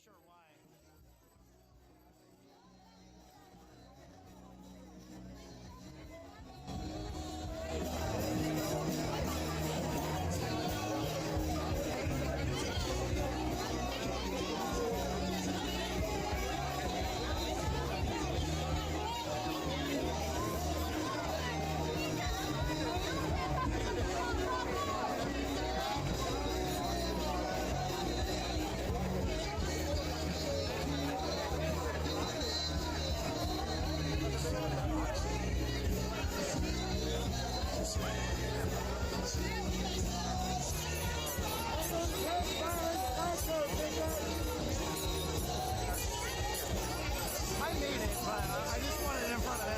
sure why. I made it, but I just wanted it in front of them.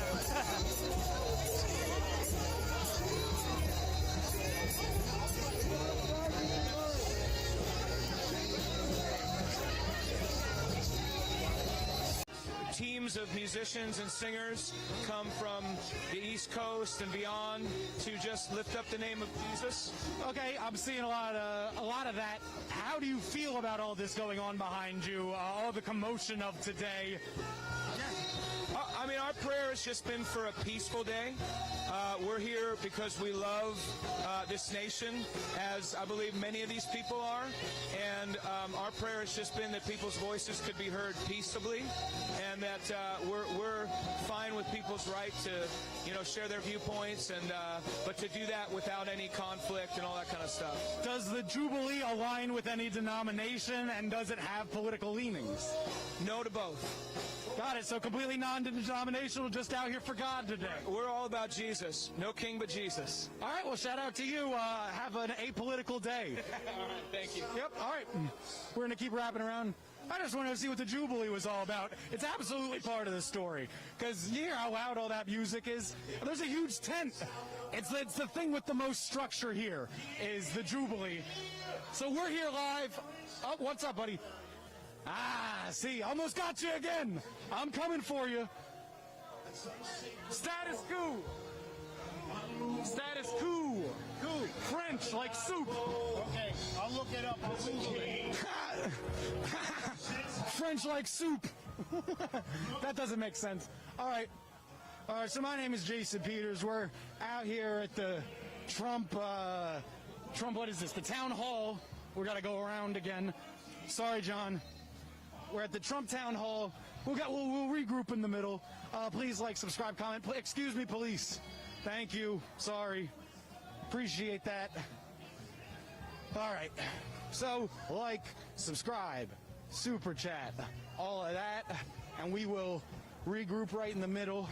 Teams of musicians and singers come from the East Coast and beyond to just lift up the name of Jesus. Okay, I'm seeing a lot of that. How do you feel about all this going on behind you? All the commotion of today. I mean, our prayer has just been for a peaceful day. We're here because we love this nation, as I believe many of these people are. And our prayer has just been that people's voices could be heard peaceably, and that we're fine with people's right to, share their viewpoints, and but to do that without any conflict and all that kind of stuff. Does the Jubilee align with any denomination, and does it have political leanings? No to both. Got it. So completely non-denominational, just out here for God today. We're all about Jesus. No king but Jesus. All right. Well, shout out to you. Have an apolitical day. All right. Thank you. Yep. All right. We're going to keep wrapping around. I just wanted to see what the Jubilee was all about. It's absolutely part of the story. Because you hear how loud all that music is? There's a huge tent. It's the thing with the most structure here is the Jubilee. So we're here live. Oh, what's up, buddy? Ah, see, almost got you again. I'm coming for you. Status quo. Status quo. Cool. French, like soup. Okay, I'll look it up. French like soup. That doesn't make sense. All right, so my name is Jason Peters. We're out here at the Trump, what is this? The town hall. We got to go around again. Sorry, John. We're at the Trump town hall. We'll regroup in the middle. Please like, subscribe, comment. Excuse me, police. Thank you. Sorry. Appreciate that. All right. So, like, subscribe, super chat, all of that, and we will regroup right in the middle.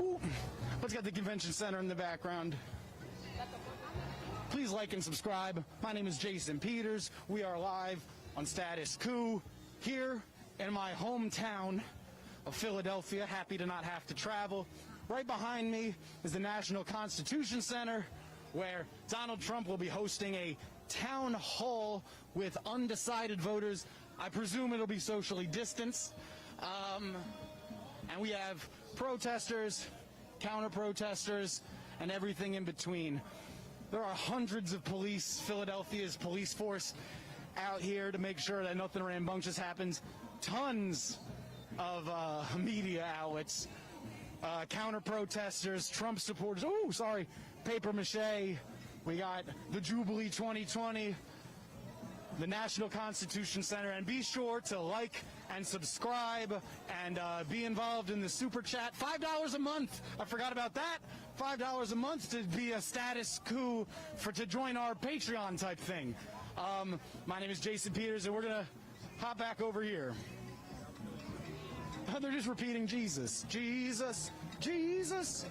Ooh. Let's get the convention center in the background. Please like and subscribe. My name is Jason Peters. We are live on Status Quo here in my hometown of Philadelphia. Happy to not have to travel. Right behind me is the National Constitution Center, where Donald Trump will be hosting a town hall with undecided voters. I presume it'll be socially distanced. And we have protesters, counter-protesters, and everything in between. There are hundreds of police, Philadelphia's police force, out here to make sure that nothing rambunctious happens. Tons of media outlets, counter-protesters, Trump supporters. Oh, sorry, paper mache. We got the Jubilee 2020, the National Constitution Center, and be sure to like and subscribe and be involved in the super chat. $5 a month. I forgot about that. $5 a month to be a status quo to join our Patreon type thing. My name is Jason Peters, and we're gonna hop back over here. They're just repeating Jesus, Jesus, Jesus.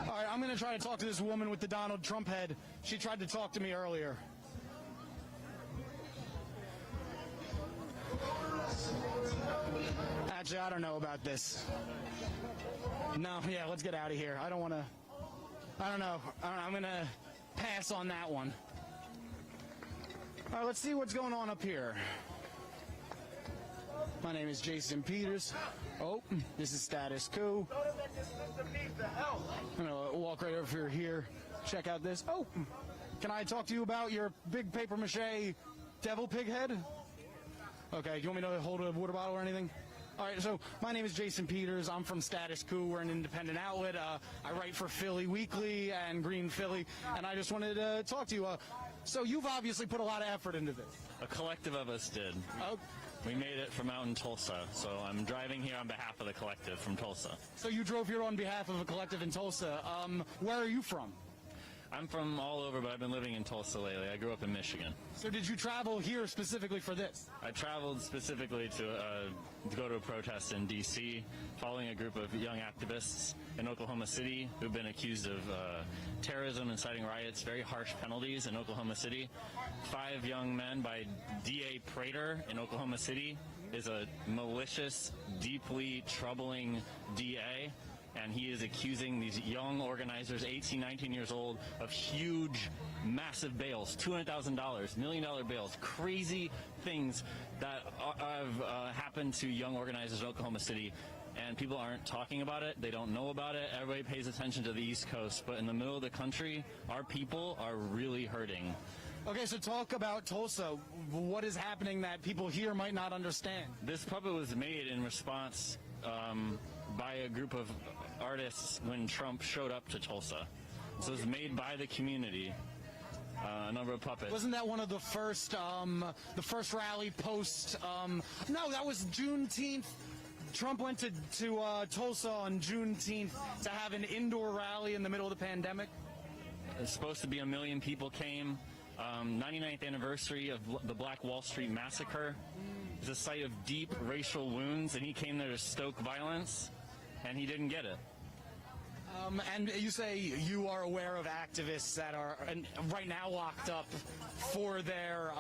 All right, I'm going to try to talk to this woman with the Donald Trump head. She tried to talk to me earlier. Actually, I don't know about this. No, yeah, let's get out of here. I don't know. I'm going to pass on that one. All right, let's see what's going on up here. My name is Jason Peters. Oh, this is Status Quo. I'm going to walk right over here. check out this. Oh, can I talk to you about your big paper mache devil pig head? Okay, do you want me to hold a water bottle or anything? All right, so my name is Jason Peters. I'm from Status Quo. We're an independent outlet. I write for Philly Weekly and Green Philly, and I just wanted to talk to you. So you've obviously put a lot of effort into this. A collective of us did. Oh. We made it from out in Tulsa, so I'm driving here on behalf of the collective from Tulsa. So you drove here on behalf of a collective in Tulsa. Where are you from? I'm from all over, but I've been living in Tulsa lately. I grew up in Michigan. So did you travel here specifically for this? I traveled specifically to go to a protest in D.C. following a group of young activists in Oklahoma City who've been accused of terrorism, inciting riots, very harsh penalties in Oklahoma City. 5 young men by D.A. Prater in Oklahoma City is a malicious, deeply troubling D.A., and he is accusing these young organizers, 18, 19 years old, of huge, massive bails, $200,000, $1 million bails, crazy things that have happened to young organizers in Oklahoma City. And people aren't talking about it. They don't know about it. Everybody pays attention to the East Coast. But in the middle of the country, our people are really hurting. Okay, so talk about Tulsa. What is happening that people here might not understand? This puppet was made in response by a group of artists when Trump showed up to Tulsa. So it was made by the community, a number of puppets. Wasn't that one of the first rally post? No, that was Juneteenth. Trump went to Tulsa on Juneteenth to have an indoor rally in the middle of the pandemic. It's supposed to be 1 million people came. 99th anniversary of the Black Wall Street Massacre. It's a site of deep racial wounds, and he came there to stoke violence, and he didn't get it. And you say you are aware of activists that are right now locked up for their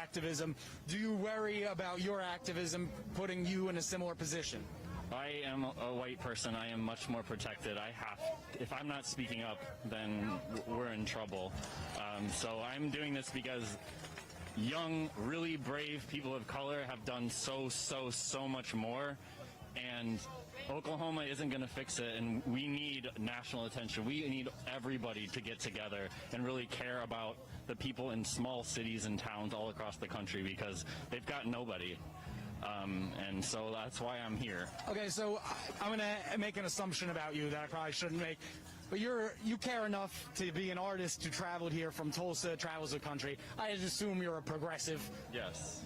activism. Do you worry about your activism putting you in a similar position? I am a white person. I am much more protected. If I'm not speaking up, then we're in trouble. So I'm doing this because young, really brave people of color have done so much more. And Oklahoma isn't going to fix it, and we need national attention. We need everybody to get together and really care about the people in small cities and towns all across the country because they've got nobody. And so that's why I'm here. Okay, so I'm going to make an assumption about you that I probably shouldn't make. But you care enough to be an artist who traveled here from Tulsa, travels the country. I just assume you're a progressive. Yes.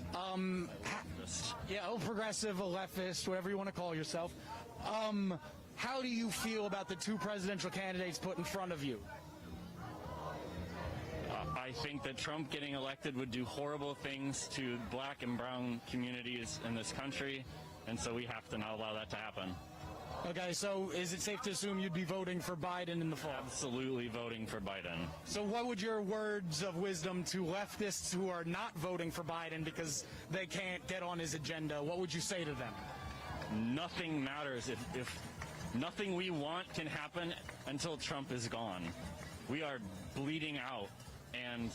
Progressive, a leftist, whatever you want to call yourself. How do you feel about the 2 presidential candidates put in front of you? I think that Trump getting elected would do horrible things to black and brown communities in this country, and so we have to not allow that to happen. Okay, so is it safe to assume you'd be voting for Biden in the fall? Absolutely voting for Biden. So what would your words of wisdom to leftists who are not voting for Biden because they can't get on his agenda, what would you say to them? Nothing matters if nothing we want can happen until Trump is gone. We are bleeding out, and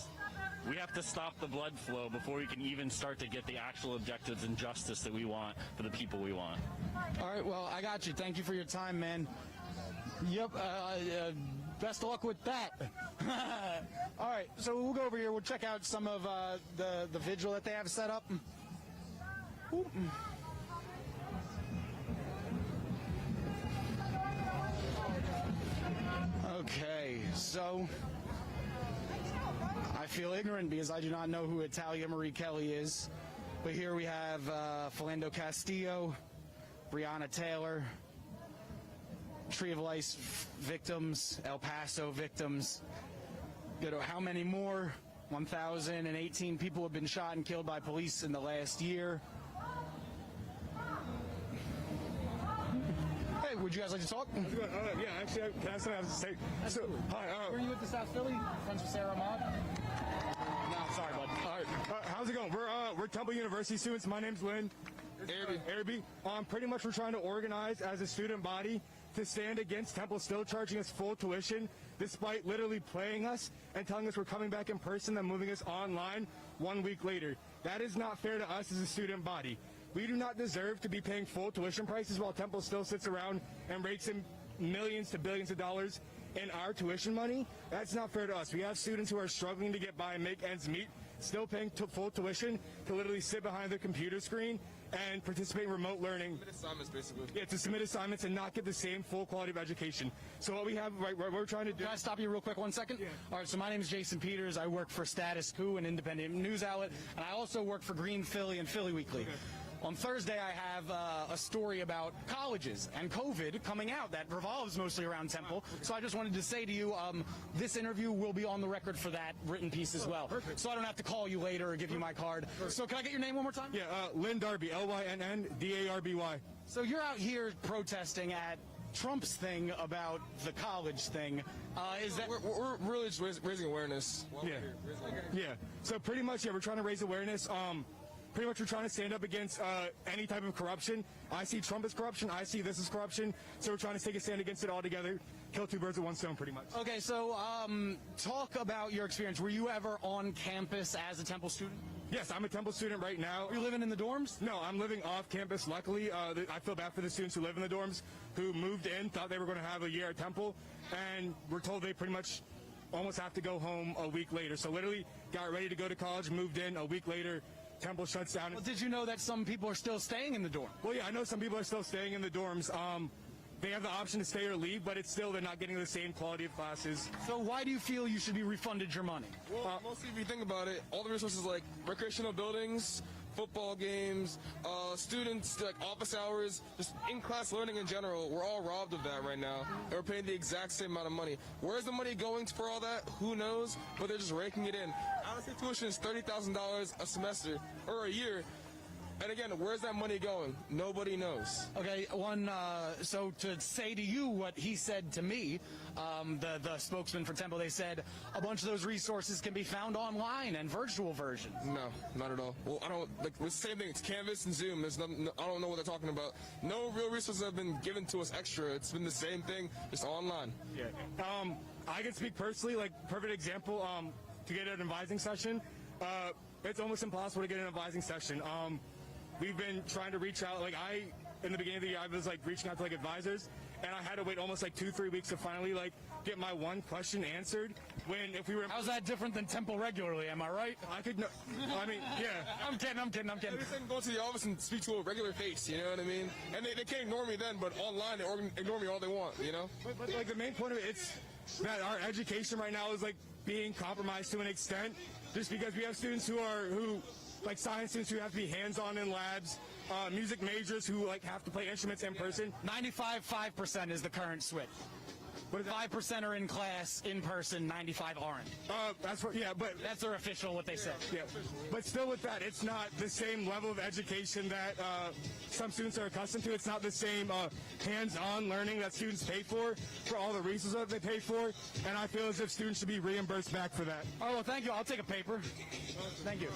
we have to stop the blood flow before we can even start to get the actual objectives and justice that we want for the people we want. All right, well, I got you. Thank you for your time, man. Yep, best of luck with that. All right, so we'll go over here. We'll check out some of the vigil that they have set up. Ooh. Okay, so I feel ignorant because I do not know who Italia Marie Kelly is. But here we have Philando Castillo, Breonna Taylor, Tree of Life victims, El Paso victims. How many more? 1,018 people have been shot and killed by police in the last year. Hey, would you guys like to talk? Yeah, actually, can I have to say? So, hi. Were you at the South Philly? Friends with Sarah Ahmad? No, sorry, bud. All right, how's it going? We're Temple University students. My name's Lynn. Araby. Pretty much we're trying to organize as a student body to stand against Temple still charging us full tuition, despite literally playing us and telling us we're coming back in person, then moving us online 1 week later. That is not fair to us as a student body. We do not deserve to be paying full tuition prices while Temple still sits around and rakes in millions to billions of dollars in our tuition money, that's not fair to us. We have students who are struggling to get by and make ends meet, still paying full tuition to literally sit behind their computer screen and participate in remote learning. Submit assignments, basically. Yeah, to submit assignments and not get the same full quality of education. So what we have, what we're trying to do... Can I stop you real quick 1 second? Yeah. All right, so my name is Jason Peters. I work for Status Quo, an independent news outlet, and I also work for Green Philly and Philly Weekly. Okay. On Thursday, I have a story about colleges and COVID coming out that revolves mostly around Temple. So I just wanted to say to you, this interview will be on the record for that written piece as well. Perfect. So I don't have to call you later or give you my card. So can I get your name one more time? Yeah, Lynn Darby, Lynndarby. So you're out here protesting at Trump's thing about the college thing. Is that... We're really just raising awareness. Yeah. So pretty much, yeah, we're trying to raise awareness. Pretty much we're trying to stand up against any type of corruption. I see Trump as corruption. I see this as corruption. So we're trying to take a stand against it all together. Kill two birds with one stone, pretty much. Okay, so talk about your experience. Were you ever on campus as a Temple student? Yes, I'm a Temple student right now. Are you living in the dorms? No, I'm living off campus. Luckily, I feel bad for the students who live in the dorms, who moved in, thought they were going to have a year at Temple, and were told they pretty much almost have to go home a week later. So literally got ready to go to college, moved in, a week later, Temple shuts down. Well, did you know that some people are still staying in the dorm? Well, yeah, I know some people are still staying in the dorms. They have the option to stay or leave, but it's still, they're not getting the same quality of classes. So why do you feel you should be refunded your money? Well, mostly if you think about it, all the resources like recreational buildings, football games, students, like office hours, just in-class learning in general, we're all robbed of that right now. And we're paying the exact same amount of money. Where's the money going for all that? Who knows? But they're just raking it in. Out-of-state tuition is $30,000 a semester or a year. And again, where's that money going? Nobody knows. Okay, so to say to you what he said to me, the spokesman for Temple, they said a bunch of those resources can be found online and virtual versions. No, not at all. Well, I don't, like, the same thing, it's Canvas and Zoom. There's nothing, I don't know what they're talking about. No real resources have been given to us extra. It's been the same thing, just online. Yeah. I can speak personally, like, perfect example, to get an advising session, it's almost impossible to get an advising session. We've been trying to reach out, like in the beginning of the year, I was like reaching out to like advisors, and I had to wait almost like 2-3 weeks to finally like get my one question answered. When if we were... How's that different than Temple regularly, am I right? I could no, I mean, yeah. I'm kidding. They can go to the office and speak to a regular face, you know what I mean? And they can't ignore me then, but online they ignore me all they want, you know? But like the main point of it, it's that our education right now is like being compromised to an extent, just because we have students like science students who have to be hands-on in labs, music majors who like have to play instruments in person. 95.5% is the current switch. What is that? 5% are in class, in person, 95 aren't. That's their official, what they said. Yeah, but still with that, it's not the same level of education that some students are accustomed to. It's not the same hands-on learning that students pay for all the resources that they pay for, and I feel as if students should be reimbursed back for that. Oh, well, thank you. I'll take a paper. Thank you.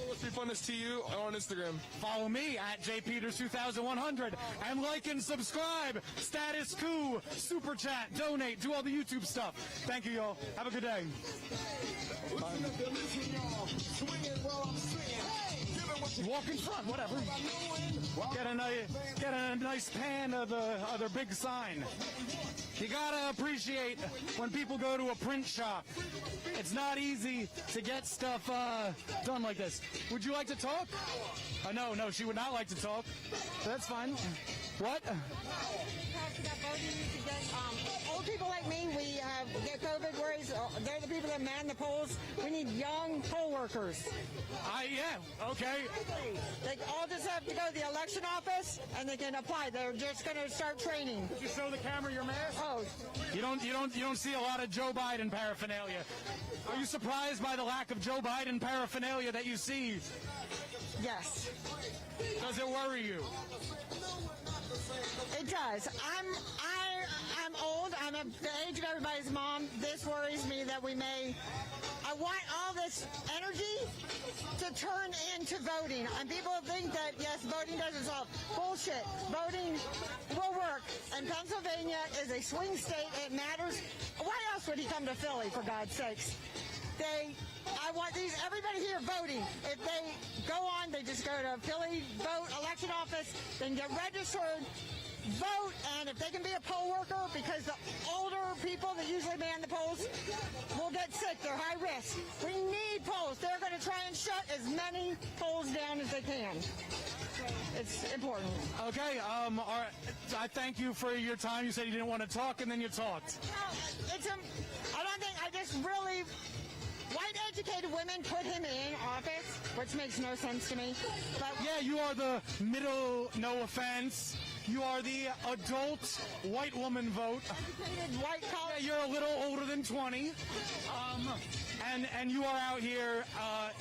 Let's refund this to you on Instagram. Follow me at jpeters2100 and like and subscribe. Status Quo, Super Chat, donate, do all the YouTube stuff. Thank you, y'all. Have a good day. Walk in front, whatever. Get a nice pan of their big sign. You gotta appreciate when people go to a print shop. It's not easy to get stuff done like this. Would you like to talk? No, she would not like to talk. That's fine. What? Old people like me, we get COVID worries. They're the people that man the polls. We need young poll workers. Yeah, okay. They all just have to go to the election office and they can apply. They're just going to start training. Did you show the camera your mask? Oh, you don't see a lot of Joe Biden paraphernalia. Are you surprised by the lack of Joe Biden paraphernalia that you see? yes, Does it worry you? it does. I'm old. I'm at the age of everybody's mom. This worries me that I want all this energy to turn into voting. And people think that, yes, voting doesn't solve. Bullshit. Voting will work. And Pennsylvania is a swing state. It matters. Why else would he come to Philly, for God's sakes? I want everybody here voting. If they go on, they just go to Philly vote election office, then get registered, vote, and if they can be a poll worker, because the older people that usually man the polls will get sick. They're high risk. We need polls. They're going to try and shut as many polls down as they can. It's important. Okay, all right. I thank you for your time. You said you didn't want to talk, and then you talked. Well, I don't think, I just really, white educated women put him in office, which makes no sense to me. But Yeah, you are the middle, no offense. You are the adult white woman vote. educated white collar. Yeah, you're a little older than 20. And you are out here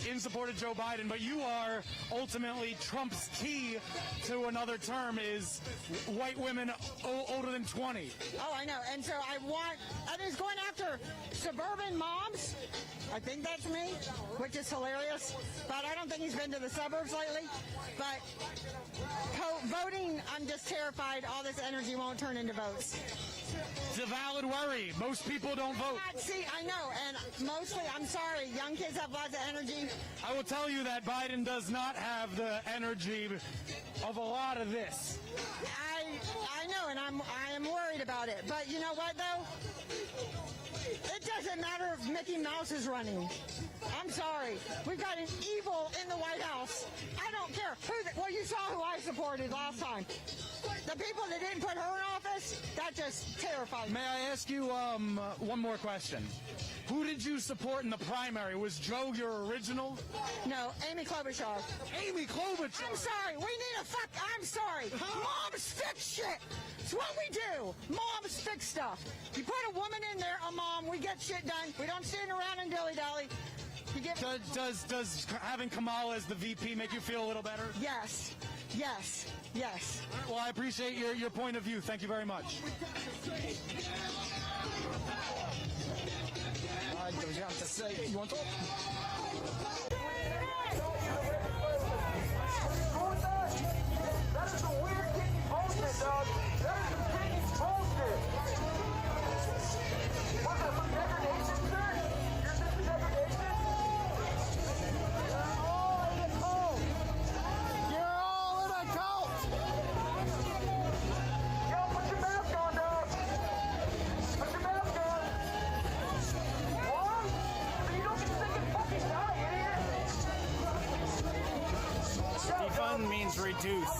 in support of Joe Biden, but you are ultimately Trump's key to another term is white women older than 20. Oh, I know. And so and he's going after suburban moms. I think that's me, which is hilarious. But I don't think he's been to the suburbs lately. But voting, I'm just terrified all this energy won't turn into votes. It's a valid worry. Most people don't vote. See, I know, and mostly, I'm sorry, young kids have lots of energy. I will tell you that Biden does not have the energy of a lot of this. I know, and I am worried about it. But you know what, though? It doesn't matter if Mickey Mouse is running. I'm sorry. We've got an evil in the White House. I don't care. Well, you saw who I supported last time. The people that didn't put her in office, that just terrified me. May I ask you one more question? Who did you support in the primary? Was Joe your original? No, Amy Klobuchar. Amy Klobuchar. I'm sorry. We need I'm sorry. Moms fix shit. It's what we do. Moms fix stuff. You put a woman in there, a mom, we get shit done. We don't stand around and dilly-dally. Does having Kamala as the VP make you feel a little better? Yes. Yes. Yes. Well, I appreciate your point of view. Thank you very much. You have to say, you want to talk? That is some weird kidney bullshit, dog. That is some kidney bullshit. What's that, some degradation, sir? You're just a degradation? You're all in a cult. You're all in a cult. Yo, put your mask on, dog. Put your mask on. What? So you don't get sick and fucking die, idiot. Defund means reduce.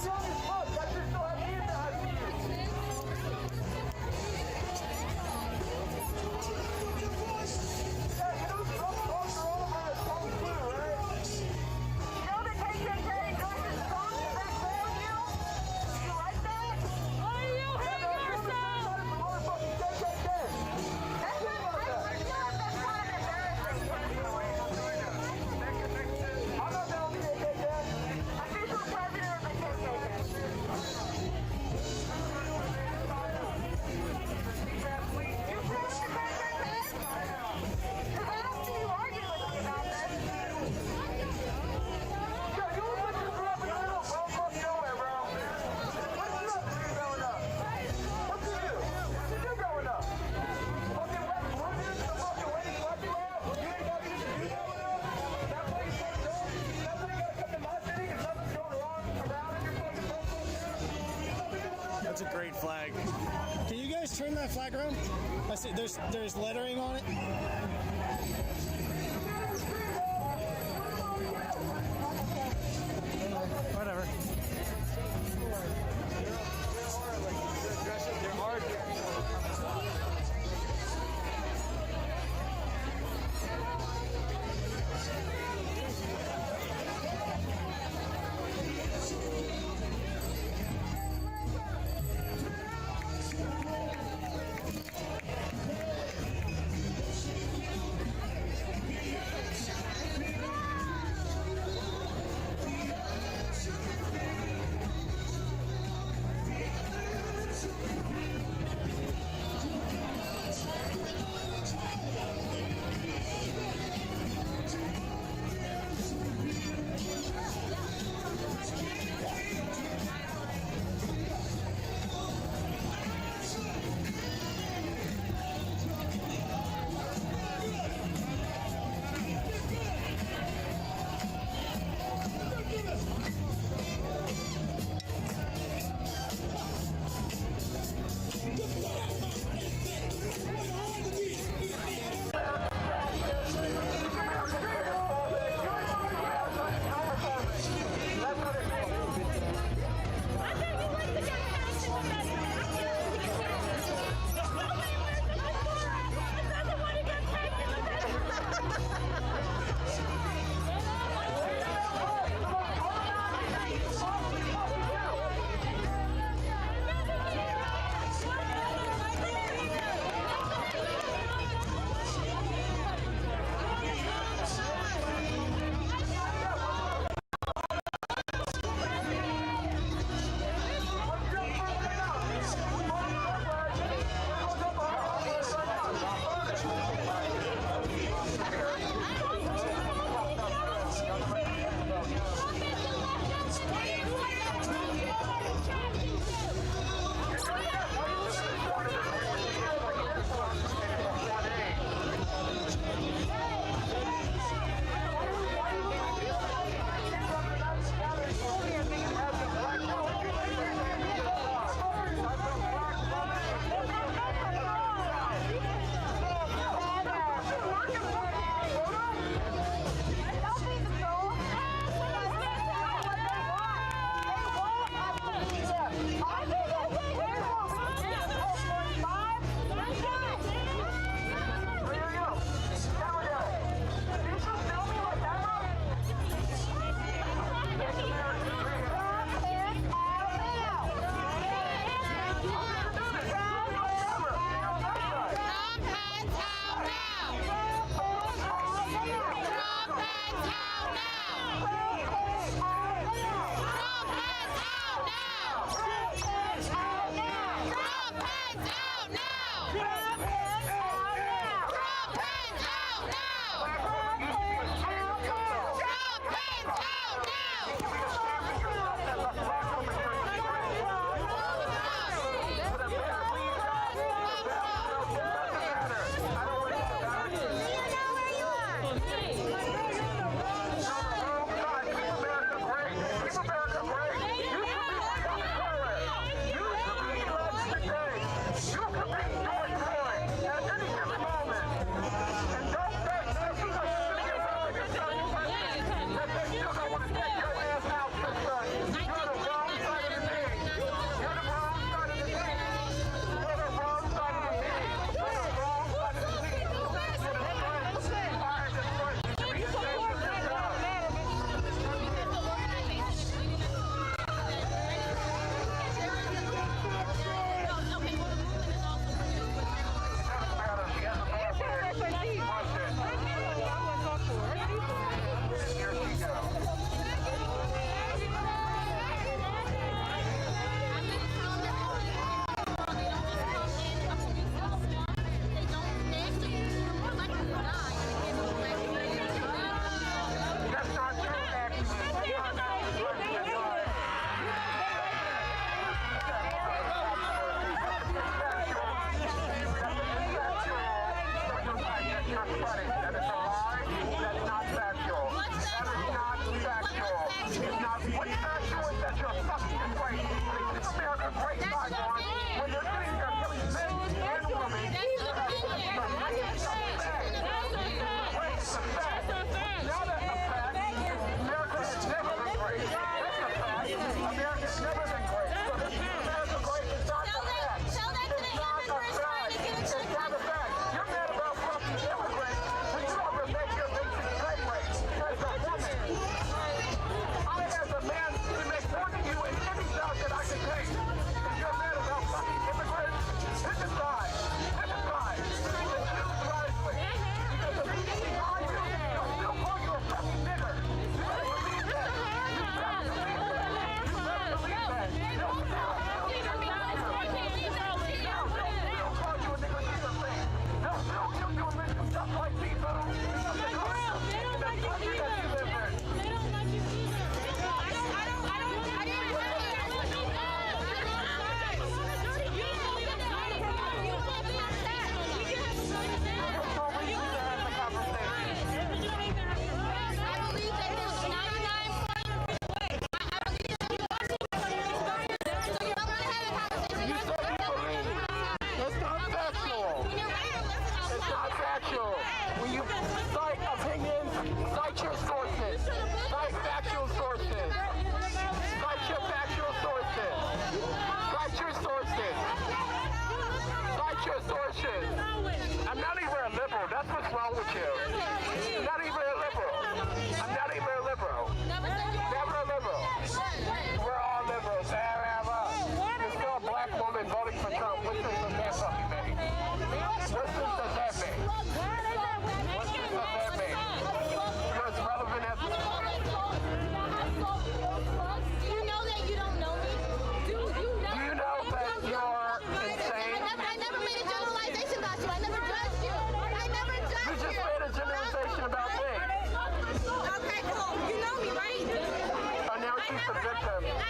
That's a great flag. Can you guys turn that flag around? I see there's lettering on it. Whatever.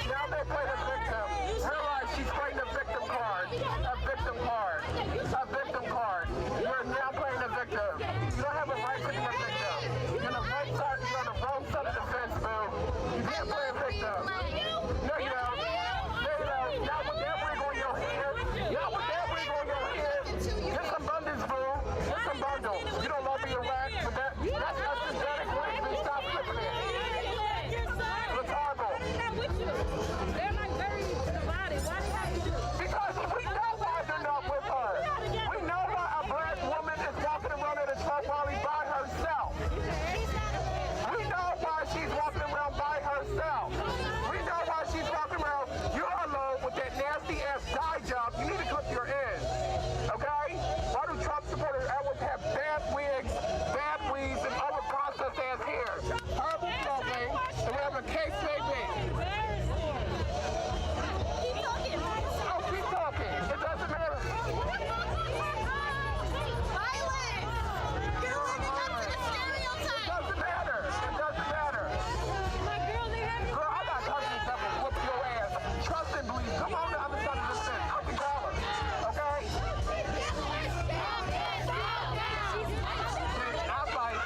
Now they play the victim. Realize she's playing a victim card. A victim card. A victim card. You're now playing a victim. You don't have a right to be a victim. You're on the right side. You're on the wrong side of the fence, boo. You can't play a victim. No, you don't. No, you don't. Not with that wig on your head. Not with that wig on your head. Get some bundles, boo. Get some bundles. You don't love me a rat, but that's a synthetic wig. Please stop flipping it. It's horrible. They're like very divided. Why do you have to do it? Because we know why they're not with her. We know why a black woman is walking around at a Trump rally by herself. We know why she's walking around by herself. We know why she's walking around. You're alone with that nasty ass dye job. You need to clip your ends. Okay? Why do Trump supporters always have bad wigs, bad weaves, and over-processed ass hair? Herbal clothing, and whatever case may be. Oh, keep talking. It doesn't matter. It doesn't matter. It doesn't matter. Girl, I'm not touching yourself and whoop your ass. Trust and believe. Come on to the other side of the fence. I can call her. Okay? I'll fight.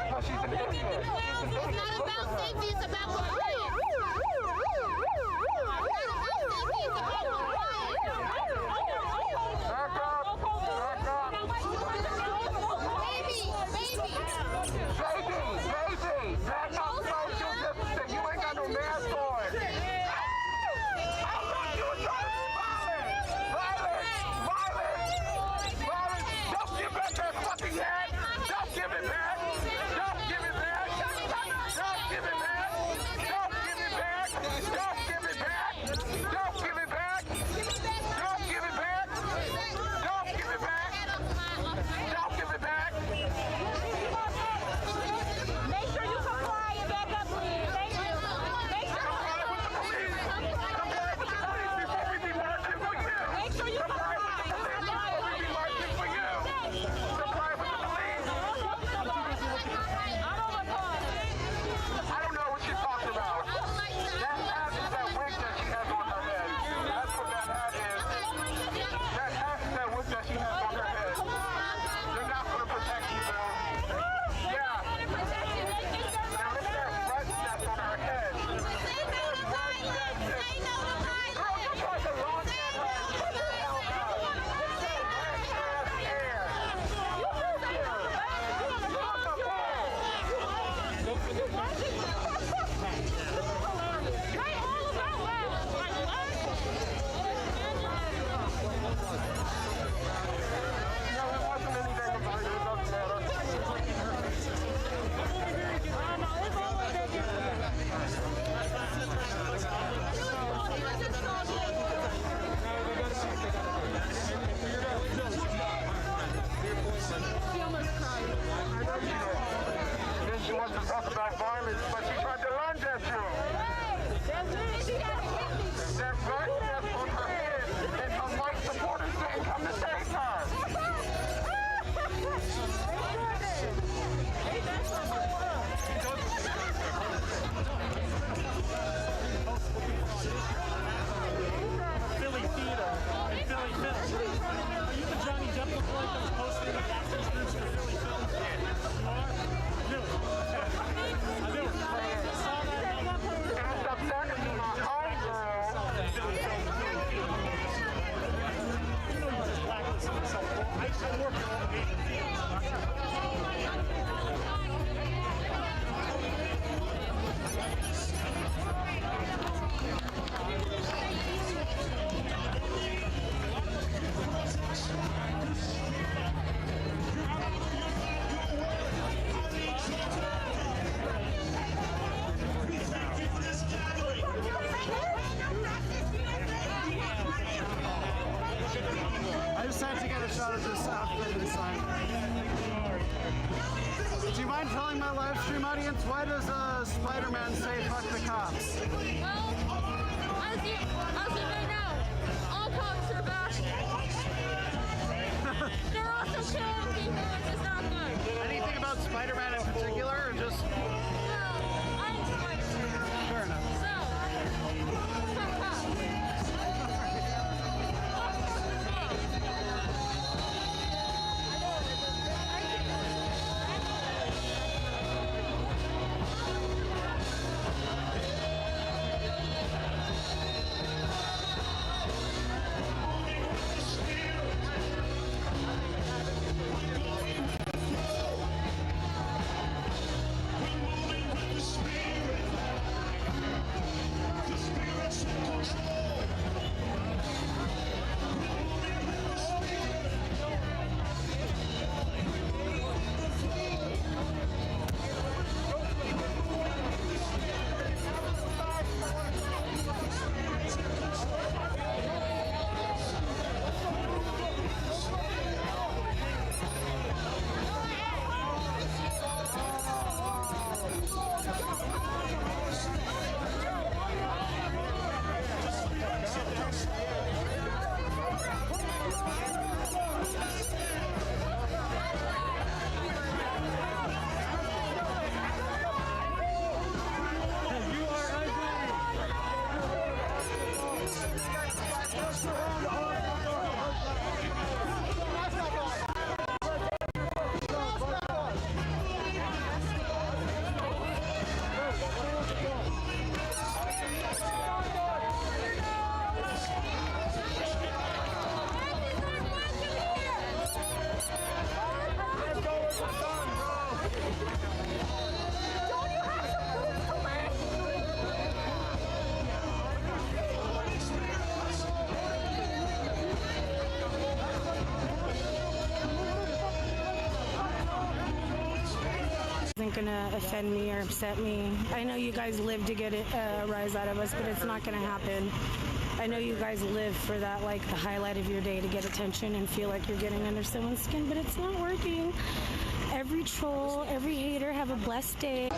Oh, she's an idiot. She's an idiot. Look at her. Safety is about compliance. Back up. Back up. Baby. Back up social distancing. You ain't got no mask on. I thought you were trying to be violent. Don't give back that fucking hat. Don't give it back. Don't give it back. Don't give it back. Don't give it back. Don't give it back. Don't give it back. Don't give it back. Don't give it back. Don't give it back. Make sure you comply and back up, please. Thank you. Make sure Comply with the police. Comply with the police before we be marching for you. Make sure you Comply with the police before we be marching for you. Comply with the police. I don't know what you're talking about. That hat is that wig that she has on her head. That's what that hat is. That hat is that wig that she has on her head. They're not going to protect you, Bill. Yeah. Now look at that red that's on her head. Girl, you're trying to launch at her. What the hell, God? It's that red ass hair. You live here. Look at No, it wasn't anything about you. It doesn't matter. Then she wants to talk about violence, but she tried to lunge at you. That red that's on her head, and her white supporters didn't come to save her. Philly Theater and Philly Films. Are you the Johnny Depp lookalike that was posting the actors groups for Philly Films? You are? I knew it. I knew it. I saw that. It's upsetting me, my homegirl. Philly Films. You know you just blacklisted yourself. I work at all the major theaters. I just had to get a shot of this outfit inside. Do you mind telling telling my live stream audience, why does Spider-Man say fuck the cops? Well, as you may know, all cops are bad. They're also killing people, which is not good. Anything about Spider-Man in particular, or just... Well, I'm Spider-Man. Fair enough. So, fuck cops. Isn't gonna offend me or upset me. I know you guys live to get a rise out of us, but it's not gonna happen. I know you guys live for that, like the highlight of your day, to get attention and feel like you're getting under someone's skin, but it's not working. Every troll, every hater, have a blessed day.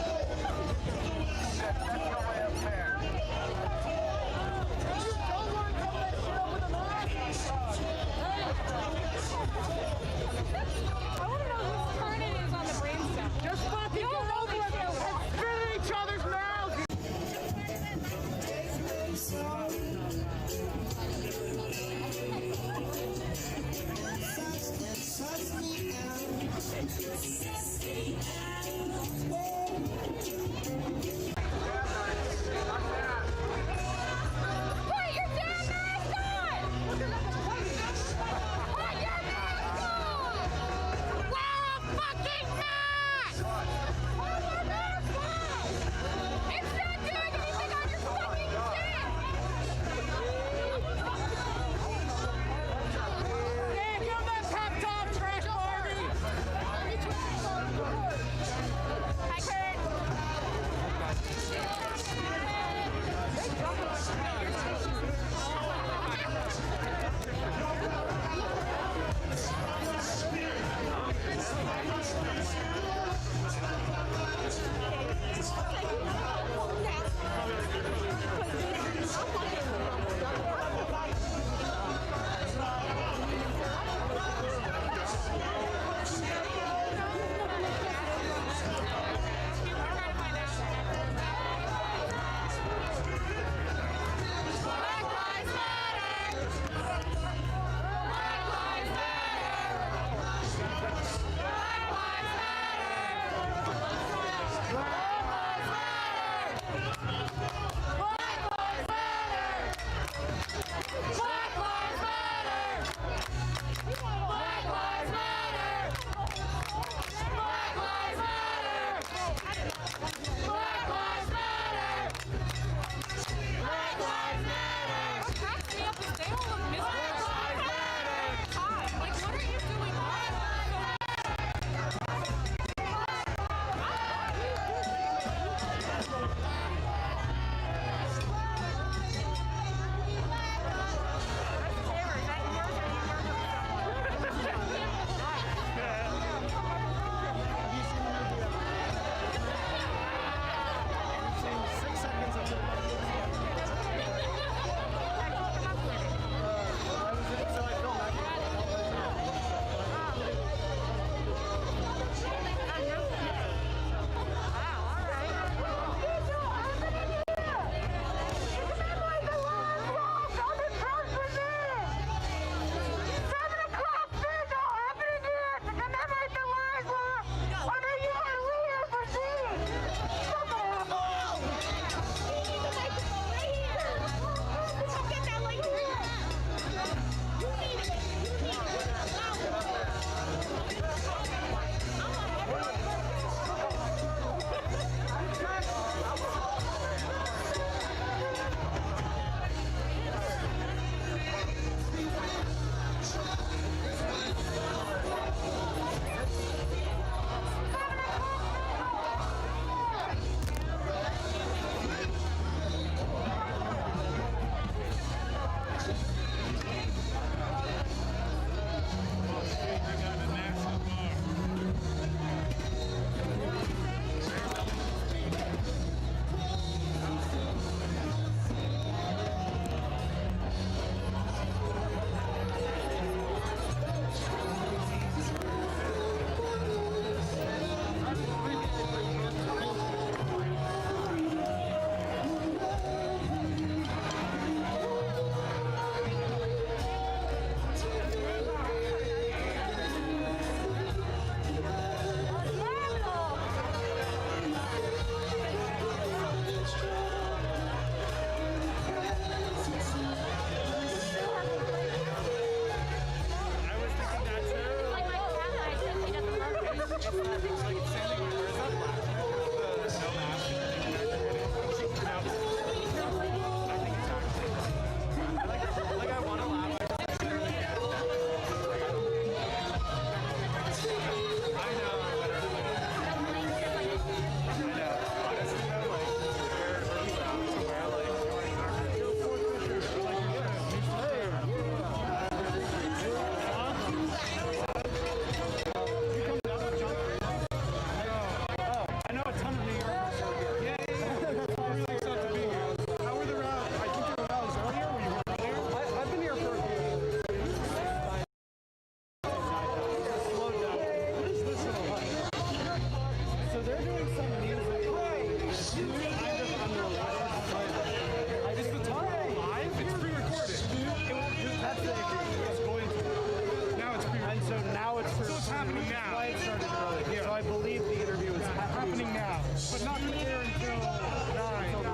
not going to hear until 9.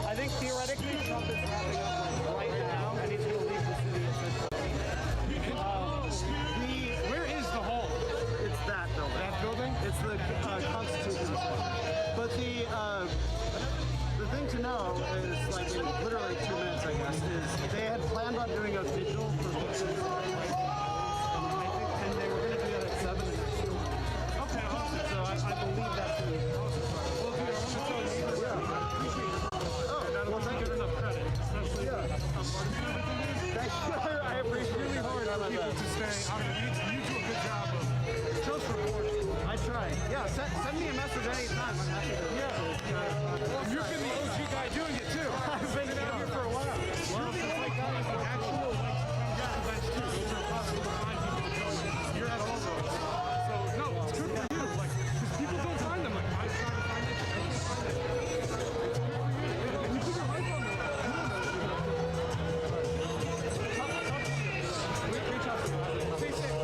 I think theoretically Trump is wrapping up right now, and he's going to leave the city essentially. Where is the hall? It's that building. That building? It's the Constitution. But the thing to know is, like, in literally 2 minutes, I guess, is they had planned on doing a vigil for victims, and they were going to do that at 7. Okay, awesome. So I believe that's the. Well, dude, I want to tell you, well, thank you for enough credit, especially Thank you. I appreciate really hard on people to stay. I mean, you do a good job of just reporting. I try. Yeah, send me a message anytime. I'm happy to. You've been the OG guy doing it too. I've been out here for a while. You're the only guy with actual events too. Those are possible to find people to join. You're at all those. So no, it's good for you. Like, because people don't find them. Like, I try to find it. I can't find it. It's good for you. And you put your life on the line. Great job. Stay safe.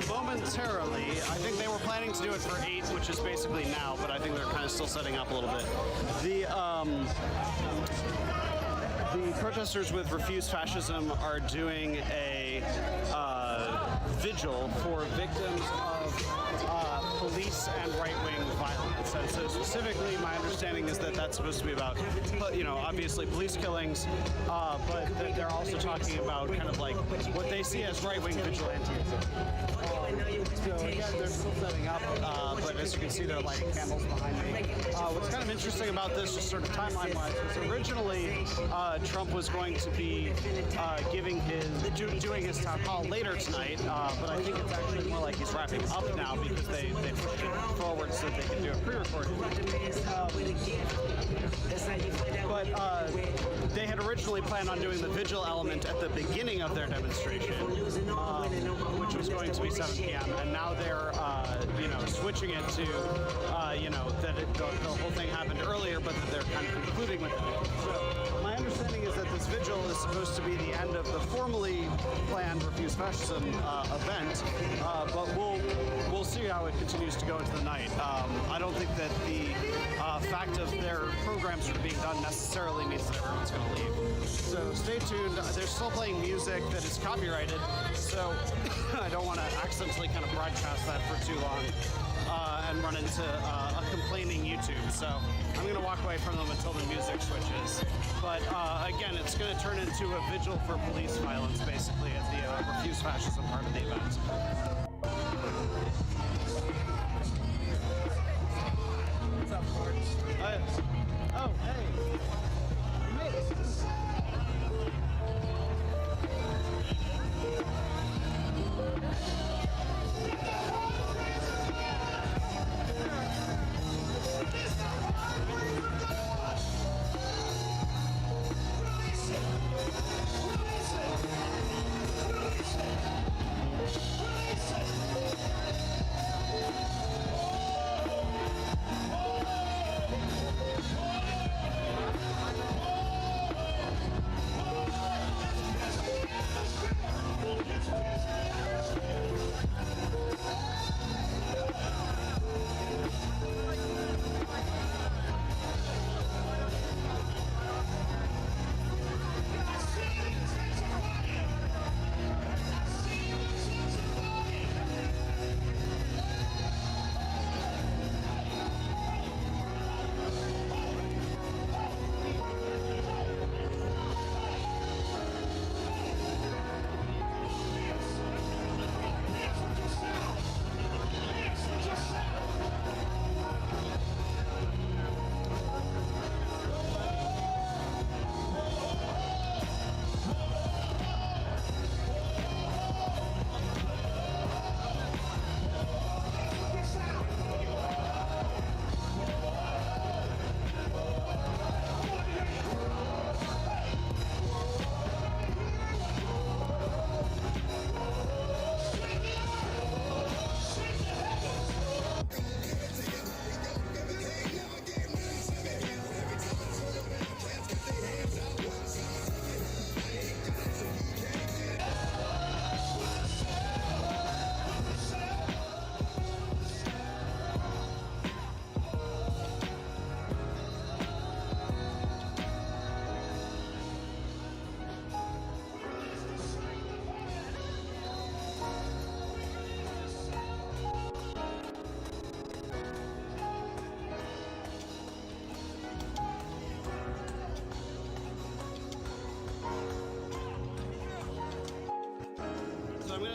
Momentarily, I think they were planning to do it for 8, which is basically now, but I think they're kind of still setting up a little bit. The protesters with Refuse Fascism are doing a vigil for victims of police and right-wing violence. And so specifically, my understanding is that that's supposed to be about, obviously police killings, but that they're also talking about kind of like what they see as right-wing vigilantism. So again, they're still setting up, but as you can see, they're lighting candles behind me. What's kind of interesting about this, just sort of timeline-wise, was originally Trump was going to be doing his town hall later tonight, but I think it's actually more like he's wrapping up now because they pushed it forward so they can do a pre-recorded. But they had originally planned on doing the vigil element at the beginning of their demonstration, which was going to be 7 p.m. And now they're, switching it to, that the whole thing happened earlier, but that they're kind of concluding with it. So my understanding is that this vigil is supposed to be the end of the formally planned Refuse Fascism event, but we'll see how it continues to go into the night. I don't think that the fact of their programs sort of being done necessarily means that everyone's going to leave. So stay tuned. They're still playing music that is copyrighted, so I don't want to accidentally kind of broadcast that for too long and run into a complaining YouTube. So I'm going to walk away from them until the music switches. But again, it's going to turn into a vigil for police violence, basically, at the Refuse Fascism part of the event.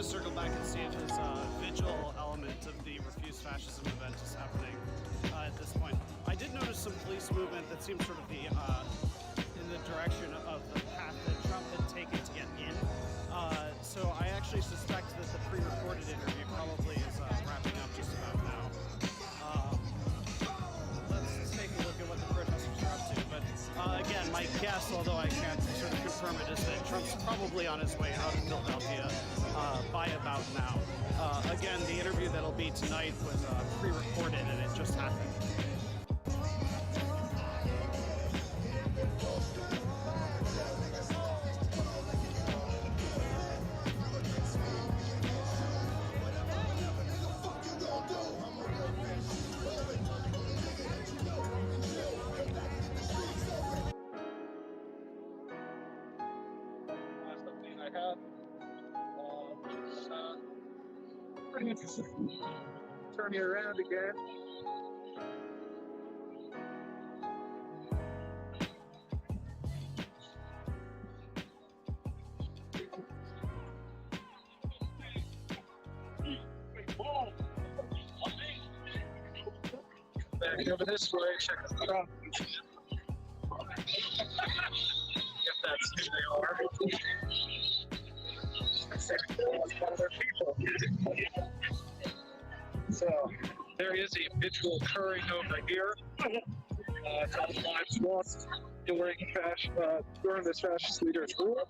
circle back and see if his vigil element of the Refuse Fascism event is happening at this point. I did notice some police movement that seemed sort of in the direction of the path that Trump had taken to get in. So I actually suspect that the pre-recorded interview probably is wrapping up just about now. Let's take a look at what the protesters are up to. But again, my guess, although I can't sort of confirm it, is that Trump's probably on his way out of Philadelphia by about now. Again, the interview that'll be tonight was pre-recorded and it just happened. Pretty interesting. Turn you around again. Back over this way, check the front. If that's who they are. Other people. So there is a vigil occurring over here. 10 lives lost during this fascist leader's rule.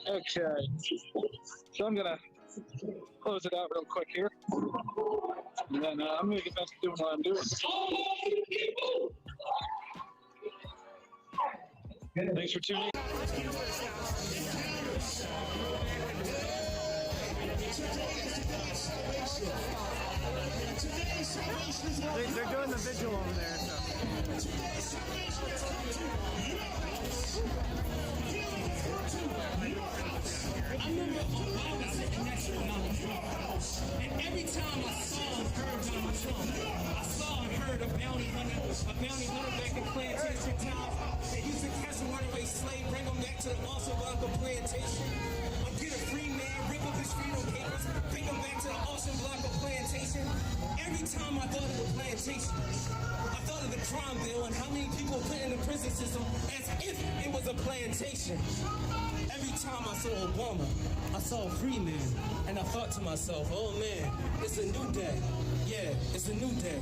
Okay, so I'm gonna close it out real quick here, and then I'm gonna get back to doing what I'm doing. Thanks for tuning in. They're doing the vigil over there. I remember Obama sitting next to Donald Trump, and every time I saw and heard Donald Trump, I saw and heard a bounty hunter back in plantation time that used to catch a runaway slave, bring him back to the awesome block of plantation, or get a free man, rip up his freedom papers, bring him back to the awesome block of plantation. Every time I thought of the plantation, I thought of the crime bill and how many people put in the prison system as if it was a plantation. Every time I saw Obama, I saw a free man, and I thought to myself, oh man, it's a new day. Yeah, it's a new day.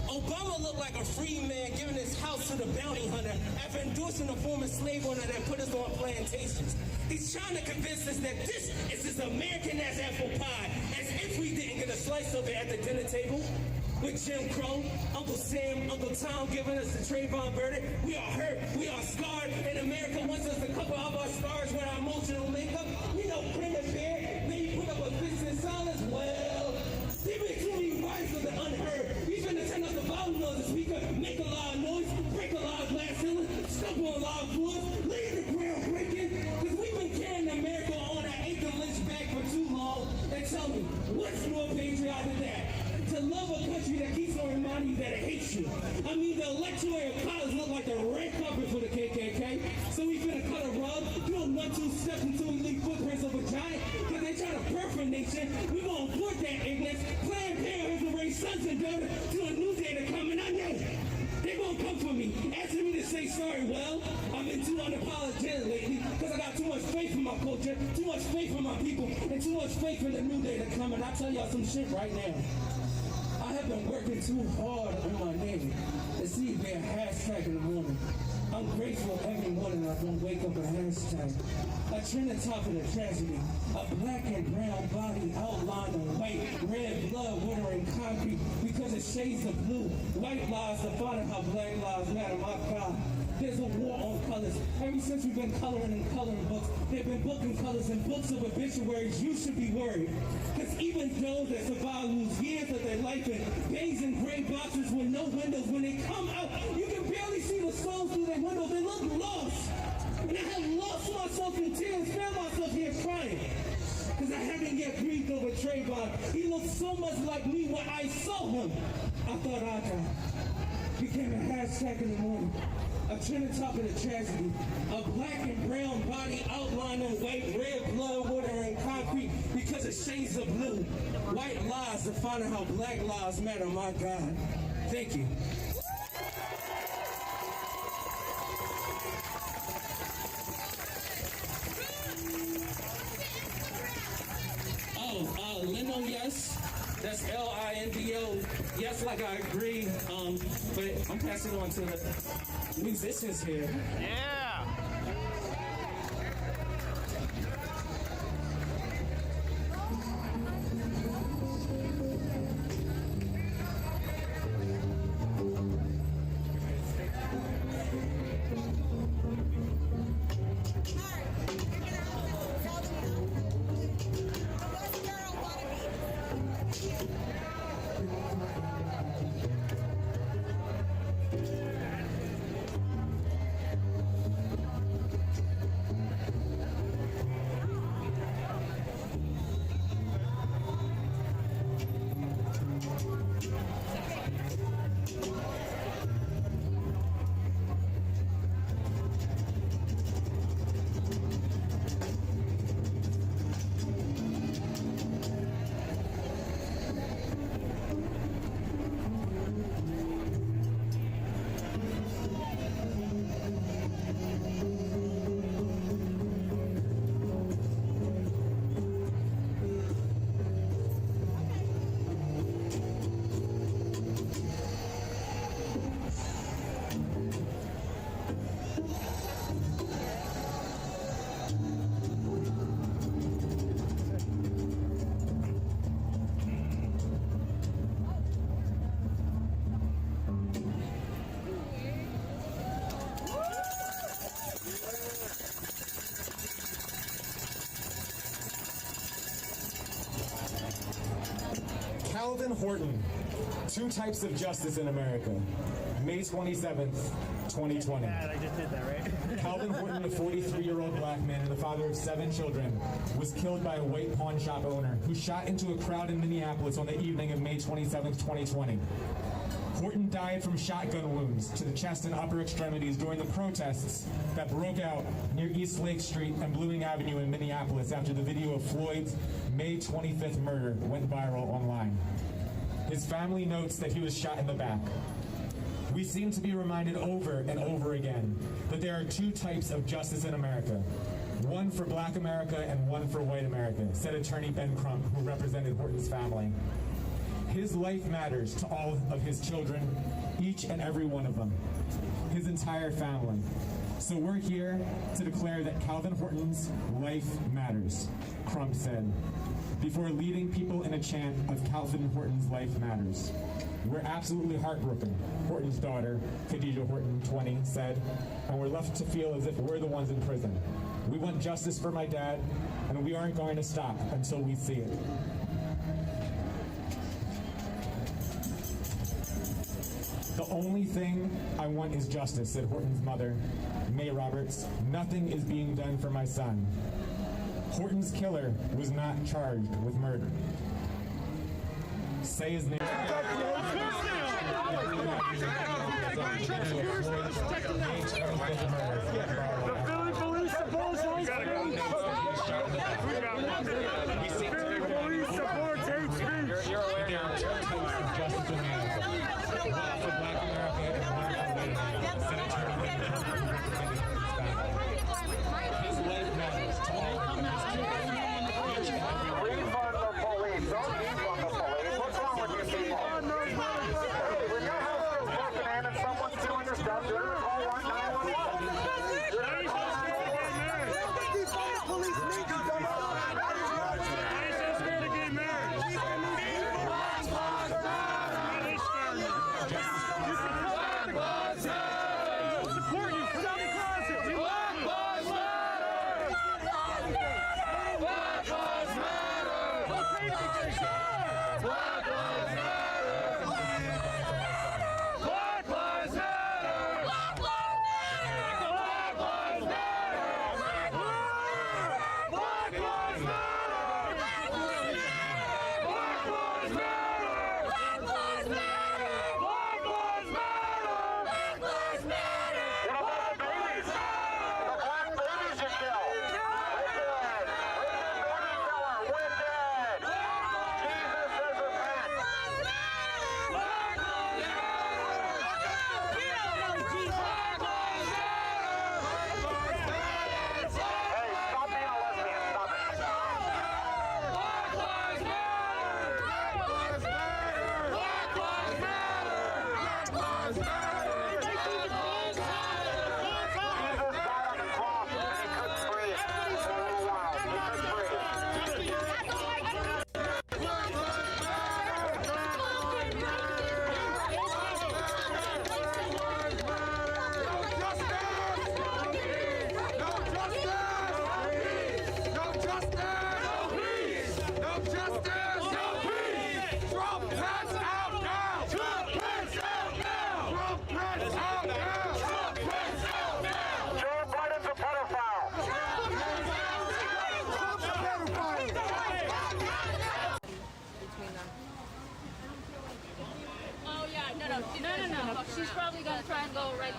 Obama looked like a free man giving his house to the bounty hunter after endorsing a former slave owner that put us on plantations. He's trying to convince us that this is as American as apple pie, as if we didn't get a slice of it at the dinner table. With Jim Crow, Uncle Sam, Uncle Tom giving us the Trayvon verdict. We are hurt, we are scarred, and America wants us to cover up our scars with our emotional makeup. We know grin and bear, maybe put up a fist in silence. Well, there been too many rights of the unheard. He's gonna turn up the volume of the speaker, make a lot of noise, break a lot of glass ceilings, step on a lot of floors, leave the ground breaking, because we've been carrying America on our anchor lynch back for too long. And tell me, what's more patriotic than that? To love a country that keeps on reminding you that it hates you. I mean, the electoral college look like the red carpet for the KKK. So we finna cut a rug, do a 1-2 steps until we leave footprints of a giant. Because they try to birth a nation. We gonna abort that ignorance. Planned Parenthood will raise sons and daughters to a new day to come, and I know they gonna come for me, asking me to say sorry. Well, I've been too unapologetic lately because I got too much faith in my culture, too much faith in my people, and too much faith in the new day to come. And I tell y'all some shit right now. I have been working too hard on my name to see if they're hashtag in the morning. I'm grateful every morning I don't wake up a hashtag. A trend on top of the tragedy. A black and brown body outlined in white, red blood watering concrete because it shades of blue. White lives defining how black lives matter. My God, there's a war on colors. Every Ever since we've been coloring in coloring books, they've been booking colors in books of obituaries. You should be worried. Because even those that survive lose years of their life in bays and gray boxes with no windows. When they come out, you can barely see the souls through their windows. They look lost. And I have lost myself in tears, found myself here crying. Because I haven't yet grieved over Trayvon. He looked so much like me when I saw him. I thought I died. Became a hashtag in the morning. A trending topic of tragedy. A black and brown body outlined in white, red blood, water, and concrete because of shades of blue. White lies defining how black lives matter, my God. Thank you. Lindo, yes. That's L-I-N-D-O. Yes, like I agree. But I'm passing it on to the musicians here. Yeah. Calvin Horton, two types of justice in America. May 27th, 2020. I just did that, right? Calvin Horton, a 43-year-old black man and the father of 7 children, was killed by a white pawn shop owner who shot into a crowd in Minneapolis on the evening of May 27th, 2020. Horton died from shotgun wounds to the chest and upper extremities during the protests that broke out near East Lake Street and Blooming Avenue in Minneapolis after the video of Floyd's May 25th murder went viral online. His family notes that he was shot in the back. We seem to be reminded over and over again that there are two types of justice in America. One for black America and one for white America, said attorney Ben Crump, who represented Horton's family. His life matters to all of his children, each and every one of them, his entire family. So we're here to declare that Calvin Horton's life matters, Crump said, before leading people in a chant of Calvin Horton's life matters. We're absolutely heartbroken, Horton's daughter, Khadijah Horton, 20, said, and we're left to feel as if we're the ones in prison. We want justice for my dad, and we aren't going to stop until we see it. The only thing I want is justice, said Horton's mother, May Roberts. Nothing is being done for my son. Horton's killer was not charged with murder. Say his name. The Philly police supports hate speech. The Philly police supports hate speech. Justice in America. One for black America and one for white America. His life matters to all of us. Refund the police. Don't defund the police. What's wrong with you people? Hey, when your house is broken in and someone's doing your stuff, you're going to call 911.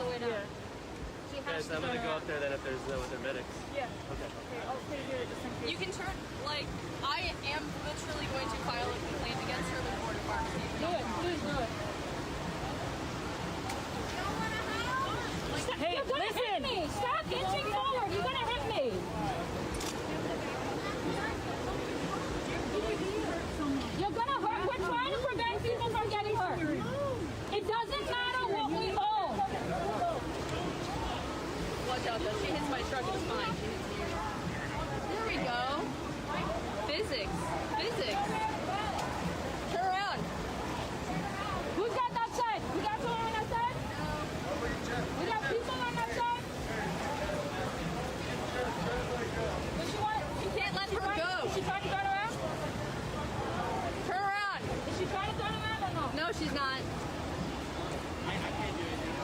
the way down. She has to I'm gonna go up there then if there's no other medics. Yeah. Okay. I'll stay here just in case. You can turn, like, I am literally going to file a complaint against her with the Board of Pharmacy. Do it, please do it. Hey, listen! Me. Stop inching forward! You're gonna hit me! You're gonna hurt. We're trying to prevent people from getting hurt. It doesn't matter what we own. Watch out, though. She hits my truck, it's fine. There we go. Physics. Physics. Turn around. Who's got that side? We got someone on that side? We got people on that side? What she want? You can't let her go. Is she trying to turn around? Turn around. Is she trying to turn around or no? No, she's not. I can't do anything.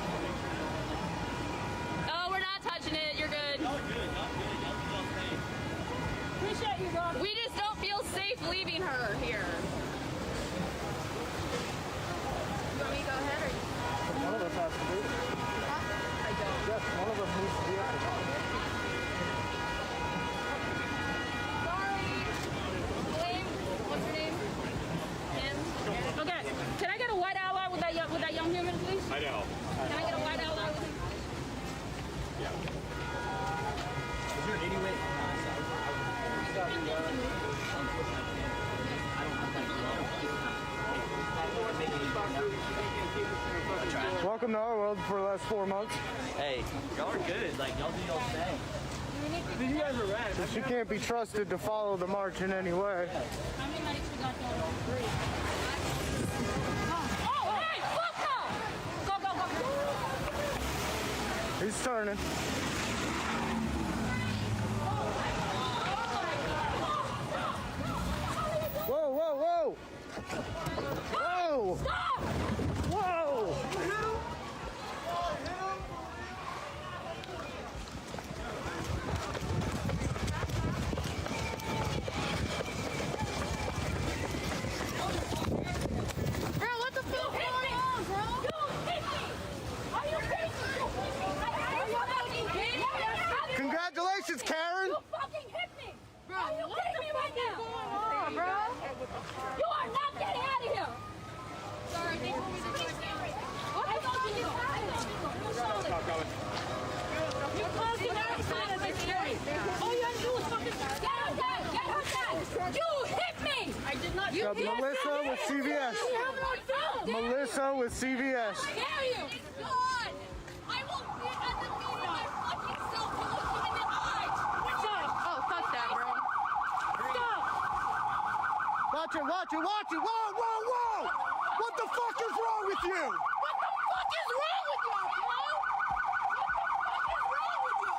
Oh, we're not touching it. You're good. Y'all good. Y'all safe. Appreciate you, bro. We just don't feel safe leaving her here. You want me to go ahead or? One of us has to do it. I don't. Yes, one of us needs to be up there. Sorry. Name? What's your name? Kim? Okay. Can I get a white ally with that young human, please? I know. Can I get a white ally with him? Yeah. Is there any way? Welcome to our world for the last 4 months. Hey, y'all are good. Like, y'all do y'all thing. You guys are rad. She can't be trusted to follow the march in any way. How many nights we got going? 3. Oh, hey, fuck no! Go. He's turning. Whoa, whoa, whoa! Whoa! Stop! Whoa! Bro, what the fuck is going on, bro? You hit me! Are you crazy? Are you fucking kidding me? Congratulations, Karen! You fucking hit me! Bro, are you kidding me right now? What's going on, bro? You are not getting out of here! Sorry, thanks for the What the fuck are you doing? You closed the outside of the security. All you have to do is fucking get her dad! Get her dad! You hit me! I did not. You hit Melissa me. with CVS. You have no film. Melissa with CVS. How dare you? It's gone! I will be at the meeting my fucking self to look you in the eye! Stop! Oh, fuck that, bro. Stop! Watch it, watch it, watch it! Whoa, whoa, whoa! What the fuck is wrong with you? What the fuck is wrong with you, bro? What the fuck is wrong with you?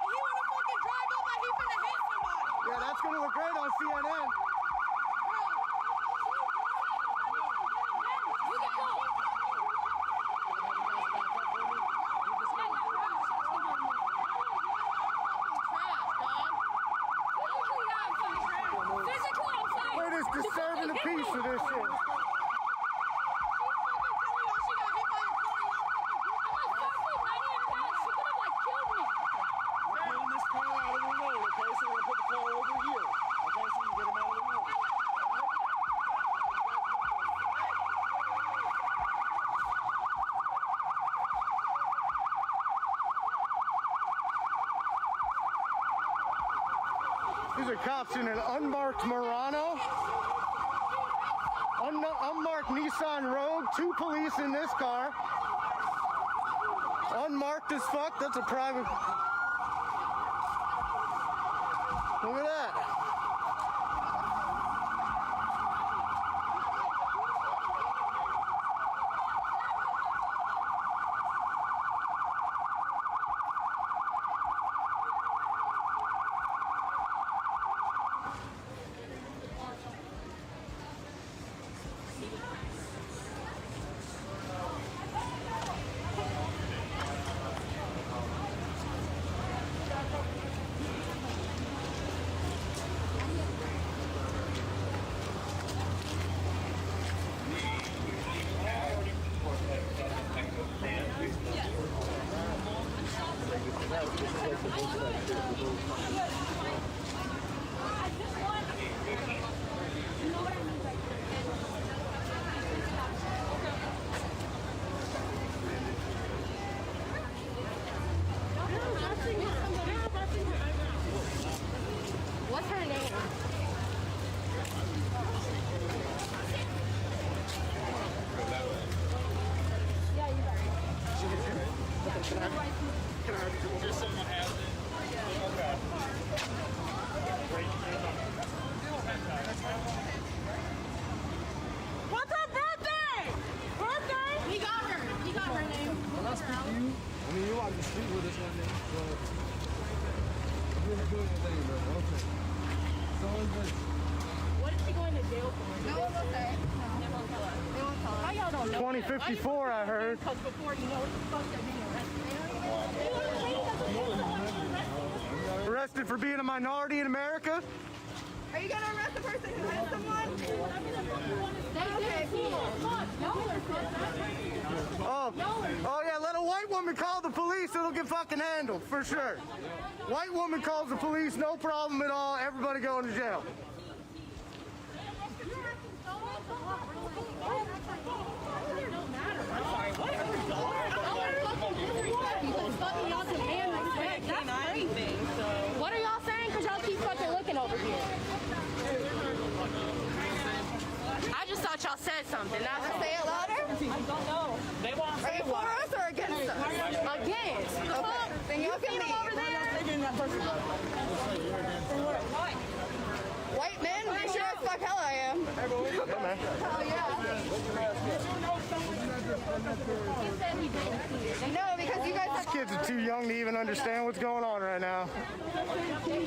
He wanna fucking drive up like he finna hit somebody. Yeah, that's gonna look great on CNN. You can go. Physically, I'm fine. We're just disturbing the peace for this shit. We're pulling this car out of the road, okay? So we're gonna put the car over here, okay? So you can get him out of the road. These are cops in an unmarked Murano. Unmarked Nissan Rogue. 2 police in this car. Unmarked as fuck. That's a private. Look at that. Just someone has it. Okay. What's her birthday? Birthday? He got her. He got her name. When I speak to you, I mean, you walk the street with us one day, but you didn't do anything, bro. Okay. So is this. What is he going to jail for? No one will say. They won't tell us. They won't tell us. How y'all don't know? 2054, I heard. Because before you know what the fuck they're being arrested. Arrested for being a minority in America? Are you going to arrest the person who hit someone? Okay, cool. Oh yeah, let a white woman call the police, it'll get fucking handled, for sure. White woman calls the police, no problem at all, everybody going to jail. What are y'all saying? Because y'all keep fucking looking over here. I just thought y'all said something. Say it louder? I don't know. They won't say it. Are you for us or against us? Against. Okay. Then you can leave. Over there. White men? They sure as fuck hell I am. Hell yeah. No, because you guys have... These kids are too young to even understand what's going on right now.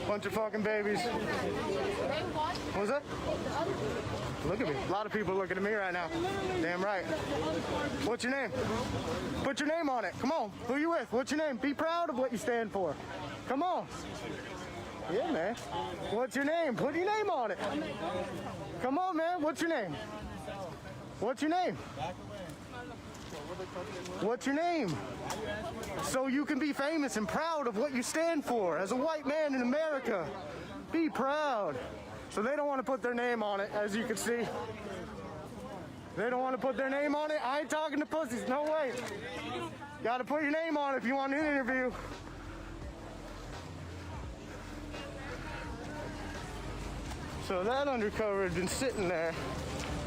Bunch of fucking babies. What was that? Look at me. A lot of people looking at me right now. Damn right. What's your name? Put your name on it. Come on. Who you with? What's your name? Be proud of what you stand for. Come on. Yeah, man. What's your name? Put your name on it. Come on, man. What's your name? What's your name? What's your name? So you can be famous and proud of what you stand for as a white man in America. Be proud. So they don't want to put their name on it, as you can see. They don't want to put their name on it. I ain't talking to pussies. No way. Got to put your name on it if you want an interview. So that undercover had been sitting there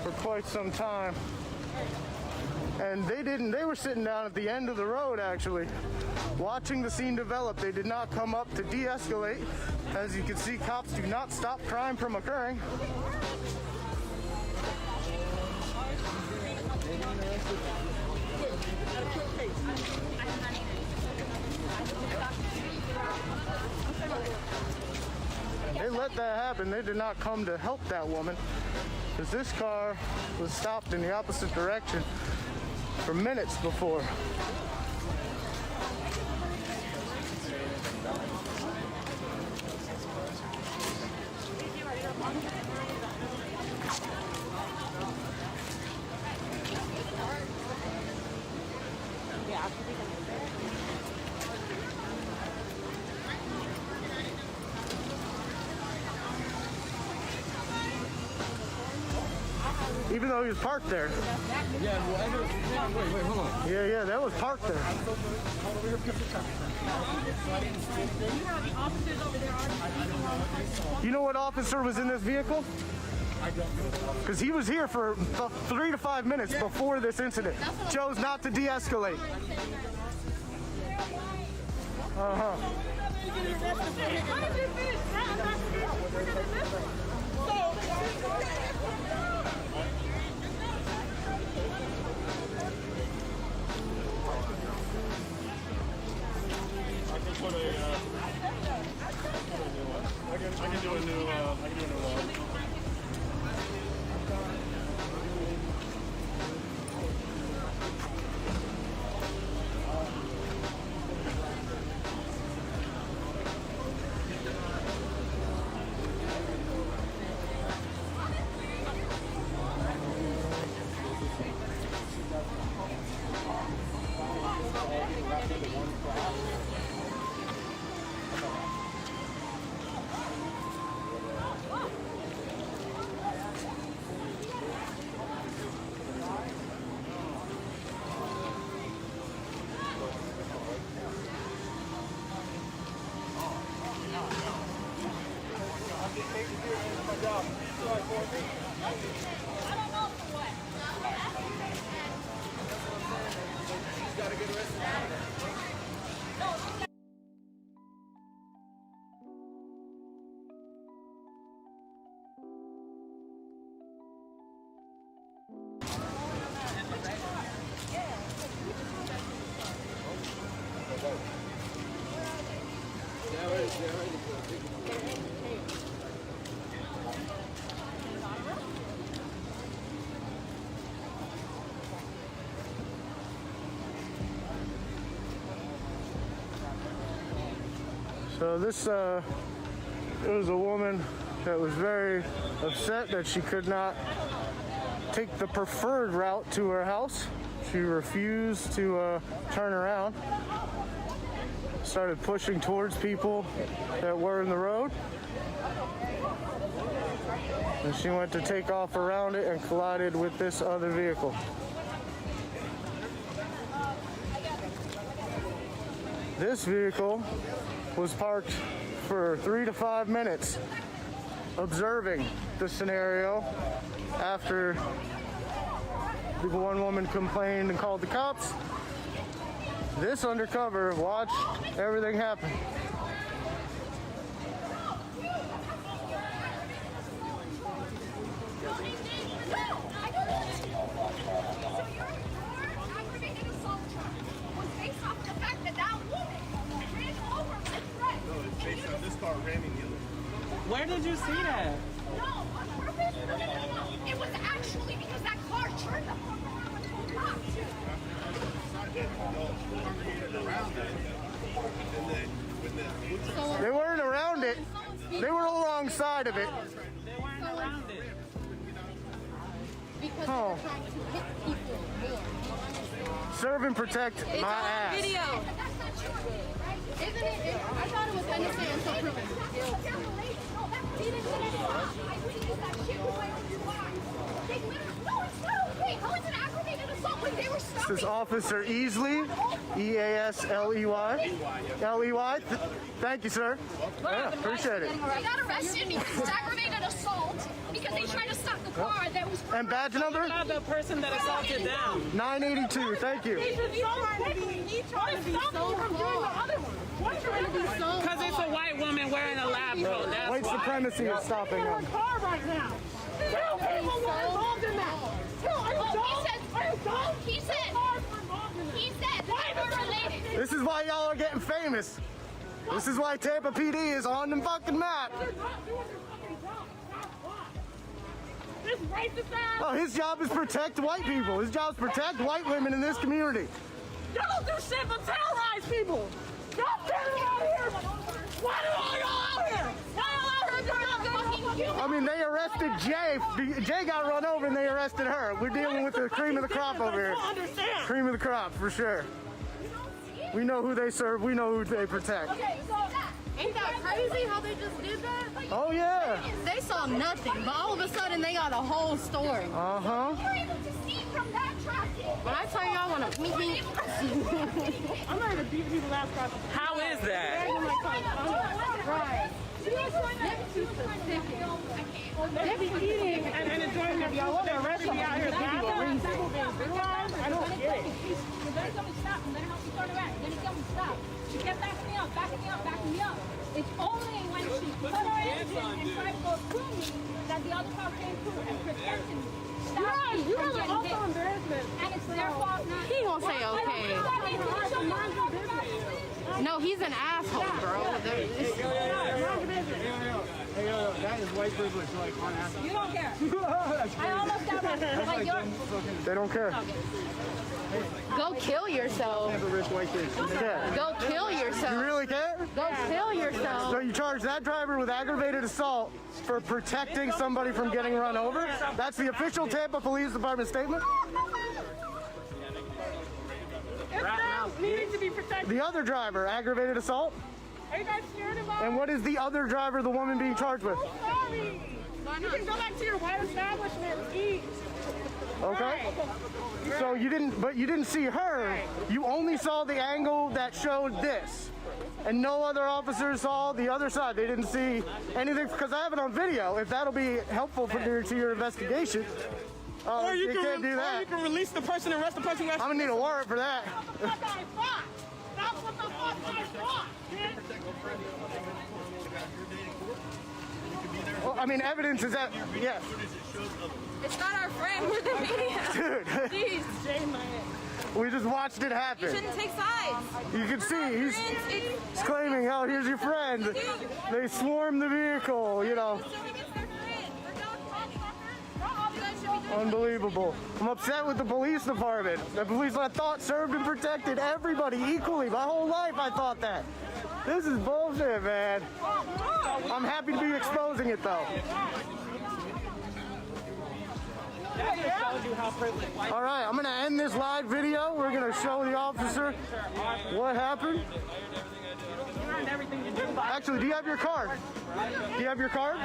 for quite some time. And they were sitting down at the end of the road, actually, watching the scene develop. They did not come up to de-escalate. As you can see, cops do not stop crime from occurring. They let that happen. They did not come to help that woman, because this car was stopped in the opposite direction for minutes before. Even though he was parked there. Yeah, wait, hold on. Yeah, that was parked there. You know what officer was in this vehicle? I don't know. Because he was here for 3 to 5 minutes before this incident. Chose not to de-escalate. Uh-huh. Put a, I can do a new log. Got a good rest. So this it was a woman that was very upset that she could not take the preferred route to her house. She refused to turn around. Started pushing towards people that were in the road. And she went to take off around it and collided with this other vehicle. This vehicle was parked for 3 to 5 minutes observing the scenario after the one woman complained and called the cops. This undercover watched everything happen. Where did you see that? No, on purpose? No. It was actually because that car turned the fuck around and told cops. They weren't around it. They were alongside of it. They weren't around it. Because Oh. they were trying to hit people more. Serve and protect It's my on ass. video. But that's not true, right? Isn't it? I thought it was innocent until proven guilty. No, that didn't stop. I witnessed that shit with my own eyes. They literally, no, it's not okay. How is it aggravated assault when they were stopping? This is Officer Easley, E-A-S-L-E-Y. L-E-Y. Thank you, sir. Yeah, appreciate it. They got arrested because it's aggravated assault because they tried to stop the car that was. And badge number? The person that assaulted them. 982. Thank you. He's trying to be so Because it's a white woman wearing a lab coat. That's White why. supremacy is stopping them. car right now. No people were involved in that. He said they were related. This is why y'all are getting famous. This is why Tampa PD is on the fucking map. This racist ass. Oh, his job is protect white people. His job is protect white women in this community. Y'all don't do shit but terrorize people. Y'all standing out here. Why do all y'all out here? Why y'all out here doing fucking I mean, they arrested Jay. Jay got run over and they arrested her. We're dealing with the cream of the crop over here. Cream of the crop, for sure. We know who they serve. We know who they protect. Okay, so ain't that crazy how they just did that? Oh, yeah. They saw nothing, but all of a sudden they got a whole story. Uh-huh. You're able to see from that traffic. When I tell you I want to meet me, I'm not gonna beat people last traffic. How is that? Right. Next to specific. They be eating and enjoying their food. They're arrested out here thinking of reason. I don't get it. Then he told me stop, and then help me turn around. Then he told me stop. She kept backing me up, backing me up, backing me up. It's only when she put her engine and tried to go through me that the other car came through and protected me. You guys are also embarrassment. And it's their fault now. He gonna say okay. No, he's an asshole, bro. Hey, yo, that is white privilege, like, on asshole. You don't care. I almost got arrested. Like, you're... They don't care. Go kill yourself. Rich white kids. Yeah. Go kill yourself. You really care? Go kill yourself. So you charge that driver with aggravated assault for protecting somebody from getting run over? That's the official Tampa Police Department statement? Needing to be protected. The other driver, aggravated assault? Are you guys scared about? And what is the other driver, the woman being charged with? Sorry. You can go back to your white establishment and eat. Okay. So you didn't see her. You only saw the angle that showed this. And no other officers saw the other side. They didn't see anything because I have it on video. If that'll be helpful to your investigation. Or you can't do that. Or you can release the person and arrest the person. I'm gonna need a warrant for that. That's what the fuck I thought, kid. Well, I mean, evidence is that, yeah. It's not our friend. We're the media. Dude. Jeez. Jay, my We just watched it happen. You shouldn't take sides. You can see he's claiming, oh, here's your friend. They swarmed the vehicle, you know. Unbelievable. I'm upset with the police department. The police, I thought, served and protected everybody equally. My whole life I thought that. This is bullshit, man. I'm happy to be exposing it, though. All right, I'm going to end this live video. We're going to show the officer what happened. Actually, do you have your card? Do you have your card?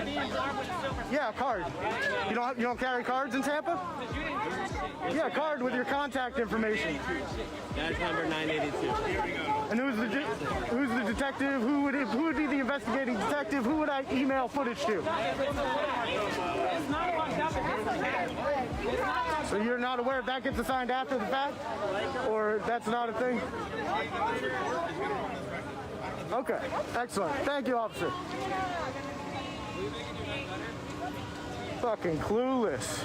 Yeah, card. You don't carry cards in Tampa? Yeah, card with your contact information. Badge number 982. And who's the detective? Who would be the investigating detective? Who would I email footage to? So you're not aware if that gets assigned after the fact? Or that's not a thing? Okay, excellent. Thank you, officer. Fucking clueless.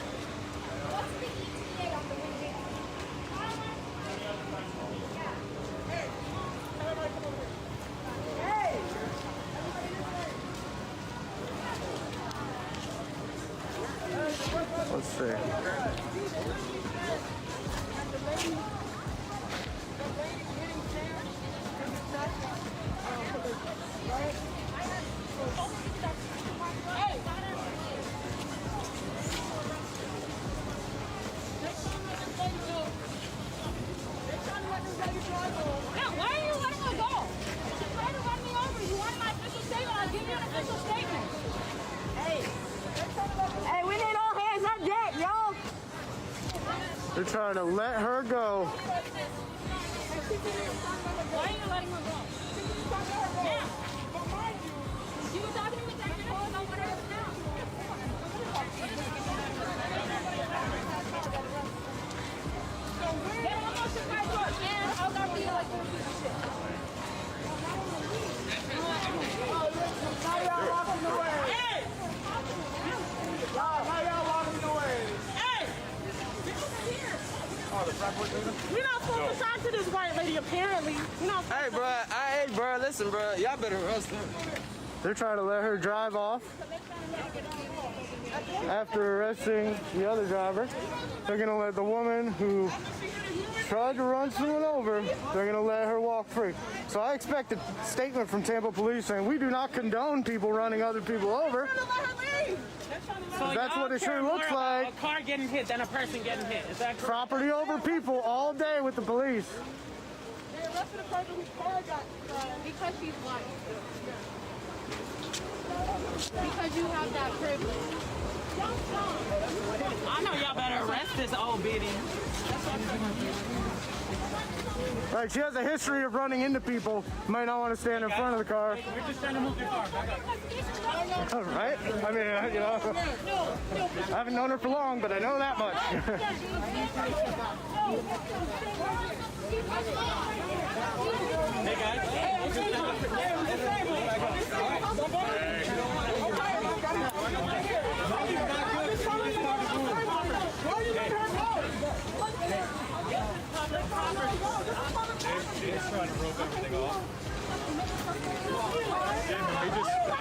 Let's see. Why are you letting her go? She's trying to run me over. You want my official statement? I'll give you an official statement. Hey, we need all hands on deck, y'all. They're trying to let her go. Why are you letting her go? Yeah. You were talking to me back there, so what are you now? Get almost to my door, and I'll talk to you like this shit. Now y'all walking away. Hey! Now y'all walking away. Hey! Oh, the frat boy leaving? We're not supposed to talk to this white lady, apparently. Hey, bro, listen, bro. Y'all better arrest her. They're trying to let her drive off. After arresting the other driver, they're going to let the woman who tried to run someone over, they're going to let her walk free. So I expect a statement from Tampa Police saying we do not condone people running other people over. So That's what it sure looks like. A car getting hit than a person getting hit. Is that correct? Property over people all day with the police. They arrested a person whose car got because she's white. Because you have that privilege. I know y'all better arrest this old biddy. Right, she has a history of running into people. Might not want to stand in front of the car. We're just trying to move the car. All right. I mean, you know, I haven't known her for long, but I know that much. Hey, guys. He's trying to rope everything off.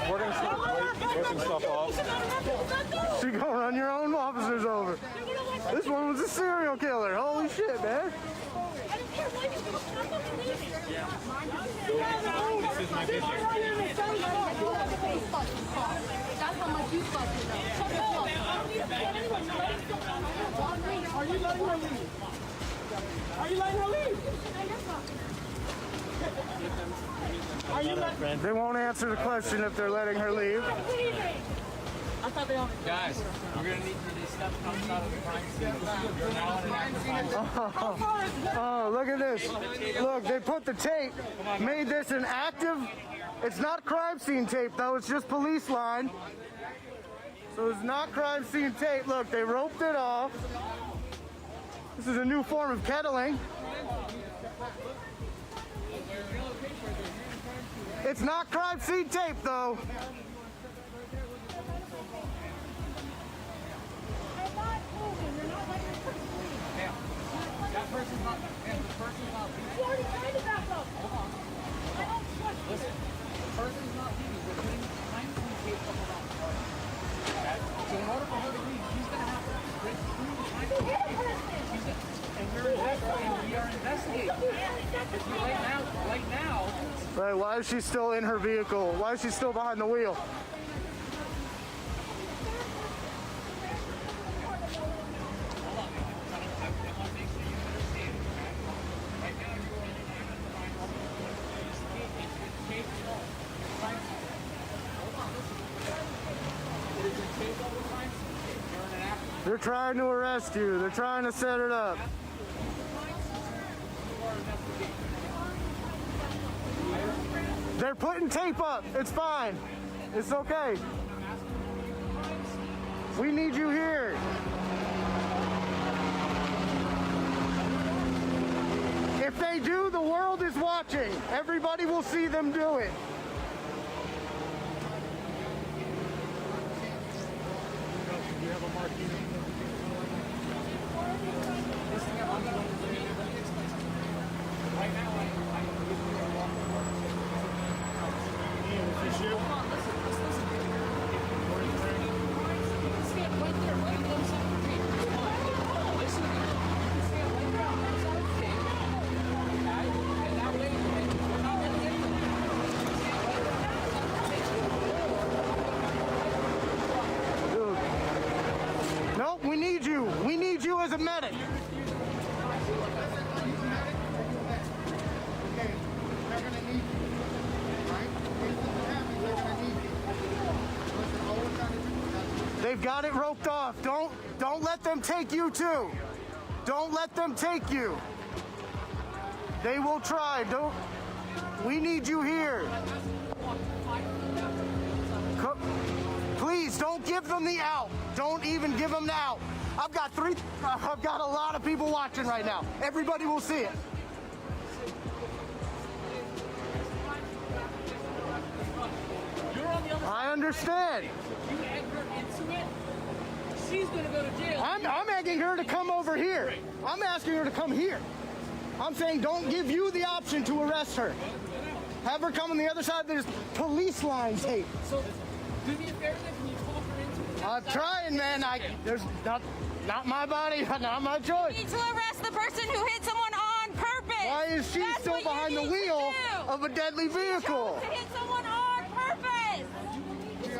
We're going to start roping stuff off. So you gonna run your own officers over. This one was a serial killer. Holy shit, man. This is my vision. That's how much you fucking know. Are you letting her leave? Are you letting her leave? They won't answer the question if they're letting her leave. I thought they only... Guys, we're going to need for these steps outside of the crime scene. You're now on an active Oh, look at this. Look, they put the tape, made this an active. It's not crime scene tape, though. It's just police line. So it's not crime scene tape. Look, they roped it off. This is a new form of kettling. It's not crime scene tape, though. That person's not. Right, why is she still in her vehicle? Why is she still behind the wheel? They're trying to arrest you. They're trying to set it up. They're putting tape up. It's fine. It's okay. We need you here. If they do, the world is watching. Everybody will see them do it. Nope, we need you. We need you as a medic. They've got it roped off. Don't let them take you too. Don't let them take you. They will try. We need you here. Please don't give them the out. Don't even give them the out. I've got a lot of people watching right now. Everybody will see it. I understand. You egg her into it, she's gonna go to jail. I'm asking her to come over here. I'm asking her to come here. I'm saying don't give you the option to arrest her. Have her come on the other side. There's police line tape. So, do me a favor then, can you talk her into it? I'm trying, man. There's not my body, not my choice. You need to arrest the person who hit someone on purpose. Why is she still behind the wheel of a deadly vehicle? To hit someone on purpose.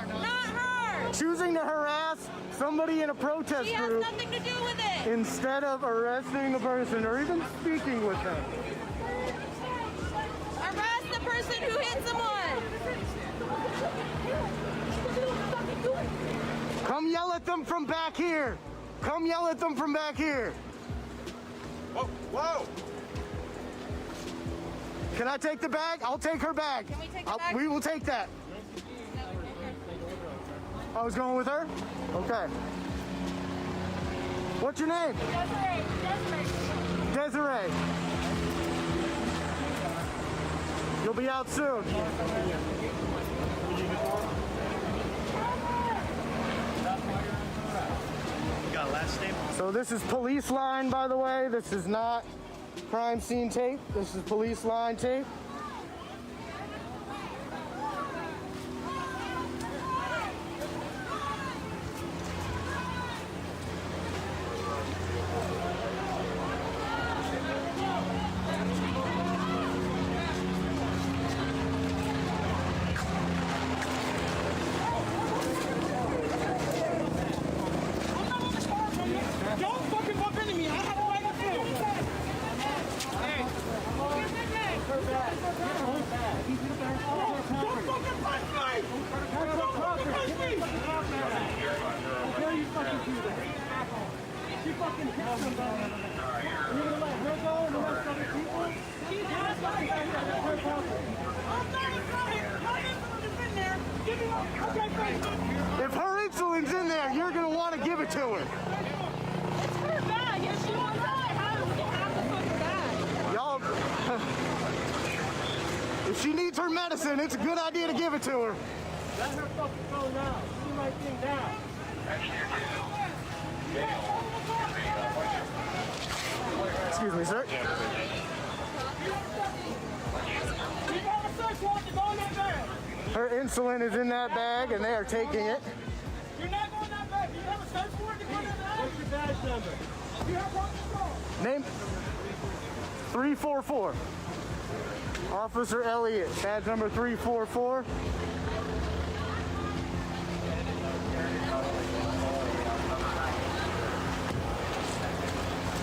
Not her. Choosing to harass somebody in a protest She has group nothing to do with it. instead of arresting the person or even speaking with them. Arrest the person who hit someone. Come yell at them from back here. Come yell at them from back here. Whoa, whoa. Can I take the bag? I'll take her bag. Can we take the bag? We will take that. I was going with her? Okay. What's your name? Desiree. You'll be out soon. Got a last name? So this is police line, by the way. This is not crime scene tape. This is police line tape. Don't fucking bump into me. I have a right to do. Hey. Don't fucking punch me. Don't fucking punch me. How dare you fucking do that? She fucking hit somebody. You're gonna let her go and arrest other people? She's not fucking her property. I'm not afraid. My insulin's in there. Give me one. Okay, thank you. If her insulin's in there, you're going to want to give it to her. Y'all, if she needs her medicine, it's a good idea to give it to her. Let her fucking go now. Do my thing now. Excuse me, sir. Her insulin is in that bag, and they are taking it. You're not going that bad. You have a search warrant to go in that bag? What's your badge number? You have one control. Name 344. Officer Elliott, badge number 344.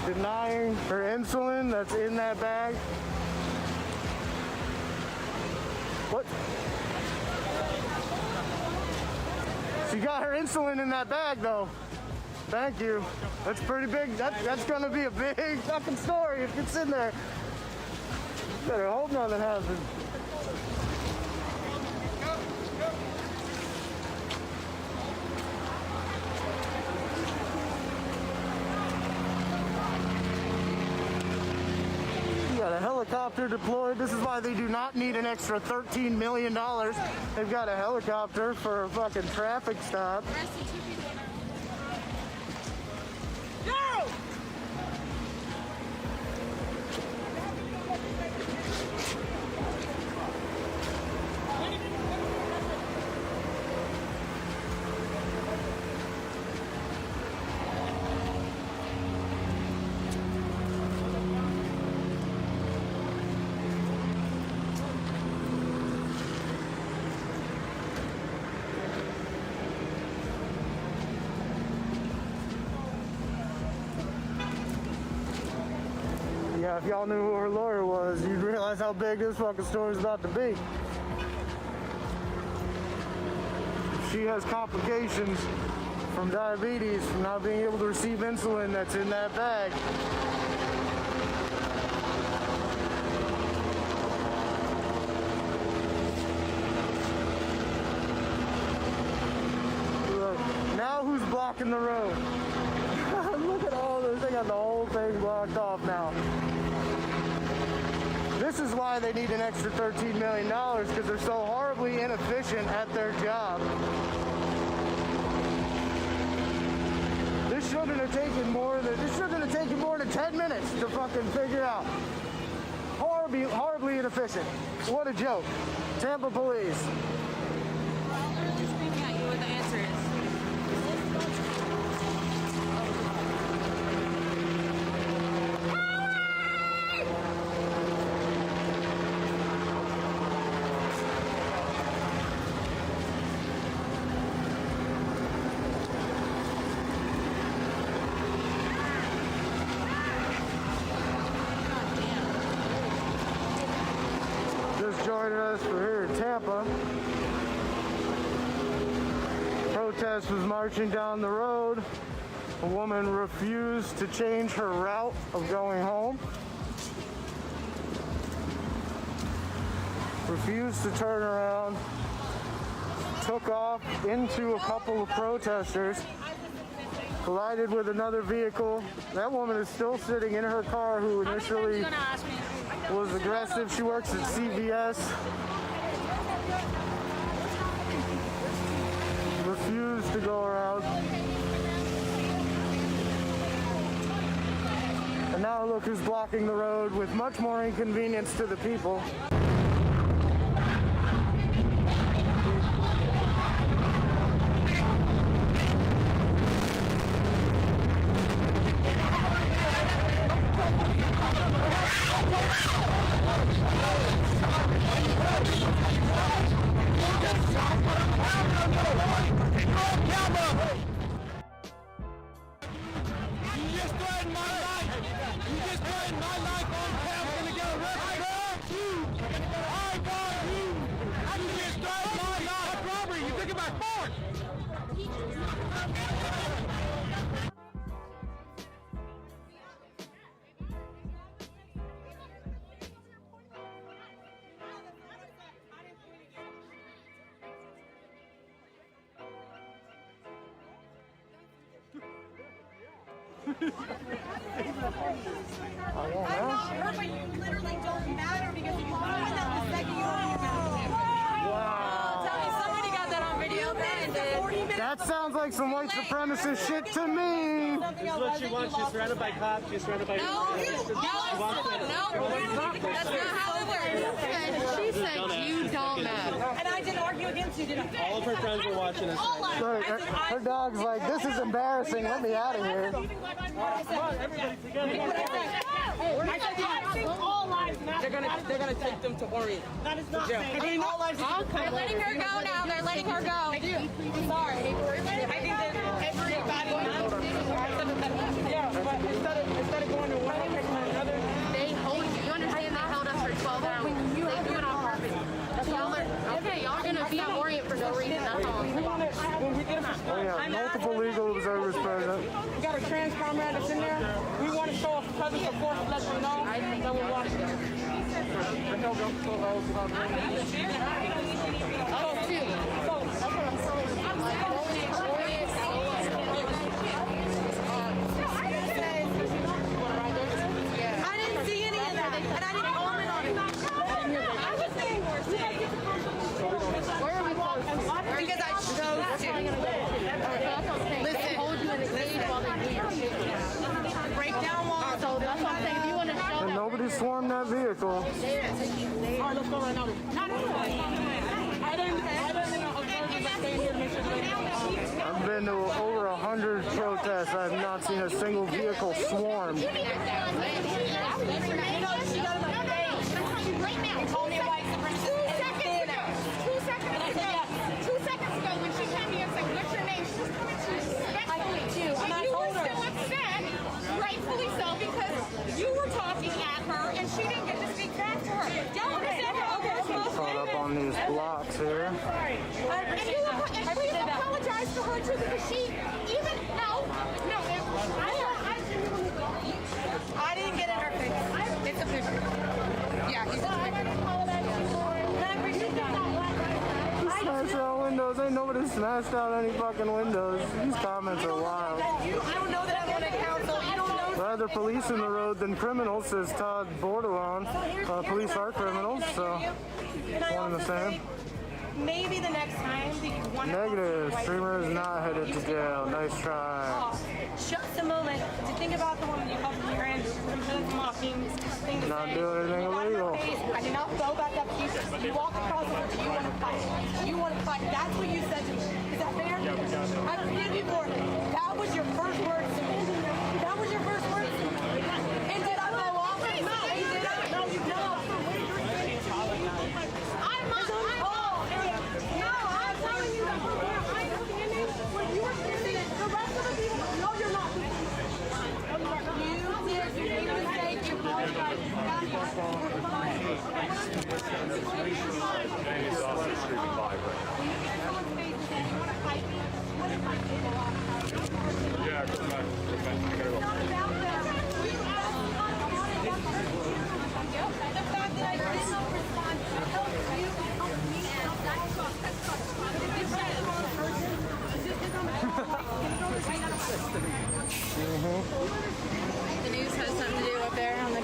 Denying her insulin that's in that bag. What? She got her insulin in that bag though. Thank you. That's pretty big. That's gonna be a big fucking story if it's in there. Better hope nothing happens. You got a helicopter deployed. This is why they do not need an extra $13 million. They've got a helicopter for a fucking traffic stop. Yeah, if y'all knew who her lawyer was, you'd realize how big this fucking story's about to be. She has complications from diabetes, from not being able to receive insulin that's in that bag. Look, now who's blocking the road? Look at all this. They got the whole thing blocked off now. This is why they need an extra $13 million, because they're so horribly inefficient at their job. This shouldn't have taken more than 10 minutes to fucking figure out. Horribly inefficient. What a joke. Tampa police. Just thinking at you what the answer is. Joining us for here in Tampa. Protest was marching down the road. A woman refused to change her route of going home. Refused to turn around. Took off into a couple of protesters. Collided with another vehicle. That woman is still sitting in her car who initially was aggressive. She works at CVS. Refused to go around. And now look who's blocking the road with much more inconvenience to the people. I know, but you literally don't matter because you find that the second you Wow. Tell me somebody got that on video. That sounds like some white supremacist shit to me. This is what she wants. She's surrounded by cops. She's surrounded by... No, that's not how it works. She said you don't matter. And I didn't argue against you, did I? All of her friends were watching us. Look, her dog's like, this is embarrassing. Let me out of here. Come on, everybody together. I think all lives matter. They're gonna take them to Orient. That is not jail. safe. I think all lives. They're letting her go now. They're letting her go. I do. I'm sorry. I think that everybody matters. Yeah, but instead of going to one place to another, They hold you. You understand they held us for 12 hours. They do it on purpose. Y'all are, okay, y'all are gonna be at Orient for no reason. That's all I'm saying. when we get them, Oh yeah, multiple legal observers present. we got a trans comrade that's in there. We want to show a presence of force to let them know that we're watching them. I didn't see any of that, and I didn't comment on it. I was saying, Where are we supposed to? because I chose to. They hold you in a cage while they do your shit. Break down walls. So that's what I'm saying. If you want to show And that. nobody swarmed that vehicle. All right, let's go right now. I didn't observe that stay here. Make sure they I've been to over 100 protests. I have not seen a single vehicle swarmed. Rightfully so, because you were talking at her and she didn't get to speak back to her. Y'all understand how we're supposed to Caught up on these blocks here. and please apologize to her too, because she even I didn't get in her face. It's a picture. Yeah, he's Smashed out windows. Ain't nobody smashed out any fucking windows. These comments are wild. I don't know that I'm on a council. You don't know. Rather police in the road than criminals, says Todd Bordelon. Police are criminals, so one and the same. Maybe the next time that you want to... Negative. Streamer is not headed to jail. Nice try. Just a moment to think about the woman you helped in your end. I'm sure that's a mocking thing to Not say. doing anything You got in her illegal. face. I did not go back up to you. You walked across the room. You want to fight. You want to fight. That's what you said to me. Is that fair? Yeah, we got it. I don't need before. That was your first words to me. That was your first words to me. And did I go off? No, did I? No, you don't. I'm not. No, I'm telling you that from where I'm standing, where you're standing, the rest of the people, no, you're not. You made a mistake, you apologize. Yeah, come on. The fact that I did not respond to help you and help me out, The news has something to do up there on the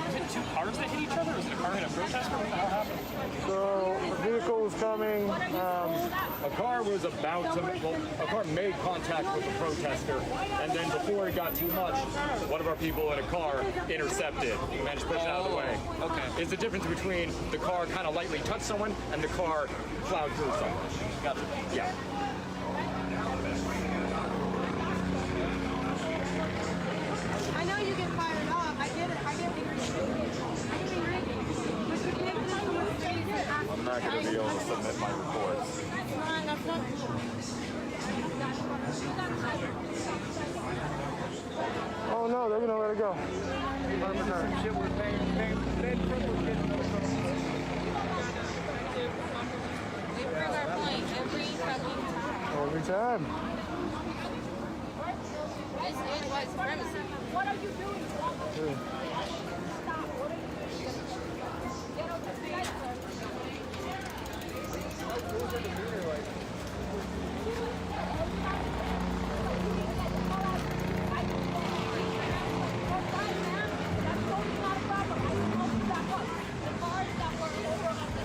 Is it two cars that hit each other? Is it a car hit a protester? What the hell happened? So the vehicle was coming. A car was about to, well, a car made contact with the protester, and then before it got too much, one of our people in a car intercepted and managed to push it out of the way. Okay. It's the difference between the car kind of lightly touched someone and the car plowed through someone. Gotcha. Yeah. I know you get fired up. I get it. I get angry. I get angry. But you can't just do it. I'm not going to be able to submit my reports. That's not. Oh no, they're gonna let it go. We prove our point every fucking time. Every time. This is white supremacy. What are you doing? Yeah.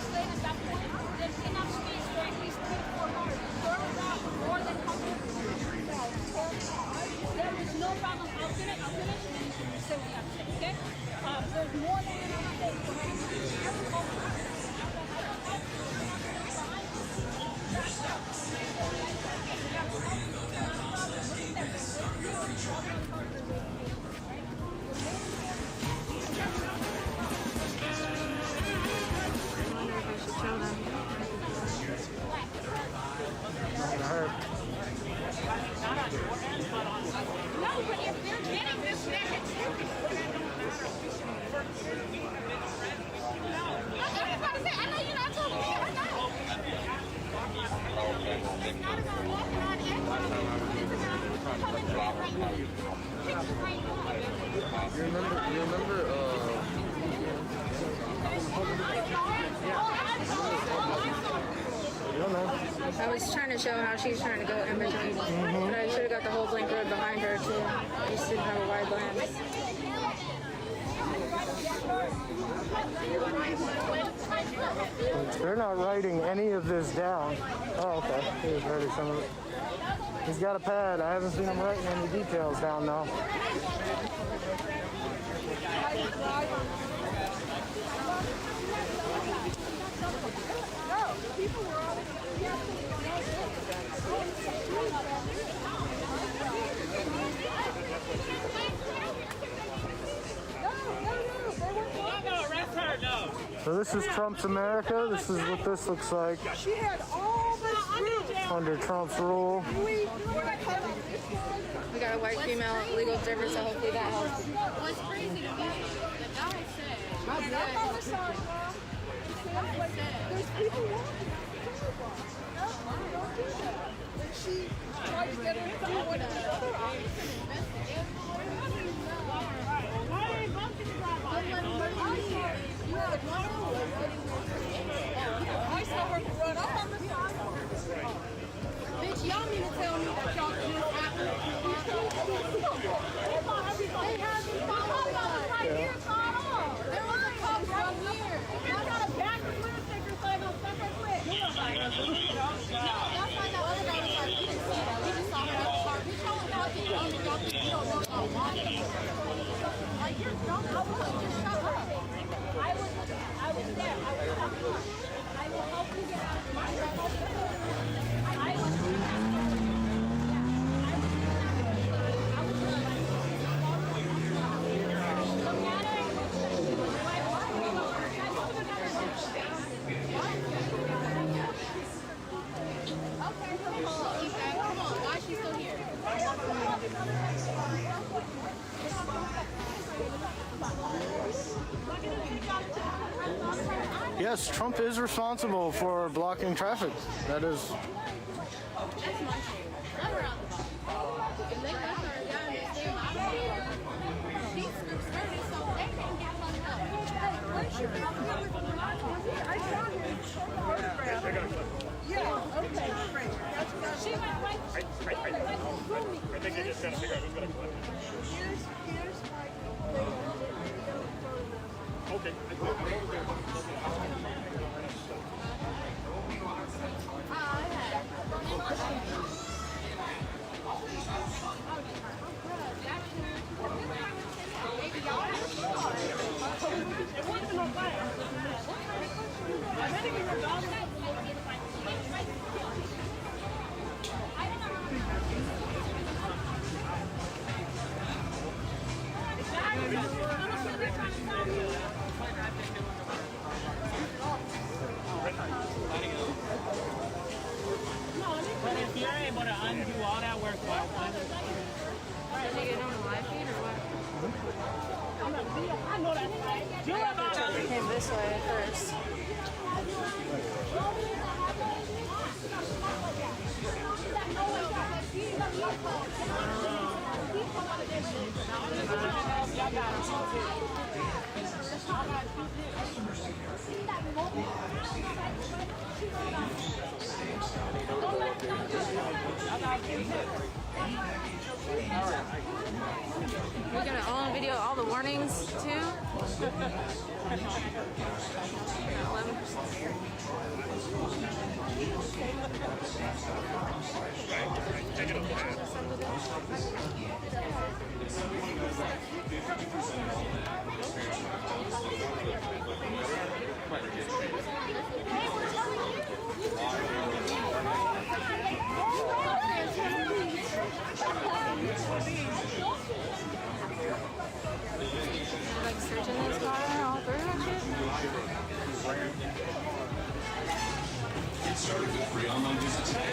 There's enough space for at least 3 or 4 cars. More than comfortable. You remember, I was trying to show how she's trying to go in between. But I should have got the whole blank road behind her too. I just didn't have a wide lens. They're not writing any of this down. Oh, okay. He was writing some of it. He's got a pad. I haven't seen him writing any details down though. So this is Trump's America. This is what this looks like under Trump's rule. We got a white female legal observer, so hopefully that helps. What's crazy to me, the guy said, There's people walking. She tried to get her to do what I saw her run up on the side. Bitch, y'all need to tell me that y'all do after. They have me right here, there was a cop right here. I got a back of clear sticker saying I'm stuck right quick. No, that's why that other guy was like, we didn't see that. We just saw her at the car. We told him how to get on the dump. You don't know how to walk. Like, you're dumb. I was like, just shut up. I was there. I will help you get out of my trouble. Yes, Trump is responsible for blocking traffic. That is. Yeah, okay, great. She went right. I think they just got to figure out who's going to collect it. Here's my. Okay. But if you're able to undo all that work while Did you get on the live feed or what? I know that's right. Trump came this way first. We're gonna all on video all the warnings too. 11. Like searching this car all through and shit. Get started with free online music today.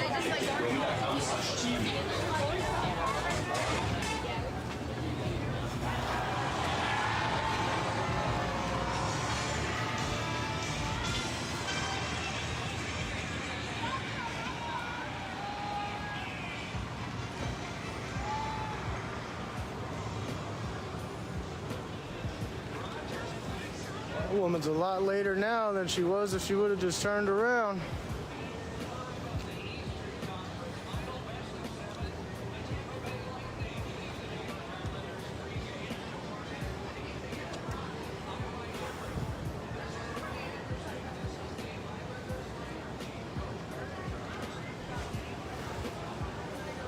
Room.com/TV. Woman's a lot later now than she was if she would have just turned around.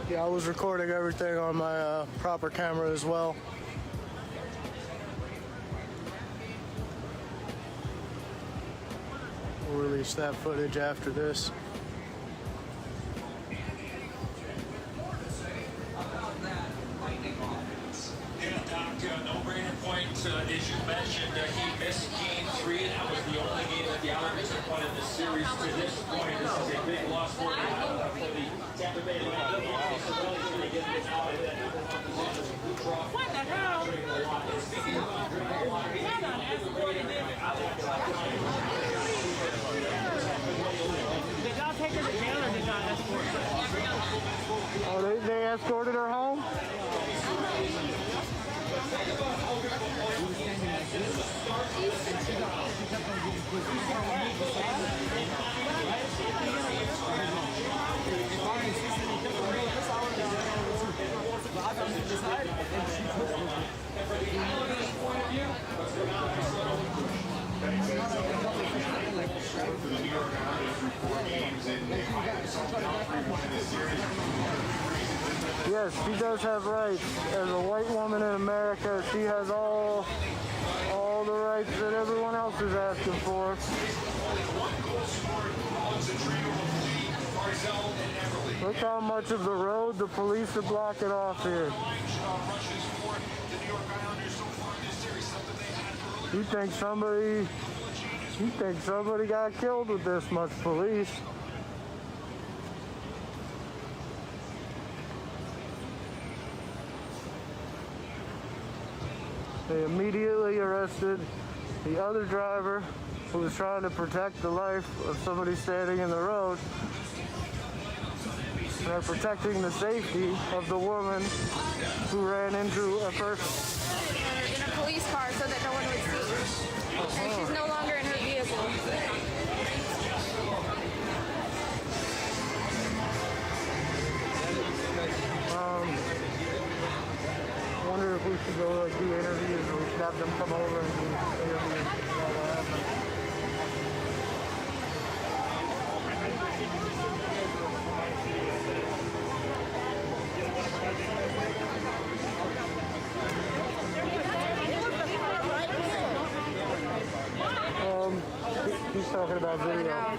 Yeah, I was recording everything on my proper camera as well. We'll release that footage after this. No-brainer point, as you mentioned, he missed Game 3, and that was the only game that the Islanders have won in the series to this point. This is a big loss for the Tampa Bay Lightning. He's really going to get this out of that number one position. What the hell? Did y'all take her to jail or did y'all escort her? Oh, they escorted her home? Yes, she does have rights. As a white woman in America, she has all the rights that everyone else is asking for. Look how much of the road the police are blocking off here. You think somebody got killed with this much police? They immediately arrested the other driver who was trying to protect the life of somebody standing in the road. They're protecting the safety of the woman who ran into a person. In a police car so that no one would see. And she's no longer in her vehicle. I wonder if we should go like do interviews or we should have them come over and do interviews while that happens. He's talking about video.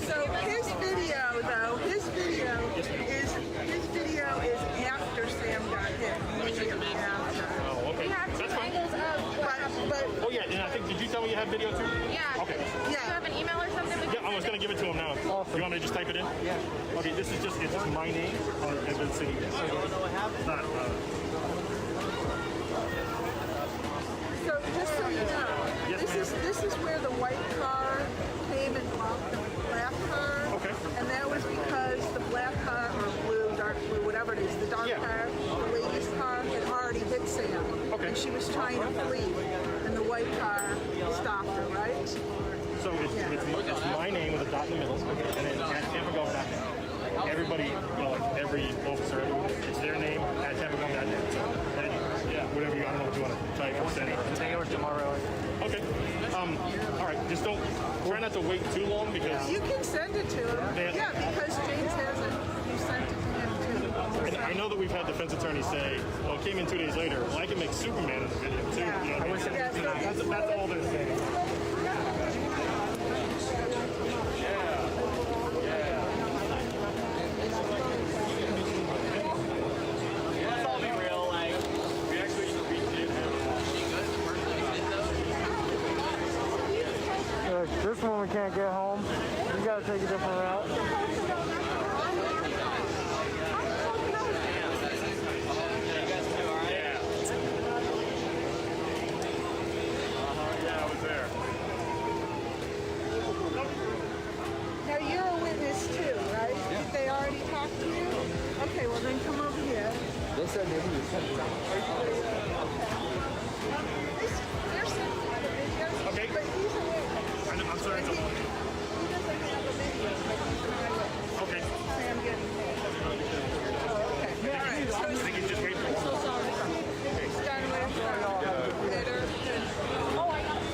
So his video is after Sam got hit. Immediately after. Oh, okay. That's fine. But oh yeah, and I think, did you tell me you had video too? Yeah. Okay. Do you have an email or something? Yeah, I was going to give it to him now. Awesome. You want me to just type it in? Yeah. Okay, it's just my name on Edmund City. So you want to know what happened? Not, so just so you know, this is where the white car came and bumped the black car. Okay. And that was because the black car, or blue, dark blue, whatever it is, the dark car, the lady's car had already hit Sam. Okay. And she was trying to flee, and the white car stopped her, right? So it's my name with a dot in the middle, and then at TampaGov.net. Everybody, like every officer, it's their name at TampaGov.net. So whatever you, I don't know what you want to type or send. Take over tomorrow. Okay. All right. Just try not to wait too long because you can send it to him. Yeah, because James has it. You sent it to him too. And I know that we've had defense attorneys say, "Well, it came in 2 days later. Well, I can make Superman in the video too." Yeah. You know, that's all they're saying. This woman can't get home. You gotta take a different route. Yeah, I was there. Okay. I'm sorry. Okay. I think it's just paper. So sorry. It's done with later. Oh, I got it.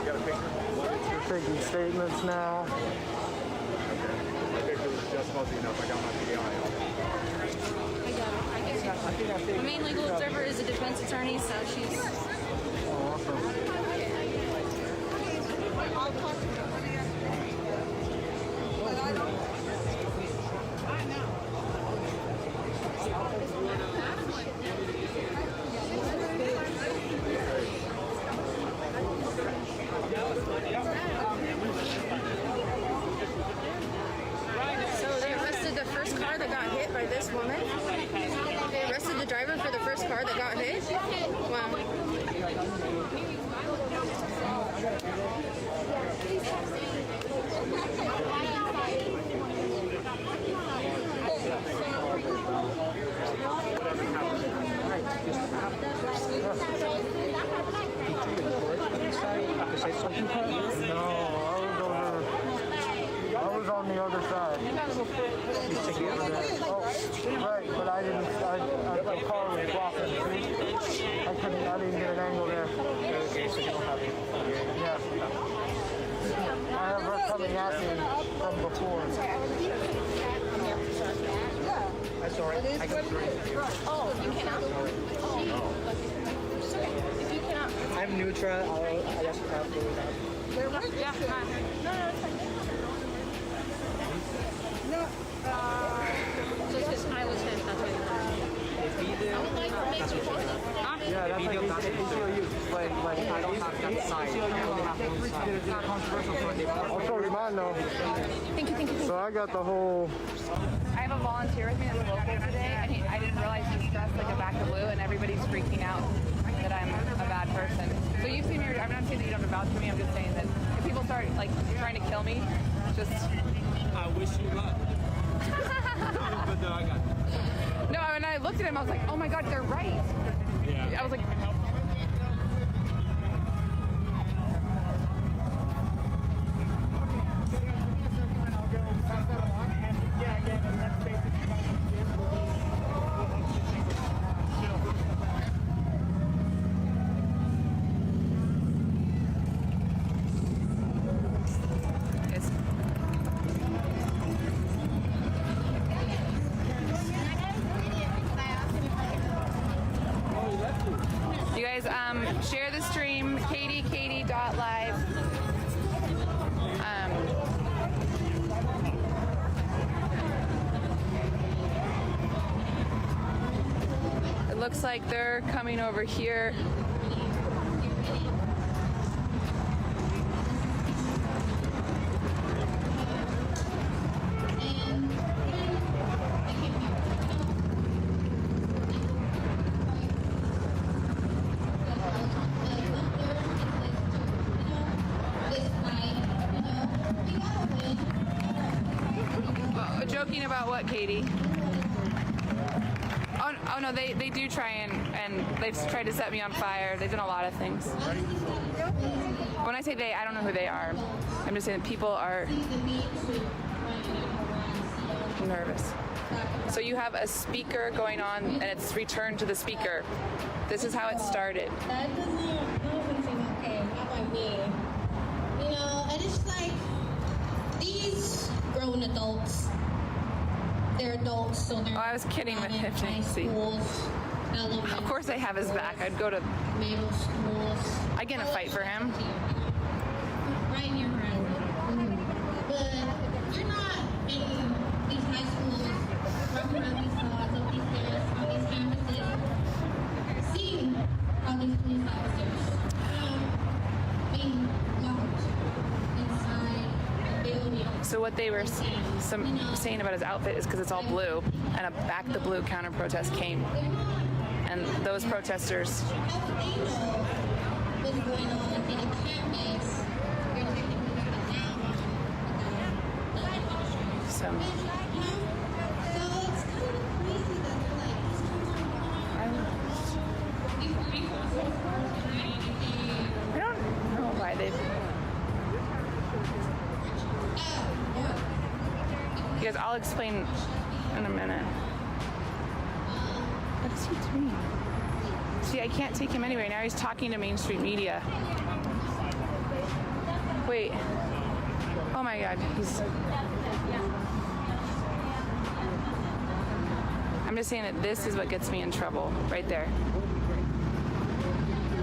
Got a picture? We're taking statements now. My picture was just supposed enough. I got my PI. I got it. The main legal observer is a defense attorney, so she's... I'll talk to you. But I don't... So they arrested the first car that got hit by this woman. They arrested the driver for the first car that got hit. Wow. I was on the other side. Right, but I didn't. The car was blocking. I didn't get an angle there. Okay, so you don't have it. Yeah. I have her coming at me from before. That's all right. I got three. Oh, you cannot? Oh. If you cannot. I'm neutral. I just have to. They're right. Yeah, no, it's fine. No, So it's because I was hit, that's why. Yeah, that's like ACLU. Like I don't have that side. I only have one side. It's controversial for the I'll show you mine though. Thank you. So I got the whole... I have a volunteer with me that's local today, and I didn't realize he's dressed like a back of blue, and everybody's freaking out that I'm a bad person. So you've seen me, I'm not saying that you don't vouch for me, I'm just saying that if people start like trying to kill me, just... I wish you luck. But no, I got it. No, when I looked at him, I was like, oh my God, they're right. Yeah. I was like... You guys, share the stream, katie.live. It looks like they're coming over here. Joking about what, Katie? Oh no, they do try and they've tried to set me on fire. They've done a lot of things. When I say they, I don't know who they are. I'm just saying that people are nervous. So you have a speaker going on and it's return to the speaker. This is how it started. That doesn't seem okay, not by me. You know, and it's like these grown adults, they're adults, so they're... Oh, I was kidding with him. Of course I have his back. I'd go to... middle schools. I'd get in a fight for him. Right in your hand. But you're not in these high schools, walking around these halls, up these stairs, on these campuses, seeing all these police officers, being locked inside a building. So what they were saying about his outfit is because it's all blue, and a Back the Blue counter protest came. And those protesters... What's going on in the campus? So... So it's kind of crazy that they're like... I guys, I'll explain in a minute. What is he doing? See, I can't take him anyway. Now he's talking to mainstream media. Wait. Oh my God, I'm just saying that this is what gets me in trouble, right there.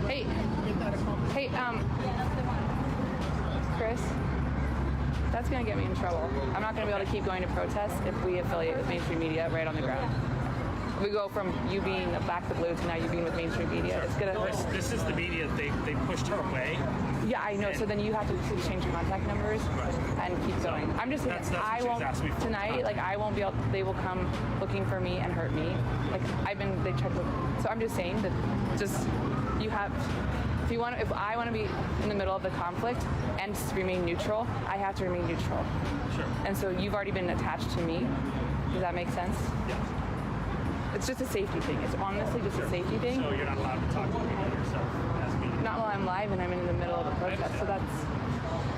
Hey, Chris, that's gonna get me in trouble. I'm not gonna be able to keep going to protests if we affiliate with mainstream media right on the ground. If we go from you being a Back the Blue to now you being with mainstream media, it's gonna. This is the media. They pushed her away. Yeah, I know. So then you have to change contact numbers and keep going. I'm just saying, I won't tonight. Like I won't be able. They will come looking for me and hurt me. Like they tried to. So I'm just saying that just you have. If I want to be in the middle of the conflict and remain neutral, I have to remain neutral. Sure. And so you've already been attached to me. Does that make sense? Yeah. It's just a safety thing. It's honestly just a safety thing. So you're not allowed to talk to me yourself as media. Not while I'm live and I'm in the middle of a protest. So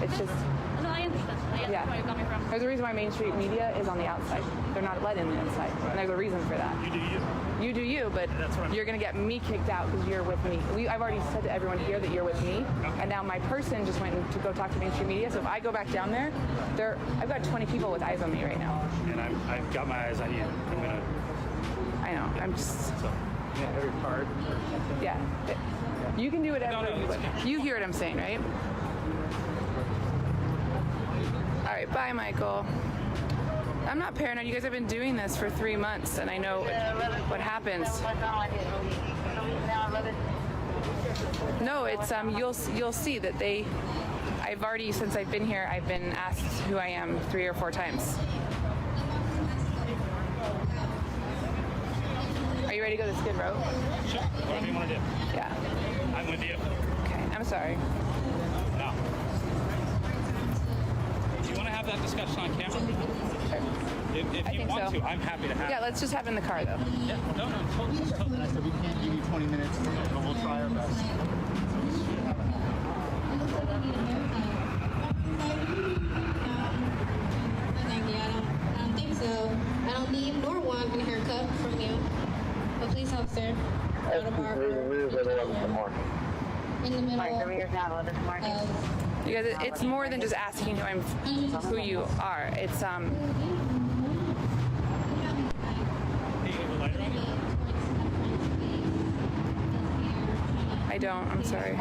it's just. No, I understand. I understand where you're coming from. There's a reason why mainstream media is on the outside. They're not let in the inside. And there's a reason for that. You do you. You do you, but you're going to get me kicked out because you're with me. I've already said to everyone here that you're with me. Okay. And now my person just went to go talk to mainstream media. So if I go back down there, I've got 20 people with eyes on me right now. And I've got my eyes on you. I'm going to... I know. I'm just... every card. Yeah. You can do whatever you want. You hear what I'm saying, right? All right. Bye, Michael. I'm not paranoid. You guys have been doing this for 3 months, and I know what happens. No, it's you'll see that I've already, since I've been here, I've been asked who I am 3 or 4 times. Are you ready to go to Skid Row? Sure. Whatever you want to do. Yeah. I'm with you. Okay. I'm sorry. No. Do you want to have that discussion on camera? Sure. If you want to, I'm happy to have it. Yeah, let's just have it in the car, though. Yeah. No, totally. I said we can't give you 20 minutes, but we'll try our best. I don't think so. I don't need nor want a haircut from you. But please help, sir. Not a barber. In the middle of... You guys, it's more than just asking who you are. It's I don't. I'm sorry.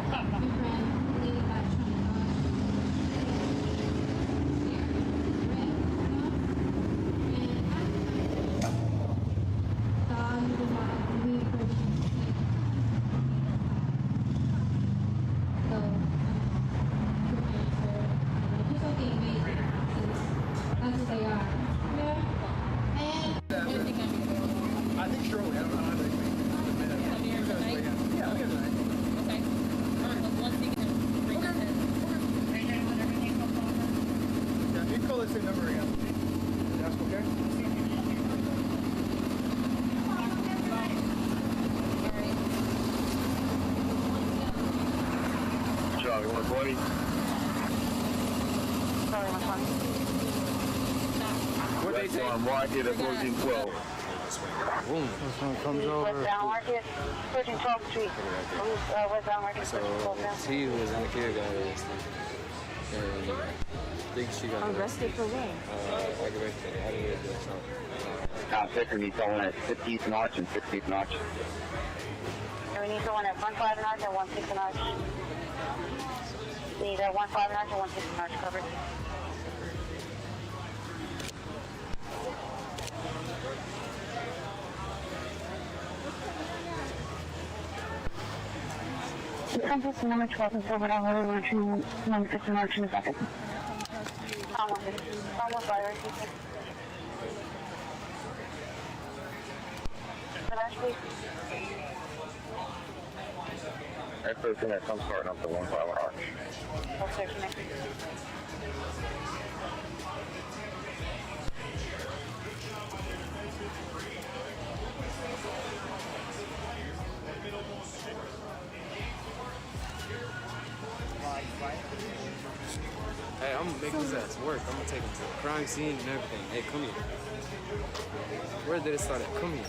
What they say? Market at 1412. Boom. This one comes over. Westbound Market, 1312th Street. Westbound Market, 1312th. He was in the care guy yesterday. And I think she got arrested for what? Aggravated assault. Sector needs someone at 15th Notch and 16th Notch. And we need someone at 15 Notch and 16 Notch. We need a 15 Notch and 16 Notch covered. Compass number 12 is over on Road 16 Notch in a second. Almost virus. That person that comes starting up to 151 Arch. Hey, I'm make his ass work. I'm gonna take him to the crime scene and everything. Hey, come here. Where did it start at? Come here.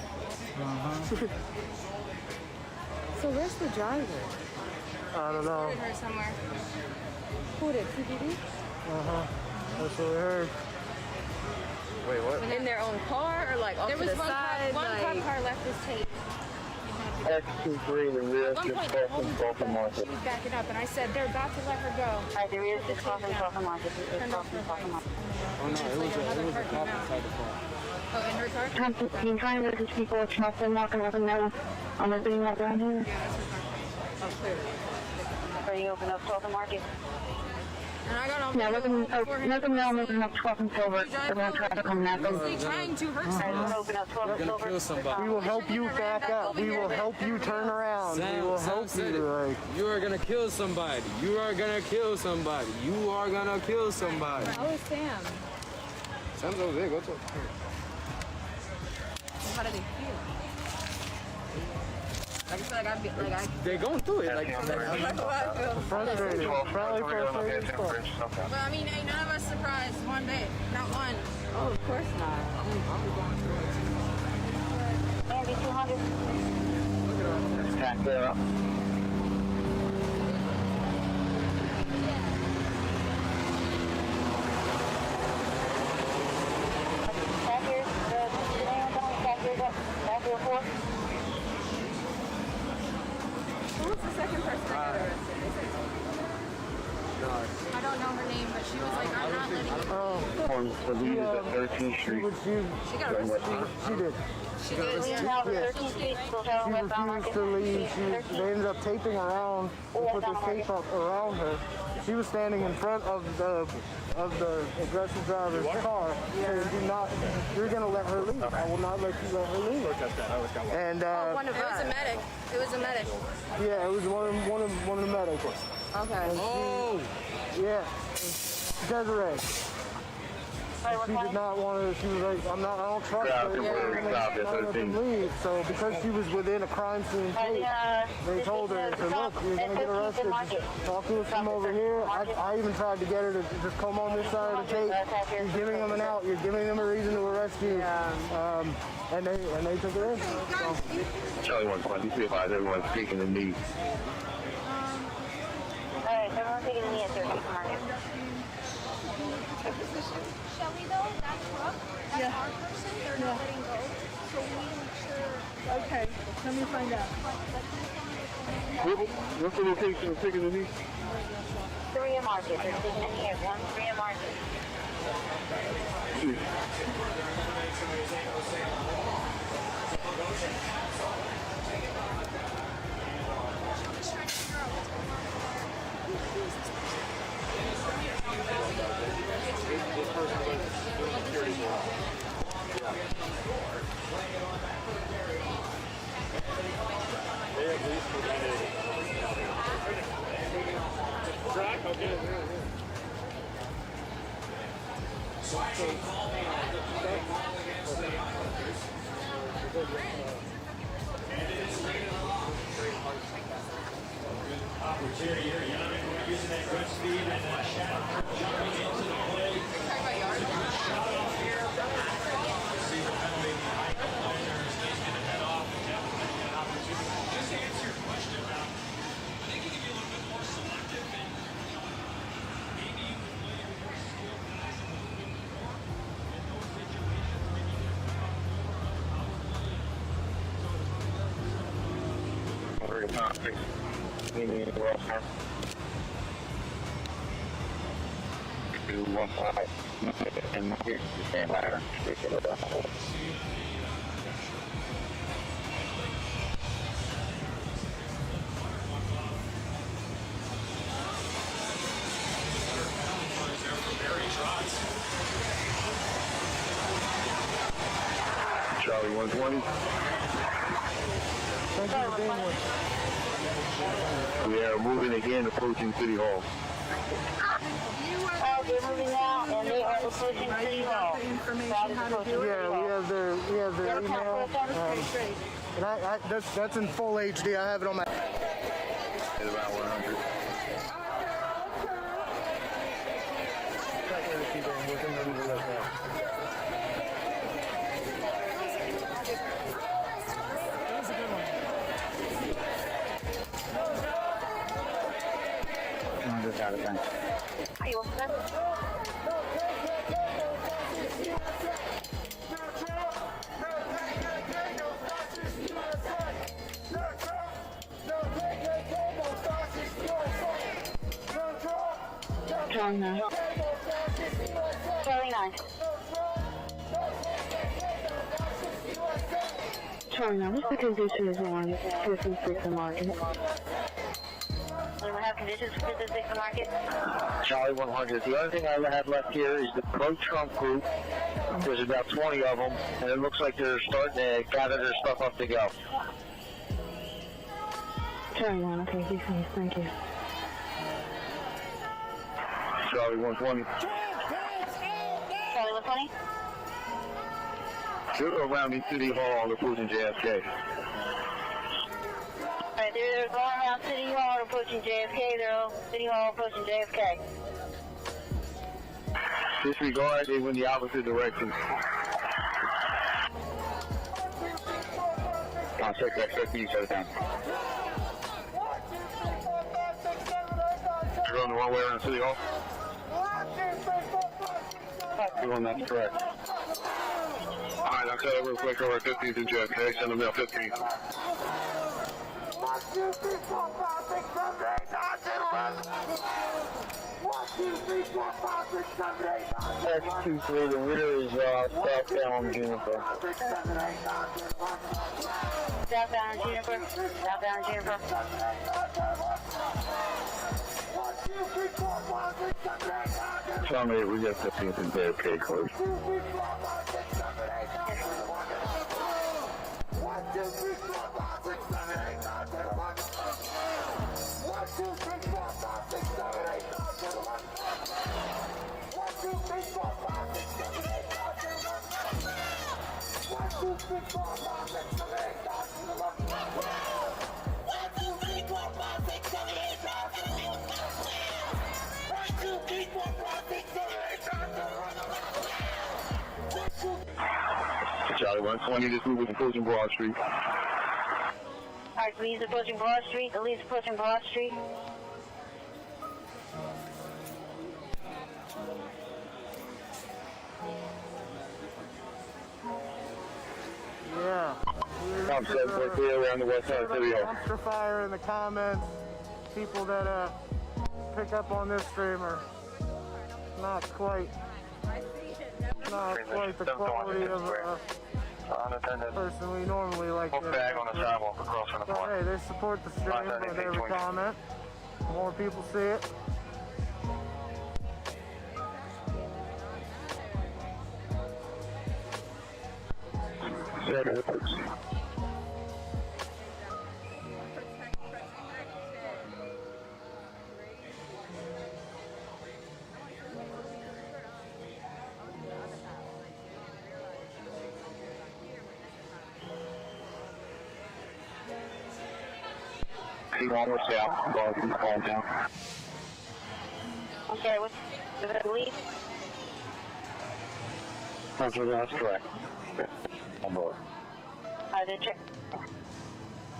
So where's the driver? I don't know. Her somewhere. Who did? PPD? That's what we heard. Wait, what? In their own car or like off There to was the one side? cop car left his tape. X23, the rear At one just point, crossing Sulphur Market. she was backing up, and I said, they're about to let her go. The rear is just crossing Sulphur Market. Turned off her lights. Oh no, it was a cop inside the car. Oh, in her car? Can you try and message people at Charleston, not gonna let them know on the being up around here? Are you open up Sulphur Market? And I got on Yeah, let them know I'm opening up 12 and Silver. They're gonna try to come at them. trying to hurt Alright, someone. we'll open up 12 and You're gonna Silver. kill somebody. We will help you back up. We will help you turn around. We will help you. Like, you are gonna kill somebody. You are gonna kill somebody. You are gonna kill somebody. How is Sam? Sam's over there. Go to. How do they feel? Like I feel like I They're going through it. Like frustrated. Probably frustrated. But I mean, ain't none of us surprised one bit. Not one. Oh, of course not. Andy, 200. Back there up. Back here, back here, 4. Who was the second person that got arrested? I don't know her name, but she was like, I'm not letting you. On the lead is at 13th Street. She got arrested. She did. She did. We now the 13th Street, still have She westbound refused market. to leave. They ended up taping around and put the tape up around her. She was standing in front of the aggressive driver's car, saying, "Do not. You're gonna let her leave. I will not let you let her leave." And It was a medic. It was a medic. yeah, it was one of the medics. Okay. Oh. Yeah, Desiree. She did not want to. She was like, I don't trust her. Let them leave. So because she was within a crime scene tape, they told her, said, "Look, you're gonna get arrested. Just talk to us from over here." I even tried to get her to just come on this side of the tape. You're giving them an out. You're giving them a reason to arrest you. And they took her in. So. Charlie 120, please advise everyone speaking to me. Alright, everyone's taking the knee at 13th Market. Shelly, though, that truck, that's our person, they're not letting go. So we make sure. Okay, let me find out. What's the location of taking the knee? 3 Market. They're taking the knee at 3 Market. Using that good speed and shadow jumping into the play. See the penalty. He's going to head off and definitely get an opportunity. Just to answer your question about, I think you can be a little bit more selective and maybe you can play your more skilled guys a little bit more in those situations. Maybe you can Very topic. Meaning Rochester. 215 and here to stand by her. Charlie 120. Thank you for being with. We are moving again, approaching City Hall. They're moving now, and they are approaching City Hall. Yeah, we have their email. And that's in full HD. I have it on my. At about 100. Got it, thanks. Hey, what's that? Charlie 9. Charlie 9. Charlie 9, what's the conditions on 56 and Market? We have conditions for 56 and Market? Charlie 100. The only thing I have left here is the pro-Trump group. There's about 20 of them, and it looks like they're starting to gather their stuff up to go. Charlie 1, okay, thank you. Charlie 120. Charlie 120? They're around in City Hall approaching JFK. Alright, they're going around City Hall approaching JFK. They're City Hall approaching JFK. Disregard, they went the opposite direction. I'll check that 15, shut it down. You're going the wrong way around City Hall? You're going, that's correct. Alright, I'll cut it real quick over 15th and JFK. Send them down 15th. 1, 2, 3, 4, 5, 6, 7, 8, 9, 10, 11. 1, 2, 3, 4, 5, 6, 7, 8, 9, 10, 11. X23, the winner is southbound Juniper. Southbound Juniper. Southbound Juniper. 1, 2, 3, 4, 5, 6, 7, 8, 9, 10. Tell me we got 15th and JFK closed. 1, 2, 3, 4, 5, 6, 7, 8, 9, 10, 11. 1, 2, 3, 4, 5, 6, 7, 8, 9, 10, 11. 1, 2, 3, 4, 5, 6, 7, 8, 9, 10, 11. 1, 2, 3, 4, 5, 6, 7, 8, 9, 10, 11. 1, 2, 3, 4, 5, 6, 7, 8, 9, 10, 11. 1, 2, 3, 4, 5, 6, 7, 8, 9, 10, 11. 1, 2, 3, 4, 5, 6, 7, 8, 9, 10, 11. Charlie 120, just moving approaching Broad Street. Alright, Lee's approaching Broad Street. The Lee's approaching Broad Street. Yeah. I'm set for clear around the west side of City Hall. Dumpster fire in the comments. People that pick up on this stream are not quite the quality of person we normally like. Bag on the sidewalk across from the So, park. hey, they support the stream with every comment. More people see it. Almost south, going down. Okay, what's the lead? That's correct. On board.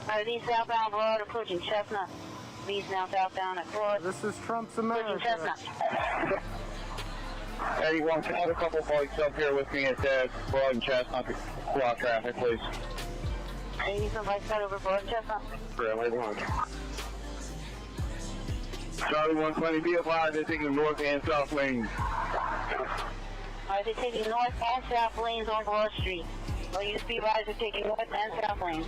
Are these southbound Broad approaching Chestnut? These now southbound at Broad. This is Trump's America. Chestnut. Anyone can have a couple bikes up here with me at Broad and Chestnut to block traffic, please. Hey, you need some bikes out over Broad and Chestnut? Really, one. Charlie 120, be advised, they're taking north and south lanes. Alright, they're taking north and south lanes on Broad Street. Well, you speed riders are taking north and south lanes.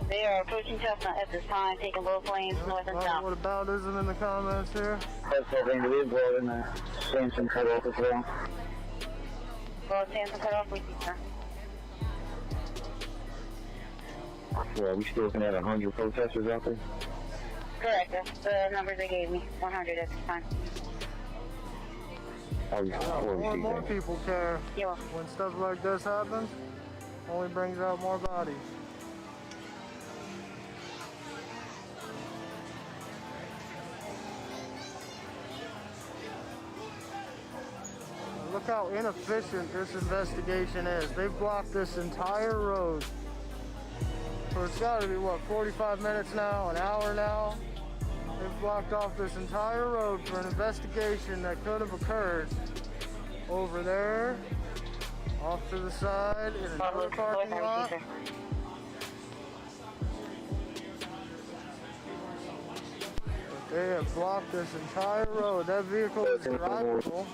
They are approaching Chestnut at this time, taking both lanes north and south. What about ism in the comments here? That's something to be brought in there. Samson cut off as well. Broad Samson cut off with you, sir. Well, we still looking at 100 protesters out there? Correct, that's the numbers they gave me. 100 at this time. More people care. Yeah. When stuff like this happens, only brings out more bodies. Look how inefficient this investigation is. They've blocked this entire road. So it's got to be, what, 45 minutes now, an hour now? They've blocked off this entire road for an investigation that could have occurred over there, off to the side, in another parking lot. But they have blocked this entire road. That vehicle is drivable.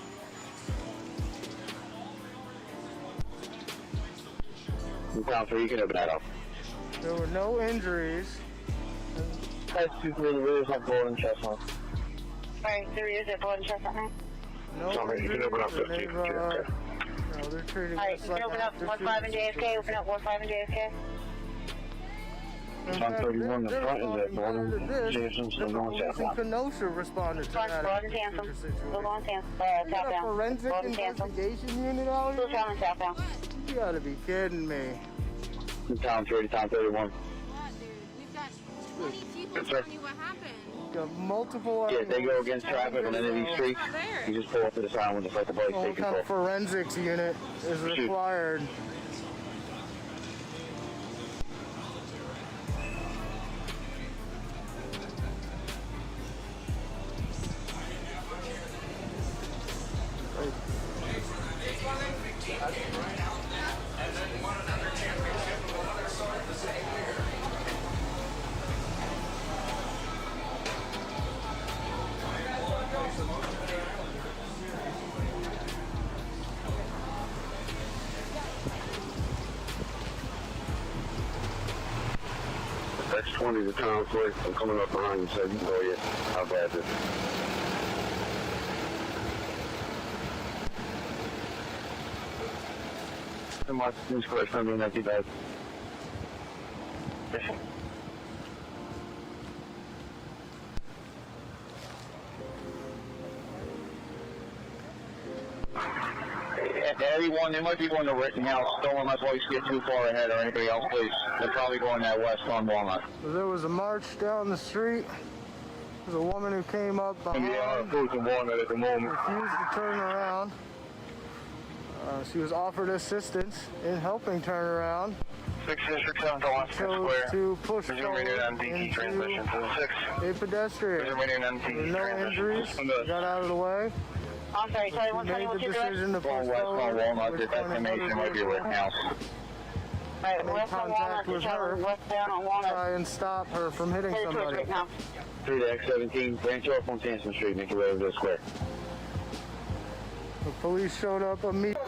You can open that up. There were no injuries. That's 2-3, the rears have golden chestnut. Alright, the rears have golden chestnut now. No Sorry, you can open up the they're treating Alright, us you like can open up 1-5 and JFK, open up 1-5 and JFK. On 31, the front is at Northern Jason's the police in Kenosha responded to that. Golden Sansom. Golden Sansom. You got a forensic investigation unit out here? Southbound. You gotta be kidding me. Town 30, Town 31. We've got 20 people telling you what happened. Got multiple. Yeah, they go against traffic on any of these streets. You just pull up to the side when it's like the bike Some taking kind of forensics unit is required. X20 to Town Floyd. I'm coming up behind you, so you can go yet. How bad is it? And my news collection, I'm being empty bag. Yes. Everyone, there might be one in the Rittenhouse. Don't let my voice get too far ahead or anybody else, please. They're probably going that west on Walnut. There was a march down the street. There's a woman who came up behind. Yeah, I'm closing Walnut at the moment. Refused to turn around. She was offered assistance in helping turn around. 667 to Lancaster Square. To push forward MDT transmission to 6. A pedestrian. With no injuries. Got out of the way. I'm sorry, tell you one Made the decision to push west on Walnut, the destination might be Rittenhouse. Alright, Make west on Walnut contact to with her. westbound on Walnut. Try and stop her from hitting Headed towards somebody. Rittenhouse. Through the X17, branch off on Sansom Street, make your way over to the square. The police showed up immediately.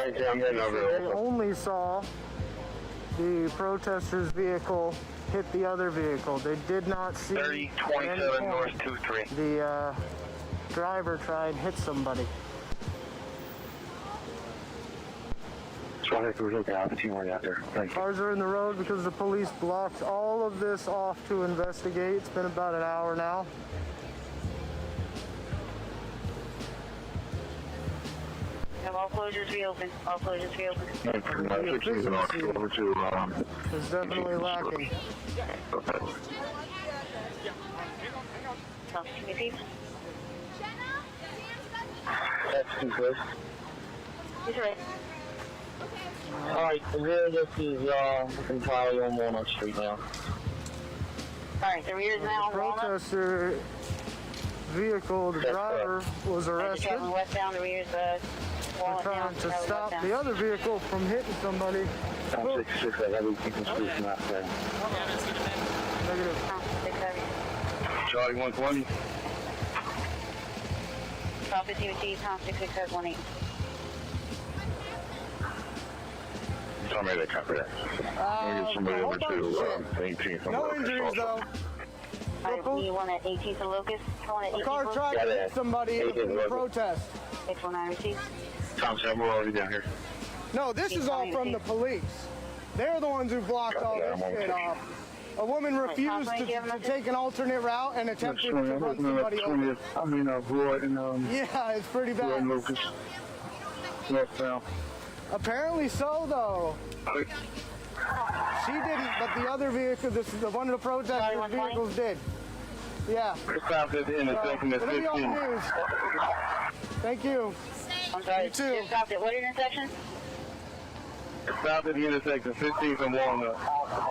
They only saw the protesters' vehicle hit the other vehicle. They did not see 3027 North 23. The driver try and hit somebody. Cars are in the road because the police blocked all of this off to investigate. It's been about an hour now. Have all closures reopened. All closures reopened. It's definitely lacking. Can you repeat? That's too close. He's right. Alright, the rear of this is entirely on Walnut Street now. Alright, the rear is now The on Walnut. protester vehicle, the driver was arrested. Traveling westbound, the rear is They're Walnut trying down. to stop the other vehicle from hitting somebody. Town 66, I have you keeping street from that side. Negative. Charlie 120. Copy CUT, Tom 66 has 18. Tell me they copy that. I'll get somebody over to 18th. No injuries though. You want at 18th and Locust? A car tried to hit somebody in the protest. 619 received. Tom said we're already down here. No, this is all from the police. They're the ones who blocked all this shit off. A woman refused to take an alternate route and attempted to run somebody over. I mean, Roy and yeah, it's pretty bad. Lucas. Northbound. Apparently so, though. She didn't, but the other vehicle, one of the protesters' vehicles did. Yeah. It'll be on the news. Thank you. I'm sorry. You too. Just stopped at what intersection? South of the intersection, 15th and Walnut.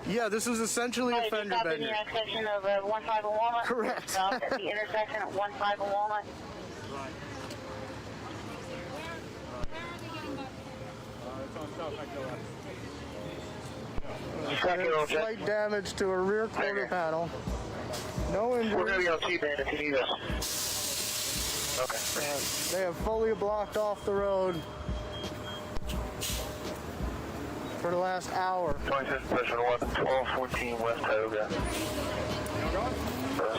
Yeah, this is essentially a fender Stop at the bender. intersection of 15 and Walnut. Correct. Stop at the intersection at 15 and Walnut. Slight damage to a rear quarter panel. No injuries. We're going to be on T-band if you need us. Okay. They have fully blocked off the road for the last hour. 26th Division 1214 West Toga.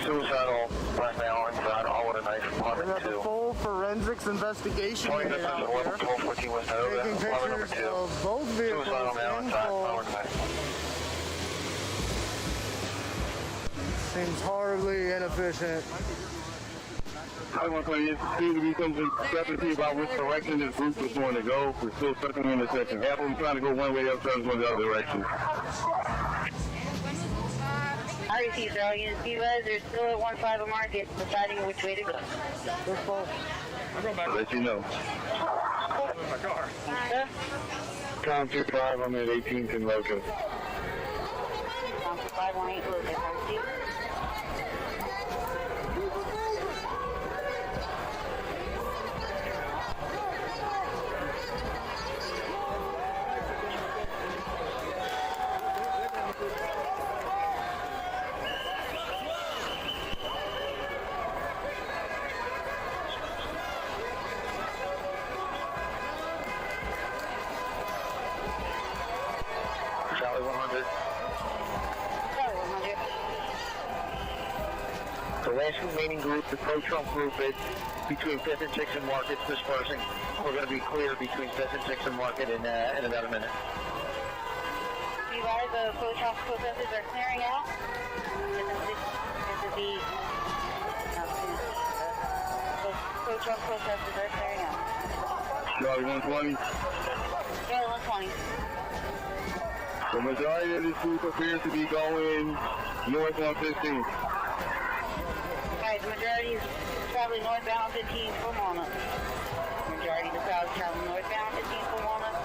Suicidal right now inside all of the night We apartment have 2. a full forensics investigation 26th unit Division out 1214 West Toga. taking Apartment number pictures 2. of both vehicles Suicidal now in inside full. all of the night. Seems horribly inefficient. I want to tell you, there seems to be some discrepancy about which direction this group is going to go. We're still stuck in the intersection. Half of them trying to go one way, the other going the other direction. I receive all units. You guys are still at 15 Market, deciding which way to go. They're full. I'll let you know. My car. Tom 25, I'm at 18th and Loco. 518 Loco, thank you. Charlie 100. The last remaining group, the pro-Trump group, is between 5th and 6th and Market dispersing. We're going to be clear between 5th and 6th and Market in about a minute. You guys, the pro-Trump protesters are clearing out. Pro-Trump protesters are clearing out. Charlie 120. Charlie 120. The majority of this group appears to be going north on 15th. Alright, the majority is traveling northbound 15 for Walnut. Majority of the crowd is traveling northbound 15 for Walnut.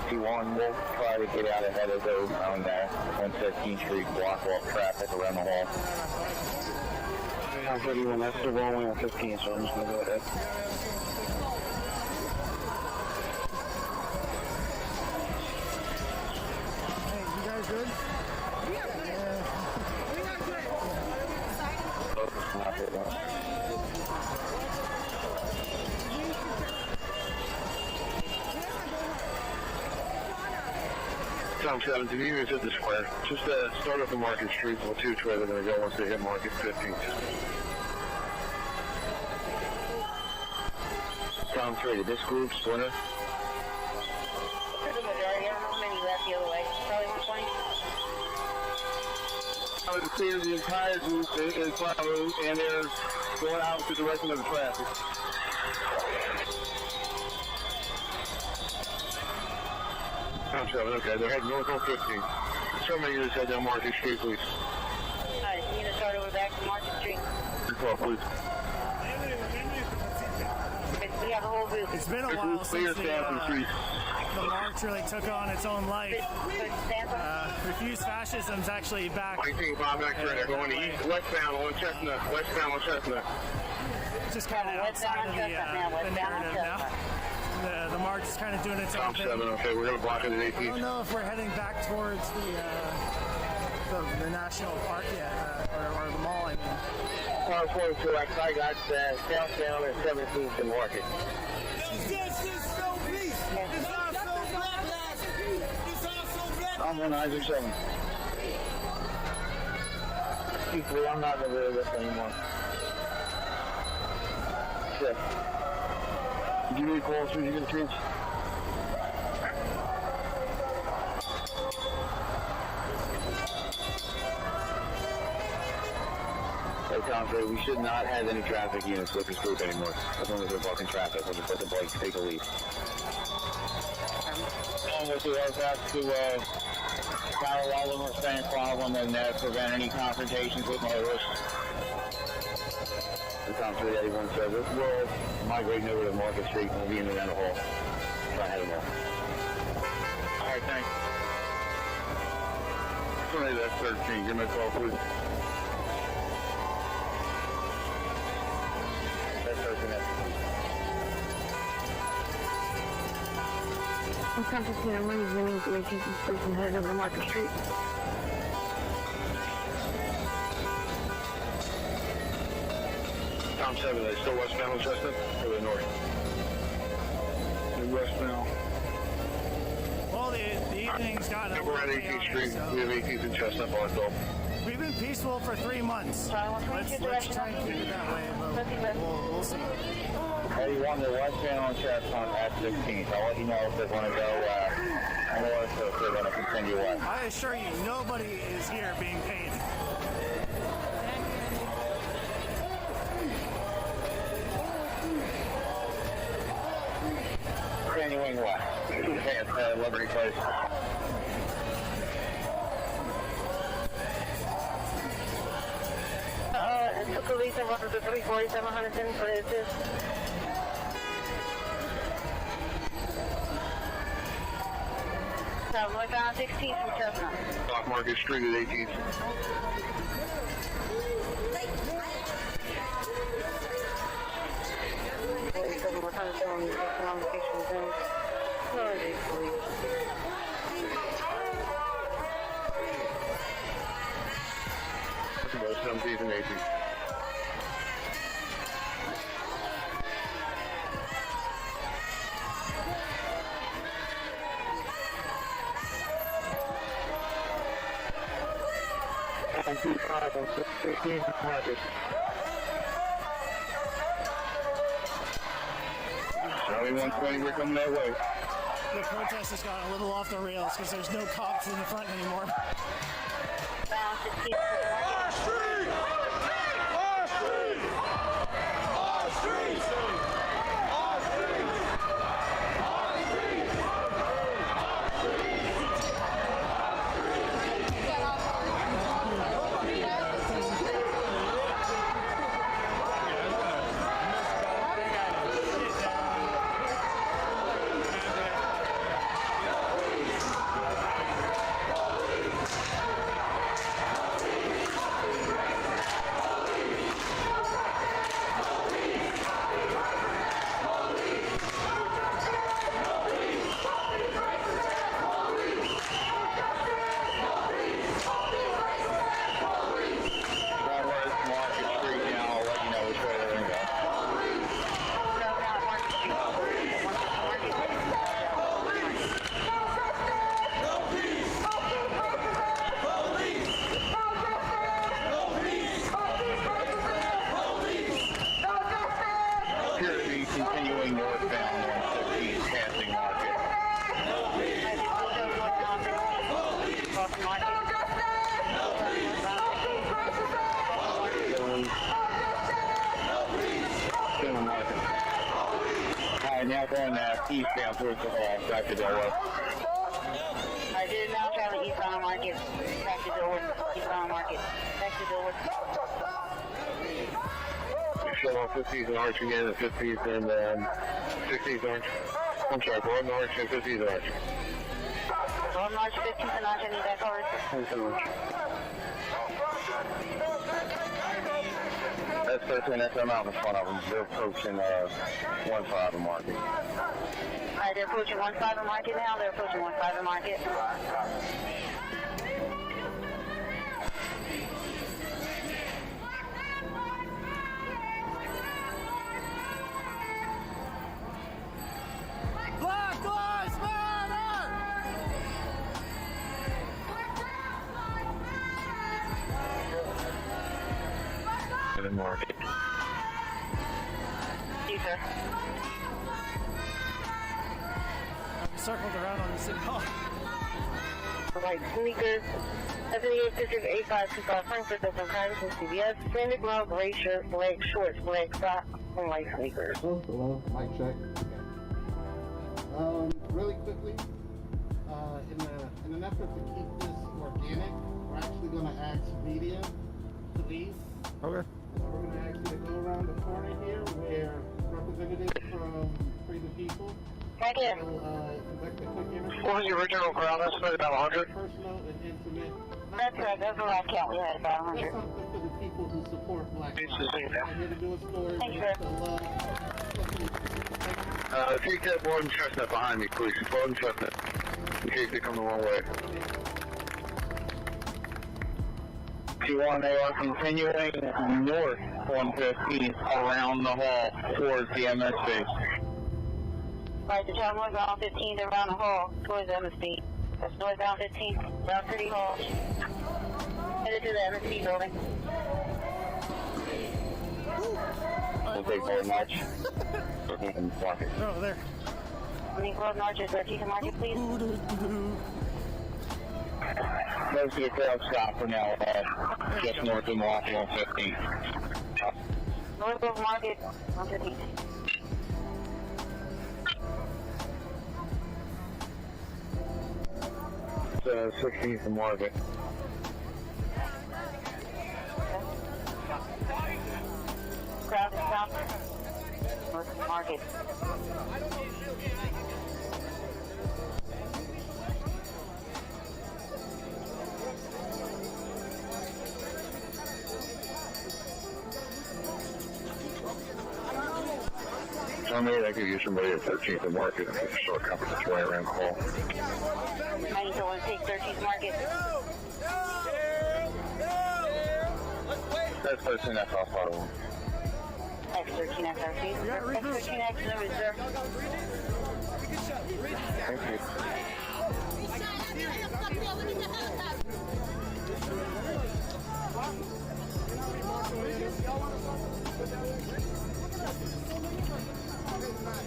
T1 will try to get out ahead of those on 115th Street, block off traffic around the hall. Tom 31, that's the wrong way on 15th, so I'm just going to go ahead. Hey, you guys good? Tom 17, even if it's at the square, just start up the Market Street, we'll choose where they're going to go once they hit Market 15th. Tom 3, this group, Splinter. The majority, I don't know how many left the other way. Probably 120. I would clear the entire group in front of them, and they're going out the direction of the traffic. Tom 7, okay, they're heading north on 15. Somebody just head down Market Street, please. Alright, so you gonna start over back to Market Street. Please. We have the whole group. It's been a while since the march really took on its own life. Refuse Fascism's actually back. 25 extra, they're going to westbound on Chestnut. Just kind of outside of the narrative now. The march is kind of doing its own Tom thing. 7, okay, we're going to block it at 18. I don't know if we're heading back towards the national park yet, or the mall, I mean. Car 42, I got southbound at 17th and Market. I'm 197. Truthfully, I'm not going to do this anymore. Shit. Give me a call as soon as you get a chance. Hey, Tom, so we should not have any traffic units with this group anymore. As long as they're blocking traffic, we'll just let the bikes take a lead. We'll do our best to power all of our same problem and prevent any confrontations with motorists. And Tom 381 says, we'll migrating over to Market Street and we'll be in around the hall. Try to head them off. All right, thanks. Sorry, that's 13. Give me a call, please. That's 13. I'm contacting our money zooming to make this person head over to Market Street. Tom 7, are they still westbound on Chestnut or the north? They're westbound. Well, the evening's gotten a We're little at 18th Street. so We have 18th and Chestnut Barstow. we've been peaceful for 3 months. Let's try and keep it that way, but we'll see. 81, they're westbound on Chestnut at 16th. I'll let you know if they want to go north or if they're going to continue west. I assure you, nobody is here being paid. Continuing west. Okay, it's Liberty Place. It took a lease and running to 347 Huntington for this. Northbound 16th from Chestnut. Stock Market Street at 18th. Both 17th and 18th. Charlie 120, we're coming that way. The protest has gotten a little off the rails because there's no cops in the front anymore. Continuing northbound on 15th, passing Market. Alright, now going eastbound towards the hall, back to Delaware. I did now travel eastbound Market, back to Delaware, eastbound Market, back to Delaware. Show on 50th and Arch again, and 50th and 60th Arch. I'm sorry, 1 Arch and 50th Arch. 1 March, 15th and Arch, I need that covered. Thanks so much. That's 13, that's them out in front of them. They're approaching 1-5 Market. Alright, they're approaching 1-5 Market now. They're approaching 1-5 Market. Black Lives Matter! In Market. You, sir. I'm circled around on the city hall. White sneakers. FNA District 8525 Frankfurt, that's on Congress and CBS. Standard glove, gray shirt, black shorts, black socks, and white sneakers. Hello, mic check. Really quickly, in an effort to keep this organic, we're actually going to ask media to leave. Okay. We're going to ask you to go around the corner here where representatives from Free the People Thank you. will conduct a quick interview. What was the original crowd estimate, about 100? Personal and intimate. That's correct. That's the last count. We had about 100. That's something for the people who support Black It's lives. the same now. I'm here to do a story. Thank you, with sir. the love. Take that blood and chestnut behind me, please. Blood and chestnut. In case they come the wrong way. T1, they are continuing north 115 around the hall towards the MS base. Right, the travelers are on 15 around the hall towards MSB. That's northbound 15, down City Hall. Headed to the MSB building. We'll take Golden March. Market. Oh, there. I mean, Golden Arch is Kenosha Market, please. Most of the crowd stop for now, just north of Milwaukee 115. North of Market, 115. 16th and Market. Crowd is stopped. North of Market. Tell me I could use somebody at 13th and Market and make short company its way around the hall. I need someone to take 13th Market. That's person that's off auto. X13, X13. X13, X number, sir. Thank you.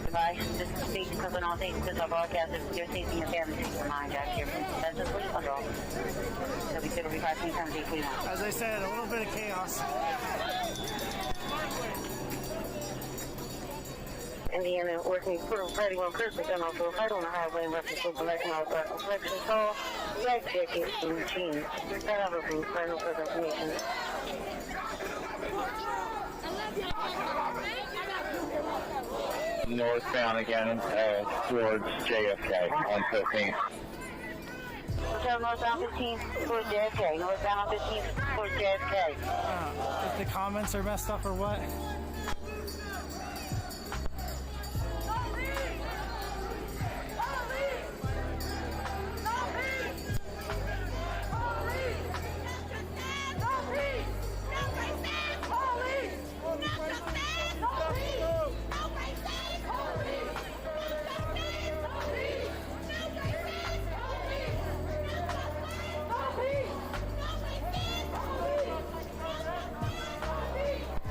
Goodbye. This is Station Cooking all day because our broadcast is your safety and family safety of mind out here from Defensive Police Control. So we could be 5 times 831. As I said, a little bit of chaos. Indiana working for Friday 1 person gun off a fight on the highway in reference to collection of reflection call. Right checking routine. That have a brief final further information. Northbound again towards JFK on 15th. Hotel northbound 15 towards JFK. Northbound 15 towards JFK. If the comments are messed up or what?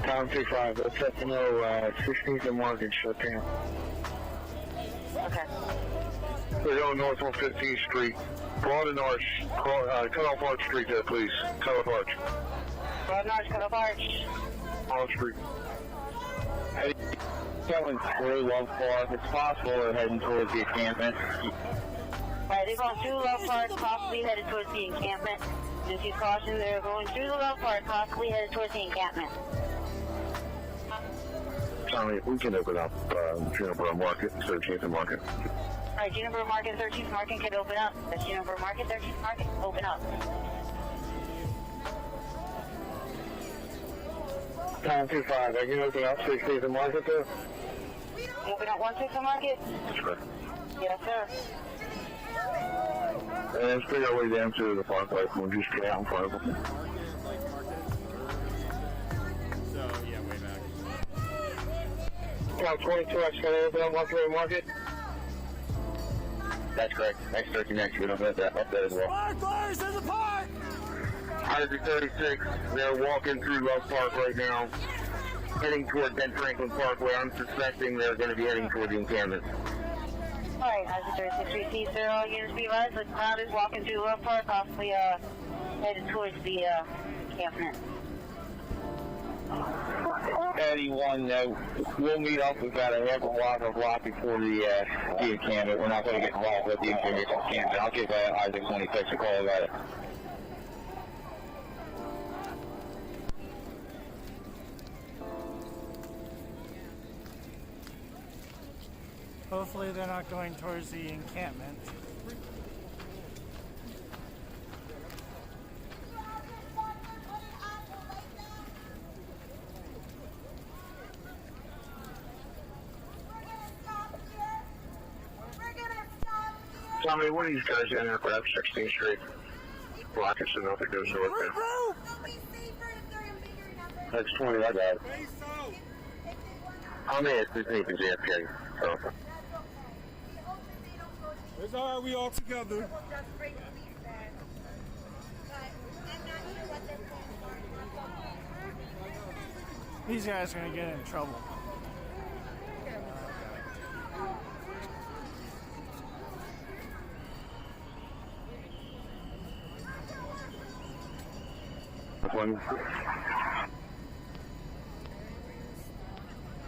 Tom 25, let's let them know 16th and Market shut down. Okay. We're going north on 15th Street. Broad and Arch. Cut off Arch Street there, please. Cut off Arch. Broad and Arch, cut off Arch. Arch Street. Going through Love Park. It's possible they're heading towards the encampment. Right, they're going through Love Park, possibly headed towards the encampment. Just use caution, they're going through the Love Park, possibly headed towards the encampment. Tommy, we can open up Juniper Market, 13th and Market. Alright, Juniper Market, 13th Market can open up. That's Juniper Market, 13th Market, open up. Tom 25, I can open up 16th and Market there? Open up 16th Market? That's correct. Yes, sir. And let's bring our way down to the parkway. We'll just get out in front of them. So, yeah, way back. Tom 22, I can open up Monterey Market. That's correct. X13 next, we don't have that up there as well. Sparklers in the park! 136, they're walking through Love Park right now, heading toward Ben Franklin Parkway. I'm suspecting they're going to be heading toward the encampment. Alright, as the 36 feet, sir, all units be advised, the crowd is walking through Love Park, possibly headed towards the encampment. Eddie 1, we'll meet up about a half a block before the encampment. We're not going to get involved with the encampment. I'll give Isaac 26 a call about it. Hopefully they're not going towards the encampment. Tommy, what are these guys in there? Grab 16th Street. Rockets and nothing goes north there. That's 20, I got it. How many is this in JFK? Okay. It's all right, we all together. These guys are going to get in trouble.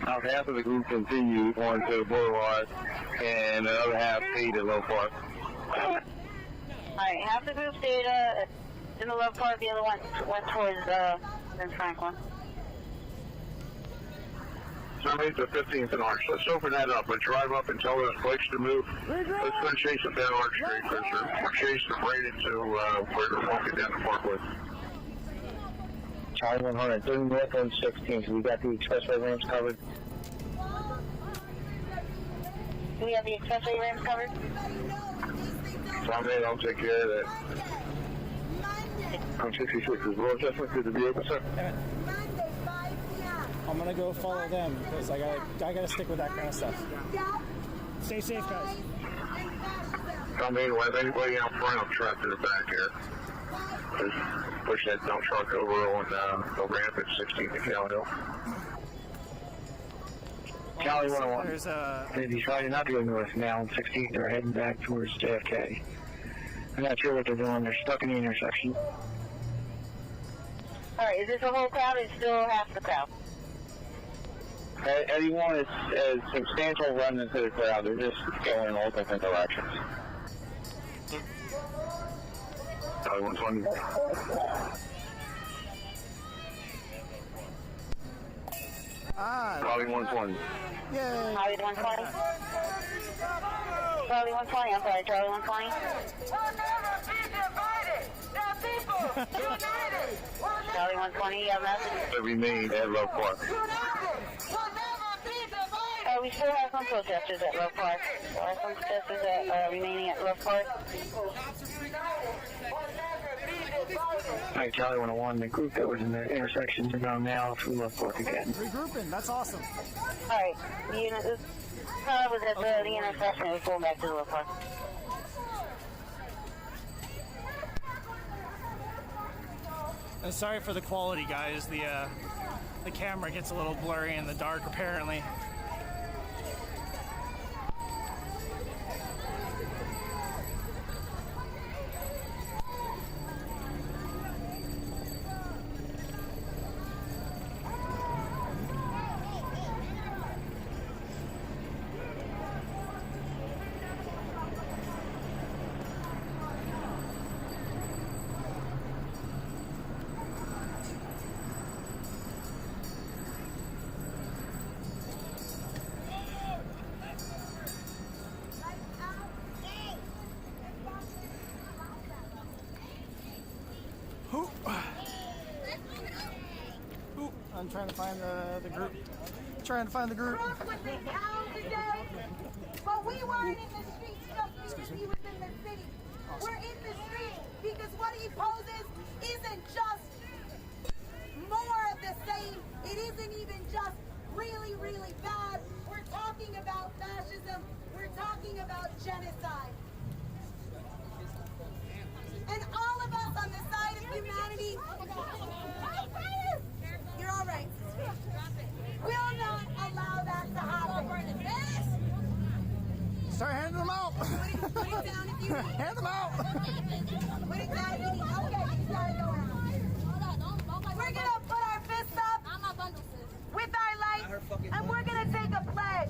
About half of the group continued on to the boulevard, and the other half stayed at Low Park. Alright, half the group stayed in the Low Park, the other one went towards Ben Franklin. Somebody's the 15th and Arch. Let's open that up. Let's drive up and tell those bikes to move. Let's go chase them down Arch Street, because we're chasing them right into where they're walking down the parkway. Charlie 100, 30 north on 16th. We got the expressway ramps covered. Do we have the expressway ramps covered? Somebody, I'll take care of that. I'm 66. Is Rochester to the vehicle, sir? I'm gonna go follow them because I gotta stick with that kind of stuff. Stay safe, guys. Somebody, when anybody out front, I'm trapped in the back here. Just push that dump truck over on the ramp at 16th and Cal Hill. Charlie 101. He's riding up here north now on 16th. They're heading back towards JFK. I'm not sure what they're doing. They're stuck in the intersection. Alright, is this the whole crowd or is it still half the crowd? Anyone is a substantial run into the crowd. They're just going in all different directions. Charlie 120. Charlie 120. Yay. Charlie 120. Charlie 120, I'm sorry, Charlie 120. Charlie 120, you have a message? They remain at Low Park. We still have some protesters at Low Park. There are some protesters that remaining at Low Park. Alright, Charlie 101, the group that was in the intersections are going now through Love Park again. Regrouping, that's awesome. Alright, this car was at the intersection and was going back to the Love Park. Sorry for the quality, guys. The camera gets a little blurry in the dark, apparently. I'm trying to find the group. Trying to find the group. But we weren't in the streets just because he was in the city. We're in the streets because what he poses isn't just more of the same. It isn't even just really, really bad. We're talking about fascism. We're talking about genocide. And all of us on the side of humanity, you're all right. Will not allow that to happen. Start handing them out. Put it down if you need. Hand them out. Put it down if you need. Okay, you gotta go around. We're gonna put our fists up with our lights, and we're gonna take a pledge.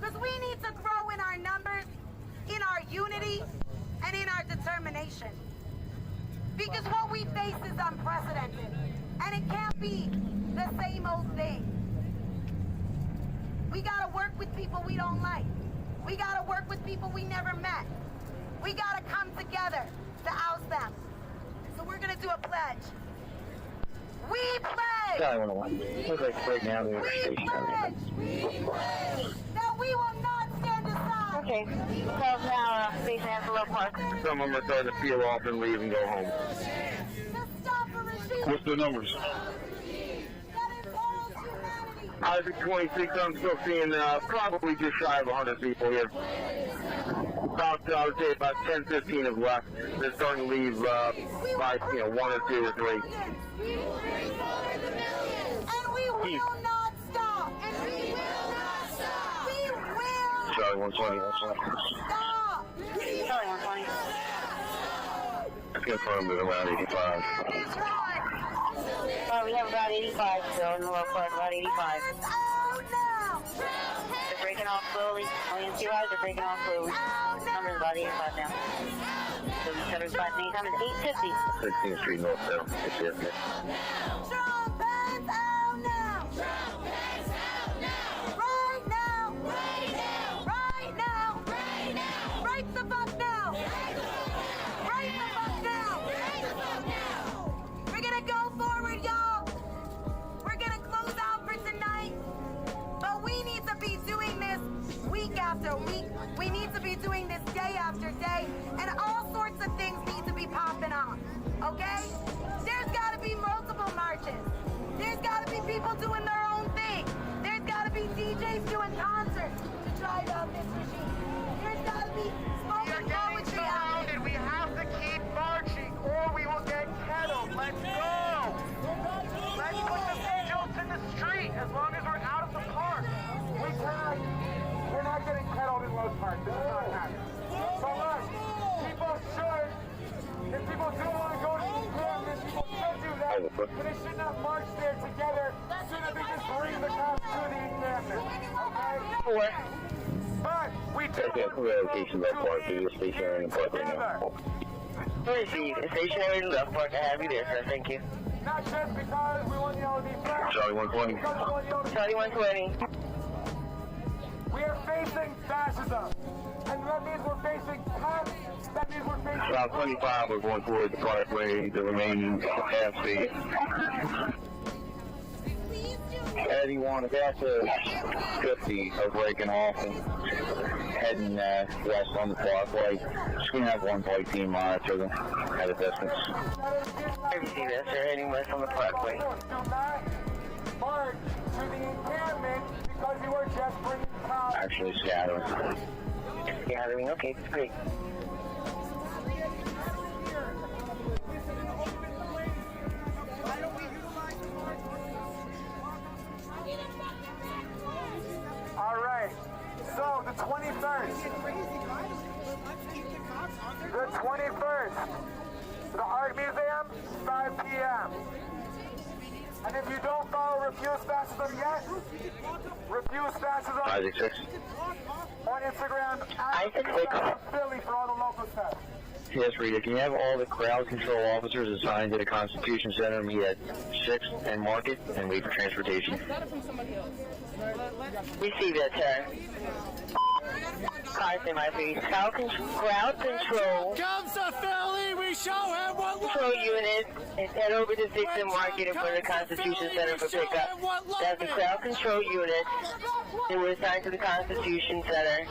Because we need to grow in our numbers, in our unity, and in our determination. Because what we face is unprecedented, and it can't be the same old thing. We gotta work with people we don't like. We gotta work with people we never met. We gotta come together to oust them. So we're gonna do a pledge. We pledge! Sorry, 101. Looks like right now they're stationed out that we will not stand aside. Okay. 12 now, facing Antelope Park. Some of them are starting to peel off and leave and go home. What's the numbers? Isaac 26, I'm still seeing probably just shy of 100 people here. I would say about 10, 15 have left. They're starting to leave by, 1 or 2 or 3. And we will not stop. And we will not stop. We will Sorry, 120, that's all. stop. Sorry, 120. It's confirmed at around 85. We have about 85 still in the low part, about 85. They're breaking off slowly. ONC rides are breaking off slowly. Number's about 85 now. So we 75 time is 850. 16th Street North now. It's here. Trumpets out now. Trumpets out now. Right now. Right now. Right now. Right now. Right the fuck now. Right the fuck now. Right the fuck now. We're gonna go forward, y'all. We're gonna close out for tonight. But we need to be doing this week after week. We need to be doing this day after day. And all sorts of things need to be popping off. Okay? There's gotta be multiple marches. There's gotta be people doing their own thing. There's gotta be DJs doing concerts to drive out this regime. There's gotta be spoken poetry out there. We have to keep marching or we will get kettled. Let's go! Let's put the vigils in the street as long as we're out of the park. We're not getting kettled in Los Park. This is not happening. But look, people should, if people do want to go to the campus, people should do that. But they should not march there together. Shouldn't they just bring the cops to the encampment? Okay? But we do location left park to the stationary and park right now. Receive. Stationary in left park. I have you there, sir. Thank you. not just because we want y'all to be friends. Charlie 120. Charlie 120. We are facing fascism. And that means we're facing cops. That means we're facing... About 25 are going toward the Parkway, the remaining half speed. Eddie one, about 50 are breaking off and heading west on the Parkway. Just going to have one flight team monitor them at a distance. I see that, they're heading west on the Parkway. Do not march to the encampment because you are just bringing cops. Actually scattering. Scattering, okay, that's great. All right, so the 21st. The 21st. The Art Museum, 5 p.m. And if you don't follow Refuse Fascism yet, Refuse Fascism Isaac 6. on Instagram, Isaac 6. Philly for all the local stuff. Yes, Rita, can you have all the crowd control officers assigned to the Constitution Center meet at 6 and Market and wait for transportation? Receive that, sir. Cars in my face. Crowd control. Comes to Philly, we show him what Control unit and head over to 6 and Market in front of the Constitution Center for pickup. That's the crowd control unit. They were assigned to the Constitution Center.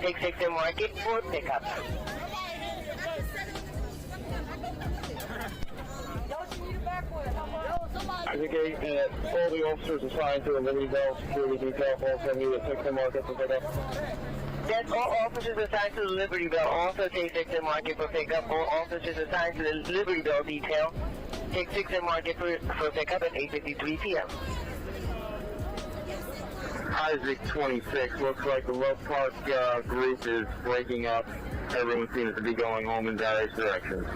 Take 6 and Market for pickup. I think all the officers assigned to the Liberty Bell security detail also meet at 6 and Market for pickup. That's all officers assigned to the Liberty Bell. Also take 6 and Market for pickup. All officers assigned to the Liberty Bell detail. Take 6 and Market for pickup at 8:53 p.m. Isaac 26. Looks like the Love Park group is breaking up. Everyone seems to be going home in various directions.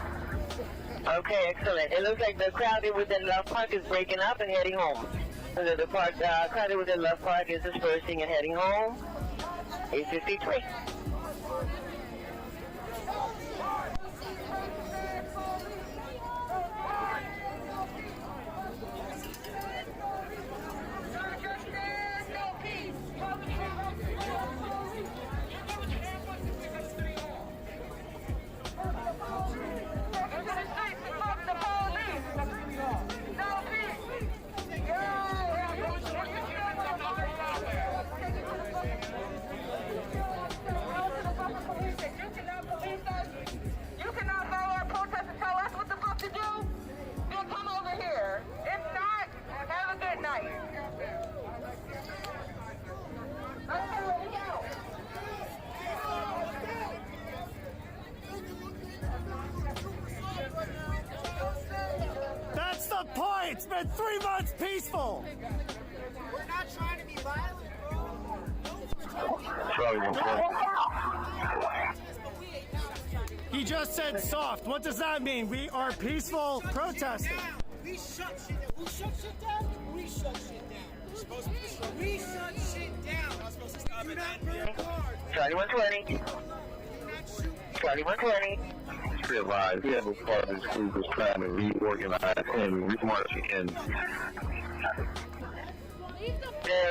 Okay, excellent. It looks like the crowd within Love Park is breaking up and heading home. So the crowd within Love Park is dispersing and heading home. 8:53. It's been 3 months peaceful. We're not trying to be violent, He just said soft. What does that mean? We are peaceful protesting. We shut shit down. Who shut shit down? We shut shit down. We shut shit down. Do not burn cars. 2120. 2120. Realize we have a part of this group is trying to reorganize and remarch again.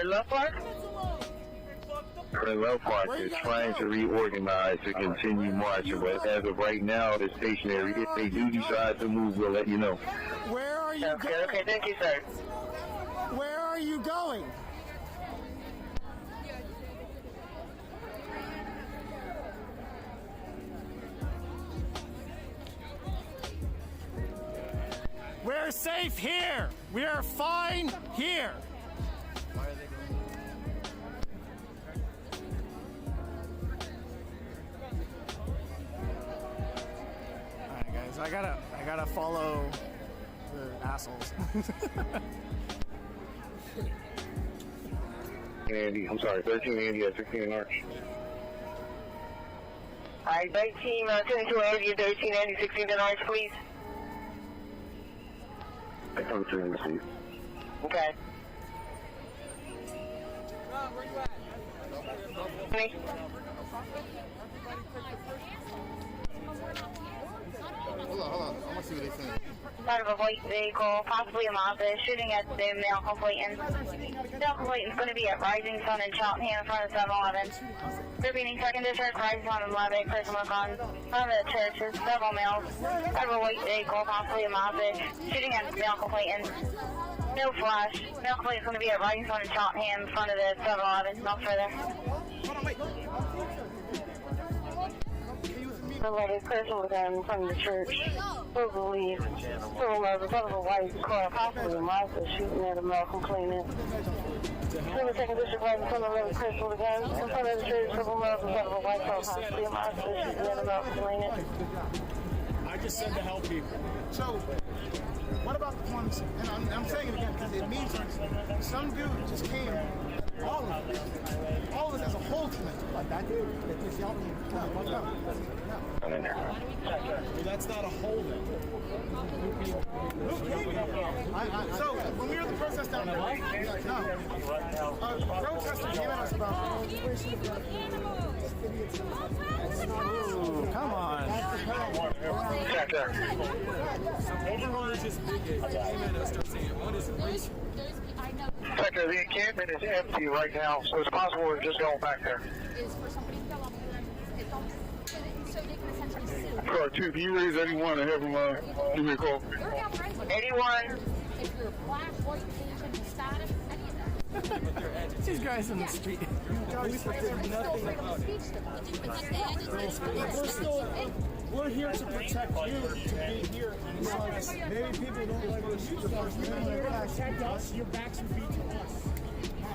Love Park? The Love Park is trying to reorganize to continue marching, but as of right now, they're stationary. If they do decide to move, we'll let you know. Where are you going? Okay, thank you, sir. Where are you going? We're safe here. We are fine here. All right, guys. I gotta follow the assholes. Andy, I'm sorry, 13 Andy at 16 Arch. Alright, 13, 22 Andy at 13 Andy, 16 Arch, please. I come to the seat. Okay. Where you at? Hold on. I want to see what they think. Part of a white vehicle, possibly a Mazda, shooting at the male complainant. Male complainant is going to be at Rising Sun in Cheltenham in front of 7-Eleven. Repeating, second district, Rising Sun and Levitt, person look on front of the churches, several males. Part of a white vehicle, possibly a Mazda, shooting at the male complainant. No flash. Male complainant is going to be at Rising Sun in Cheltenham in front of the 7-Eleven. No further. The lady person was in front of the church. We'll believe. So the front of a white car, possibly a Mazda, shooting at a male complainant. Then the second district right in front of the lady person with a gun. In front of the church, several males in front of a white car, possibly a Mazda, shooting at a male complainant. I just said to help people. So, what about the ones, and I'm saying it again because it means some dude just came, all of us as a whole tonight, like that dude that just yelled at me. No. That's not a whole then. So, when we were at the protest down there, protesters came at us about, ooh, come on. Overall, it's just big. One is racial. Sector, the encampment is empty right now, so it's possible we're just going back there. Car 2, can you raise 81 and have him give me a call? 81. If you're black, white, Asian, Hispanic, any of that. These guys in the street. We're here to protect you, to be here. Maybe people don't like what you do. You're here to protect us, your backs would be to us.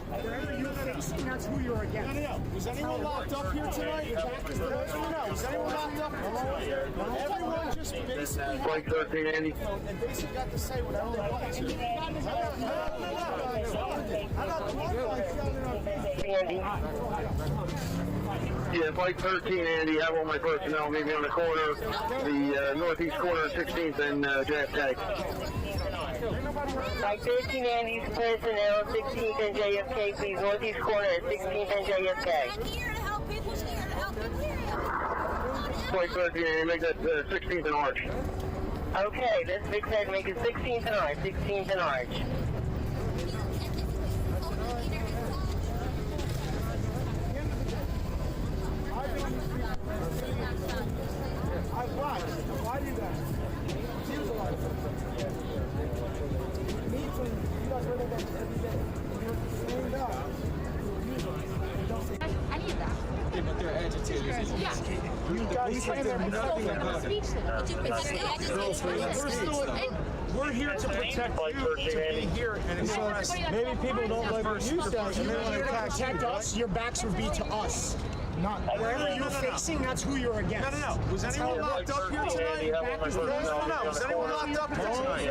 Wherever you're facing, that's who you're against. No. Was anyone locked up here tonight? No. Was anyone locked up? Everyone just basically... Flight 13, Andy. And basically got to say whatever they want to. Yeah, Flight 13, Andy. I have all my personnel meet me on the corner, the northeast corner of 16th and JFK. Flight 13, Andy's personnel, 16th and JFK, please. Northeast corner at 16th and JFK. I'm here to help people. Here to help people. Flight 13, Andy, make that 16th and Arch. Okay, this big said make it 16th and Arch, 16th and Arch. Why do that? Seems a lot. Me too. You guys really that every day. You're stand up. Any of that. Yeah, but they're agitators. Yeah. You guys say they're nothing about it. We're here to protect you, to be here and express. Maybe people don't like what you said, and they want to protect us. Your backs would be to us. Not wherever you're facing, that's who you're against. No. Was anyone locked up here tonight? No. Was anyone locked up here tonight?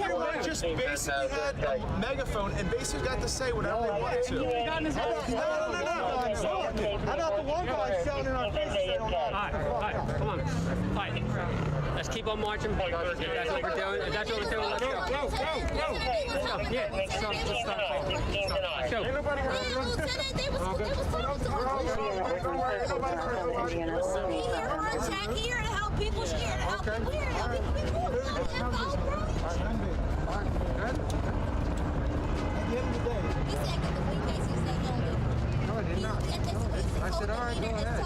Everyone just basically had a megaphone and basically got to say whatever they wanted to. No. How about the one guy shouting in our face? All right, come on. All right, let's keep on marching. If that's what we're doing, let's go. Go. Yeah, let's stop. Let's go. We're here to help people. Here to help people. Here to help people. At the end of the day. He said that the police cases they held it. No, I did not. I said, all right, go ahead. At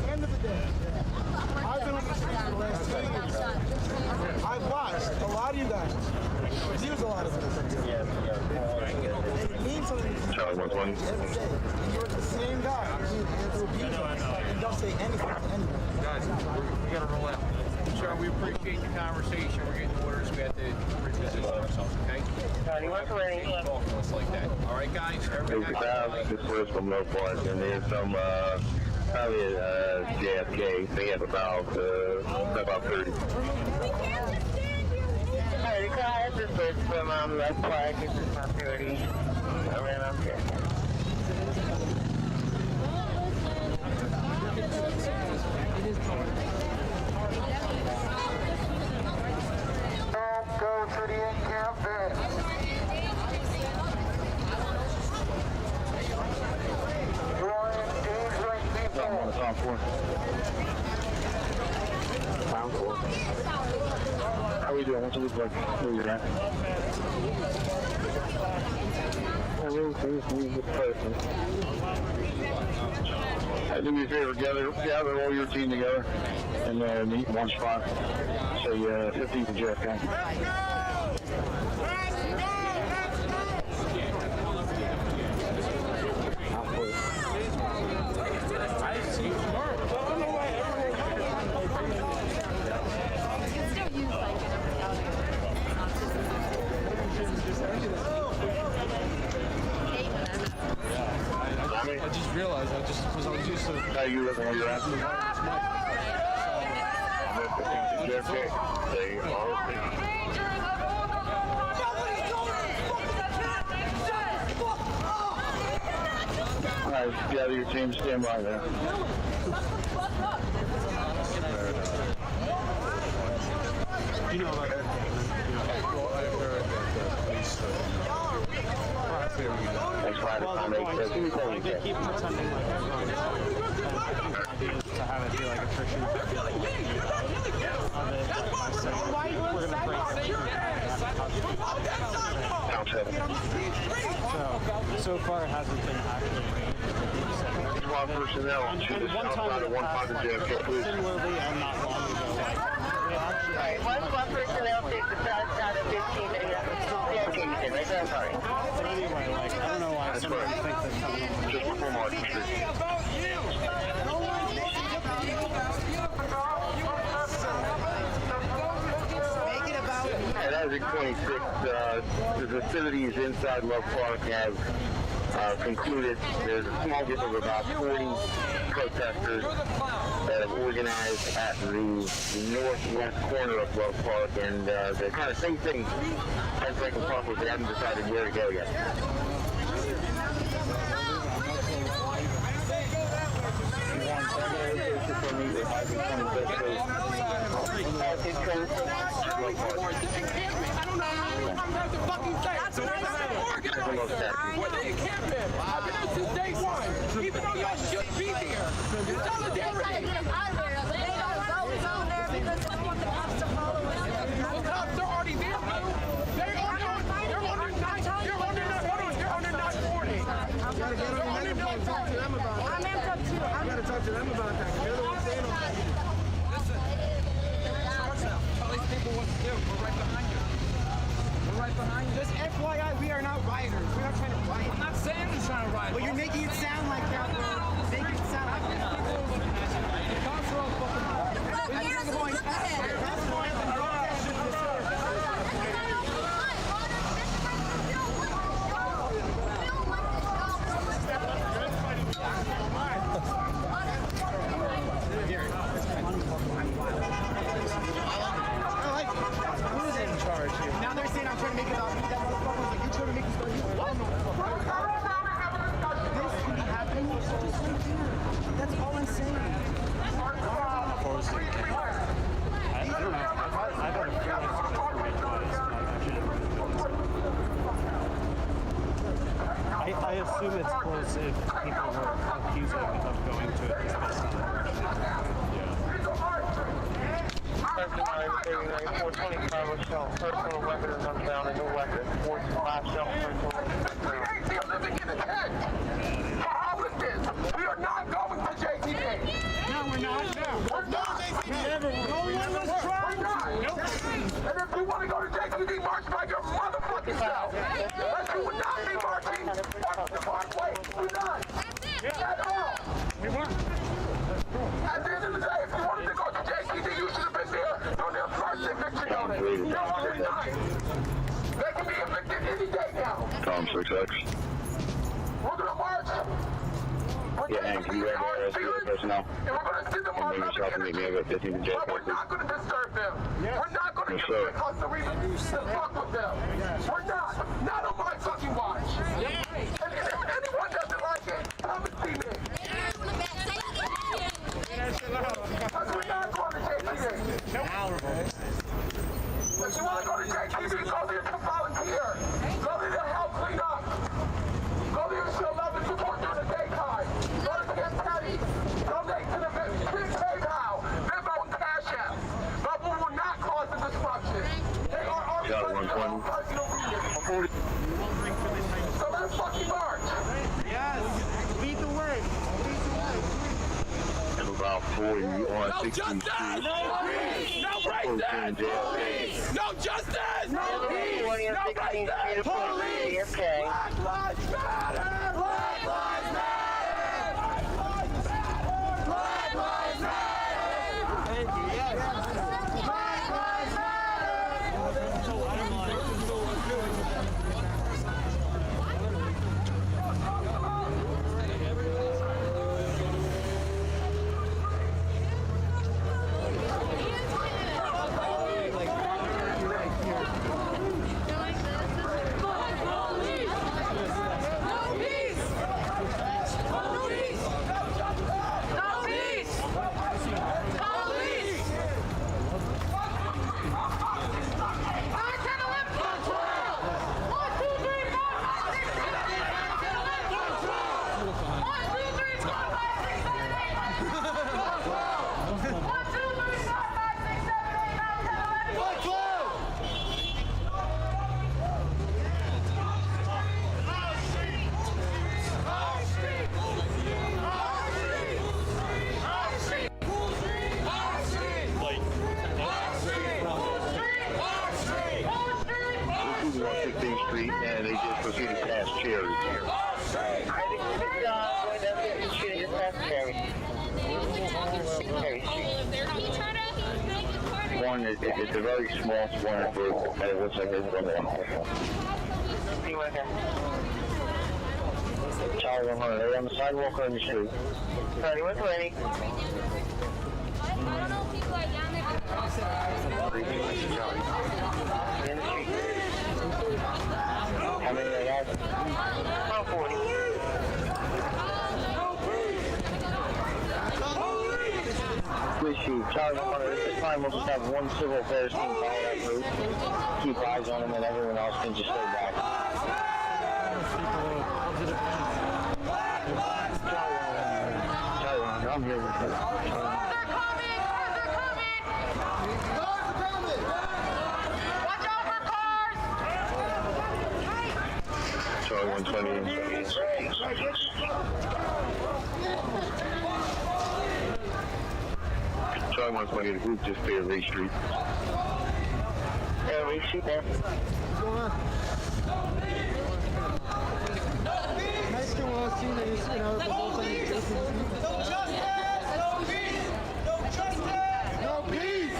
the end of the day, I've been on the street for the last 2 years. I've watched a lot of you guys. There's a lot of them. And it means something to you every day. And you're the same guy who repeats and don't say anything to anyone. Guys, we got to roll out. Sir, we appreciate the conversation. We're getting orders. We have to revisit ourselves, okay? Talk to us like that. All right, guys? This was from Low Park, and there's some, probably JFK. They have about 30. Hi, this is from Low Park. This is my 30. Around up here. Go to the encampment. Pound 4. How are we doing? What's it look like? Where you at? Do me a favor, gather all your team together and meet in one spot. Say 15th of JFK. I just realized because I was used to. How you living where you're at? JFK. They are. All right, gather your team, stand by there. You know about that? Well, I heard that the police. Thanks for having me. I did keep pretending like I was on it. To have it be like a Christian of it. Why are you we're gonna break so far it hasn't been actually rained. Squad personnel to the south side of 1-5 JFK, please. Similarly, and not long ago. Alright, one personnel takes the south side of 15 and JFK, you said, right there? I'm sorry. But anyway, like, I don't know why somebody thinks that's coming on. Just before Market Street. At Isaac 26, the festivities inside Love Park have concluded. There's a small group of about 40 protesters that have organized at the northwest corner of Love Park, and the kind of same thing as Lincoln Park, but they haven't decided where to go yet. Even though y'all shouldn't be here. It's solidarity. The cops are already there, bro. They're under 940. Talk to them about that. I'm amped up too. I gotta talk to them about that. They're the ones saying all that. Listen. Tell these people what to do. We're right behind you. We're right behind you. Just FYI, we are not rioters. We're not trying to riot. I'm not saying we're trying to riot. But you're making it sound like that, bro. Making it sound like that. The cops are all fucking. assume it's close if people were accusing of going to a dispersal march. Yeah. 425 Rochelle. Personal weapon is unfound and no weapon. 425 self-personal. They are living in a tent for homelessness. We are not going to JTD. No, we're not. No. We're not. No one was trying to. Nope. And if you want to go to JTD, march by your motherfucking self. But you would not be marching on the parkway. We're not. At all. We weren't. At the end of the day, if you wanted to go to JTD, you should have been there on their first eviction notice. No, they're not. They can be evicted any day now. Tom 6X. We're going to march. Yeah, Hank, you have personnel. And we're going to send them on yourself and meet me over at 15 to jail. We're not going to disturb them. We're not going to give them a custom reason to fuck with them. We're not. Not on my fucking watch. And if anyone doesn't like it, come and see me. Because we're not going to JTD. If you want to go to JTD, go there to volunteer. Go there to help clean up. Go there to show love and support during the daytime. Go to get petty. Donate to the PayPal, Venmo, and Cash App. But we will not cause the destruction. They are our personal reasons. So let's fucking march. Yes. Lead the way. And about 40 on 16th Street. No peace! No racism! No justice! No peace! No racism! Police! Black Lives Matter! Black Lives Matter! Black Lives Matter! Black Lives Matter! Thank you, yes. Black Lives Matter! So I don't mind. And they just proceeded past Cherry. One, it's a very small square group, and it looks like there's one more. Charlie 100, are they on the sidewalk or in the street? Charlie, what's ready? I don't know if people are down there. In the street. How many they have? About 40. Good shoot. Charlie 100, this time we'll just have one civil affairs team follow that route. Keep eyes on them and everyone else can just stay back. Charlie 100, I'm here with you. Charlie 120. Charlie 120, the group just cleared Ray Street. Yeah, Ray Street there. What's going on? Nice to see that he's, the whole thing. No justice! No peace! No justice! No peace!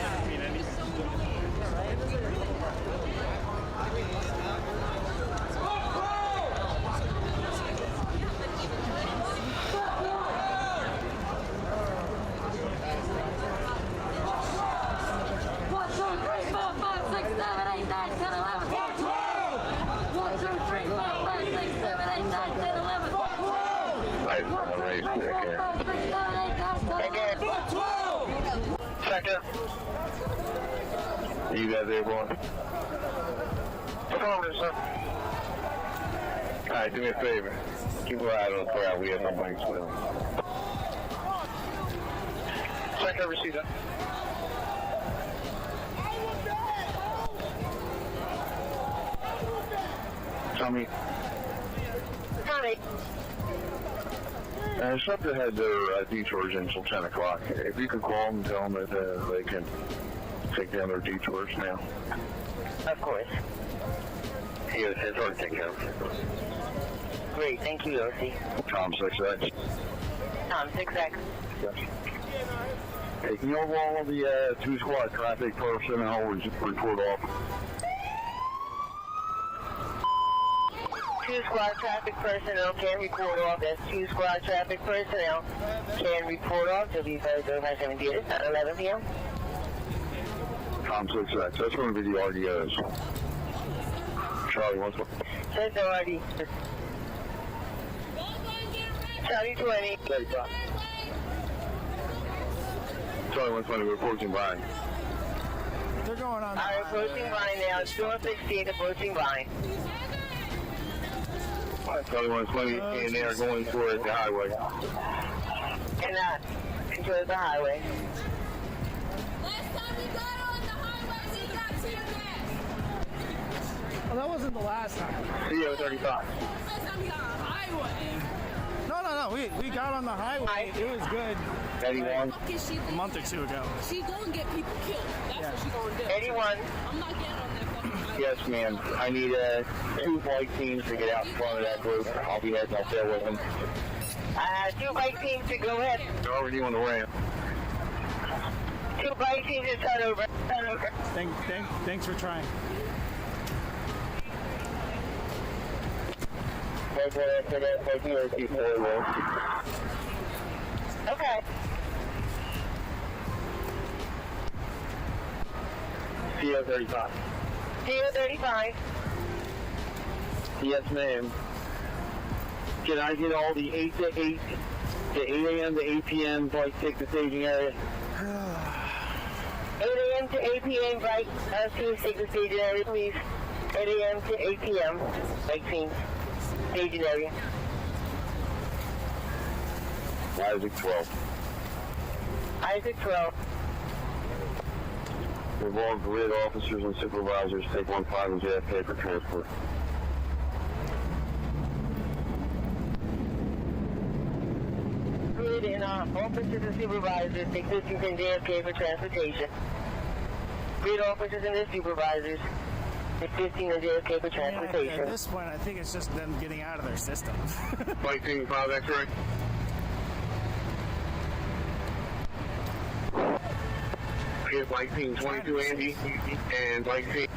Second. You guys everyone? Come on, sir. Alright, do me a favor. Keep an eye on the crowd. We have no bikes with them. Check every seat up. Tommy. Tommy. Something had their detours until 10 o'clock. If you could call them and tell them that they can take down their detours now. Of course. Yes, it's already taken care of. Great, thank you, OC. Tom 6X. Tom 6X. Taking over all the 2 squad traffic personnel, report off. 2 squad traffic personnel can report off. That's 2 squad traffic personnel can report off. They'll be very good by 7 p.m. at 11 p.m. Tom 6X. That's going to be the RDOs. Charlie, what's up? That's the RD. Charlie 20. 35. Charlie 120, we're approaching Vine. They're going on. I'm approaching Vine now. It's 216 approaching Vine. Charlie 120, and they're going toward the highway. Cannot control the highway. Last time we got on the highway, we got tear gas. Well, that wasn't the last time. CO 35. Last time we got on the highway. No. We got on the highway. It was good. 81. A month or 2 ago. She gonna get people killed. That's what she gonna do. 81. I'm not getting on that fucking highway. Yes, ma'am. I need 2 bike teams to get out in front of that group. I'll be heading up there with them. 2 bike teams to go ahead. They're already on the ramp. 2 bike teams to turn over. Turn over. Thanks for trying. Okay. CO 35. CO 35. Yes, ma'am. Can I get all the 8 to 8 a.m. to 8 p.m. bike take the staging area? 8 a.m. to 8 p.m. bike teams take the staging area, please. 8 a.m. to 8 p.m. bike teams staging area. Isaac 12. Isaac 12. Involved grid officers and supervisors take 15 and JFK for transport. Grid and officers and supervisors take 15 and JFK for transportation. Grid officers and their supervisors take 15 and JFK for transportation. At this point, I think it's just them getting out of their system. Bike team 5 X-ray. Here's bike team 22 Andy and bike team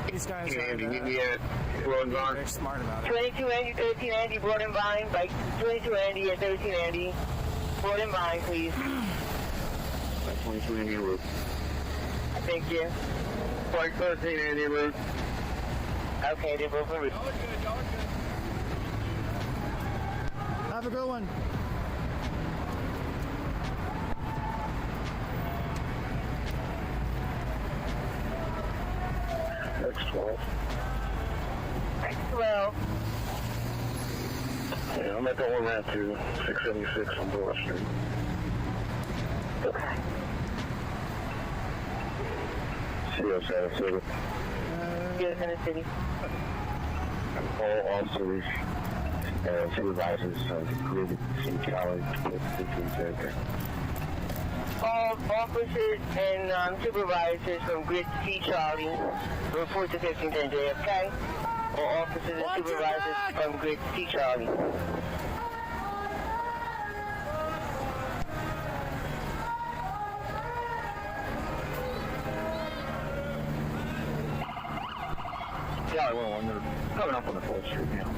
Andy. Meet me at Road and Vine. They're smart about it. 22 Andy, 13 Andy, Broad and Vine. Bike 22 Andy and 13 Andy. Broad and Vine, please. Bike 22 Andy route. Thank you. Bike 13 Andy route. Okay, they're both en route. Have a good one. X12. X12. Yeah, I'm at the one ramp to 676 on Broad Street. Okay. CO 77. Yes, in the city. All officers and supervisors included in college with 15 center. All officers and supervisors from Grid C Charlie report to 1510 JFK. All officers and supervisors from Grid C Charlie. Charlie 101, they're coming up on the 4th Street now.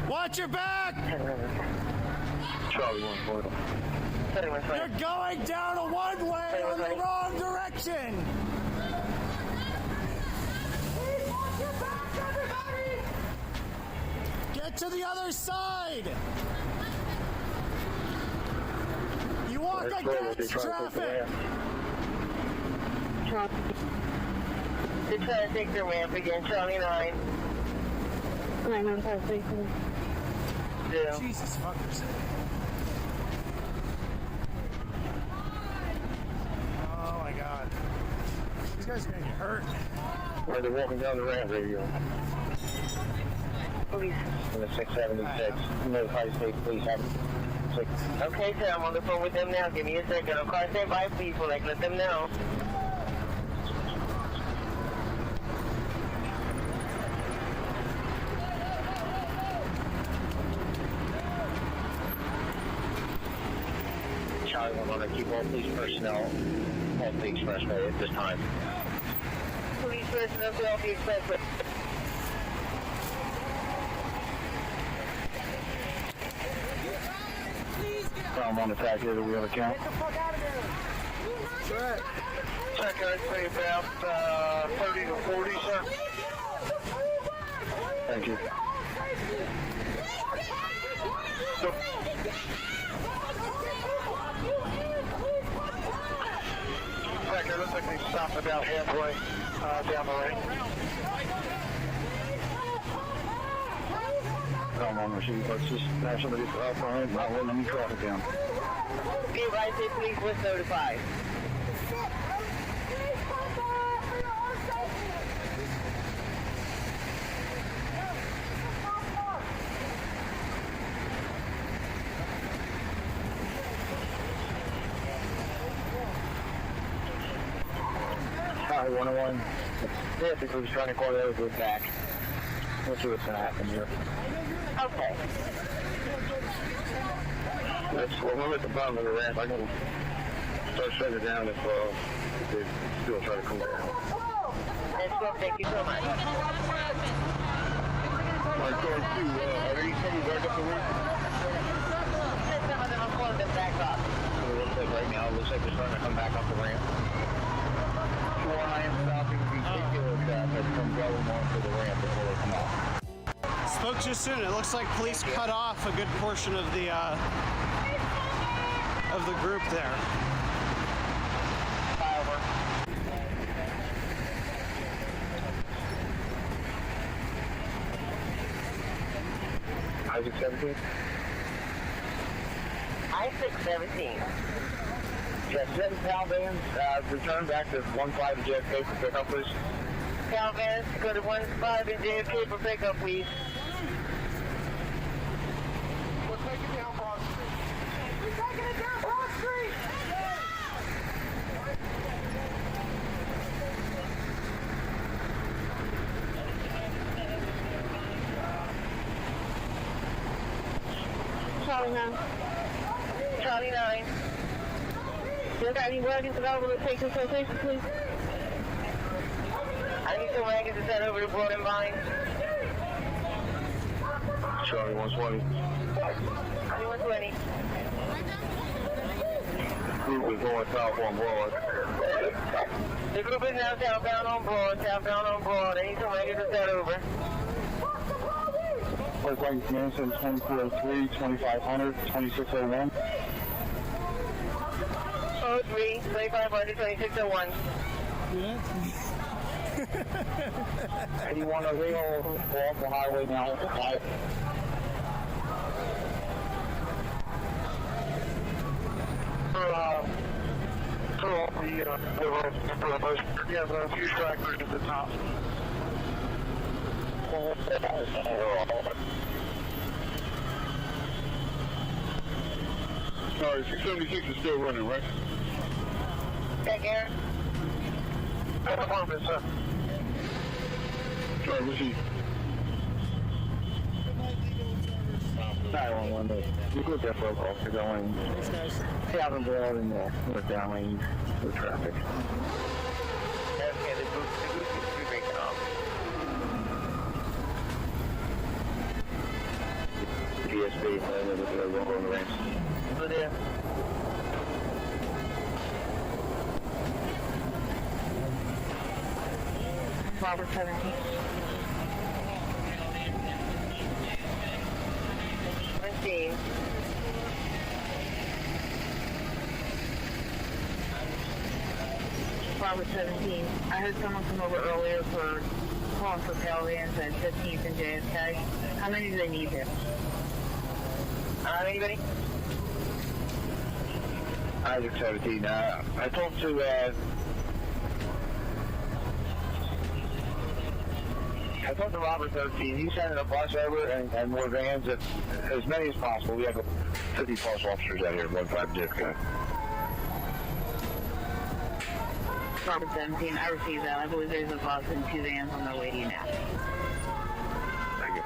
Watch your back! Charlie 140. You're going down a one-way on the wrong direction! Get to the other side! You walk against traffic! They're trying to take the ramp again, Charlie 9. do. Jesus fuckers. Oh my god. These guys are gonna get hurt. Where they're walking down the ramp, radio. Police. In the 676. Notify state police. Okay, sir, I'm on the phone with them now. Give me a second. I'll call standby, please, so I can let them know. Charlie 100, keep all police personnel off the expressway at this time. Police personnel to off the expressway. I'm on the track here that we have a count. Check, I'd say about 30 to 40, sir. Thank you. Check, it looks like they stopped about halfway down the lane. Come on, let's just have somebody out front, not letting any traffic down. Be right there, police was notified. Hi, 101. Yeah, because he's trying to call the other group back. Let's see what's going to happen here. Okay. When we're at the bottom of the ramp, I can start shutting it down if they still try to come down. Let's go. Thank you so much. Alright, going to, are they coming back up the ramp? Some of them are calling them back up. It looks like right now, it looks like they're starting to come back up the ramp. I am stopping vehicular traffic from going onto the ramp before they come out. Spoke too soon. It looks like police cut off a good portion of the group there. Over. Isaac 17? Isaac 17. Yeah, 7 PAL vans, return back to 15 JFK for pickup, please. PAL vans, go to 15 and JFK for pickup, please. We're taking down Broad Street. We're taking it down Broad Street! Charlie 9. Charlie 9. You got any wagons available to take this location, please? I need some wagons to send over to Broad and Vine. Charlie 120. 120. Group is going south on Broad. The group is now southbound on Broad, I need some wagons to send over. First line command says 2403, 2500, 2601. 03, 2500, 2601. Anyone available off the highway now? Yeah, there are a few tractors at the top. Sorry, 676 is still running, right? Take care. Good performance, sir. Sorry, what's he? 911, you go there for a call. You're going south and Broad and north down lane for traffic. Okay, the group is breaking off. DSB, and then we're going on the range. Good there. Robert 17. 17. Robert 17. I heard someone come over earlier for calling for PAL vans at 15th and JFK. How many do they need here? Anybody? Isaac 17. I talked to Robert 13. He's sending a bus over and more vans, as many as possible. We have 50 plus officers out here, 1-5 Dick. Robert 17, I received that. I believe there's a bus and 2 vans on their way to you now. Thank you.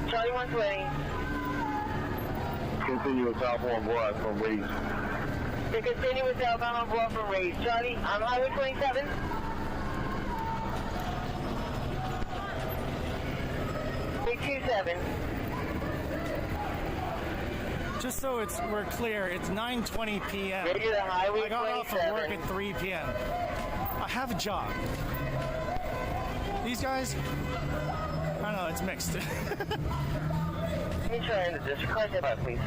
Charlie 120. Continue with southbound blood from Reeds. To continue with southbound blood from Reeds. Charlie, on Highway 27. Big 27. Just so we're clear, it's 9:20 p.m. Ready to Highway I got off of work at 3 p.m. I have a job. These guys, I don't know, it's mixed. Let me try in the district. Car step by, please.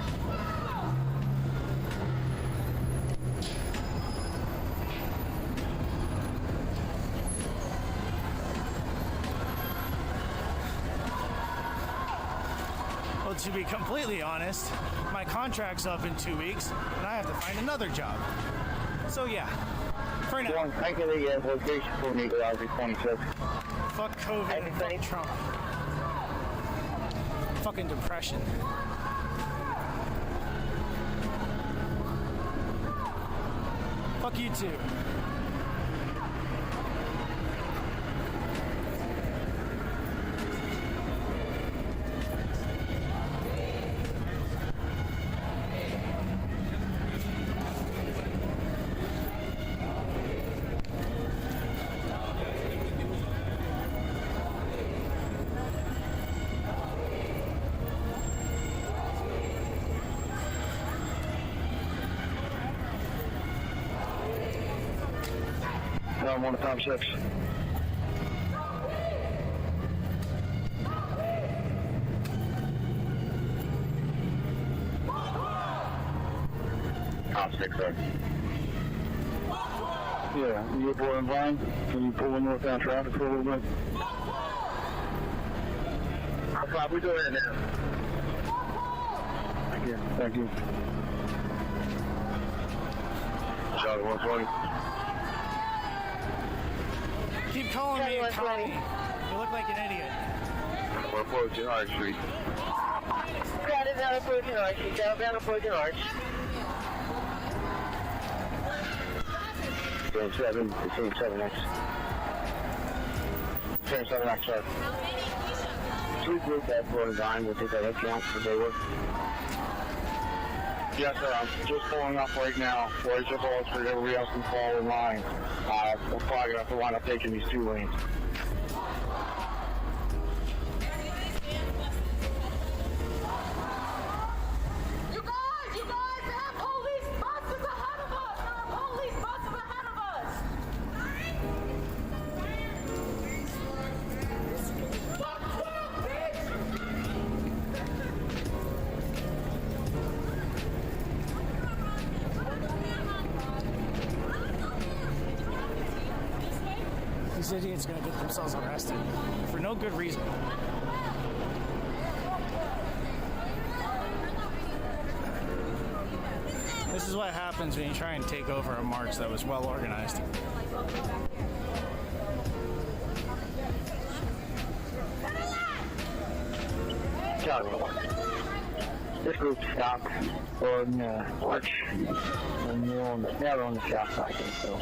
Well, to be completely honest, my contract's up in 2 weeks, and I have to find another job. So yeah, for now. I can the location for me, Isaac 26. Fuck COVID and fuck Trump. Fucking depression. Fuck you too. I'm on the top 6. Top 6, sir. Yeah, you boy in line. Can you pull in northbound traffic for a little bit? I'll probably do it now. Thank you. Thank you. Charlie 120. Keep calling me a commie. You look like an idiot. We're approaching Arch Street. Got it, now approaching Arch. Southbound approaching Arch. Turn 7, turn 7X. Turn 7X, sir. Please move that for a dime. We'll take that head count for day work. Yes, sir. I'm just pulling up right now. Raise your balls for everybody else can fall in line. We're probably going to have to wind up taking these 2 lanes. You guys, there are police buses ahead of us. There are police buses ahead of us. Fuck Trump, bitch! These idiots are gonna get themselves arrested for no good reason. This is what happens when you try and take over a march that was well organized. This group stopped on Arch, and they're on the south side, so.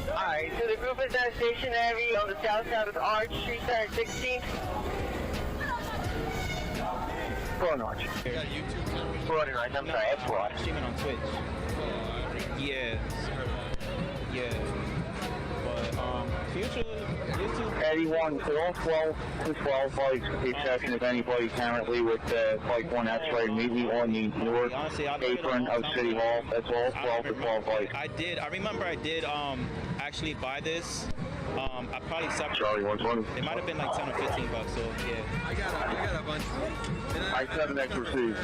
Alright, so the group is now stationary on the south side of Arch Street, 16th. Broad Arch. Broad Arch, I'm sorry, F Broad. Streaming on Twitch. Yeah. But future YouTube. Anyone, so all 12 to 12 bikes, with the exception of anybody currently with bike 1 that's right immediately on the north apron of City Hall. That's all 12 to 12 bikes. I remember I did actually buy this. I probably Charlie 120. It might have been like 10 or 15 bucks, so yeah. I 7X received.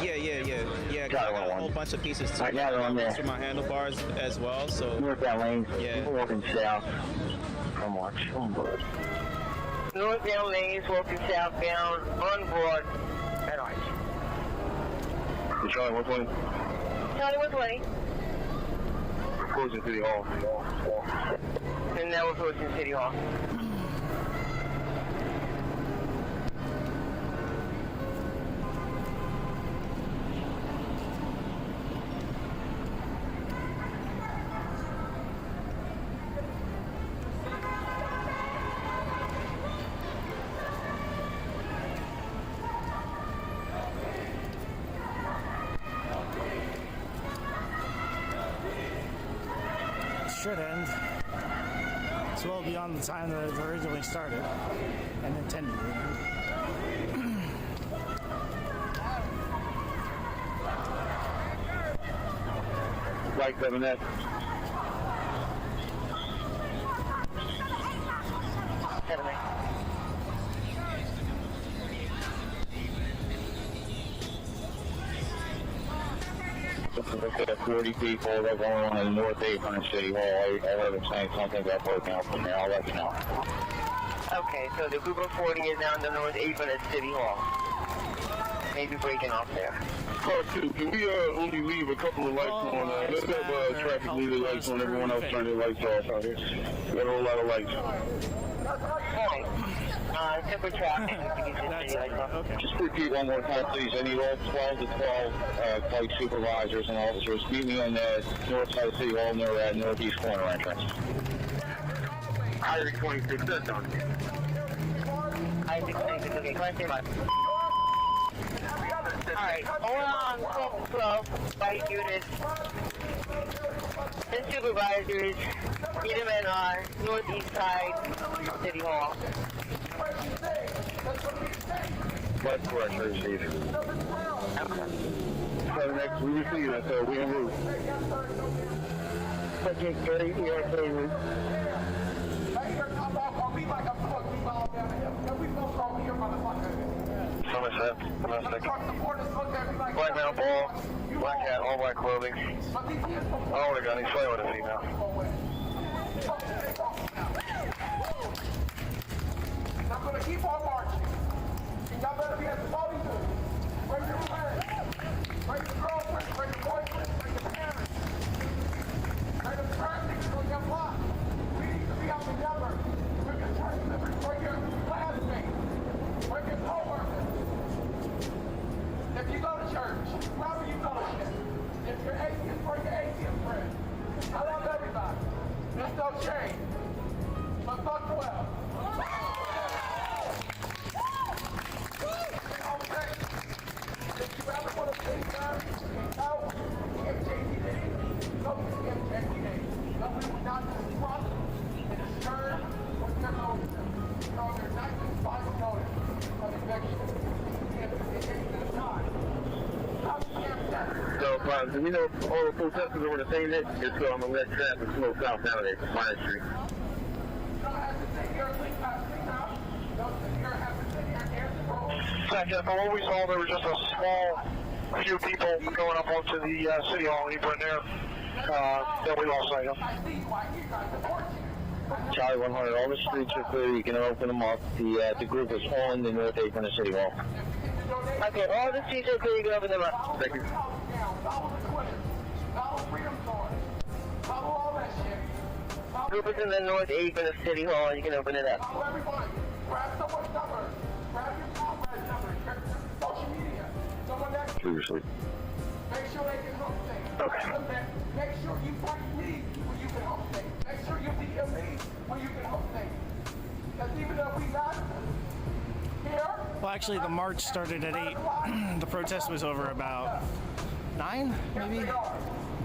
Yeah. Got a whole bunch of pieces too. I got it on there. For my handlebars as well. So Northbound lanes. Yeah. People walking south from March. Northbound lanes walking southbound on Broad at Arch. Charlie 120. Charlie 120. We're closing City Hall. And now we're approaching City Hall. Should end. It's well beyond the time that it originally started and intended to end. Right 7X. Look at 40 people that are going on in the North 800 City Hall. I heard them saying something about breaking out from there. I'll let you know. Okay, so the group of 40 is down the North 800 City Hall. Maybe breaking off there. Car 2, can we only leave a couple of lights on? Let's have traffic leave the lights on. Everyone else turn their lights off out here. We got a whole lot of lights. Alright. Temper traffic. Just repeat one more time, please. I need all 12 to 12 flight supervisors and officers. Meet me on the north side of City Hall near northeast corner entrance. Highway 26, that's done. Highway 26, okay, question mark. Alright, hold on, 12, flight units and supervisors. Meet them at our northeast side of City Hall. That's correct, I received. So next, we receive it, so we en route. Subject 30, here at Cleveland. Somerset, domestic. Black metal ball, black hat, all black clothing. Oh my god, he's playing with a female. I'm going to keep on marching. And y'all better be at the voting booth. Bring your friends. Bring your girlfriends. Bring your boyfriends. Bring your parents. Bring the traffic on your block. We need to be out together. Bring your church members. Bring your classmates. Bring your co-workers. If you go to church, wherever you fellowship, if you're atheist, bring your atheist friends. I love everybody. There's no shame. But fuck 12. So, do we know if all the protesters are on the same hit? Just so I'm going to let traffic flow south nowadays, Minor Street. Second, from what we saw, there was just a small few people going up onto the City Hall apron there. Then we lost sight of. Charlie 100, all the streets are clear. You can open them up. The group is all in the North Apron of City Hall. Okay, all the streets are clear. You can open them up. Thank you. Group is in the North Apron of City Hall. You can open it up. Seriously. Make sure they can help things. Okay. Make sure you fight me when you can help things. Make sure you DM me when you can help things. Because even though we not here. Well, actually, the march started at 8. The protest was over about 9, maybe?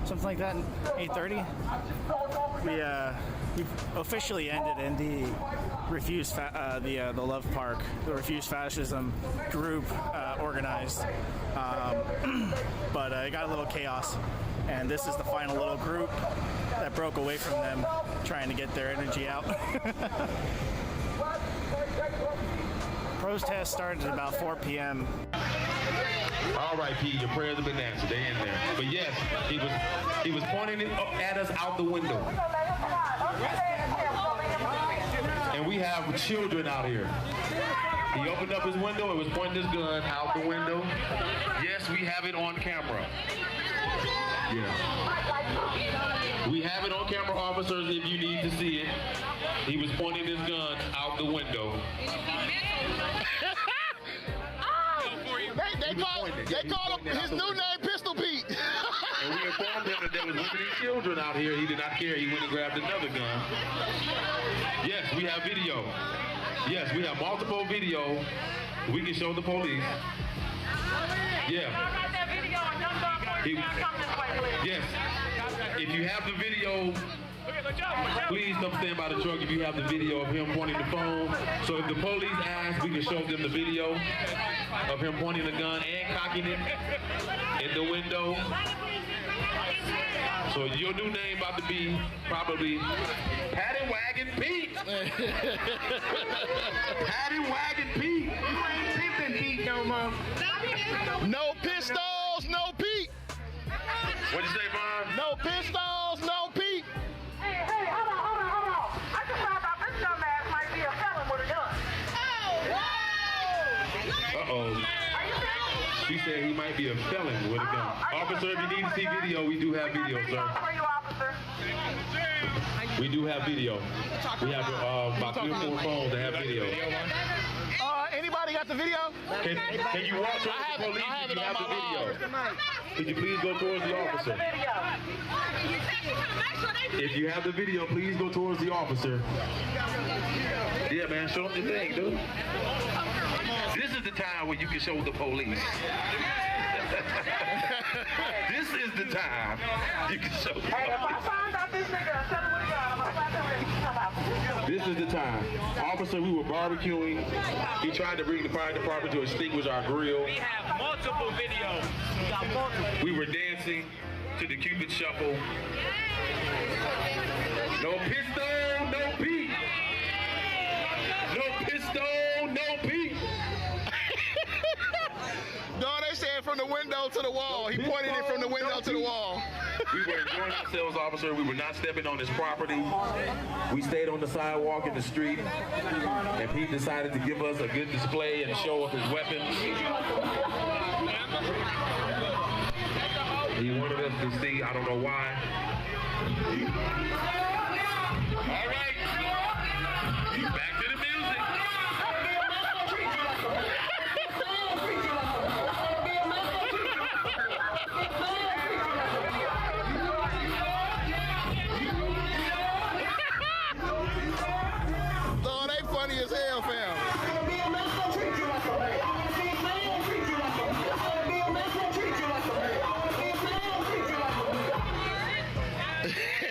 Something like that, 8:30. We officially ended in the the Love Park, the Refuse Fascism group organized, but it got a little chaos, and this is the final little group that broke away from them, trying to get their energy out. Protest started at about 4 p.m. All right, Pete, your prayers have been answered. They're in there. But yes, he was pointing it up at us out the window. And we have children out here. He opened up his window and was pointing his gun out the window. Yes, we have it on camera. Yeah. We have it on camera, officers, if you need to see it. He was pointing his gun out the window. They call him his new name, Pistol Pete. And we informed him that there was women and children out here. He did not care. He went and grabbed another gun. Yes, we have video. Yes, we have multiple video. We can show the police. Yeah. Yes. If you have the video, please come stand by the truck if you have the video of him pointing the phone. So if the police ask, we can show them the video of him pointing the gun and cocking it in the window. So your new name about to be probably Paddy Wagon Pete. Paddy Wagon Pete. You ain't pimping Pete no more. No pistols, no Pete. What'd you say, Vaughn? No pistols, no Pete. Hey, hold on. I just found out this dumbass might be a felon with a gun. Uh-oh. She said he might be a felon with a gun. Officer, if you need to see video, we do have video, sir. We do have video. We have about 3 or 4 phones that have video. Anybody got the video? Can you walk towards the police if you have the video? Could you please go towards the officer? If you have the video, please go towards the officer. Yeah, man, show them the thing, dude. This is the time when you can show the police. This is the time you can show the police. Hey, if I find out this nigga a felon with a gun, I'm gonna slap him and come out. This is the time. Officer, we were barbecuing. He tried to bring the fire department to extinguish our grill. We have multiple videos. We got multiple. We were dancing to the Cupid Shuffle. No pistol, no Pete. No pistol, no Pete. No, they said from the window to the wall. He pointed it from the window to the wall. We were enjoying ourselves, officer. We were not stepping on his property. We stayed on the sidewalk in the street, and Pete decided to give us a good display and show off his weapons. He wanted us to see, I don't know why. All right. Back to the music. Oh, they funny as hell, fam.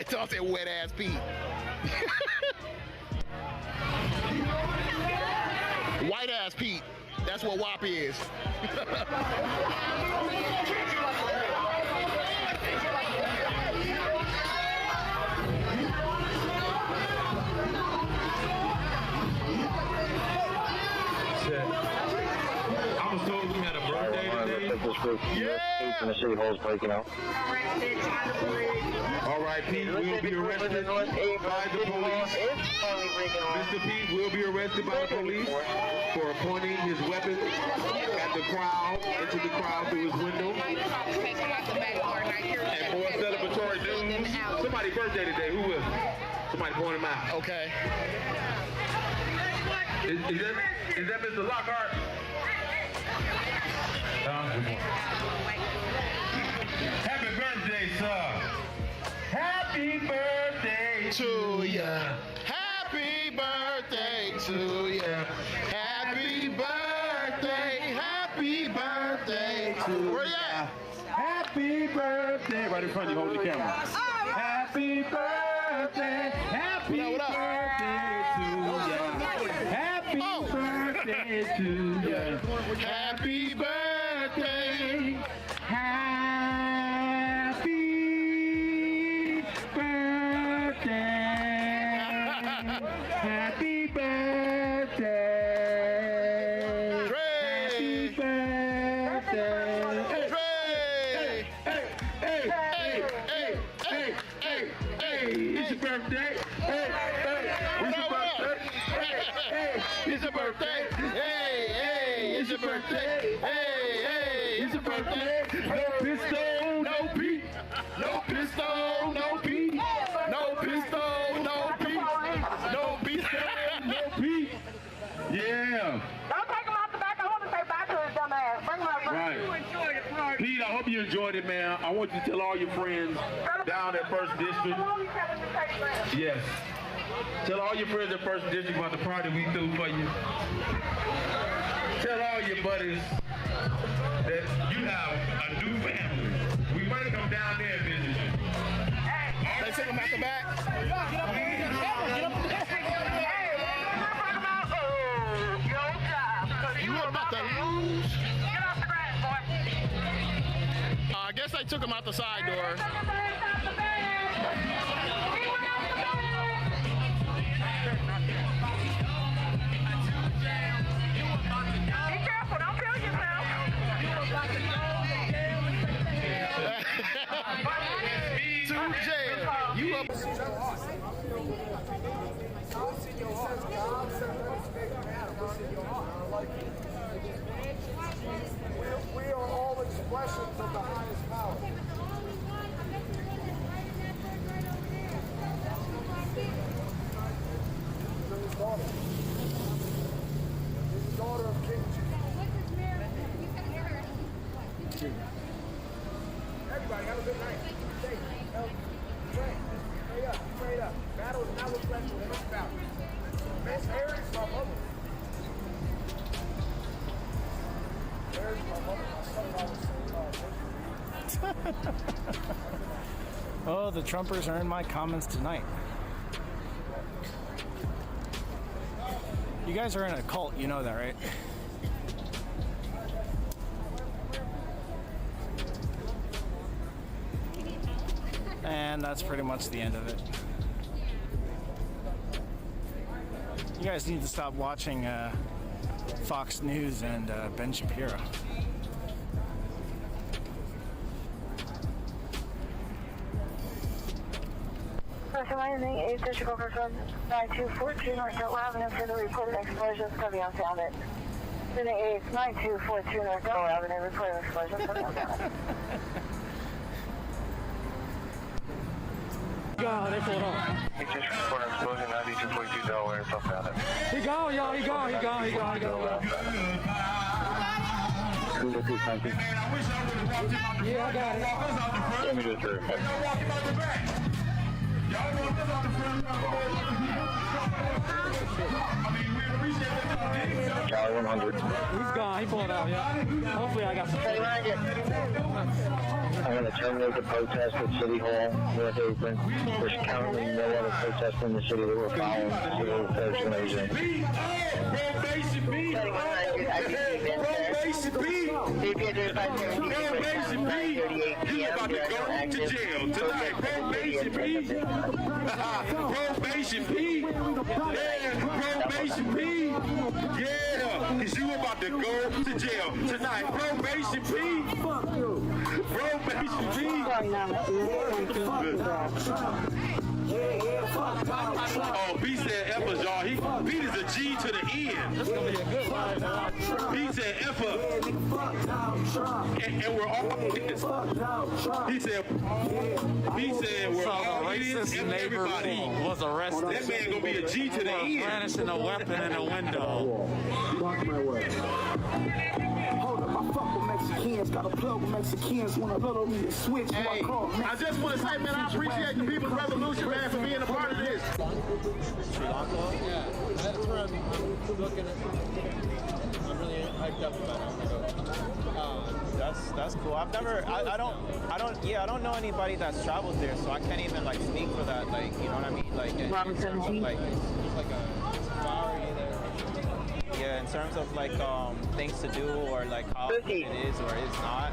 Talk that wet ass Pete. White ass Pete. That's what WAP is. I was told we had a birthday today. Yeah. The city hall's breaking out. All right, Pete will be arrested by the police. Mr. Pete will be arrested by the police for pointing his weapon at the crowd, into the crowd through his window. And for a celebratory news, somebody's birthday today. Who is it? Somebody point him out. Okay. Is that Mr. Lockhart? Happy birthday, sir. Happy birthday to ya. Happy birthday to ya. Happy birthday. Happy birthday to ya. Where you at? Happy birthday. Right in front of you, hold the camera. Happy birthday. Happy birthday to ya. Happy birthday to ya. Happy birthday. Happy birthday. Happy birthday. Happy birthday. birthday. Hey, it's your birthday. Hey, it's your birthday. Hey, it's your birthday. Hey, it's your birthday. No pistol, no Pete. No pistol, no Pete. No pistol, no Pete. No pistol, no Pete. Yeah. Don't take him out the back. I want to say bye to his dumb ass. Bring him up. Right. Pete, I hope you enjoyed it, man. I want you to tell all your friends down at First District. Yes. Tell all your friends at First District about the party we threw for you. Tell all your buddies that you have a new family. We might come down there and visit you. They took him out the back. You were about to lose. Get off the grass, boy. I guess they took him out the side door. Be careful, don't kill yourself. To jail. You up? We are all expressions of the highest power. His daughter. He's the daughter of King Jesus. Everybody have a good night. Stay up, straight up. Battle is not respectful, it is battle. Miss Harry's my mother. Harry's my mother. Oh, the Trumpers are in my comments tonight. You guys are in a cult, you know that, right? And that's pretty much the end of it. You guys need to stop watching Fox News and Ben Shapiro. Landing 8th District over from 9242 North Delaware Avenue for the reported explosions coming on found it. Landing 8th 9242 North Delaware Avenue reported explosions coming on found it. God, they pulled off. 8th District report explosion 9242 Delaware, so found it. He gone, y'all. He gone. Yeah, I got it. Let me just verify. Charlie 100. He's gone. He pulled out, yeah. Hopefully I got some. I'm going to terminate the protest at City Hall, North Apron. There's currently no other protests in the city that we're following. So we're You about to go to jail tonight. Probation P. Probation P. Yeah, probation P. Yeah, because you about to go to jail tonight. Probation P. Probation P. Oh, B said Effa, y'all. Pete is a G to the end. That's gonna be a good ride. Pete said Effa. And we're all idiots. He said we're all idiots and everybody was arrested. That man gonna be a G to the end. Brandishing a weapon in a window. Hold up, I fuck with Mexicans, got a plug with Mexicans, when I love me to switch, Hey, I just want to say, man, I appreciate the People's Revolution, man, for being a part of this. Sri Lanka? Yeah, that's where I'm looking at. I'm really hyped up about it. That's cool. I've never, I don't know anybody that's traveled there, so I can't even like speak for that. Like, you know what I mean? Like, in terms of, like, It's like a safari there. yeah, in terms of like things to do or like how it is or is not.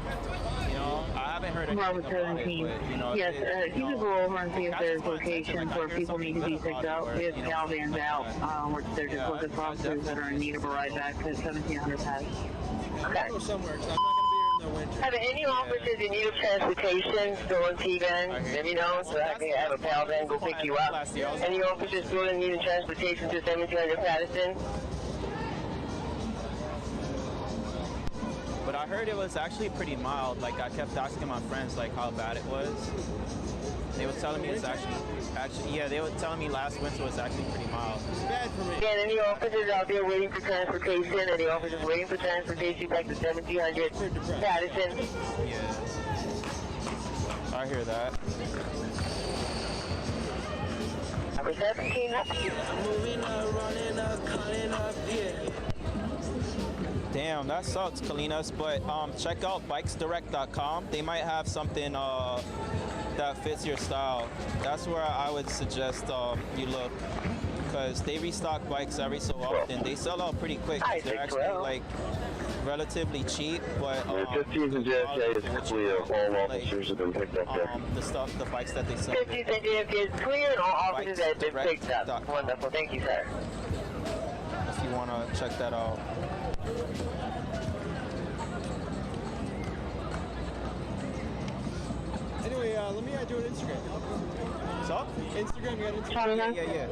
You know, I haven't heard anything about it, but, you know, Yes, you can go over and see if there's locations where people need to be picked up. We have Calvins out, which they're just looking for officers that are in need of a ride back to 1700 Pass. I'll go somewhere, because I'm not going to be here in the the winter. Have any officers in need of transportation still in T-Van? Let me know so I can have a pal van go pick you up. Any officers still in need of transportation to 1700 Patterson? But I heard it was actually pretty mild. Like I kept asking my friends like how bad it was. They were telling me it's actually yeah, they were telling me last winter was actually pretty mild. It's bad for me. Again, any officers out there waiting for transportation? Any officers waiting for transportation back to 1700 Patterson? Yeah. I hear that. Number 17. Moving up, running up, calling up, yeah. Damn, that sucks, Kalinas. But check out bikesdirect.com. They might have something that fits your style. That's where I would suggest you look, because they restock bikes every so often. They sell out pretty quick. They're actually like relatively cheap, but 15th and JFK is clear. All officers have been picked up there. the bikes that they sell. 15th and JFK is clear, and all officers have been picked up. Wonderful, thank you, sir. If you want to check that out. Anyway, let me add you on Instagram. So? Instagram, you got Instagram? Yeah.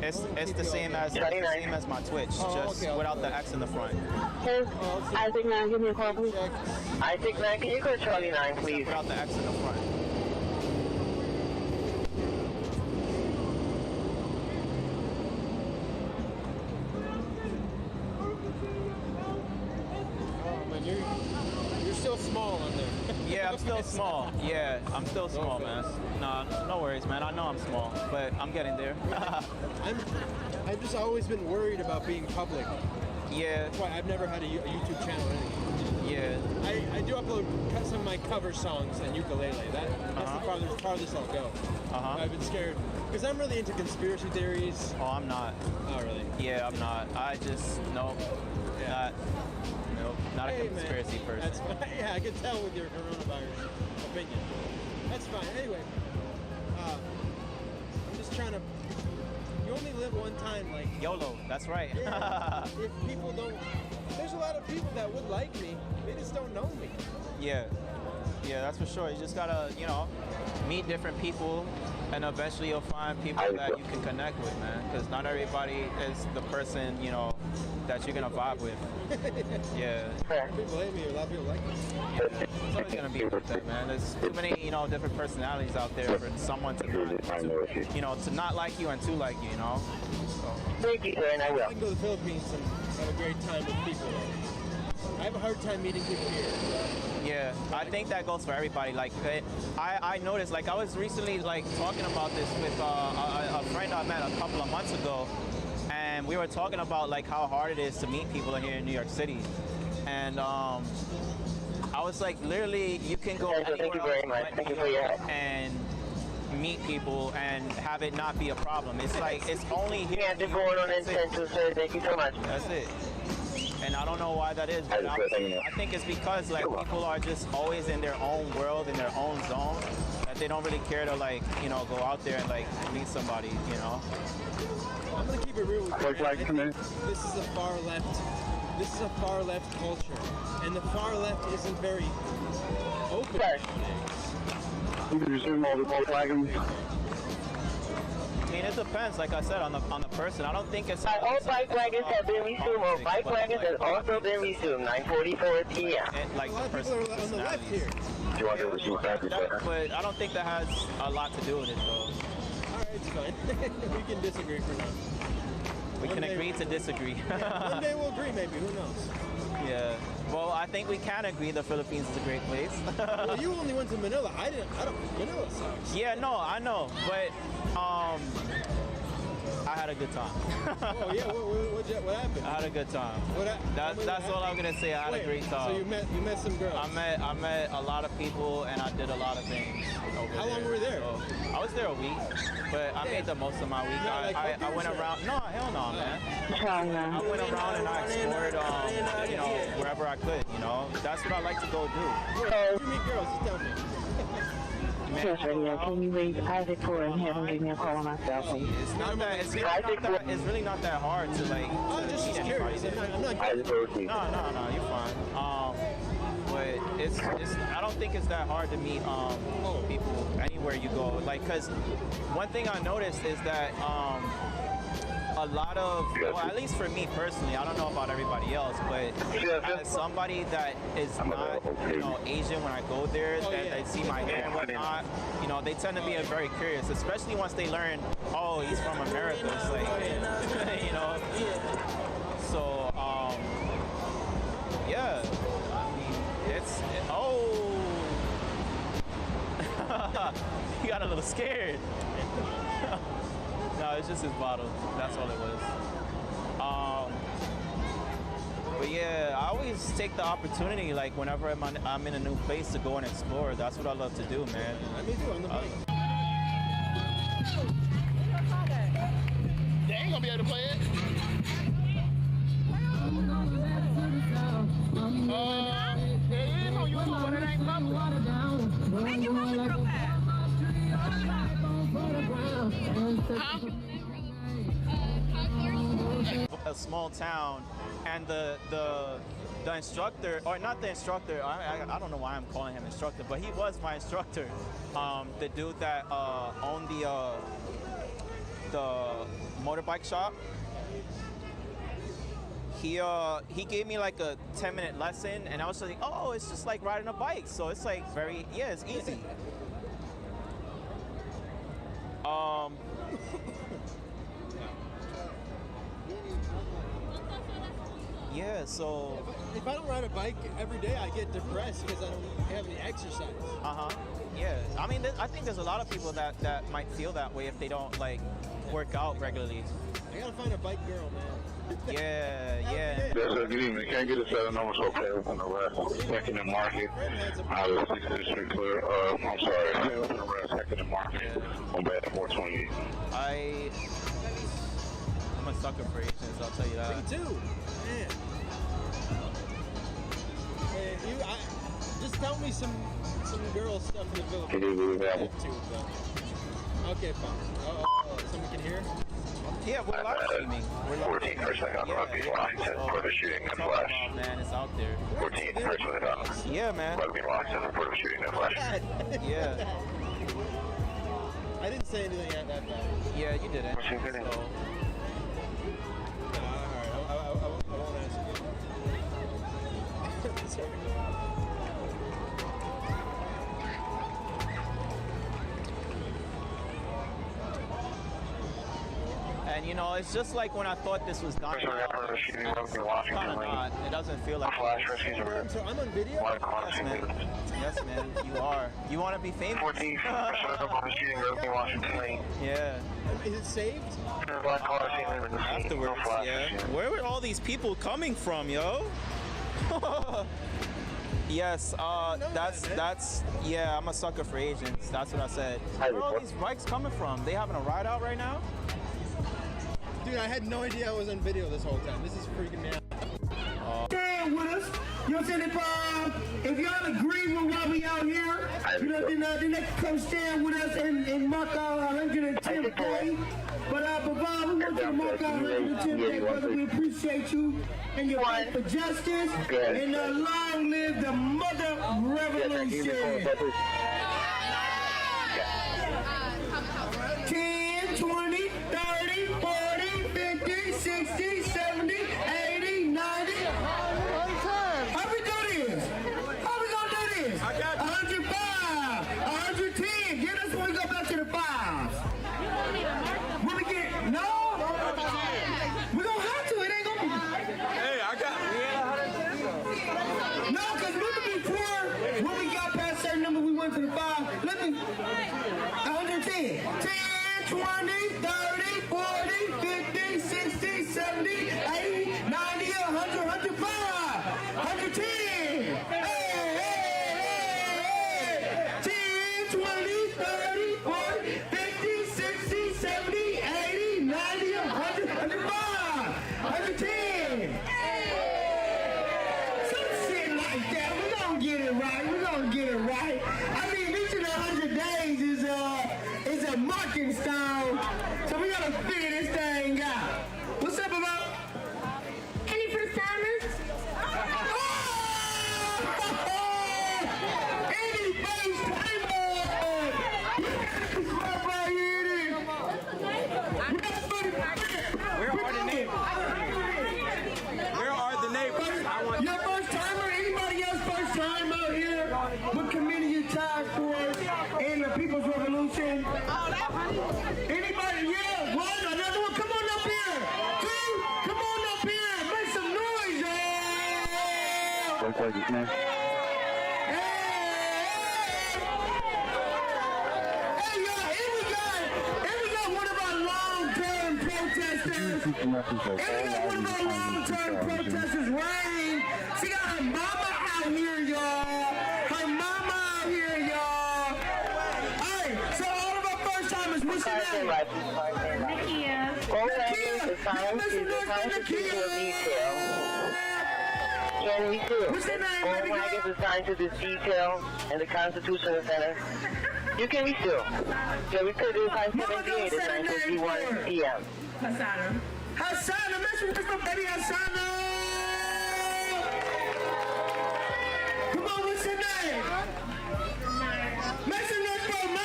It's the same as my Twitch, just without the X in the front. Isaac 9, give me a call, please. Isaac 9, can you go to Charlie 9, please? Without the X in the front. You're still small on there. Yeah, I'm still small. Yeah, I'm still small, man. No worries, man. I know I'm small, but I'm getting there. I've just always been worried about being public. Yeah. That's why I've never had a YouTube channel or anything. Yeah. I do upload some of my cover songs and ukulele. That's the farthest I'll go. I've been scared because I'm really into conspiracy theories. Oh, I'm not. Oh, really? Yeah, I'm not. I just Nope, not a conspiracy person. That's fine. Yeah, I can tell with your coronavirus opinion. That's fine. Anyway, I'm just trying to. You only live one time, like YOLO. That's right. Yeah, if people don't, there's a lot of people that would like me. They just don't know me. Yeah, that's for sure. You just gotta, meet different people, and eventually you'll find people that you can connect with, man. Because not everybody is the person, that you're gonna vibe with. Yeah. People hate me. A lot of people like me. It's always gonna be like that, man. There's too many, different personalities out there for someone to not like you and to like you, So. Thank you, sir, and I will. I can go to the Philippines and have a great time with people. I have a hard time meeting people here. Yeah, I think that goes for everybody. Like, I noticed, like, I was recently, like, talking about this with a friend I met a couple of months ago, and we were talking about, like, how hard it is to meet people here in New York City. And I was like, literally, you can go anywhere thank you very much. Thank you for your help. And meet people and have it not be a problem. It's like, it's only here. Yeah, just going on intention, sir. Thank you so much. That's it. And I don't know why that is, but I think it's because like people are just always in their own world, in their own zone, that they don't really care to like, go out there and like meet somebody, I'm gonna keep it real with you. This is a far left. This is a far left culture, and the far left isn't very open. You can resume all the white wagons. I mean, it depends, like I said, on the person. I don't think it's... All bike wagons have been resumed. All bike wagons have also been resumed. 9:44 p.m. Like a lot of people are on the left here. Do you want to resume back? But I don't think that has a lot to do with it, though. All right, it's fine. We can disagree for now. We can agree to disagree. One day we'll agree, maybe. Who knows? Yeah. Well, I think we can agree the Philippines is a great place. Well, you only went to Manila. Manila sucks. Yeah, no, I know, but I had a good time. Oh yeah, what happened? I had a good time. That's all I'm gonna say. I had a great time. So you met some girls. I met a lot of people, and I did a lot of things over there. How long were you there? So, I was there a week, but I made the most of my week. I went around. No, hell no, man. I went around and I explored, wherever I could. That's what I like to go do. Where did you meet girls? Just tell me. Yes, Radio. Can you read Isaac 4 and have him give me a call on my cell phone? It's really not that hard to like. I'm just curious. I'm not. No, you're fine. But I don't think it's that hard to meet people anywhere you go. Like, cause one thing I noticed is that a lot of, well, at least for me personally, I don't know about everybody else, but as somebody that is not, Asian, when I go there, that they see my hair and whatnot, they tend to be very curious, especially once they learn, oh, he's from America. It's like, So, yeah, I mean, he got a little scared. No, it's just his bottle. That's all it was. But yeah, I always take the opportunity, like whenever I'm in a new place, to go and explore. That's what I love to do, man. Me too, on the bike. They ain't gonna be able to play it. It is on YouTube, but it ain't public. Man, you have to come back. A small town, and the instructor, or not the instructor, I don't know why I'm calling him instructor, but he was my instructor. The dude that owned the motorbike shop. He gave me like a 10-minute lesson, and I was like, oh, it's just like riding a bike. So it's like it's easy. Yeah, so if I don't ride a bike every day, I get depressed because I don't have any exercise. Yeah, I mean, I think there's a lot of people that might feel that way if they don't like work out regularly. I gotta find a bike girl, man. Yeah. Yes, sir. Good evening. Can't get a set of numbers, okay? On the rest. Second and Market. Out of 6th District clear. I'm sorry. On the rest. Second and Market. On bad 428. I'm a sucker for agents, I'll tell you that. Me too. Man. Hey, just tell me some girl stuff in the village. Can you believe that? Okay, fine. Someone can hear? Yeah, we're live streaming. 14 person on the rugby line for the shooting and flash. Oh, man, it's out there. 14 person on yeah, man. rugby line for the shooting and flash. Yeah. I didn't say anything that bad. Yeah, you didn't. So. I won't ask you. Sorry. And it's just like when I thought this was done. It's kind of not. It doesn't feel like. So I'm on video? Yes, man. Yes, man. You are. You want to be famous? 14 Yeah. Is it saved? Afterwards, yeah. Where were all these people coming from, yo? Yes, that's yeah, I'm a sucker for agents. That's what I said. Where are all these bikes coming from? They having a ride out right now? Dude, I had no idea I was on video this whole time. This is freaking me out. Stand with us. You know what I'm saying? If y'all agree with why we out here, then they can come stand with us and mark our 110th day. But Bob, we want you to mark our 110th day, brother. We appreciate you and your fight for justice. And long live the mother revolution. 10, 20, 30, 40, 50, 60, 70, 80, 90. How we do this? How we gonna do this? 105, 110. Get us when we go back to the fives. When we get, no? We gonna have to. It ain't gonna be. Hey, I got. No, because remember before, when we got past a certain number, we went to the five. Let me. 110. 10, 20, 30, 40, 50, 60, 70, 80, 90, 100, 105, 110. Hey, hey, hey, hey. 10, 20, 30, 40, 50, 60, 70, 80, 90, 100, 105, 110. Some shit like that. We're gonna get it right. We're gonna get it right. I mean, reaching 100 days is a marking stone. So we gotta figure this thing out. What's up about? Any first timers? Anybody? Yeah, one, another one. Come on up here. Two, come on up here. Make some noise, y'all. Hey, y'all, and we got one of our long-term protesters. And we got one of our long-term protesters, Rain. She got her mama out here, y'all. Her mama out here, y'all. Hey, so all of our first-timers, what's your name? Nakia. Go ahead, the Constitution of detail. Can we do? What's your name, All baby girl? wagons assigned to this detail in the Constitution Center. You can be still. Yeah, we could do 578 at 9:51 p.m. Hassana, Mr. Baby Hassana! Come on, what's your name? Make some noise for Maya!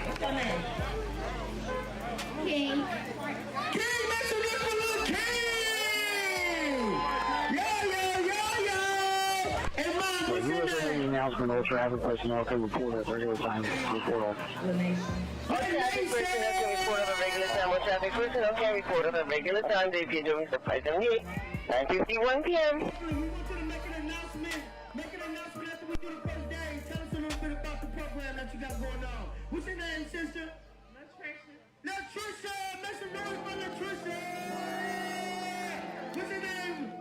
What's your name? King. King, make some noise for little King! Yo! And Mom, what's your name? Announcement, all traffic personnel can report at regular time. Report off. Traffic personnel can report on a regular time. All traffic personnel can report on a regular time. They appear during the 578, 9:51 p.m. Make an announcement after we do the first day. Tell us a little bit about the program that you got going on. What's your name, sister? Latricia! Make some noise for Latricia! What's your name?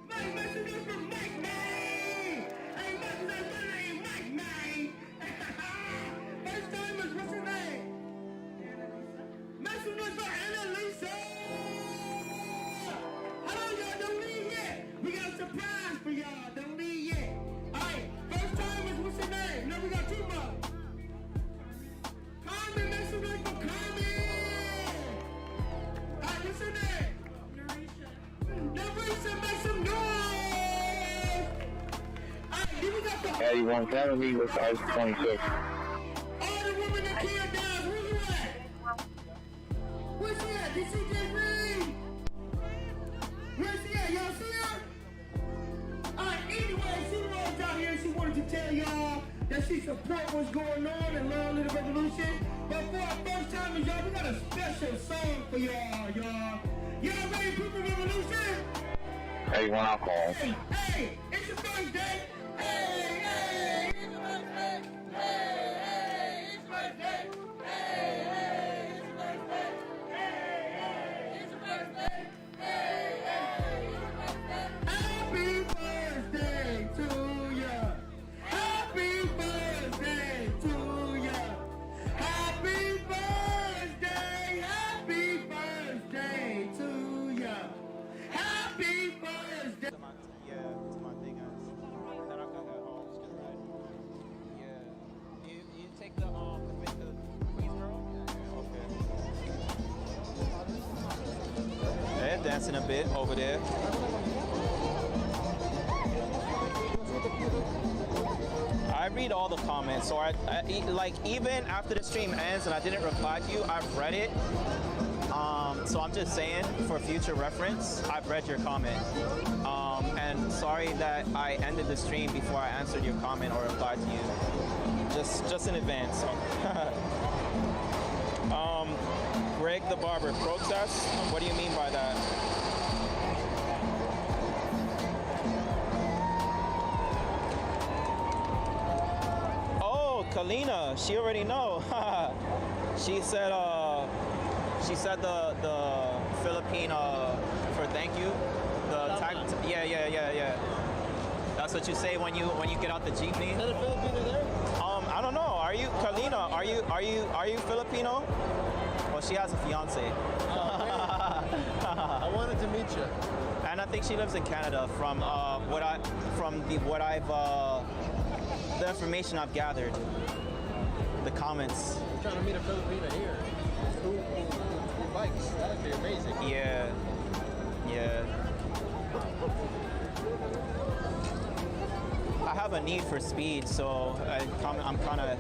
Mike, make some noise for Mike, man! Hey, Mike, my name, Mike, man! First timers, what's your name? Make some noise for Annalisa! Hello, y'all, don't leave yet! We got a surprise for y'all, don't leave yet! Alright, first timers, what's your name? No, we got two more! Carmen, make some noise for Carmen! Alright, what's your name? Narisa, make some noise! Alright, then we got the... 81 me with 526. All the women that can't dance, where you at? Where's she at? Did she just read? Where's she at? Y'all see her? Alright, anyway, she was out here and she wanted to tell y'all that she support what's going on in Long Little Revolution. But for our first timers, y'all, we got a special song for y'all. Y'all ready for the revolution? 81 alcohol. Hey, it's your birthday. Hey, it's your birthday. Hey, it's your birthday. Hey, it's your birthday. Hey, it's your birthday. Hey, it's your birthday. Happy birthday to ya. Happy birthday to ya. Happy birthday. Happy birthday to ya. Happy birthday. Yeah, it's my thing, guys. Then I can head home, just get ready. Yeah. You take the freeze girl? Okay. They're dancing a bit over there. I read all the comments, so I like even after the stream ends and I didn't reply to you, I've read it. So I'm just saying, for future reference, I've read your comment. And sorry that I ended the stream before I answered your comment or replied to you. Just in advance. Greg the Barber, protest? What do you mean by that? Oh, Kalina, she already know. She said the Philippine for thank you. The tag, yeah. That's what you say when you get out the jeepney. Is that a Filipino there? I don't know. Are you Kalina? Are you Filipino? Well, she has a fiance. I wanted to meet you. And I think she lives in Canada. From the information I've gathered, the comments. I'm trying to meet a Filipina here. Who bikes? That'd be amazing. Yeah. I have a need for speed, so I'm kind of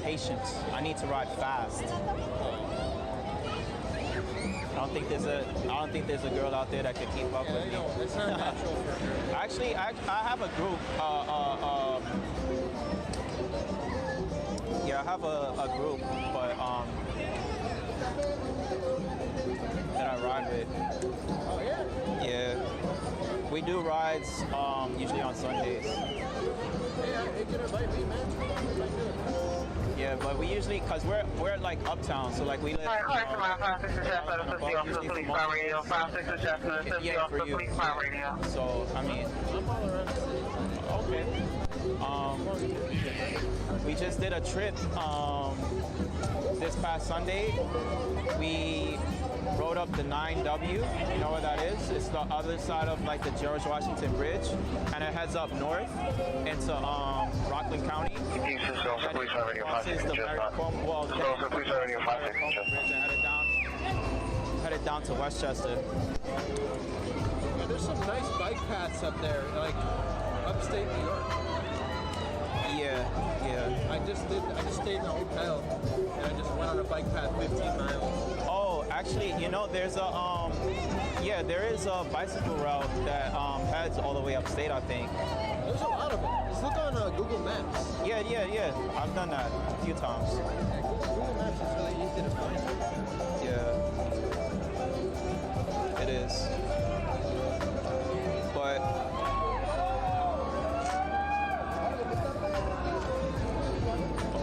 patient. I need to ride fast. I don't think there's a girl out there that could keep up with me. It's not natural for her. Actually, I have a group. Yeah, I have a group, but that I ride with. Oh yeah? Yeah. We do rides usually on Sundays. Yeah, you can invite me, man. Yeah, but we usually, cause we're like uptown, so like we live. Alright, correction, 566 Chestnut, assist the officer, police fire radio. 566 Chestnut, assist the officer, police fire radio. So I mean, okay. We just did a trip this past Sunday. We rode up the 9W. You know where that is? It's the other side of like the George Washington Bridge, and it heads up north into Rockland County. Police fire radio. 566 Chestnut. Police fire radio. 566 Chestnut. Headed down to Rochester. Yeah, there's some nice bike paths up there, like upstate New York. Yeah, yeah. I just stayed in a hotel and I just went on a bike path 15 miles. Oh, actually, you know, there's a there is a bicycle route that heads all the way upstate, I think. There's a lot of them. Just look on Google Maps. Yeah. I've done that a few times. Google Maps is really easy to find. Yeah. It is. But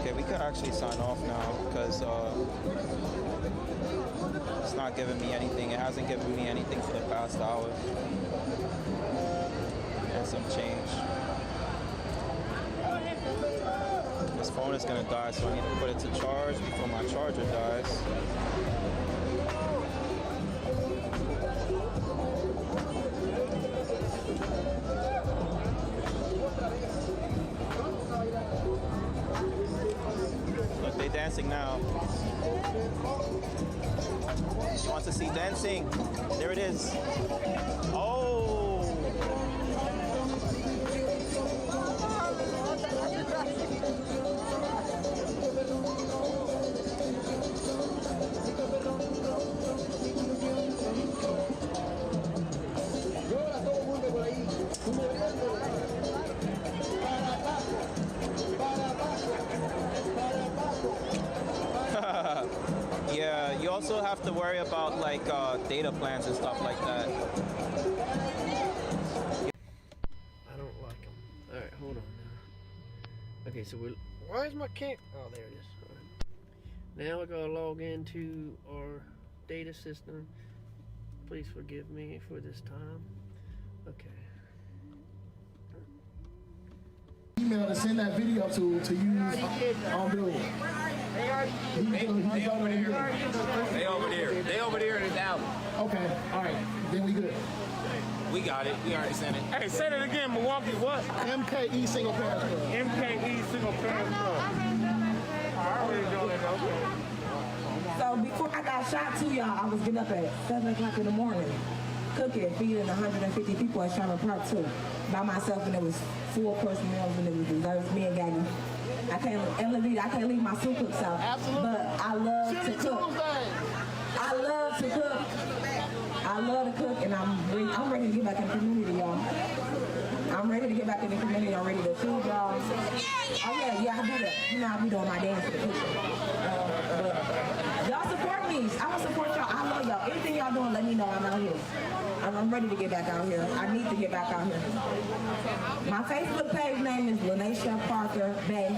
okay, we could actually sign off now because it's not giving me anything. It hasn't given me anything for the past hour. And some change. This phone is gonna die, so I need to put it to charge before my charger dies. Look, they dancing now. She wants to see dancing. There it is. Oh! Yeah, you also have to worry about like data plans and stuff like that. I don't like them. All right, hold on now. Okay, so why is my camp? Oh, there it is. All right. Now I gotta log into our data system. Please forgive me for this time. Okay. Email to send that video to use on Bill. They over there. They over there in his alley. Okay, all right, then we good. We got it. We already sent it. Hey, say that again. Milwaukee, what? MKE Single Parents Club. MKE Single Parents Club. I already know that. Okay. So before I got shot too, y'all, I was getting up at 7 o'clock in the morning, cooking, feeding 150 people at Sherman Park too, by myself, and it was 4-course meals, and it was desserts, me and Gaggy. I can't leave my soup cooks out. Absolutely. But I love to cook. I love to cook. I love to cook, and I'm ready to get back in the community, y'all. I'm ready to get back in the community. I'm ready to feed y'all. Oh yeah, I do that. You know, I be doing my dance in the kitchen. But y'all support me. I will support y'all. I love y'all. Anything y'all doing, let me know. I'm out here. I'm ready to get back out here. I need to get back out here. My Facebook page name is Lancaster Parker Bay.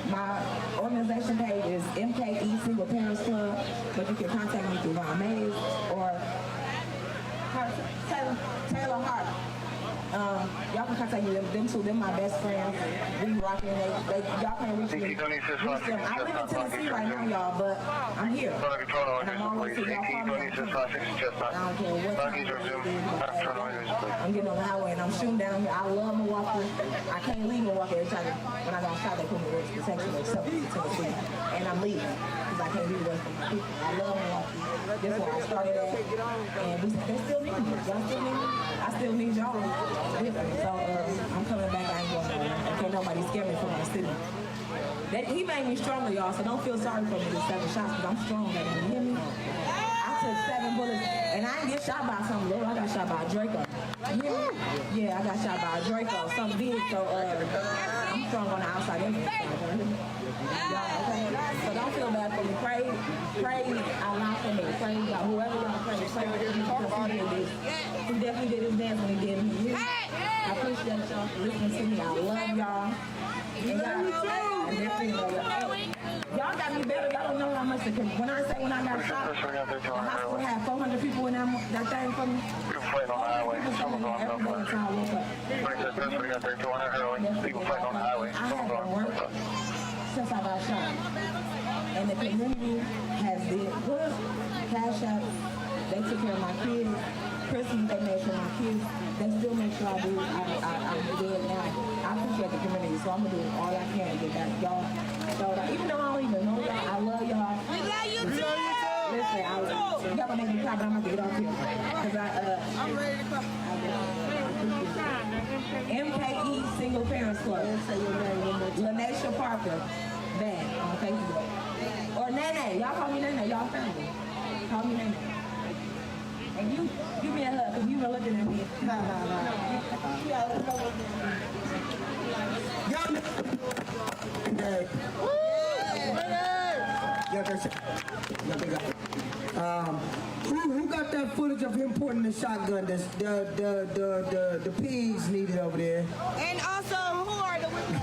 My organization page is MKE Single Parents Club, but you can contact me through Ron Mays or Taylor Hart. Y'all can contact me. Them two, them my best friends. We rocking. Y'all can reach me. I live in Tennessee right now, y'all, but I'm here. And I'm always here. Y'all call me. I don't care what time. I'm getting on the highway and I'm shooting down here. I love Milwaukee. I can't leave Milwaukee every time. When I got shot, they put me in protection or something in Tennessee. And I'm leaving because I can't be away from my people. I love Milwaukee. That's where I started at. And they still need me. Y'all still need me? I still need y'all. So I'm coming back. I ain't going nowhere. Can't nobody scare me from my city. He made me stronger, y'all, so don't feel sorry for me with 7 shots because I'm strong, baby. You hear me? I took 7 bullets, and I didn't get shot by something little. I got shot by a Draco. You hear me? Yeah, I got shot by a Draco, something big. So I'm strong on the outside. Y'all, okay? So don't feel bad for me. Pray out loud for me. Pray about whoever y'all pray. Pray for him because he did this. He definitely did his dance when he did me. I appreciate y'all for listening to me. I love y'all. And y'all, I definitely love y'all. Y'all got me better. Y'all don't know how much. When I got shot, the hospital had 400 people in that thing for me. People fighting on the highway. Someone's on the People fighting on the highway. Someone's on since I got shot. And the community has did good. Cash App, they took care of my kids. Christmas, they made sure my kids, they still make sure I'm good now. I appreciate the community, so I'm going to do all I can to get back y'all. So, even though I don't even know y'all, I love y'all. We love you too! Listen, y'all gonna make me cry, but I'm gonna get off here. Cause I'm ready to come. MKE Single Parents Club. Lanesha Parker, band on Facebook. Or Nene, y'all call me Nene, y'all family. Call me Nene. And you, give me a hug, cause you been looking at me. Who got that footage of him pointing the shotgun? The pigs needed over there. And also, who are the women?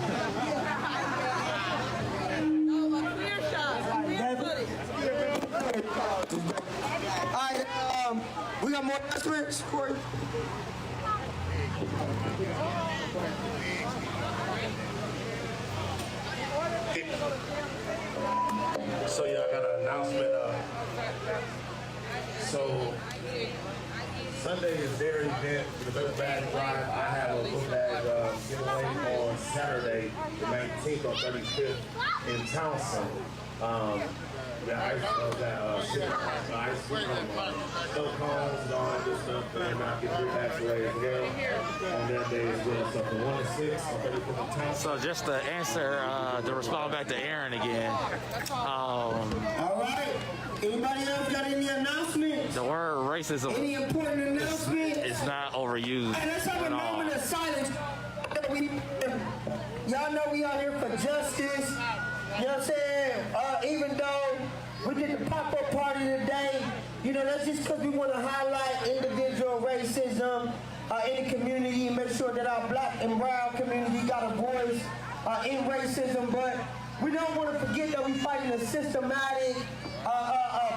Oh, a clear shot. Clear footage. All right, we got more announcements, Corey. So yeah, I got an announcement. So Sunday is their event for the book bag drive. I have a book bag giveaway on Saturday, the 19th or 35th in Townsend. Ice cream, snow cones, and all that good stuff, and I'll get 3 bags away as well. On that day as well, so from 1 to 6, on 35th in Townsend. So just to answer, to respond back to Aaron again. All right. Anybody else got any announcements? The word racism. Any important announcements? It's not overused. Hey, let's have a moment of silence. Y'all know we out here for justice. You know what I'm saying? Even though we did the pop-up party today, you know, that's just because we want to highlight individual racism in the community and make sure that our black and brown community got a voice in racism. But we don't want to forget that we're fighting a systematic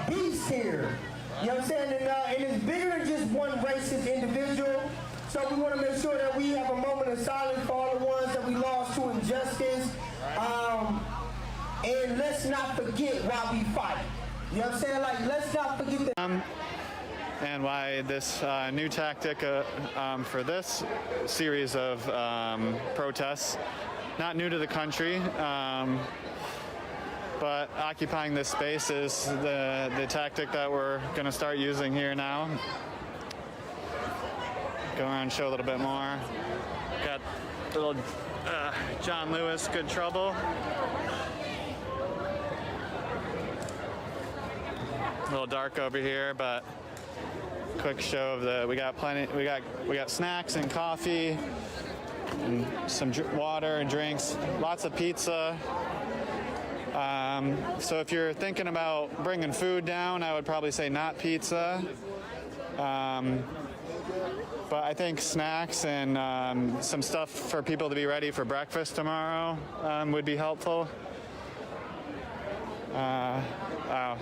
beast here. You know what I'm saying? And it's bigger than just one racist individual. So we want to make sure that we have a moment of silence for all the ones that we lost to injustice. And let's not forget why we fight. You know what I'm saying? Like, let's not forget that. And why this new tactic for this series of protests, not new to the country, but occupying this space is the tactic that we're going to start using here now. Go around and show a little bit more. Got little John Lewis, Good Trouble. A little dark over here, but quick show of we got plenty. We got snacks and coffee, and some water and drinks. Lots of pizza. So if you're thinking about bringing food down, I would probably say not pizza. But I think snacks and some stuff for people to be ready for breakfast tomorrow would be helpful. Wow.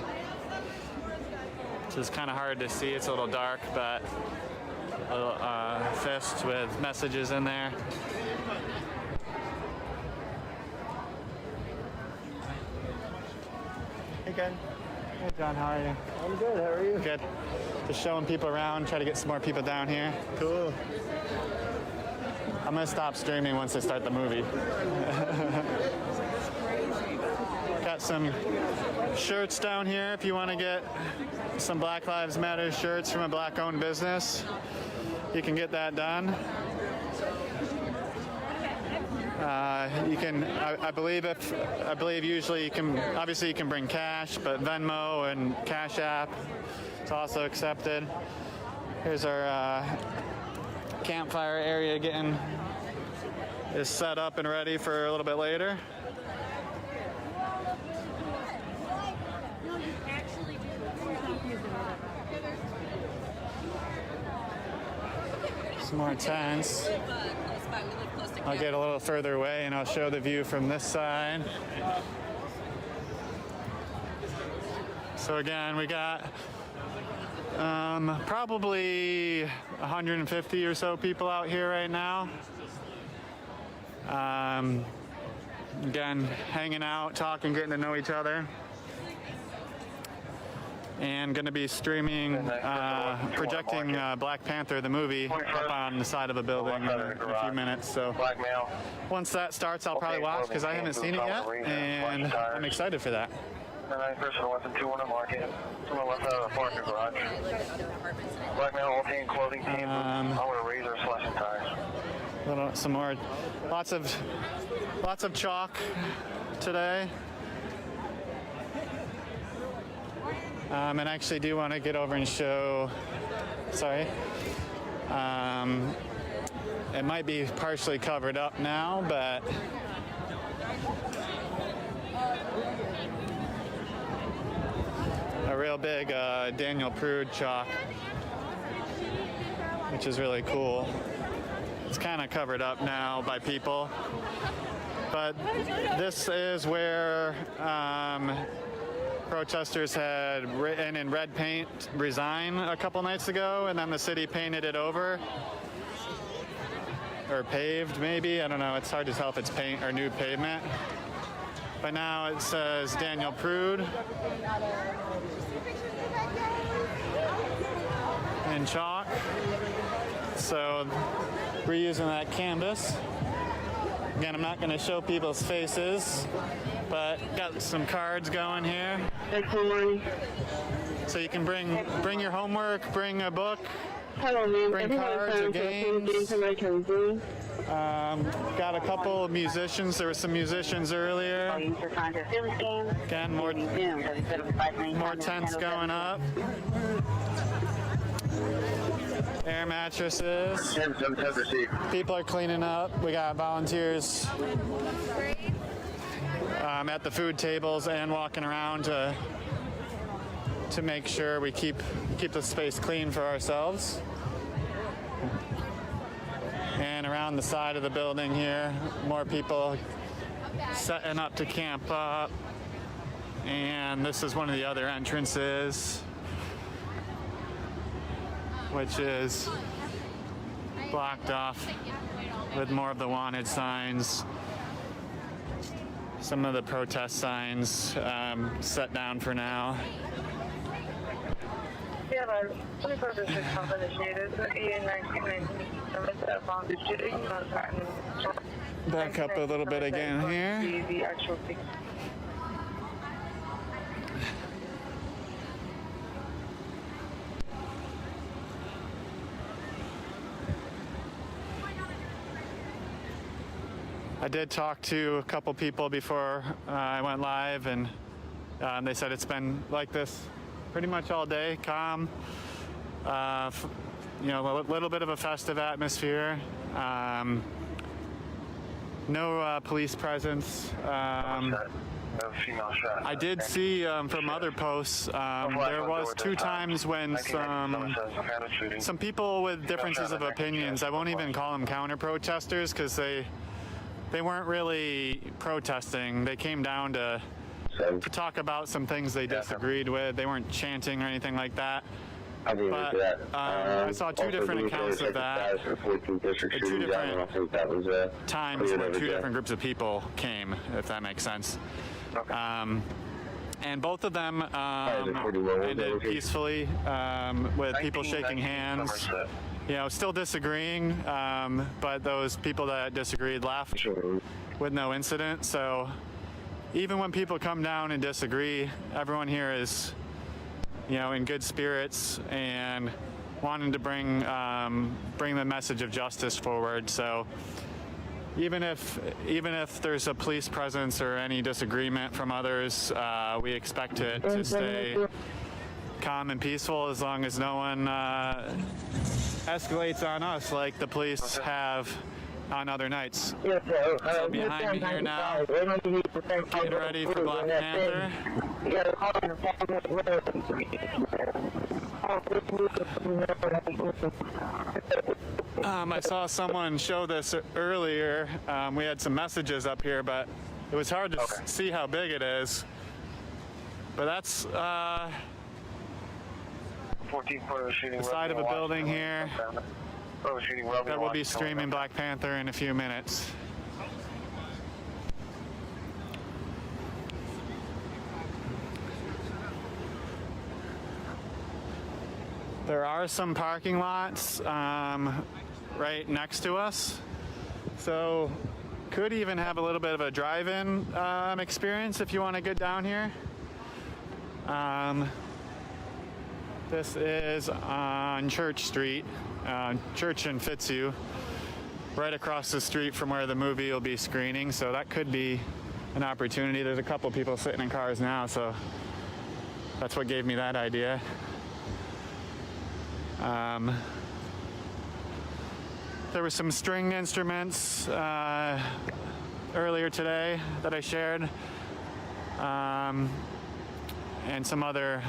This is kind of hard to see. It's a little dark, but a little fist with messages in there. Hey, Ken. Hey, John. How are you? I'm good. How are you? Good. Just showing people around. Try to get some more people down here. Cool. I'm gonna stop streaming once they start the movie. Got some shirts down here if you want to get some Black Lives Matter shirts from a black-owned business. You can get that done. You can, I believe usually you can, obviously you can bring cash, but Venmo and Cash App is also accepted. Here's our campfire area getting is set up and ready for a little bit later. Some more tents. I'll get a little further away and I'll show the view from this side. So again, we got probably 150 or so people out here right now. Again, hanging out, talking, getting to know each other. And going to be streaming, projecting Black Panther, the movie, up on the side of a building in a few minutes. So once that starts, I'll probably watch because I haven't seen it yet, and I'm excited for that. Person went to 200 market. Someone left out of the parking garage. Black male, all team clothing team. I'm gonna razor slashing tires. Some more, lots of chalk today. And I actually do want to get over and show. Sorry. It might be partially covered up now, but. A real big Daniel Prude chalk, which is really cool. It's kind of covered up now by people, but this is where protesters had written in red paint, "Resign" a couple nights ago, and then the city painted it over, or paved maybe, I don't know, it's hard to tell if it's paint or new pavement. But now it says Daniel Prude in chalk. So we're using that canvas. Again, I'm not going to show people's faces, but got some cards going here. So you can bring your homework, bring a book, bring cards or games. Got a couple of musicians. There were some musicians earlier. Again, more tents going up. Air mattresses. People are cleaning up. We got volunteers at the food tables and walking around to make sure we keep the space clean for ourselves. And around the side of the building here, more people setting up to camp up. And this is one of the other entrances, which is blocked off with more of the wanted signs. Some of the protest signs set down for now. Back up a little bit again here. I did talk to a couple people before I went live, and they said it's been like this pretty much all day, calm. You know, a little bit of a festive atmosphere. No police presence. I did see from other posts, there was 2 times when some people with differences of opinions, I won't even call them counter-protesters because they weren't really protesting. They came down to talk about some things they disagreed with. They weren't chanting or anything like that. But I saw 2 different accounts of that. 2 different times when 2 different groups of people came, if that makes sense. And both of them ended peacefully with people shaking hands. You know, still disagreeing, but those people that disagreed left with no incident. So even when people come down and disagree, everyone here is, you know, in good spirits and wanting to bring the message of justice forward. So even if there's a police presence or any disagreement from others, we expect it to stay calm and peaceful as long as no one escalates on us like the police have on other nights. Yes, sir. So behind me here now, getting ready for Black Panther. I saw someone show this earlier. We had some messages up here, but it was hard to see how big it is. But that's the side of a building here that will be streaming Black Panther in a few minutes. There are some parking lots right next to us, so could even have a little bit of a drive-in experience if you want to get down here. This is on Church Street, Church and Fitzhugh, right across the street from where the movie will be screening, so that could be an opportunity. There's a couple people sitting in cars now, so that's what gave me that idea. There were some string instruments earlier today that I shared, and some other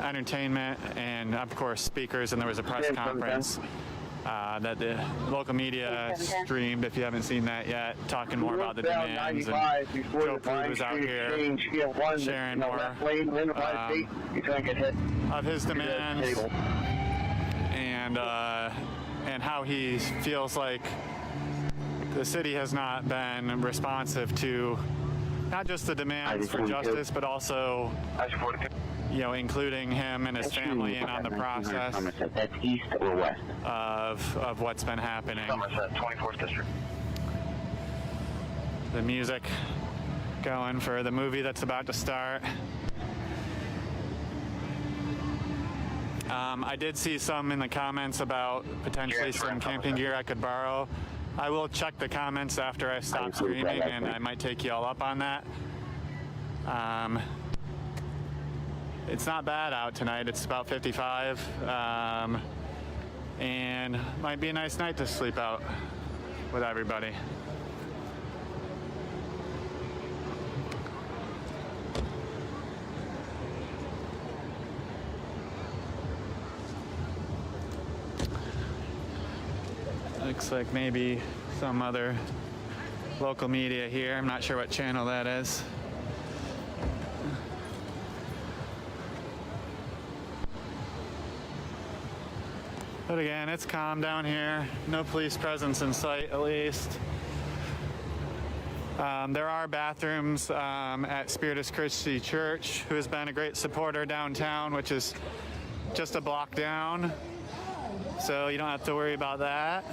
entertainment, and of course speakers, and there was a press conference that the local media streamed, if you haven't seen that yet, talking more about the demands, and Joe Prude was out here sharing more of his demands, and how he feels like the city has not been responsive to not just the demands for justice, but also, including him and his family in on the process of what's been happening. 24th District. The music going for the movie that's about to start. I did see some in the comments about potentially some camping gear I could borrow. I will check the comments after I stop streaming, and I might take you all up on that. It's not bad out tonight. It's about 55, and might be a nice night to sleep out with everybody. Looks like maybe some other local media here. I'm not sure what channel that is. But again, it's calm down here. No police presence in sight, at least. There are bathrooms at Spiritus Christi Church, who has been a great supporter downtown, which is just a block down. So you don't have to worry about that.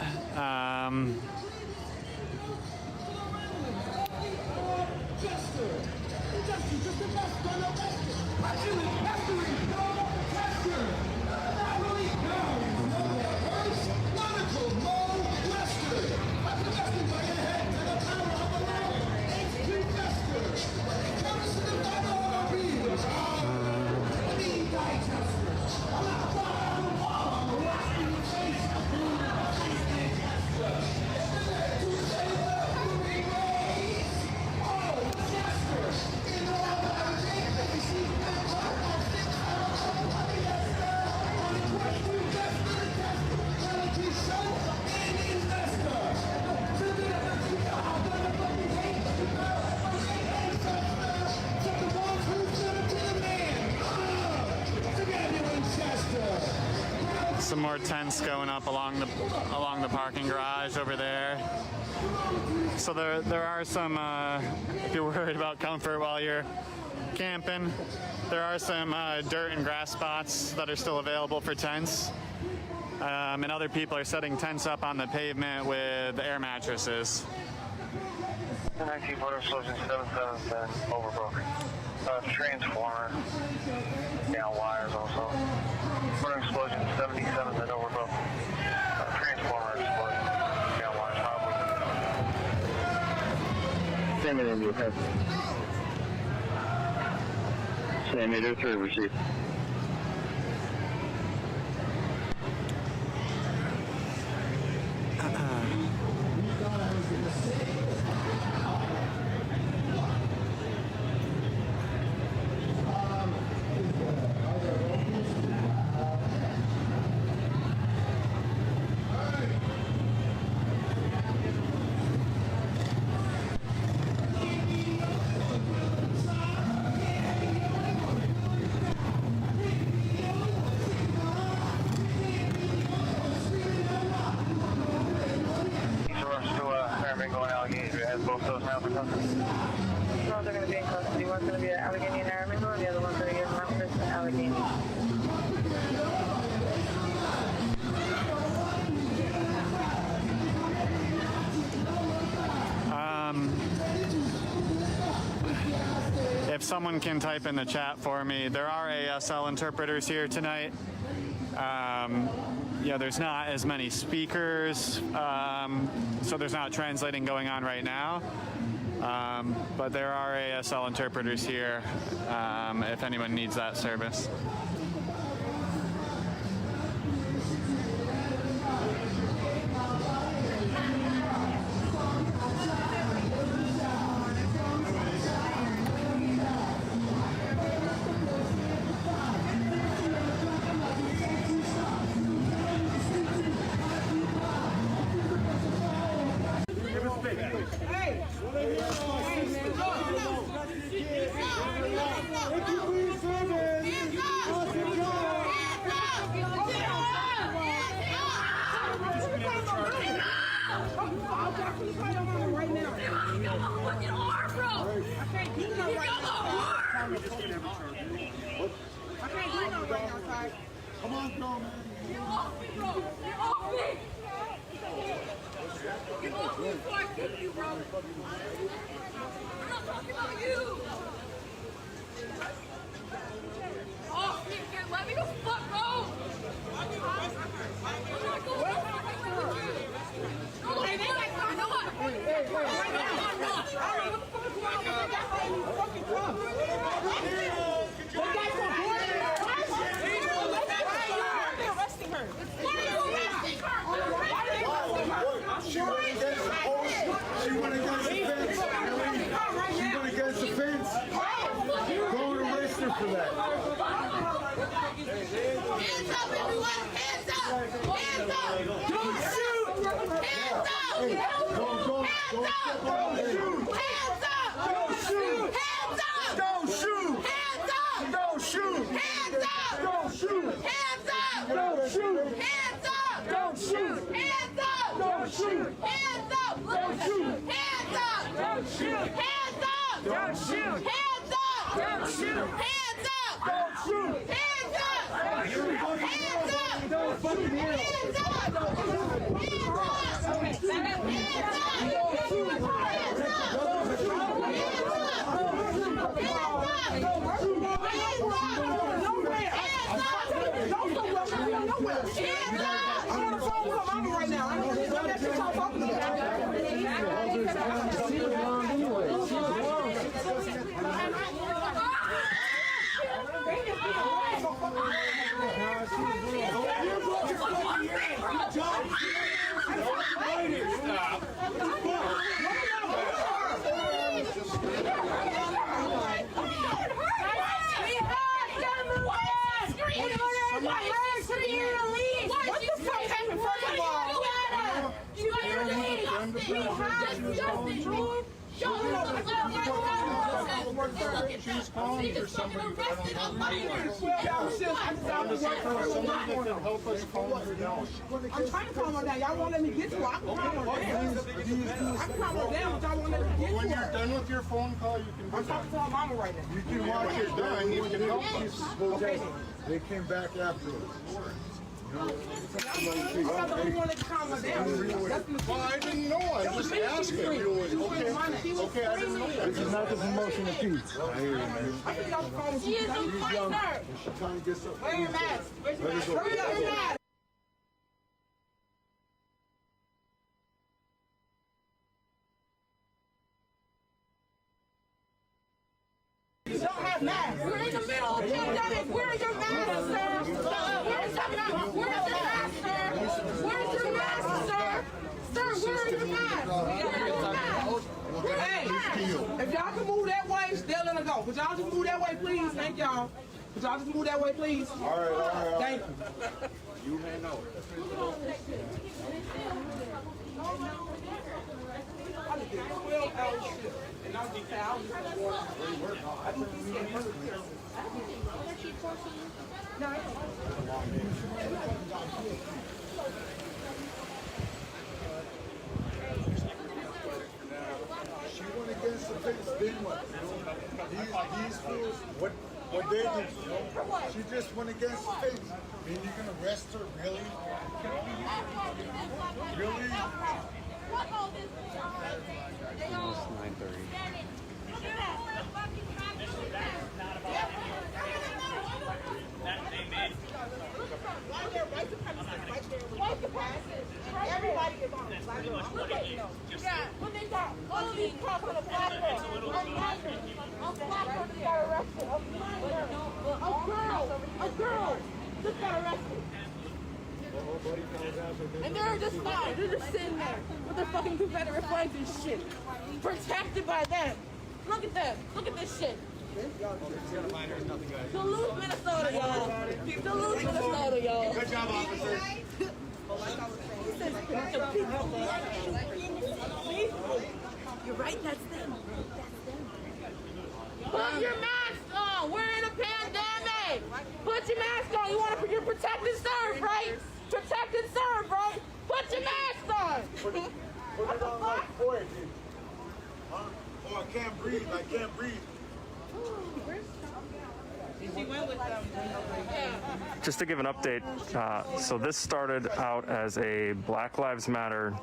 Some more tents going up along the parking garage over there. So there are some, if you're worried about comfort while you're camping, there are some dirt and grass spots that are still available for tents. And other people are setting tents up on the pavement with air mattresses. 19 border explosion 7710 overbroken. Transformer down wires also. Border explosion 77 then overbroken. Transformer explosion down wires. Send it in your head. Send it through receive. Gulf Coast now for custody. Both are going to be in custody. One's going to be at Allegheny and Aramingo, and the other one's going to be in Memphis and Allegheny. If someone can type in the chat for me, there are ASL interpreters here tonight. Yeah, there's not as many speakers, so there's not translating going on right now. But there are ASL interpreters here if anyone needs that service. Come on, go, man. Get off me, bro. Get off me. Get off me before I kick you, bro. I'm not talking about you. Off me. Let me the fuck go. I'm not going to. Hey, they like, you know what? She went against the fence. Go and arrest her for that. Hands up, everyone! Hands up! Hands up! Don't shoot! Hands up! Hands up! Don't shoot! Hands up! Don't shoot! Hands up! Don't shoot! Hands up! Don't shoot! Hands up! Don't shoot! Hands up! Don't shoot! Hands up! Don't shoot! Hands up! Don't shoot! Hands up! Don't shoot! Hands up! Don't shoot! Hands up! Don't shoot! Hands up! Don't shoot! Hands up! Don't shoot! Hands up! Don't shoot! Hands up! Don't fucking hear. Hands up! Hands up! I'm on the phone with my mama right now. I don't know that bitch I'm talking She's calling for somebody that I don't know. I'm trying to calm her down. Y'all won't let me get to her. I can calm her down. I can calm her down, but y'all won't let me get to her. When you're done with your phone call, you can. I'm talking to her mama right now. You can watch it done. You can help us. Okay. They came back afterwards. I'm the only one that can calm her down. Well, I didn't know. I just asked her. Okay, I didn't know. This is not the promotion of peace. I hear you, man. She is a fighter. She's trying to get something. Wear your mask. Wear your mask. You don't have masks. We're in the middle of the pandemic. Wear your mask, sir. Where's the mask, sir? Where's your mask, sir? Sir, where are your masks? Hey, if y'all can move that way, still let her go. Could y'all just move that way, please? Thank y'all. Could y'all just move that way, please? All right. Thank you. You may know. I did 12-hour shift, and I was thousands of dollars. I think he's getting hurt. take a stigma. These fools, what they do, she just went against faith. And you're gonna arrest her, really? Really? Almost 9:30. Everybody is on it. Look at you. Yeah. When they got all these cops on a black girl, a black girl just got arrested. A girl just got arrested. And they're just fine. They're just sitting there with their fucking Confederate flags and shit. Protected by them. Look at them. Look at this shit. Duluth, Minnesota, y'all. Duluth, Minnesota, y'all. Good job, officers. You're right, that's them. Put your mask on. We're in a pandemic. Put your mask on. You're protect and serve, right? Protect and serve, right? Put your mask on. Put it on like Floyd did. Huh? Oh, I can't breathe. I can't breathe. She went with them. Just to give an update, so this started out as a Black Lives Matter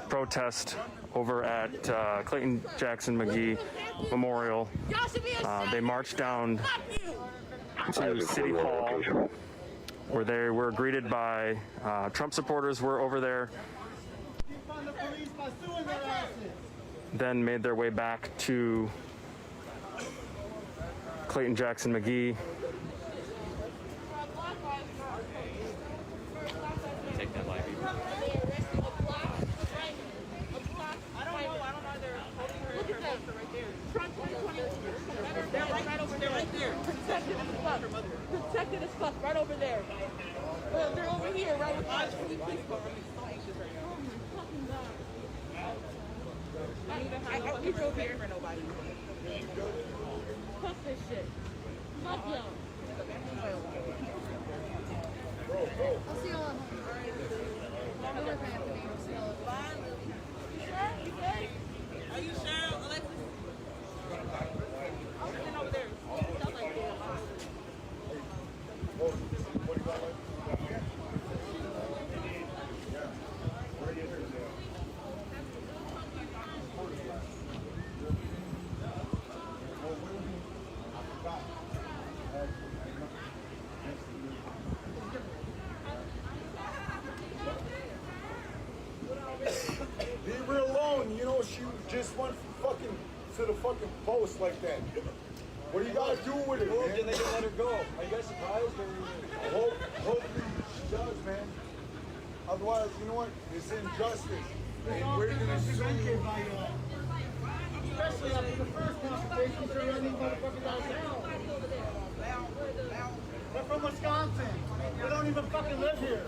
protest over at Clayton Jackson McGee Memorial. They marched down to City Hall, where they were greeted by Trump supporters were over there, then made their way back to Clayton Jackson McGee. Take that live. Protected as fuck, right over there. They're over here, right with us. Oh my fucking God. We drove here for nobody. Fuck this shit. Fuck y'all. I'll see y'all. I'm with Anthony. I'll see y'all. Bye, Lily. You sure? You good? Are you sure, Alexis? I'm sitting over there. Sounds like they're alive. Leave her alone. You know, she just went fucking to the fucking post like that. What do you gotta do with it, man? Then they can let her go. Are you guys surprised? Hopefully she does, man. Otherwise, you know what? It's injustice. And we're gonna sue you. Especially after the first demonstration, they're running motherfuckers downtown. They're from Wisconsin. They don't even fucking live here.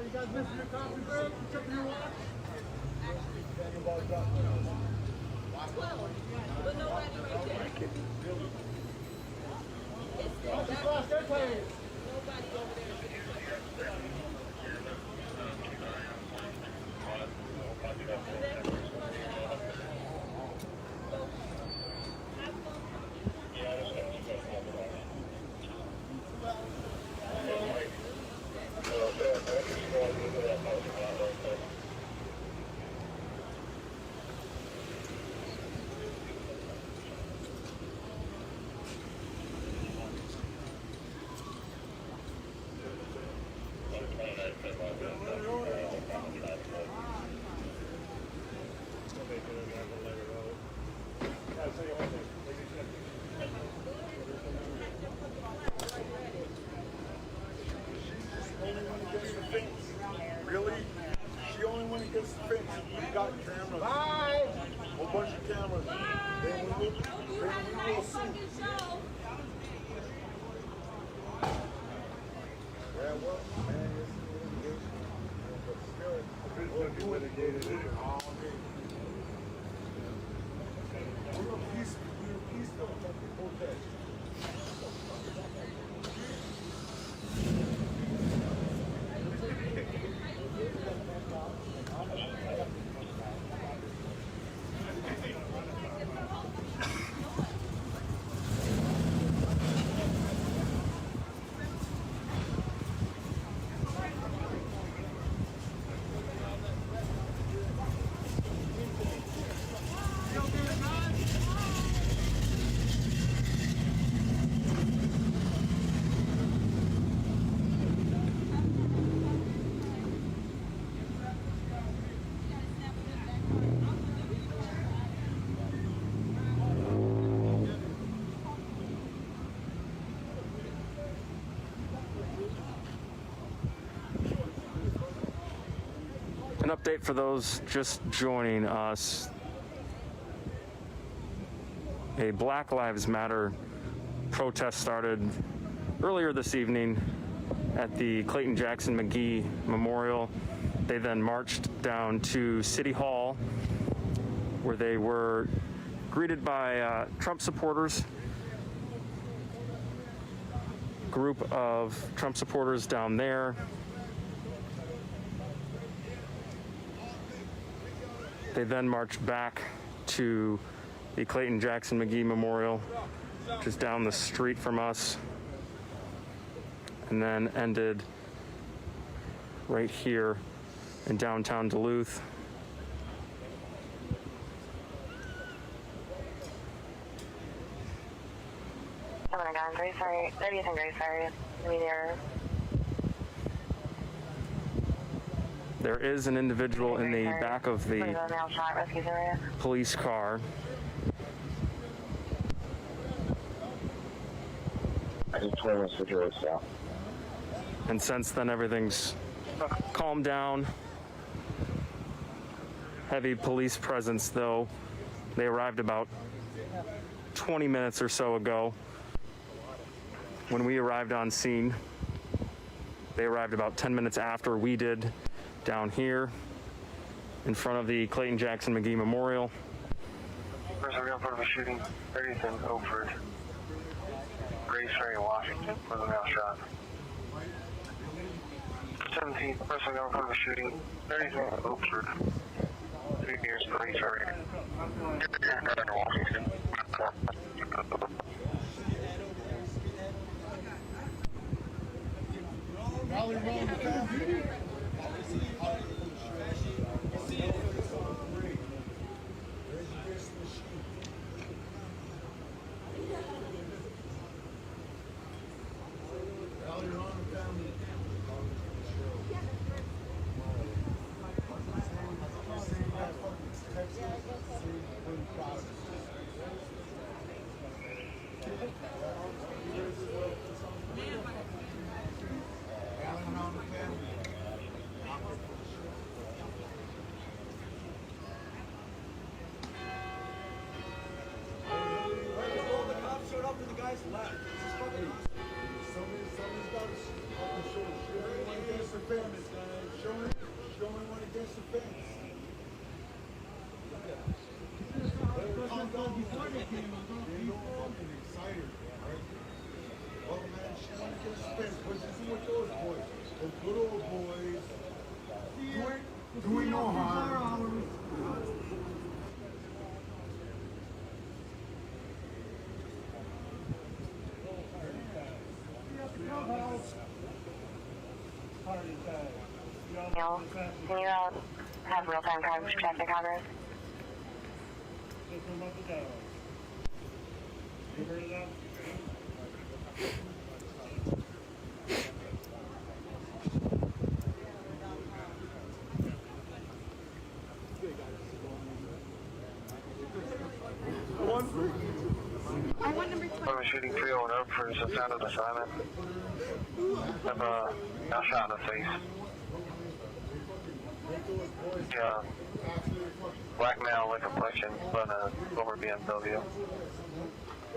You guys missing your coffee break? Checking your watch? But nobody right there. Coffee flask airplane. Nobody over there. An update for those just joining us. A Black Lives Matter protest started earlier this evening at the Clayton Jackson McGee Memorial. They then marched down to City Hall, where they were greeted by Trump supporters. Group of Trump supporters down there. They then marched back to the Clayton Jackson McGee Memorial, just down the street from us, and then ended right here in downtown Duluth. Oh my God, I'm very sorry. That is very sorry. I mean, There is an individual in the back of the police car. I just told him to so. And since then, everything's calmed down. Heavy police presence, though. They arrived about 20 minutes or so ago. When we arrived on scene, they arrived about 10 minutes after we did, down here in front of the Clayton Jackson McGee Memorial. First, we're going for a shooting. 30th and Oakford. Grace Ferry, Washington, for the male shot. 17th, first, we're going for a shooting. 30th and Oakford. 3 years, Grace Ferry. Washington. Doing no harm. Can you have real-time coverage traffic cameras? I'm shooting 301 up for some sound of assignment. I've got shot in the face. Yeah. Black male with complexion, but over BMW.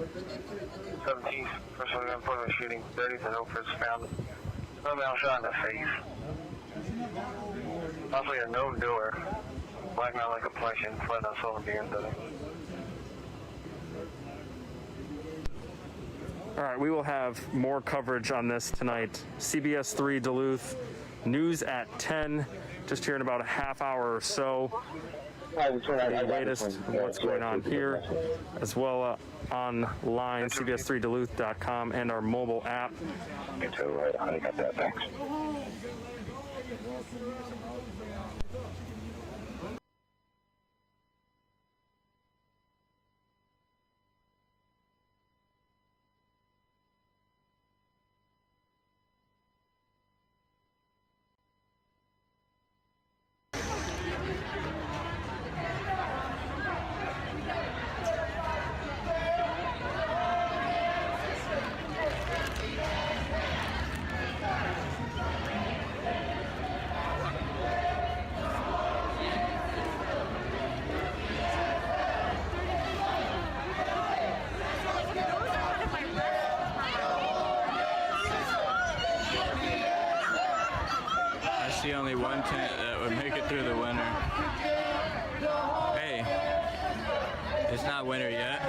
17th, first one gun point shooting. 30th and Oakford's found. No male shot in the face. Possibly a known doer. Black male like complexion. Fled on Sullivan Beer Center. All right, we will have more coverage on this tonight. CBS 3 Duluth, news at 10, just here in about a half hour or so. The latest of what's going on here, as well online, cbs3duluth.com, and our mobile app. I got that, thanks. The only one tent that would make it through the winter. Hey, it's not winter yet.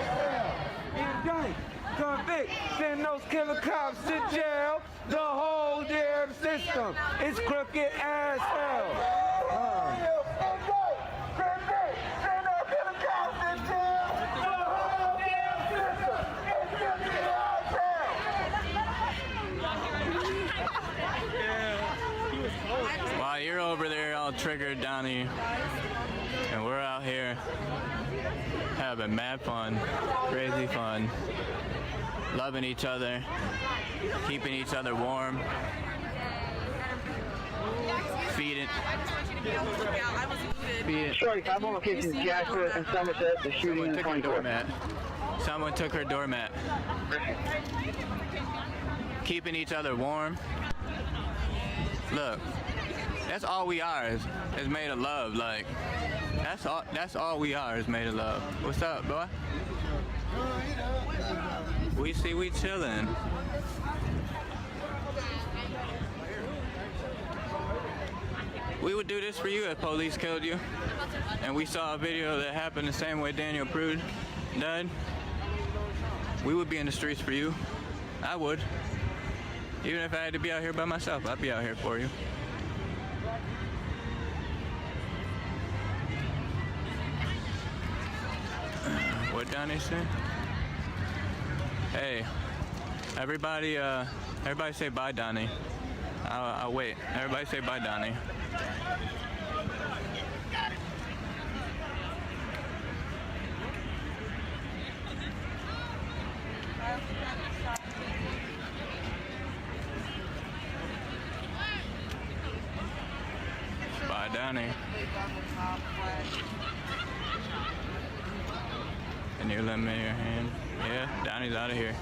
Convict, send those killer cops to jail. The whole damn system is crooked as hell. While you're over there all triggered, Donnie, and we're out here having mad fun, crazy fun, loving each other, keeping each other warm, feeding. Shorty, 5 more locations, Jasper and Somerset, the shooting in 24. Someone took her doormat. Keeping each other warm. Look, that's all we are is made of love. Like, that's all we are is made of love. What's up, boy? We chillin'. We would do this for you if police killed you. And we saw a video that happened the same way Daniel Prude died. We would be in the streets for you. I would. Even if I had to be out here by myself, I'd be out here for you. What Donnie said? Hey, everybody say bye, Donnie. I'll wait. Everybody say bye, Donnie. Bye, Donnie. Can you lend me your hand? Yeah, Donnie's out of here.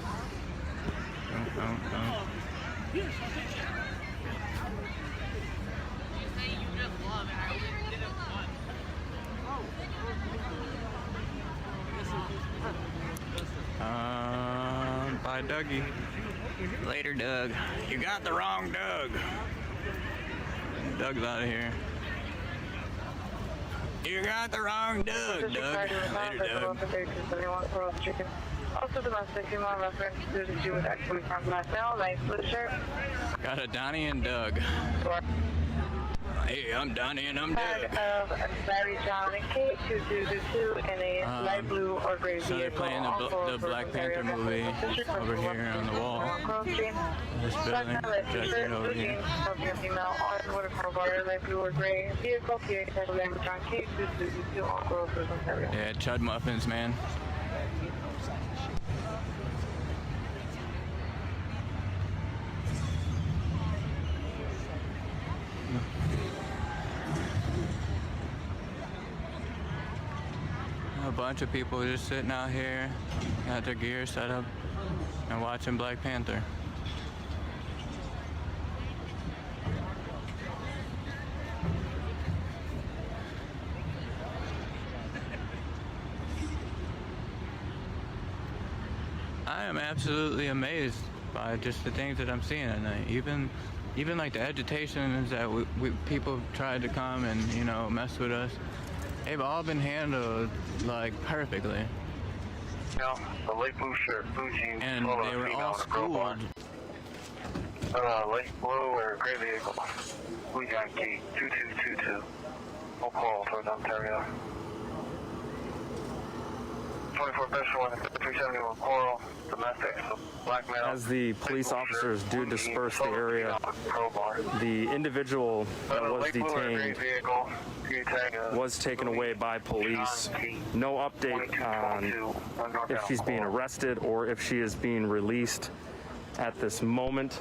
Bye, Dougie. Later, Doug. You got the wrong Doug. Doug's out of here. You got the wrong Doug, Doug. Later, Doug. Also domestic, female reference to the Jew with actually from last male, nice blue shirt. Got a Donnie and Doug. Hey, I'm Donnie and I'm Doug. Of Barry John and Kate 2222 in a light blue or gray vehicle. So they're playing the Black Panther movie over here on the wall. This building, right over here. Female on waterfront border, light blue or gray vehicle, PA Barry John Kate 2222 on Grove, Ontario. Yeah, Chud Muffins, man. A bunch of people just sitting out here, got their gear set up, and watching Black Panther. am absolutely amazed by just the things that I'm seeing at night. Even like the agitations that people tried to come and, you know, mess with us. They've all been handled like perfectly. No, the light blue shirt, blue jeans, and they were all schooled. Light blue or gray vehicle. Blue Yankee 2222. We'll call towards Ontario. 24 Bishop 371 Coral, domestic, black male. As the police officers do disperse the area, the individual that was detained was taken away by police. No update on if she's being arrested or if she is being released at this moment.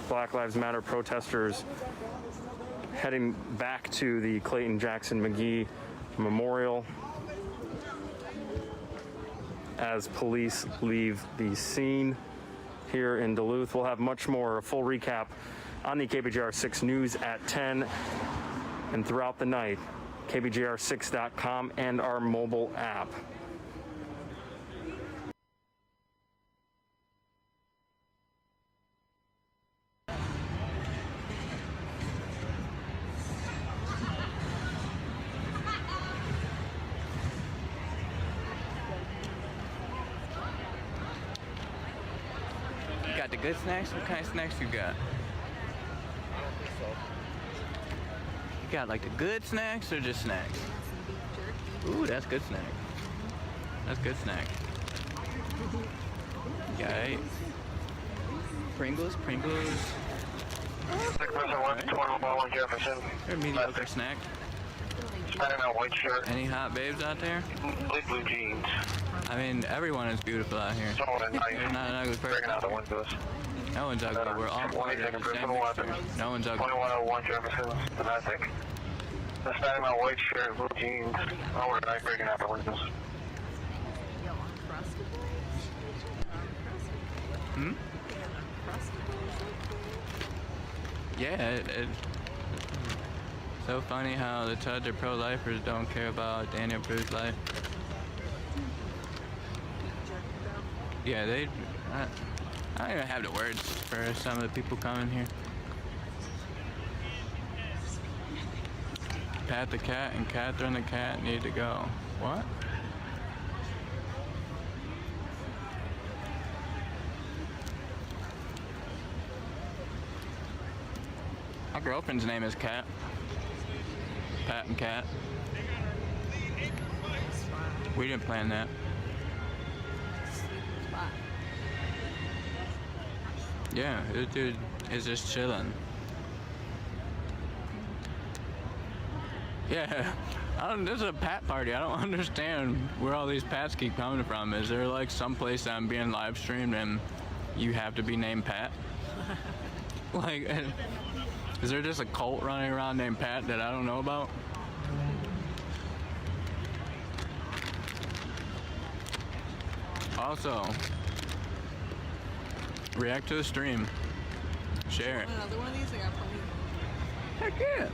Black Lives Matter protesters heading back to the Clayton Jackson McGee Memorial as police leave the scene here in Duluth. We'll have much more, a full recap on the KBGR 6 News at 10 and throughout the night, kbgr6.com and our mobile app. Got the good snacks? What kind of snacks you got? You got like the good snacks or just snacks? Ooh, that's good snack. That's good snack. Yeah. Pringles. Right. Jefferson. They're a mediocre snack. White shirt. Any hot babes out there? Light blue jeans. I mean, everyone is beautiful out here. There's not an ugly person. Out the windows. No one's ugly. We're all part of the same mixture. No one's ugly. 2101 Jefferson, domestic. Hispanic male, white shirt, blue jeans. Overnight, breaking out the windows. Hmm? Yeah, it's so funny how the judge or pro-lifers don't care about Daniel Prude's life. Yeah, I don't even have the words for some of the people coming here. Pat the cat and Catherine the cat need to go. What? My girlfriend's name is Cat. Pat and Cat. We didn't plan that. Yeah, this dude is just chilling. Yeah, this is a Pat party. I don't understand where all these Pats keep coming from. Is there like some place that I'm being live streamed and you have to be named Pat? Like, is there just a cult running around named Pat that I don't know about? Also, react to the stream. Share it. Another one of these, I got plenty. Heck yeah.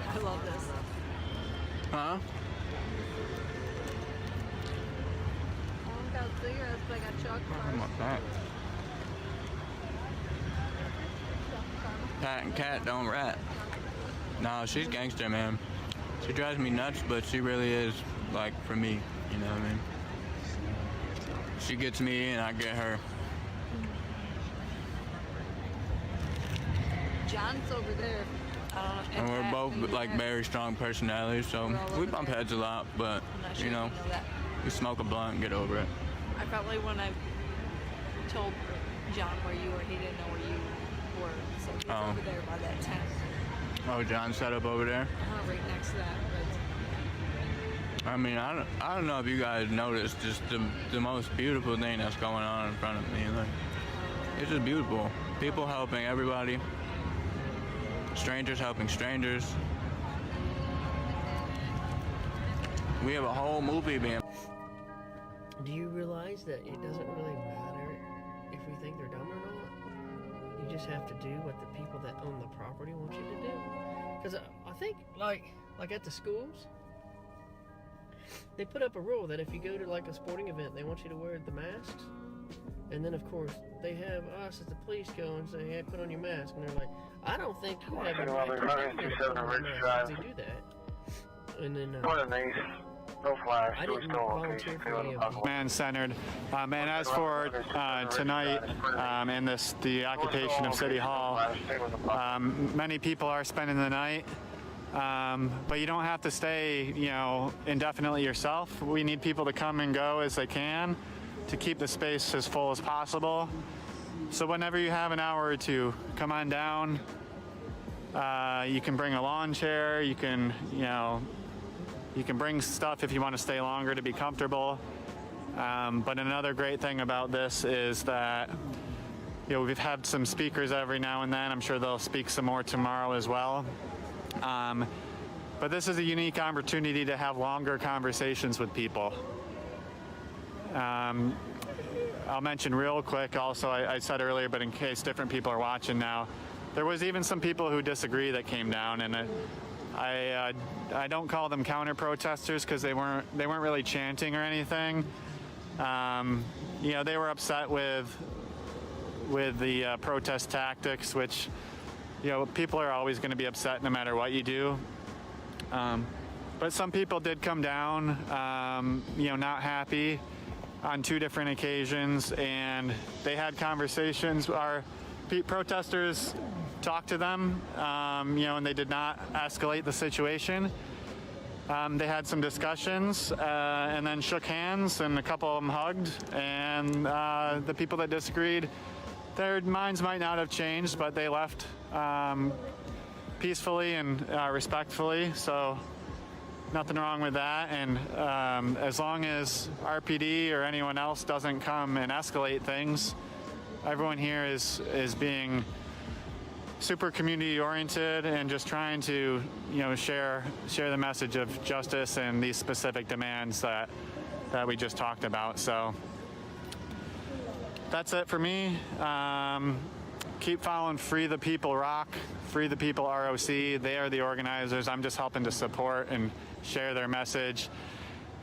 I love this. Huh? I don't got cigarettes, but I got chocolate I'm bars. not Pat. Pat and Cat don't rat. No, she's gangster, man. She drives me nuts, but she really is, like, for me. You know what I mean? She gets me and I get her. John's over there. And we're both like very strong personalities, so we bump heads a lot, but you know, we smoke a blunt and get over it. I felt like when I told John where you were, he didn't know where you were, so he's over there by that tent. Oh, John's set up over there? Right next to that. I mean, I don't know if you guys noticed just the most beautiful thing that's going on in front of me. Like, it's just beautiful. People helping everybody. Strangers helping strangers. We have a whole movie being. Do you realize that it doesn't really matter if we think they're dumb or not? You just have to do what the people that own the property want you to do. Because I think like at the schools, they put up a rule that if you go to like a sporting event, they want you to wear the masks. And then, of course, they have us as the police go and say, hey, put on your mask. And they're like, I don't think you have your right to they do that. And then, I didn't volunteer for any of them. Man-centered. And as for tonight and the occupation of City Hall, many people are spending the night. But you don't have to stay, indefinitely yourself. We need people to come and go as they can to keep the space as full as possible. So whenever you have an hour or two, come on down. You can bring a lawn chair. You can bring stuff if you want to stay longer to be comfortable. But another great thing about this is that we've had some speakers every now and then. I'm sure they'll speak some more tomorrow as well. But this is a unique opportunity to have longer conversations with people. I'll mention real quick also, I said earlier, but in case different people are watching now, there was even some people who disagree that came down, and I don't call them counter-protesters because they weren't really chanting or anything. They were upset with the protest tactics, which people are always going to be upset no matter what you do. But some people did come down, not happy on 2 different occasions, and they had conversations. Our protesters talked to them, and they did not escalate the situation. They had some discussions and then shook hands, and a couple of them hugged, and the people that disagreed, their minds might not have changed, but they left peacefully and respectfully, so nothing wrong with that. And as long as RPD or anyone else doesn't come and escalate things, everyone here is being super community oriented and just trying to share the message of justice and these specific demands that we just talked about. So that's it for me. Keep following Free the People Rock, Free the People ROC. They are the organizers. I'm just helping to support and share their message.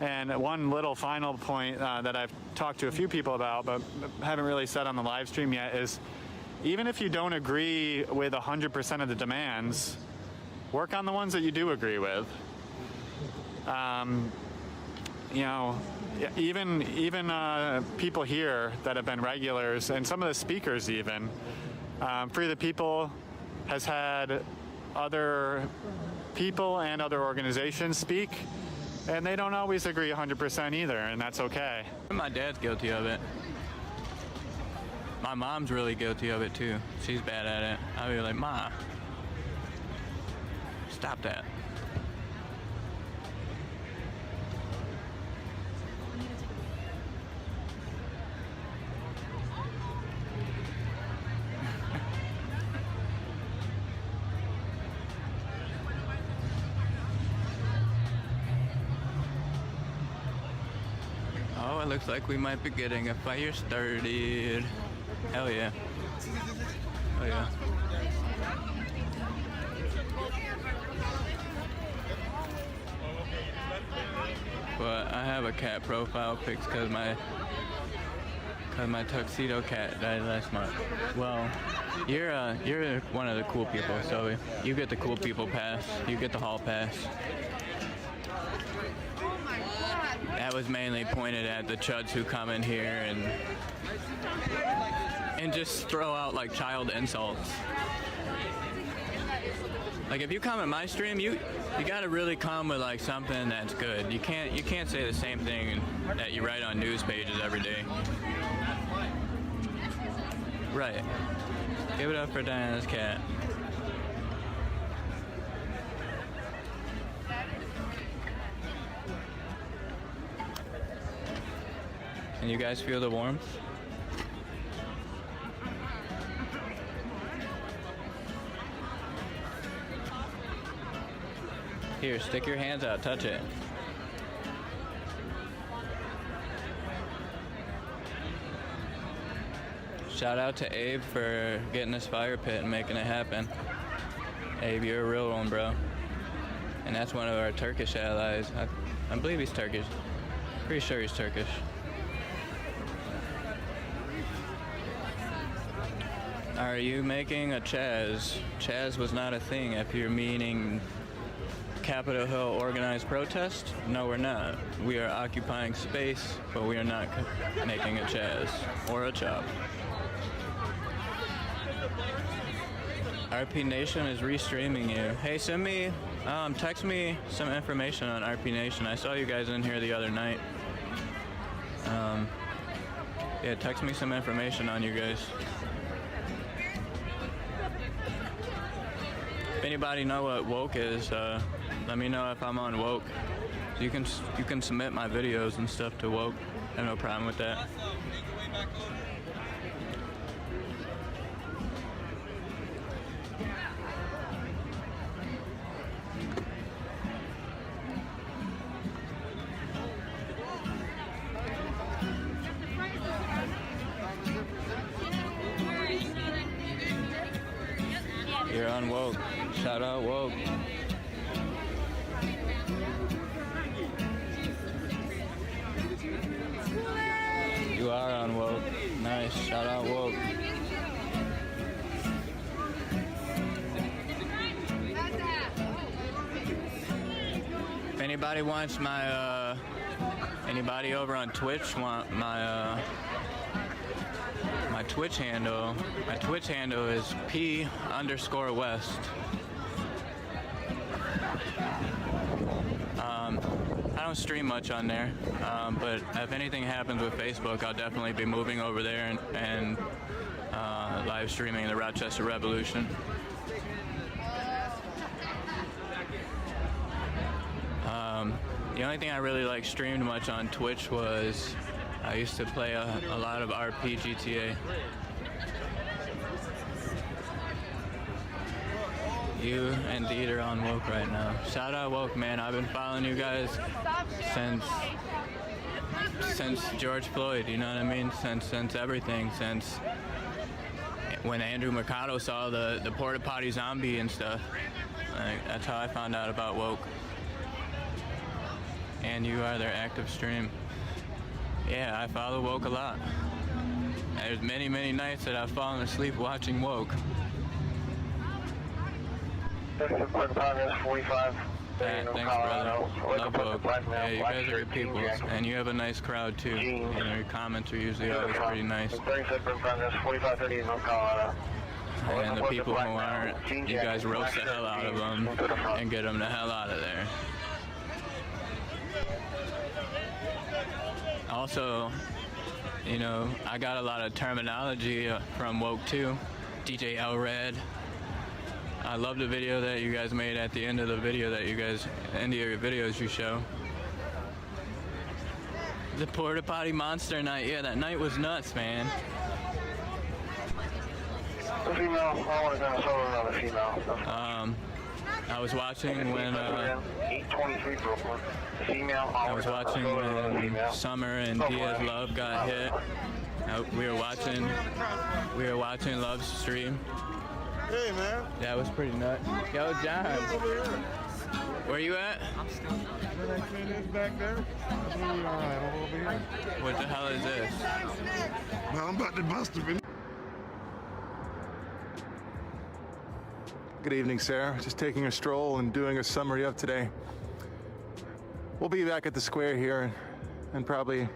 And one little final point that I've talked to a few people about, but haven't really said on the live stream yet, is even if you don't agree with 100% of the demands, work on the ones that you do agree with. Even people here that have been regulars, and some of the speakers even, Free the People has had other people and other organizations speak, and they don't always agree 100% either, and that's okay. My dad's guilty of it. My mom's really guilty of it too. She's bad at it. I'll be like, Ma, stop that. Oh, it looks like we might be getting a fire started. Hell yeah. Oh yeah. But I have a cat profile pics because my tuxedo cat died last month. Well, you're one of the cool people, so you get the cool people pass. You get the hall pass. That was mainly pointed at the chuds who come in here and just throw out like child insults. Like if you come in my stream, you gotta really come with like something that's good. You can't say the same thing that you write on news pages every day. Right. Give it up for Diana's cat. Can you guys feel the warmth? Here, stick your hands out, touch it. Shout out to Abe for getting this fire pit and making it happen. Abe, you're a real one, bro. And that's one of our Turkish allies. I believe he's Turkish. Pretty sure he's Turkish. Are you making a Chaz? Chaz was not a thing if you're meaning Capitol Hill organized protest. No, we're not. We are occupying space, but we are not making a Chaz or a chop. RP Nation is restreaming you. Hey, send me, text me some information on RP Nation. I saw you guys in here the other night. Yeah, text me some information on you guys. If anybody know what woke is, let me know if I'm on woke. You can submit my videos and stuff to woke. I have no problem with that. You're on woke. Shout out woke. You are on woke. Nice. Shout out woke. If anybody wants my anybody over on Twitch want my my Twitch handle. My Twitch handle is P_West. I don't stream much on there, but if anything happens with Facebook, I'll definitely be moving over there and live streaming the Rochester Revolution. The only thing I really streamed much on Twitch was I used to play a lot of RP GTA. You indeed are on woke right now. Shout out woke, man. I've been following you guys since George Floyd, you know what I mean? Since everything, since when Andrew Mercado saw the porta potty zombie and stuff. That's how I found out about woke. And you are their active stream. Yeah, I follow woke a lot. There's many, many nights that I've fallen asleep watching woke. 45. Thanks, brother. Love woke. Yeah, you guys are good people, and you have a nice crowd too. You know, your comments are usually always pretty nice. 4530 in North Colorado. And the people who aren't, you guys roast the hell out of them and get them the hell out of there. Also, you know, I got a lot of terminology from woke too. DJ L-Red. I love the video that you guys made at the end of the video that you guys, end of your videos you show. The porta potty monster night, yeah, that night was nuts, man. The female, I want to go solo another female. I was watching when 823 Brooklyn. The female, I was watching when Summer and Diaz Love got hit. We were watching Love's stream. Hey, man. That was pretty nuts. Yo, John. Where you at? I'm still back there. What the hell is this? Well, I'm about to bust him. Good evening, Sarah. Just taking a stroll and doing a summary of today. We'll be back at the square here in probably,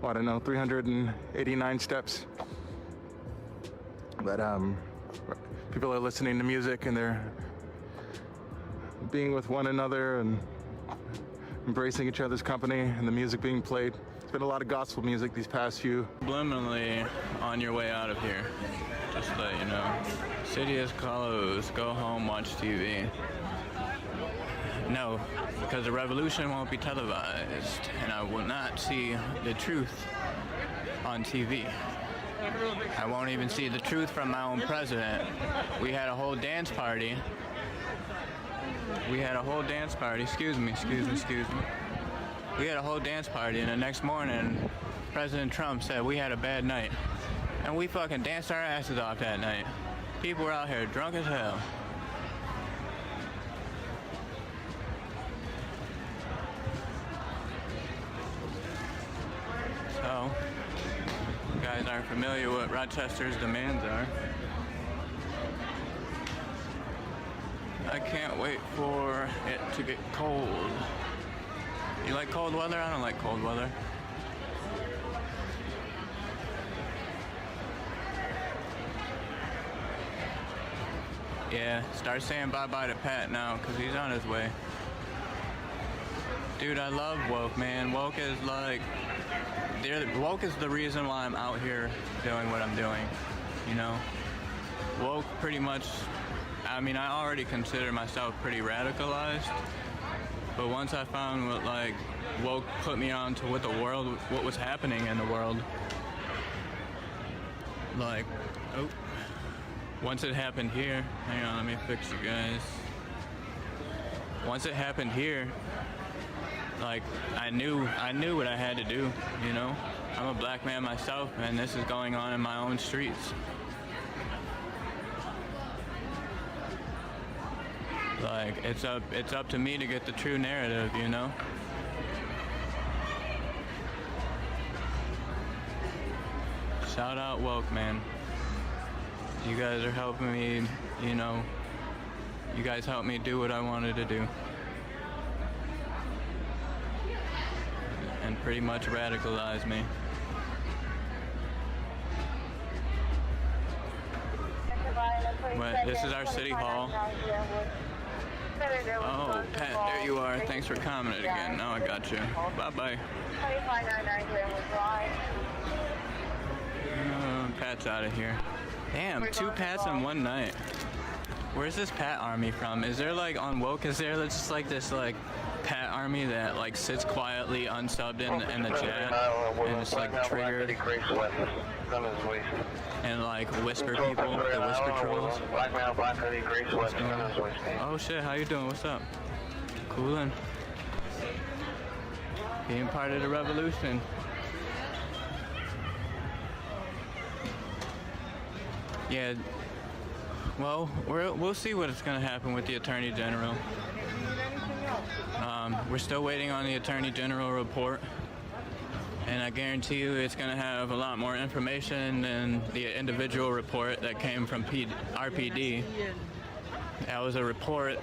I don't know, 389 steps. But people are listening to music and they're being with one another and embracing each other's company and the music being played. It's been a lot of gospel music these past few. Subliminally on your way out of here. Just to let you know. City is closed. Go home, watch TV. No, because the revolution won't be televised, and I will not see the truth on TV. I won't even see the truth from my own president. We had a whole dance party. Excuse me. We had a whole dance party, and the next morning, President Trump said we had a bad night. And we fucking danced our asses off that night. People were out here drunk as hell. are familiar with what Rochester's demands are. I can't wait for it to get cold. You like cold weather? I don't like cold weather. Yeah, start saying bye-bye to Pat now, because he's on his way. Dude, I love woke, man. Woke is like... woke is the reason why I'm out here doing what I'm doing, you know? Woke pretty much... I mean, I already consider myself pretty radicalized, but once I found what, like, woke put me on to what the world... what was happening in the world, like... oh... once it happened here, hang on, let me fix you guys. Once it happened here, like, I knew what I had to do, you know? I'm a black man myself, and this is going on in my own streets. Like, it's up to me to get the true narrative, you know? Shout out woke, man. You guys are helping me, you know, you guys helped me do what I wanted to do. And pretty much radicalize me. But this is our city hall. Oh, Pat, there you are. Thanks for commenting again. Now I got you. Bye-bye. Pat's out of here. Damn, 2 Pats in one night. Where's this Pat army from? Is there like on woke? Is there just like this like Pat army that like sits quietly unsubbed in the chat and just like trigger and like whisper people, the whisper trolls? Oh shit, how you doing? What's up? Coolin'. Being part of the revolution. Yeah, well, we'll see what's going to happen with the Attorney General. We're still waiting on the Attorney General report, and I guarantee you it's going to have a lot more information than the individual report that came from RPD. That was a report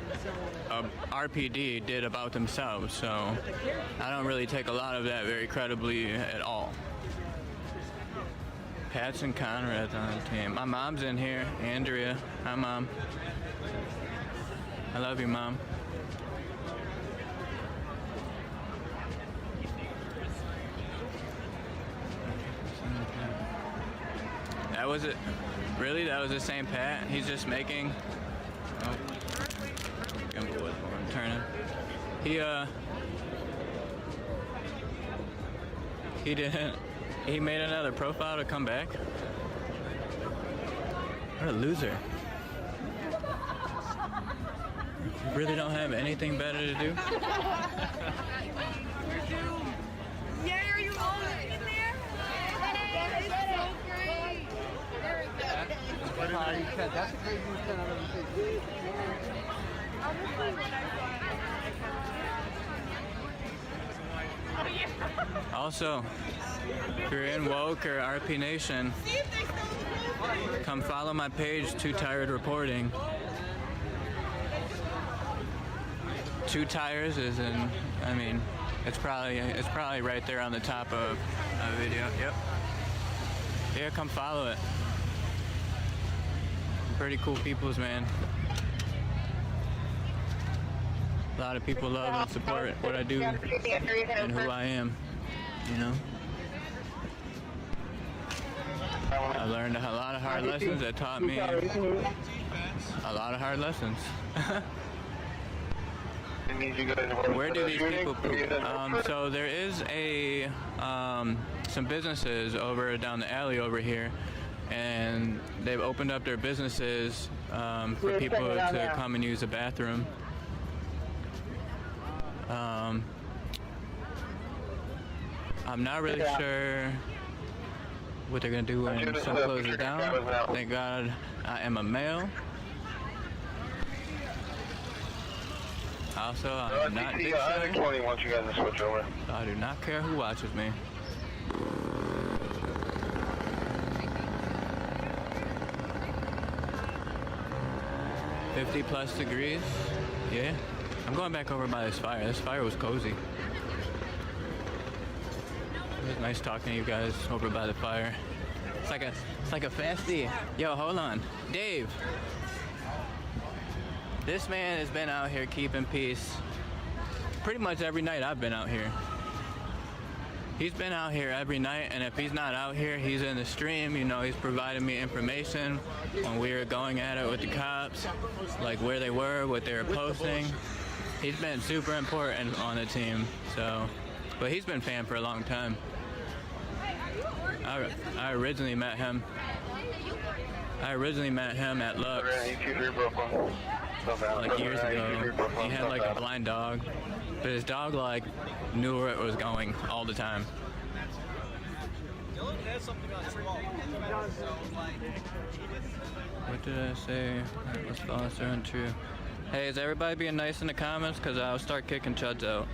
RPD did about themselves, so I don't really take a lot of that very credibly at all. Pat's and Conrad's on the team. My mom's in here, Andrea. Hi, Mom. I love you, Mom. That was it. Really? That was the same Pat? He's just making... oh. I'm turning. He didn't... He made another profile to come back? What a loser. You really don't have anything better to do? Yeah, are you all in there? It's so great. That's a crazy thing I've ever seen. Honestly, when I saw it, Also, if you're in woke or RP Nation, come follow my page, Too Tired Reporting. 2 tires is in, I mean, it's probably right there on the top of a video. Yep. Yeah, come follow it. Pretty cool peoples, man. A lot of people love and support what I do and who I am, you know? I learned a lot of hard lessons that taught me a lot of hard lessons. Where do these people poop? So there is some businesses over down the alley over here, and they've opened up their businesses for people to come and use the bathroom. I'm not really sure what they're gonna do when some closes down. Thank God I am a male. Also, I'm not big shy. I do not care who watches me. 50 plus degrees. Yeah. I'm going back over by this fire. This fire was cozy. It was nice talking to you guys over by the fire. It's like a fasty. Yo, hold on. Dave. This man has been out here keeping peace pretty much every night I've been out here. He's been out here every night, and if he's not out here, he's in the stream. You know, he's providing me information when we were going at it with the cops, like where they were, what they were posting. He's been super important on the team, so, but he's been fan for a long time. I originally met him at Lux, like years ago. He had like a blind dog, but his dog like knew where it was going all the time. What did I say? Let's false or untrue. Hey, is everybody being nice in the comments? Because I'll start kicking chuds out.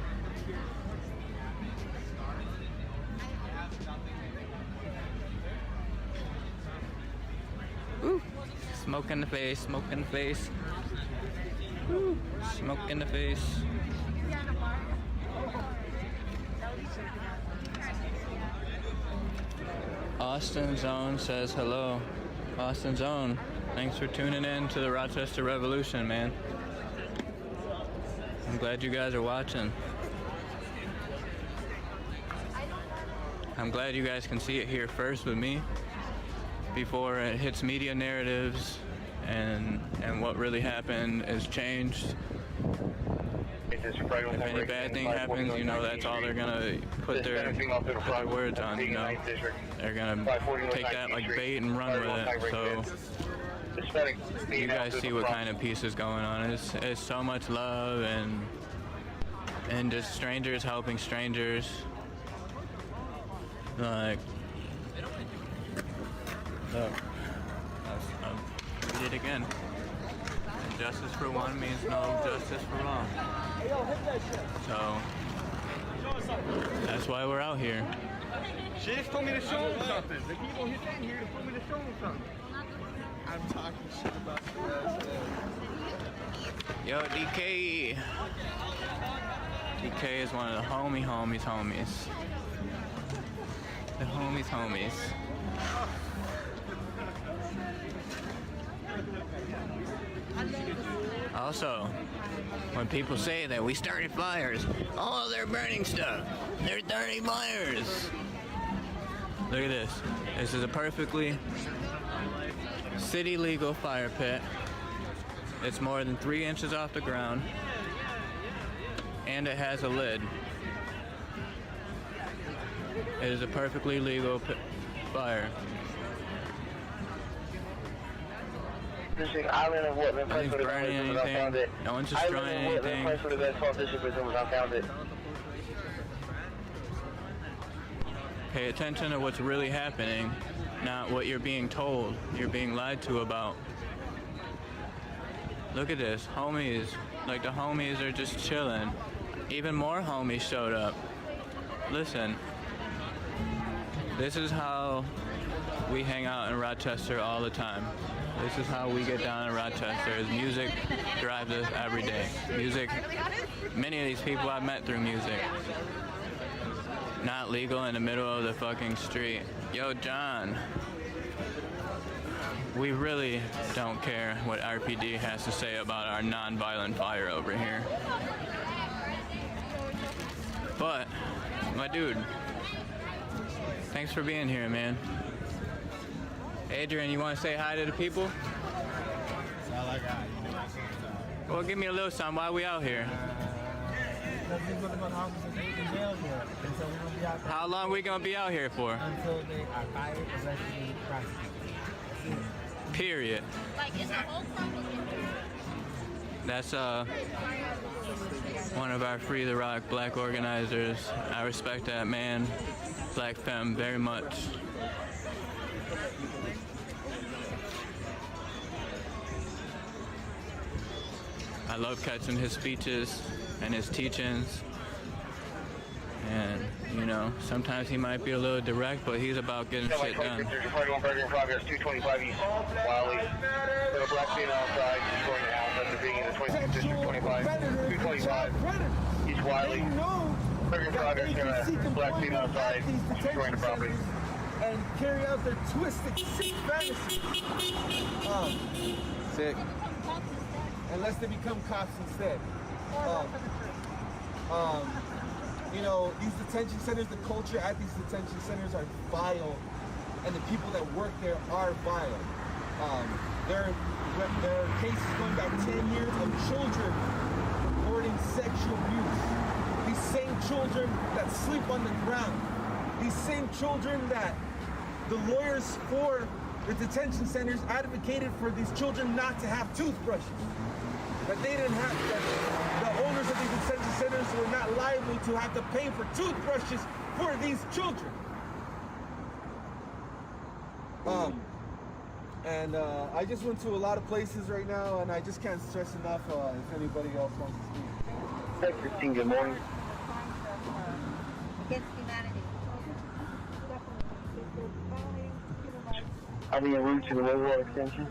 Ooh. Smoke in the face, smoke in the face. Ooh. Smoke in the face. Austin Zone says hello. Austin Zone, thanks for tuning in to the Rochester Revolution, man. I'm glad you guys are watching. I'm glad you guys can see it here first with me before it hits media narratives and what really happened is changed. If any bad thing happens, you know, that's all they're gonna put their words on, you know. They're gonna take that like bait and run with it. So you guys see what kind of peace is going on. It's so much love and just strangers helping strangers. Like, look, I read it again. Justice for one means no justice for all. So that's why we're out here. She just told me to show him something. The people hit in here to put me to show him something. I'm talking shit about you. Yo, DK. DK is one of the homies. The homies. Also, when people say that we started fires, oh, they're burning stuff. They're starting fires. Look at this. This is a perfectly city legal fire pit. It's more than 3 inches off the ground. And it has a lid. It is a perfectly legal fire. Island of what? Nothing's burning anything. No one's destroying anything. Pay attention to what's really happening, not what you're being told, you're being lied to about. Look at this, homies, like the homies are just chilling. Even more homies showed up. Listen, this is how we hang out in Rochester all the time. This is how we get down in Rochester, is music drives us every day. Music, many of these people I've met through music. Not legal in the middle of the fucking street. Yo, John. We really don't care what RPD has to say about our non-violent fire over here. But, my dude, thanks for being here, man. Adrian, you want to say hi to the people? That's all I got. Well, give me a little something while we out here. How long we gonna be out here for? Until they are fired, arrested, prosecuted. Period. That's one of our Free the Rock black organizers. I respect that man, Black Femme, very much. I love catching his speeches and his teachings. And, you know, sometimes he might be a little direct, but he's about getting shit done. There's a party on Burger in progress, 225 East Wiley. There's a black female outside, destroying the house. That's being in the 26th District 25. 225 East Wiley. Burger in progress, black female outside, destroying the property. And carry out their twisted, sick fantasies. Sick. Unless they become cops instead. You know, these detention centers, the culture at these detention centers are vile, and the people that work there are vile. There are cases going back 10 years of children reporting sexual abuse. These same children that sleep on the ground. These same children that the lawyers for the detention centers advocated for these children not to have toothbrushes. That they didn't have, that the owners of these detention centers were not liable to have to pay for toothbrushes for these children. I just went to a lot of places right now, and I just can't stress enough if anybody else wants to speak. Hey, Christine, good morning. Against humanity. Are we en route to the Louisville extension?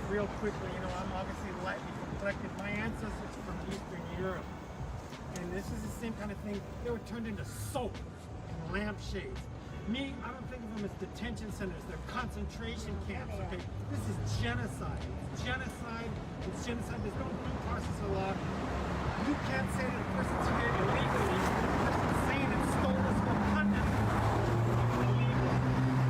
Real quickly, you know, I'm obviously lightly complected. My ancestors from Eastern Europe, and this is the same kind of thing. They were turned into soap and lampshades. Me, I don't think of them as detention centers. They're concentration camps, okay? This is genocide. It's genocide. It's genocide. There's no due process of law. You can't say that a person's here illegally. The person's saying it stole this whole continent illegally.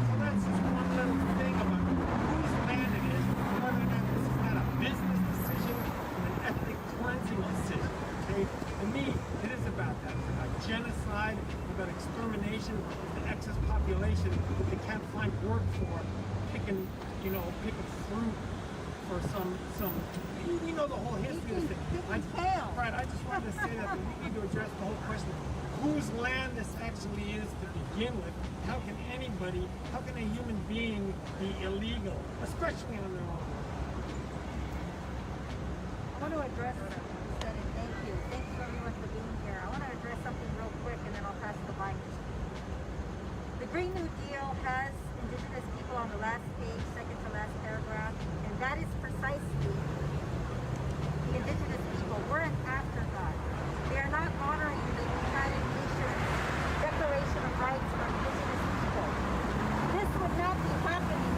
So that's just one little thing about whose land it is, whether or not this is not a business decision and an ethnic cleansing decision, okay? To me, it is about that. It's about genocide, about extermination of the excess population that they can't find work for, picking fruit for some you know the whole history of this thing. I just wanted to say that we need to address the whole question of whose land this actually is to begin with. How can a human being be illegal, especially on their own? I want to address thank you. Thank you everyone for being here. I want to address something real quick and then I'll pass the mic. The Green New Deal has indigenous people on the last page, second to last paragraph, and that is precisely the indigenous people. We're an afterthought. They are not honoring the United Nations Declaration of Rights for Indigenous People. This would not be happening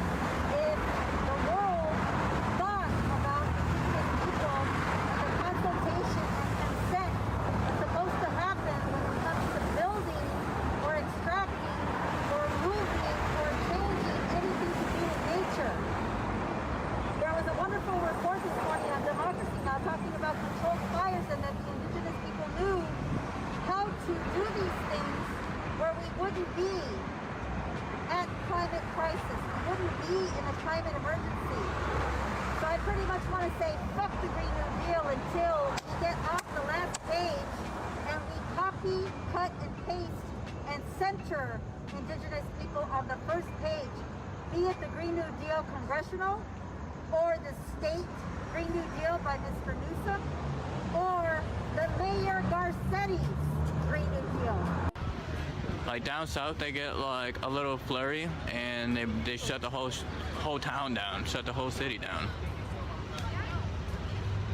if the world thought a climate emergency. So I pretty much want to say fuck the Green New Deal until we get off the last page and we copy, cut, and paste and center Indigenous people on the first page, be it the Green New Deal Congressional or the state Green New Deal by Mr. Newsom or the Mayor Garcetti's Green New Deal. Like down south, they get like a little flurry and they shut the whole town down, shut the whole city down.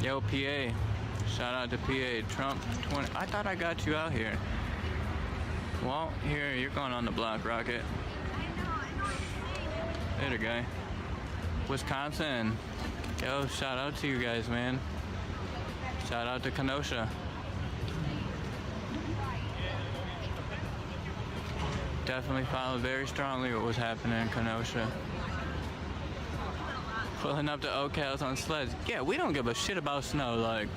Yo, PA, shout out to PA, Trump 20. I thought I got you out here. Well, here, you're going on the block, Rocket. Later, guy. Wisconsin. Yo, shout out to you guys, man. Shout out to Kenosha. Definitely followed very strongly what was happening in Kenosha. Pulling up to Ocals on sleds. Yeah, we don't give a shit about snow. Like,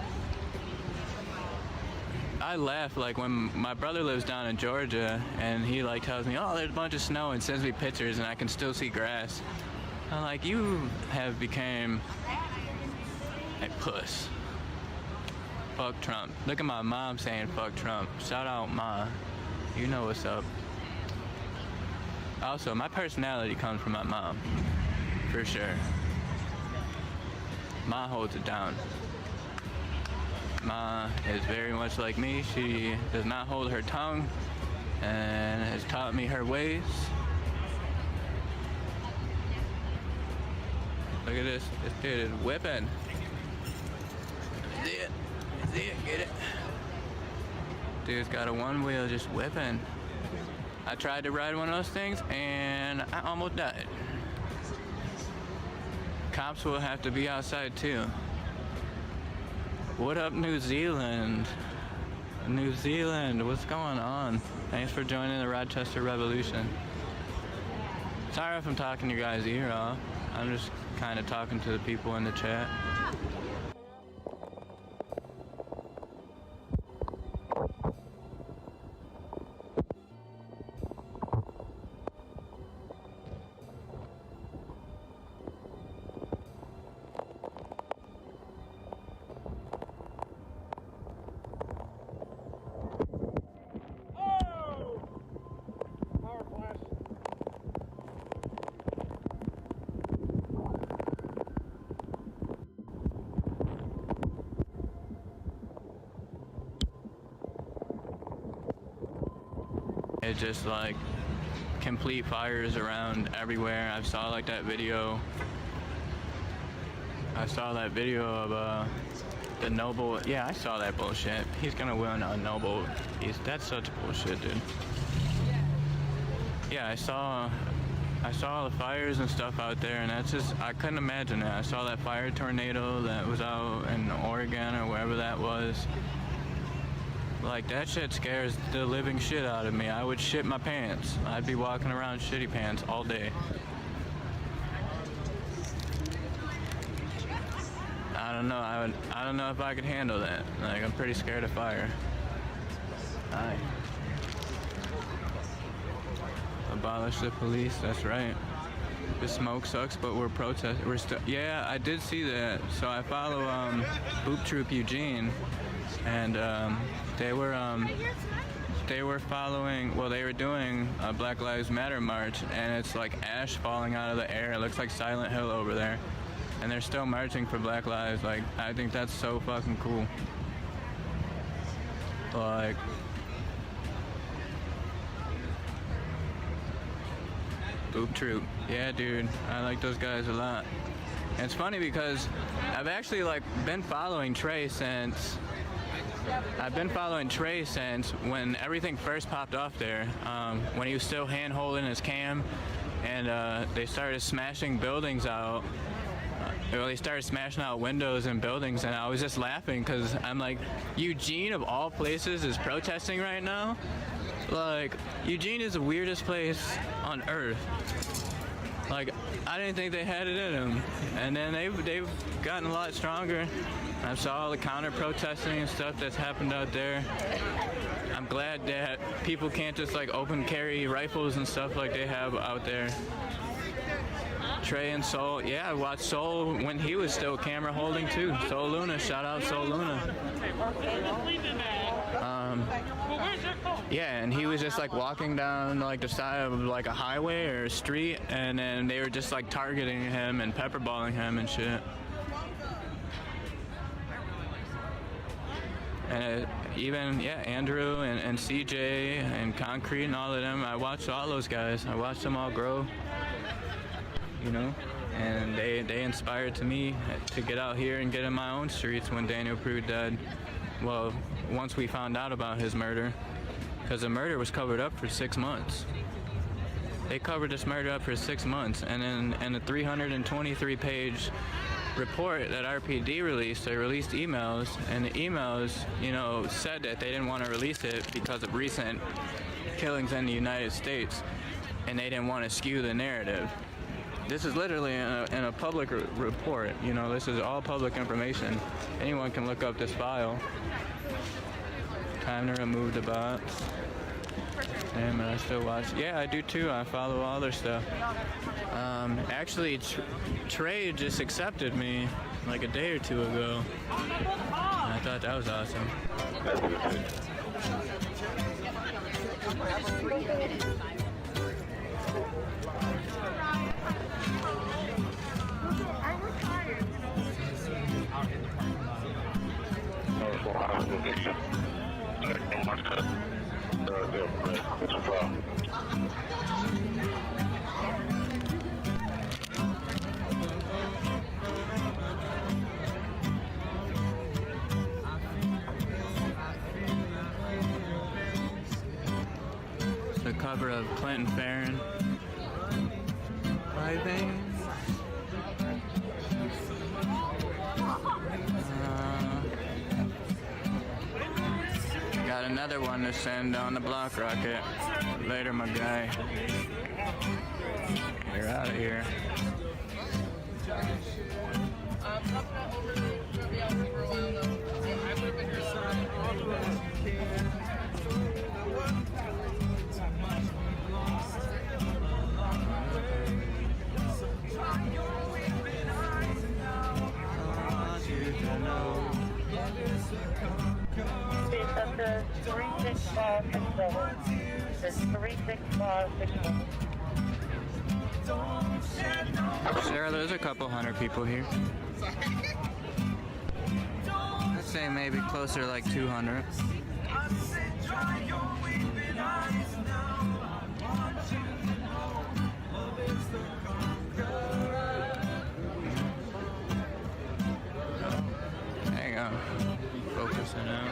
I laugh like when my brother lives down in Georgia and he like tells me, oh, there's a bunch of snow and sends me pictures and I can still see grass. I'm like, you have became a puss. Fuck Trump. Look at my mom saying fuck Trump. Shout out Ma. You know what's up. Also, my personality comes from my mom. For sure. Ma holds it down. Ma is very much like me. She does not hold her tongue and has taught me her ways. Look at this. This dude is whipping. See it? See it? Get it? Dude's got a one wheel just whipping. I tried to ride one of those things and I almost died. Cops will have to be outside too. What up, New Zealand? New Zealand, what's going on? Thanks for joining the Rochester Revolution. Sorry if I'm talking your guys' ear off. I'm just kind of talking to the people in the chat. It just like complete fires around everywhere. I saw like that video. I saw that video of the Noble. Yeah, I saw that bullshit. He's gonna win a Noble. That's such bullshit, dude. Yeah, I saw the fires and stuff out there, and that's just, I couldn't imagine it. I saw that fire tornado that was out in Oregon or wherever that was. Like, that shit scares the living shit out of me. I would shit my pants. I'd be walking around shitty pants all day. I don't know. I don't know if I could handle that. Like, I'm pretty scared of fire. Aye. Abolish the police. That's right. The smoke sucks, but we're protesting. We're still. Yeah, I did see that. So I follow Boop Troop Eugene, and they were following. Well, they were doing a Black Lives Matter march, and it's like ash falling out of the air. It looks like Silent Hill over there, and they're still marching for Black Lives. Like, I think that's so fucking cool. Like. Boop Troop. Yeah, dude. I like those guys a lot. And it's funny because I've actually like been following Trey since when everything first popped off there, when he was still hand holding his cam, and they started smashing buildings out. Well, they started smashing out windows and buildings, and I was just laughing because I'm like, Eugene of all places is protesting right now? Like, Eugene is the weirdest place on earth. Like, I didn't think they had it in them. And then they've gotten a lot stronger. I saw all the counter-protesting and stuff that's happened out there. I'm glad that people can't just like open carry rifles and stuff like they have out there. Trey and Soul. Yeah, I watched Soul when he was still camera holding too. Soul Luna, shout out Soul Luna. Yeah, and he was just like walking down like the side of like a highway or a street, and then they were just like targeting him and pepperballing him and shit. And even, yeah, Andrew and CJ and Concrete and all of them, I watched all those guys. I watched them all grow, you know, and they inspired to me to get out here and get in my own streets when Daniel Prude died. Well, once we found out about his murder, because the murder was covered up for 6 months. They covered this murder up for 6 months, and then in a 323-page report that RPD released, they released emails, and the emails, you know, said that they didn't want to release it because of recent killings in the United States, and they didn't want to skew the narrative. This is literally in a public report, you know, this is all public information. Anyone can look up this file. Time to remove the bots. Damn it, I still watch. Yeah, I do too. I follow all their stuff. Actually, Trey just accepted me like a day or two ago. I thought that was awesome. The cover of Clinton Farron. I think. Got another one to send on the block rocket. Later, my guy. You're out of here. It's 36567. It's 36567. Sarah, there's a couple hundred people here. I'd say maybe closer to like 200. There you go. Focusing out.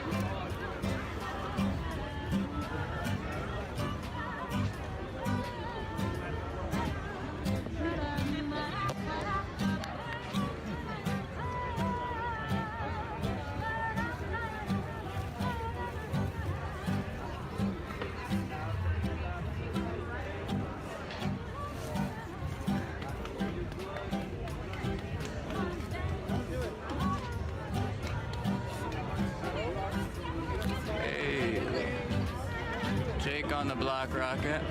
On the block rocket.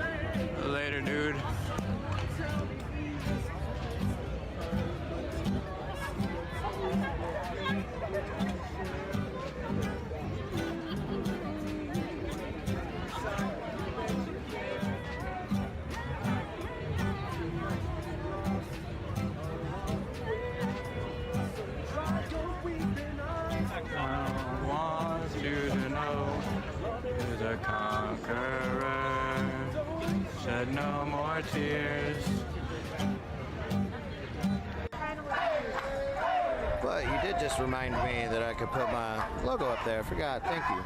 Later, dude. I want you to know who's a conqueror. Shed no more tears. But you did just remind me that I could put my logo up there. I forgot. Thank you.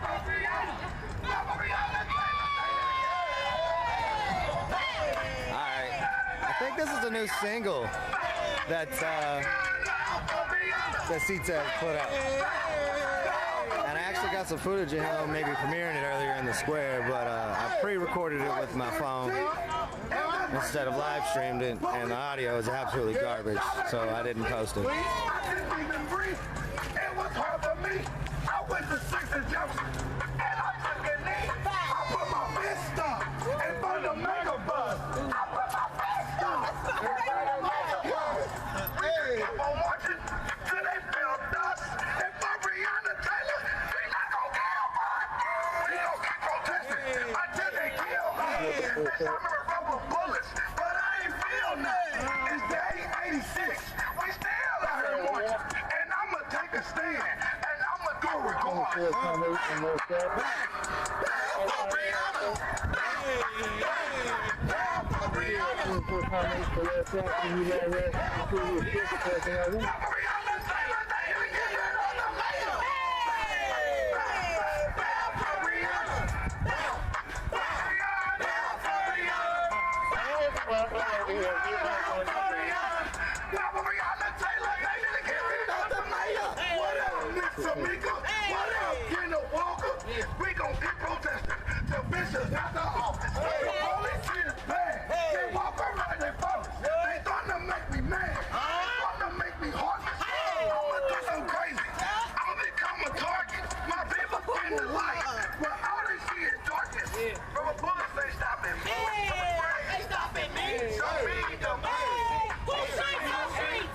Alright. I think this is a new single that CTEC put out. And I actually got some footage of him maybe premiering it earlier in the square, but I pre-recorded it with my phone instead of live streamed it, and the audio is absolutely garbage, so I didn't post it. It was hard for me. I went to 6 and Jefferson, and I took a knee. I put my fist up and burned the mega bus. I put my fist up and burned the mega bus. We gon' get protesters. The bitches out the office. The police is bad. They walk around their phone. They starting to make me mad. They starting to make me heartless. I'ma do some crazy. I'ma become a target. My people in the light. But all they see is darkness. From a bullet, they stopping me. They stopping me. Show me the money. Who streets on street?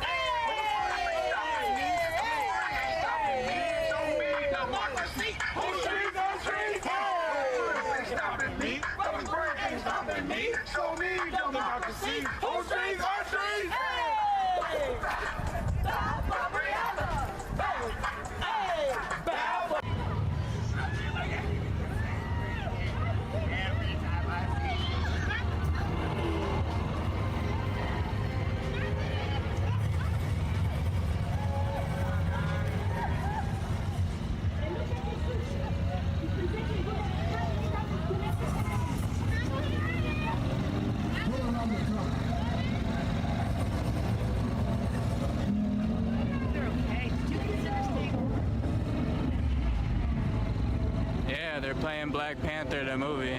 Show me democracy. Who streets are streets? Yeah, they're playing Black Panther, the movie.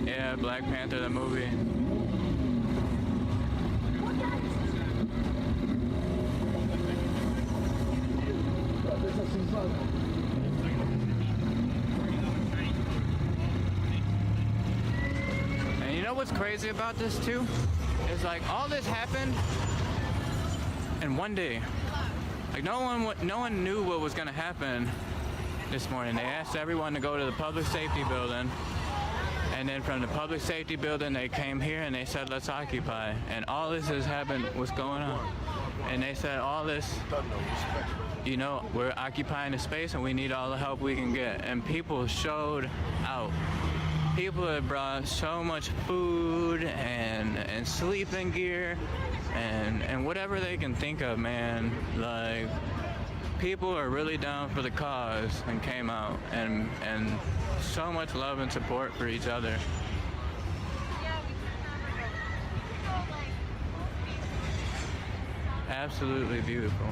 Yeah, Black Panther, the movie. And you know what's crazy about this too? Is like all this happened in one day. Like no one knew what was gonna happen this morning. They asked everyone to go to the public safety building, and then from the public safety building they came here and they said let's occupy. And all this has happened, what's going on? And they said all this, you know, we're occupying the space and we need all the help we can get. And people showed out. People have brought so much food and sleeping gear and whatever they can think of, man. Like, people are really down for the cause and came out, and so much love and support for each other. Absolutely beautiful.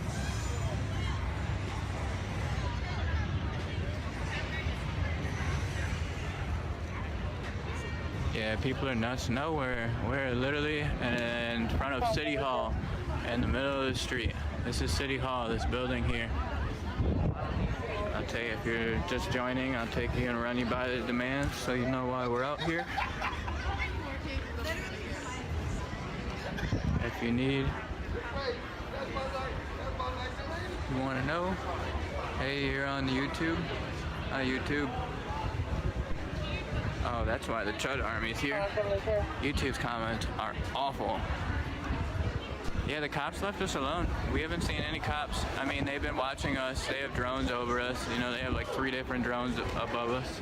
Yeah, people are nuts. No, we're literally in front of City Hall, in the middle of the street. This is City Hall, this building here. I'll tell you, if you're just joining, I'll take you and run you by the demands so you know why we're out here. If you need, you want to know, hey, you're on YouTube. Hi, YouTube. Oh, that's why the Chud Army's here. YouTube's comments are awful. Yeah, the cops left us alone. We haven't seen any cops. I mean, they've been watching us. They have drones over us. You know, they have like 3 different drones above us.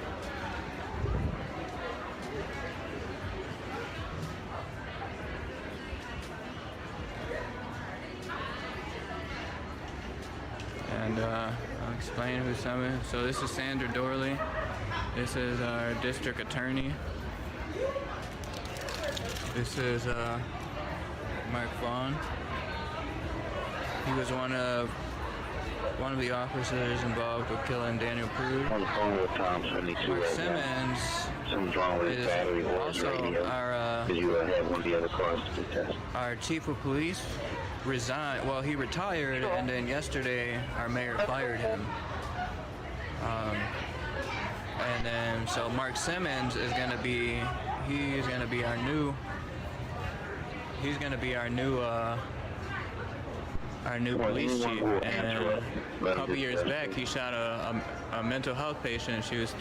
And I'll explain who's coming. So this is Sandra Dorley. This is our district attorney. This is Mark Vaughn. He was one of the officers involved with killing Daniel Prude. On the phone with Tom 72 Mark right Simmons now. Something's wrong with his battery or his radio. Did you have one of the other cars to test? Our chief of police resigned. Well, he retired, and then yesterday our mayor fired him. And then so Mark Simmons is gonna be our new police chief. And a couple years back he shot a mental health patient. She was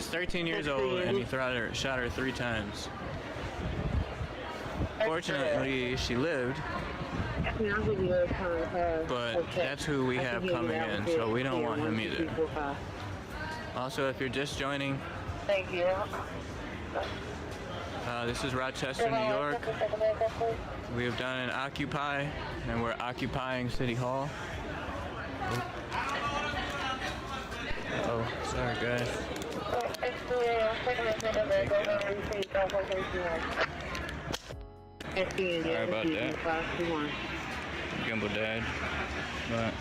13 years old, and he shot her 3 times. Fortunately she lived, But that's who we have coming in, so we don't want him either. Also, if you're just joining, thank you. This is Rochester, New York. We have done an Occupy, and we're occupying City Hall. Oh, sorry guys. Sorry about that. Gimbal died. But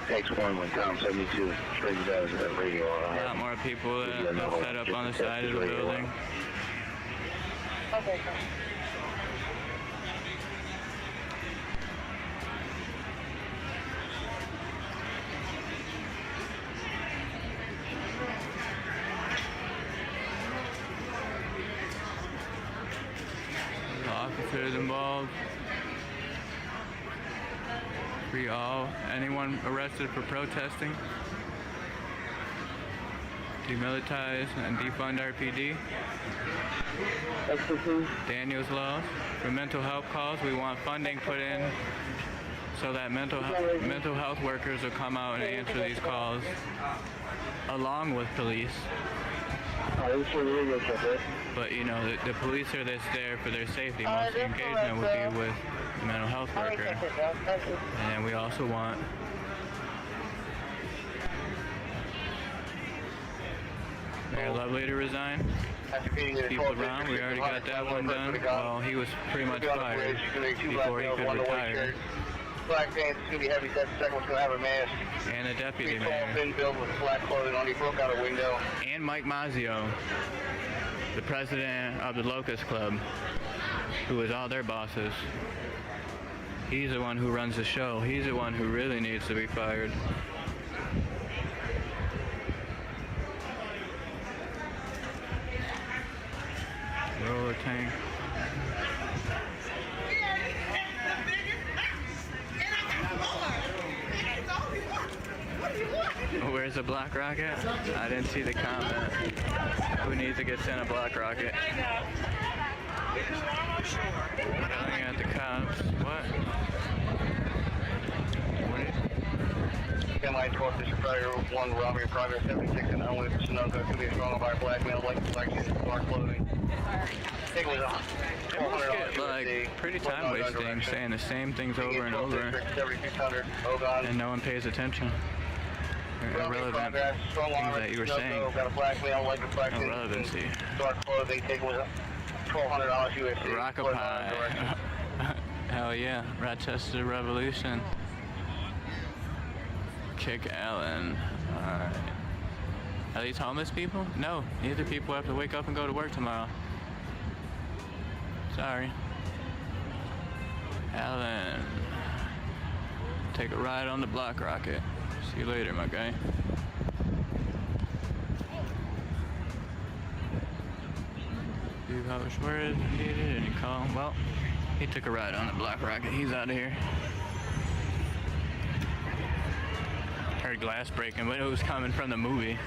X1 when Tom 72 straight out of that radio. a lot more people that set up on the side of the building. Okay. Officers involved. Free all. Anyone arrested for protesting. Demilitarize and defund RPD. Daniel's laws. For mental health calls, we want funding put in so that mental health workers will come out and answer these calls along with police. But you know, the police are there for their safety. Most of the engagement would be with the mental health worker. And then we also want Mayor Lovely to resign. People around, we already got that one done. Well, he was pretty much fired before he could retire. Black pants, it's gonna be heavy set. The second one's gonna have a mask. And a deputy mayor. Thin build with black clothing on. He broke out a window. And Mike Mazzio, the president of the Locust Club, who is all their bosses. He's the one who runs the show. He's the one who really needs to be fired. Roller tank. Where's the black rocket? I didn't see the comment. Who needs to get sent a black rocket? Yelling at the cops. What? Semi-12 District Fire 1 robbery progress 76 and only Sonoma to be strong by black male like dark clothing. It was $1,200 like pretty time wasting saying the same things over and over, and no one pays attention. Irrelevant things that you were saying. No relevancy. Dark clothing. It was $1,200 USD. Rockapie. Hell yeah. Rochester Revolution. Kick Allen. Alright. Are these homeless people? No. These are people who have to wake up and go to work tomorrow. Sorry. Allen. Take a ride on the Black Rocket. See you later, my guy. Steve House, where is he? Didn't call him? Well, he took a ride on the Black Rocket. He's out of here. Heard glass breaking, but it was coming from the movie.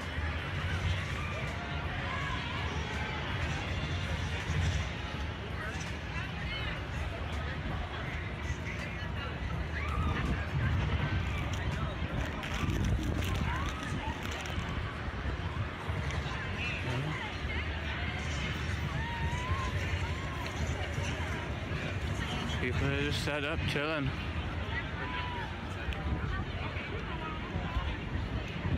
People are just set up, chilling.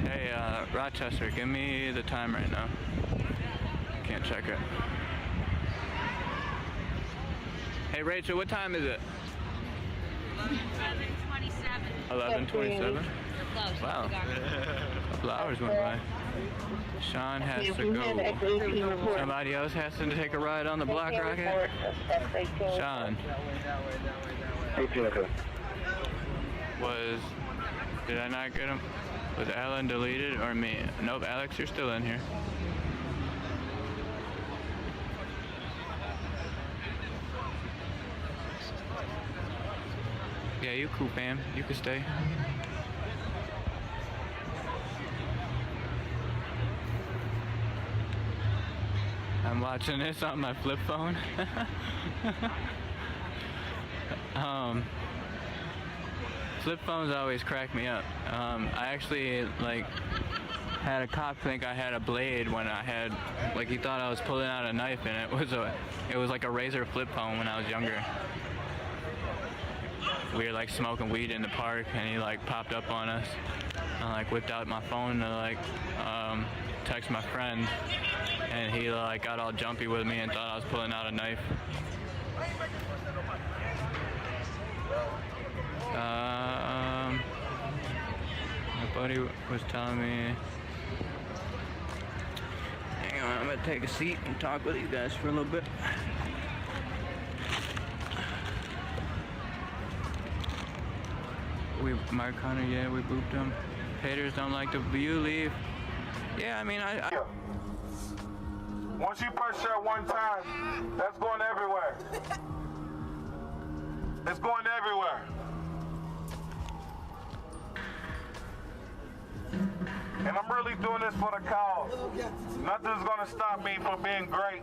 Hey, Rochester, give me the time right now. Can't check it. Hey, Rachel, what time is it? 11:27. Wow. A couple hours went by. Sean has to go. Somebody else has to take a ride on the Black Rocket? Sean. Did I not get him? Was Alan deleted or me? Nope, Alex, you're still in here. Yeah, you cool, fam. You can stay. I'm watching this on my flip phone. Flip phones always crack me up. I actually had a cop think I had a blade when I had, he thought I was pulling out a knife, and it was like a razor flip phone when I was younger. We were smoking weed in the park, and he popped up on us. I whipped out my phone to text my friend, and he got all jumpy with me and thought I was pulling out a knife. My buddy was telling me, hang on, I'm gonna take a seat and talk with you guys for a little bit. Mark Hunter, yeah, we booped him. Haters don't like the view, leave. Yeah, I mean, Once you press share one time, that's going everywhere. It's going everywhere. And I'm really doing this for the cause. Nothing's gonna stop me from being great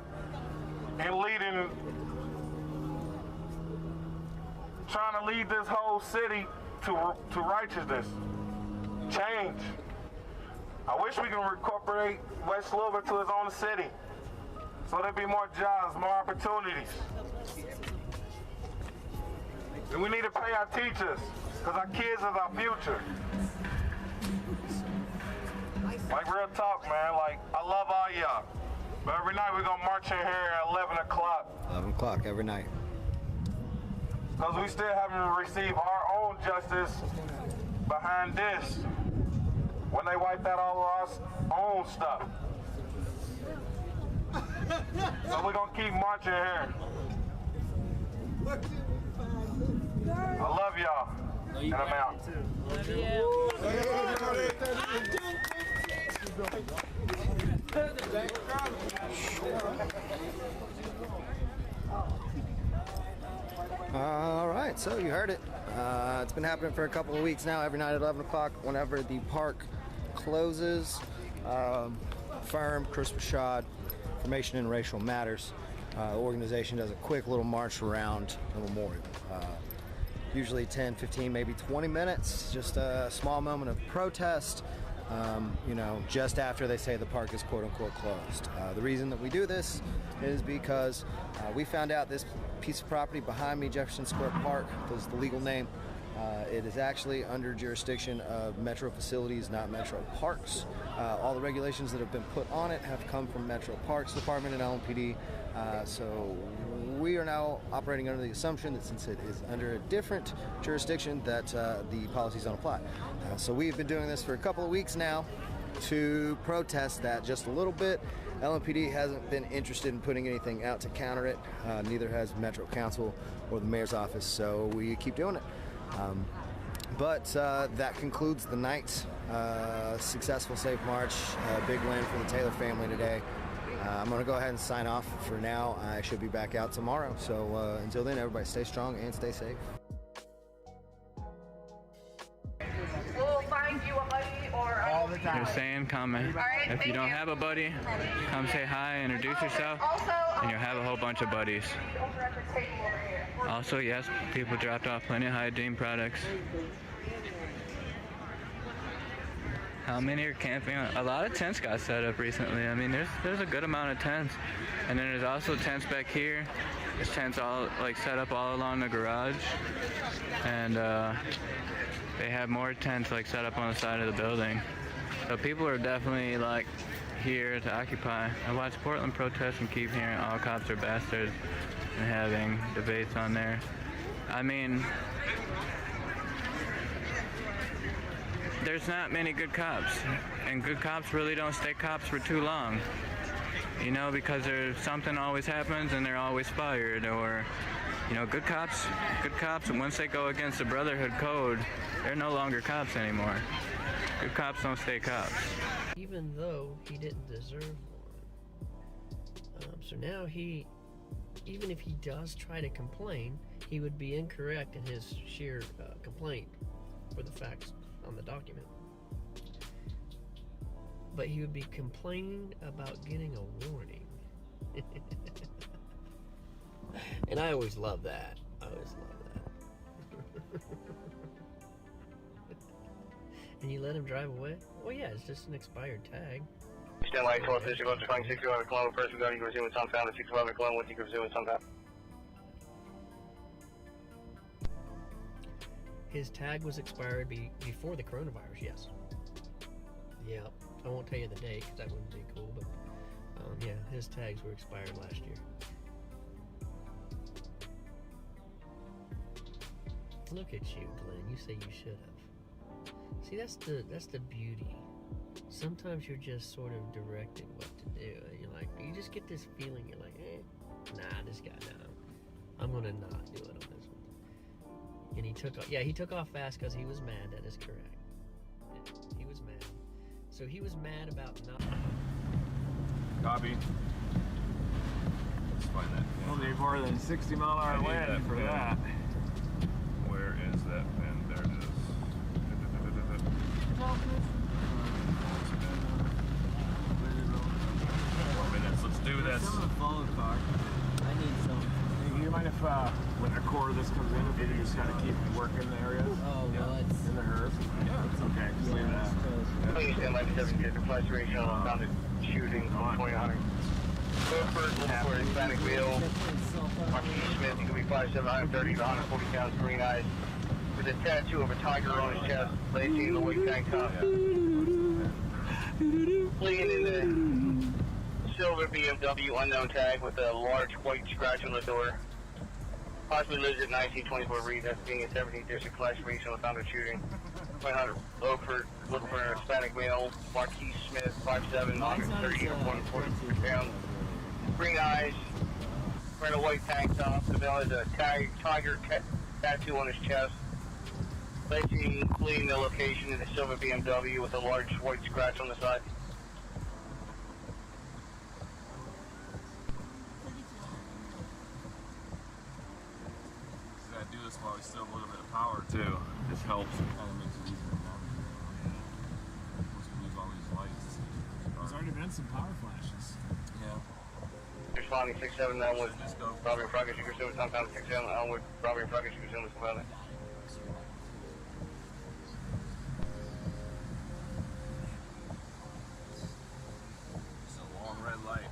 and leading, trying to lead this whole city to righteousness, change. I wish we can incorporate West Louisville to its own city, so there'd be more jobs, more opportunities. And we need to pay our teachers, because our kids is our future. Real talk, man, I love all y'all. But every night we're gonna march in here at 11 o'clock. 11 o'clock every night. Because we still haven't received our own justice behind this, when they wiped out all of our own stuff. So we're gonna keep marching here. I love y'all, and I'm out. All right, so you heard it. It's been happening for a couple of weeks now, every night at 11 o'clock, whenever the park closes. Firm, Chris Rashad, Information and Racial Matters. The organization does a quick little march around the memorial. Usually 10, 15, maybe 20 minutes, just a small moment of protest, just after they say the park is quote-unquote closed. The reason that we do this is because we found out this piece of property behind me, Jefferson Square Park, is the legal name. It is actually under jurisdiction of Metro Facilities, not Metro Parks. All the regulations that have been put on it have come from Metro Parks Department and LMPD. So we are now operating under the assumption that since it is under a different jurisdiction that the policies don't apply. So we've been doing this for a couple of weeks now to protest that just a little bit. LMPD hasn't been interested in putting anything out to counter it. Neither has Metro Council or the Mayor's office, so we keep doing it. But that concludes the night. Successful, safe march. Big win for the Taylor family today. I'm going to go ahead and sign off for now. I should be back out tomorrow. So until then, everybody stay strong and stay safe. We'll find you a buddy or all the You're saying, comment. Right, if you don't have a buddy, come say hi, introduce yourself, and you'll have a whole bunch of buddies. Also, yes, people dropped off plenty of hygiene products. How many are camping? A lot of tents got set up recently. I mean, there's a good amount of tents. And then there's also tents back here. There's tents all set up all along the garage. And they have more tents set up on the side of the building. So people are definitely here to occupy. I watch Portland protests and keep hearing all cops are bastards and having debates on there. I mean, there's not many good cops, and good cops really don't stay cops for too long, because there's something always happens and they're always fired, or good cops once they go against the Brotherhood code, they're no longer cops anymore. Good cops don't stay cops. Even though he didn't deserve one. So now even if he does try to complain, he would be incorrect in his sheer complaint for the facts on the document. But he would be complaining about getting a warning And I always love that. I always love that. And you let him drive away? Well, yeah, it's just an expired tag. Stand by 12, this is about to find 65 Cologne, person going to go zoom in some found at 65 Cologne, once you go zoom in some found. His tag was expired before the coronavirus, yes. Yeah, I won't tell you the date because that wouldn't be cool, but yeah, his tags were expired last year. Look at you, Glenn. You say you should have. See, that's the beauty. Sometimes you're just sort of directing what to do. And you're like, you just get this feeling. You're like, nah, this guy, no. I'm gonna not do it on this one. And he took off. Yeah, he took off fast because he was mad. That is correct. He was mad. So he was mad about not. Copy. Let's find that. We'll need more than 60 mile an hour wind for that. Where is that pin? There it is. 4 minutes. Let's do this. Follow car. I need some. Hey, you mind if when the core of this comes in, if you just kind of keep working the areas? Oh, well, it's in the HERF? Yeah. It's okay. Just leave that. Please stand by 7 get the flash ratio on founded shooting on 2000. First, look for Hispanic male. Marquis Smith, he could be 5'7", 130 to 140 pounds, green eyes, with a tattoo of a tiger on his chest, lacing in the white tank top. Fleeing in the silver BMW unknown tag with a large white scratch on the door. Possibly lives at 1924 Reed, that's being a 17th district flash ratio on the founded shooting. 100 Oakford, looking for an Hispanic male, Marquis Smith, 5'7", 130 to 140 pounds. Green eyes, wearing a white tank top. The male has a tiger tattoo on his chest. Basically fleeing the location in a silver BMW with a large white scratch on the side. Just gotta do this while we still have a little bit of power too. This helps. It kind of makes it easier now. Once we lose all these lights. There's already been some power flashes. Yeah. Responding 6-7 Elmwood, robbery and progress, you can assume it's on 6-7 Elmwood, robbery and progress, you can assume it's about it. It's a long red light.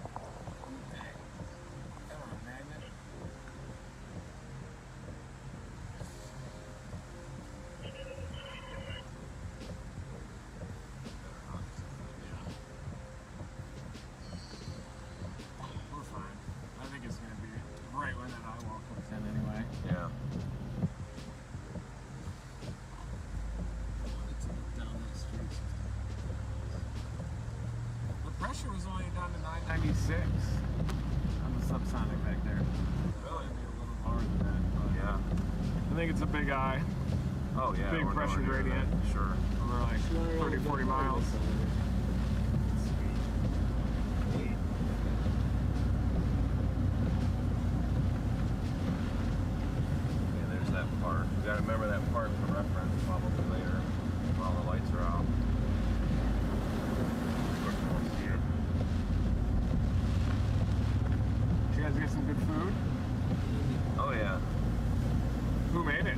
Yeah. The pressure was only down to 996 on the subsonic back there. Really? Maybe a little lower than that. Yeah. I think it's a big eye. Oh yeah. Big pressure gradient. Sure. Over like 30, 40 miles. That part. You gotta remember that part for reference probably later while the lights are out. Did you guys get some good food? Oh yeah. Who made it?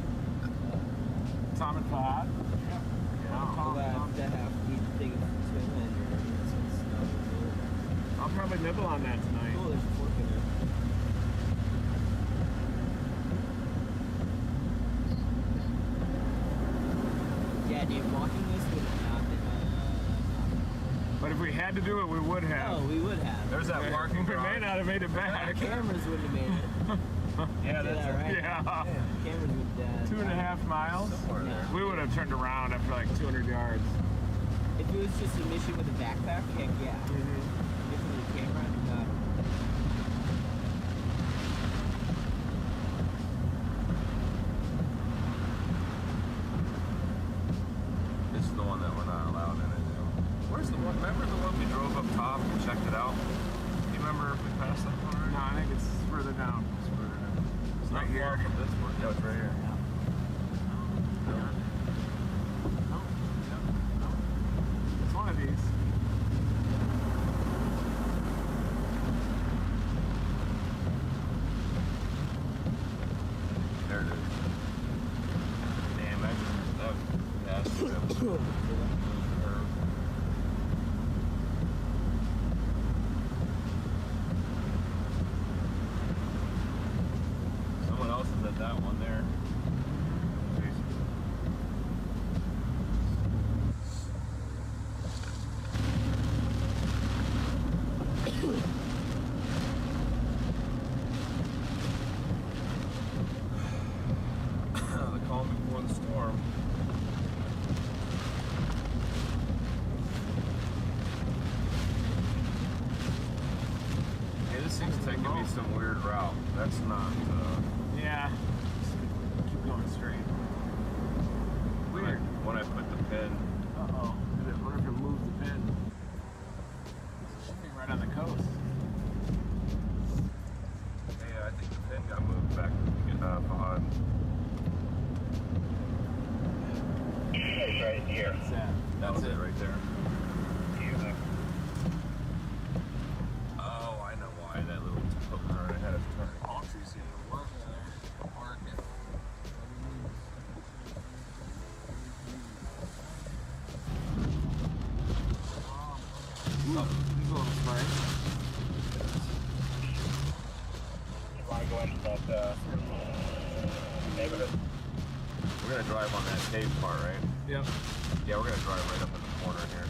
Tom and Fahad? Yeah. I'll probably nibble on that tonight. Oh, there's a fork in there. Yeah, dude, walking this would have not been But if we had to do it, we would have. Oh, we would have. There's that parking We garage. may not have made it back. Our cameras wouldn't have made it. Yeah, that's right. Yeah. Cameras would have 2.5 miles? Yeah. We would have turned around after like 200 yards. If it was just a mission with a backpack, heck yeah. Mm-hmm. If it was a camera, no. This is the one that we're not allowed in it. Where's the one? Remember the one we drove up top and checked it out? Do you remember if we passed that one already? No, I think it's further down. It's further down. It's Right not here. far from this one. No, it's right here. It's one of these. Someone else is at that one there. The calm before the storm. Yeah, this thing's taking me some weird route. That's not. Yeah. Keep going straight. Weird. When I put the pin. Uh-oh. I wonder if it moved the pin. It's shipping right on the coast. Yeah, I think the pin got moved back behind. Right here. That's it right there. Oh, I know why that little turn ahead of turn. Palm trees seem to work there. Working. Oh, he's a little spray. Why go into that neighborhood? We're gonna drive on that cave part, right? Yep. Yeah, we're gonna drive right up in the corner here.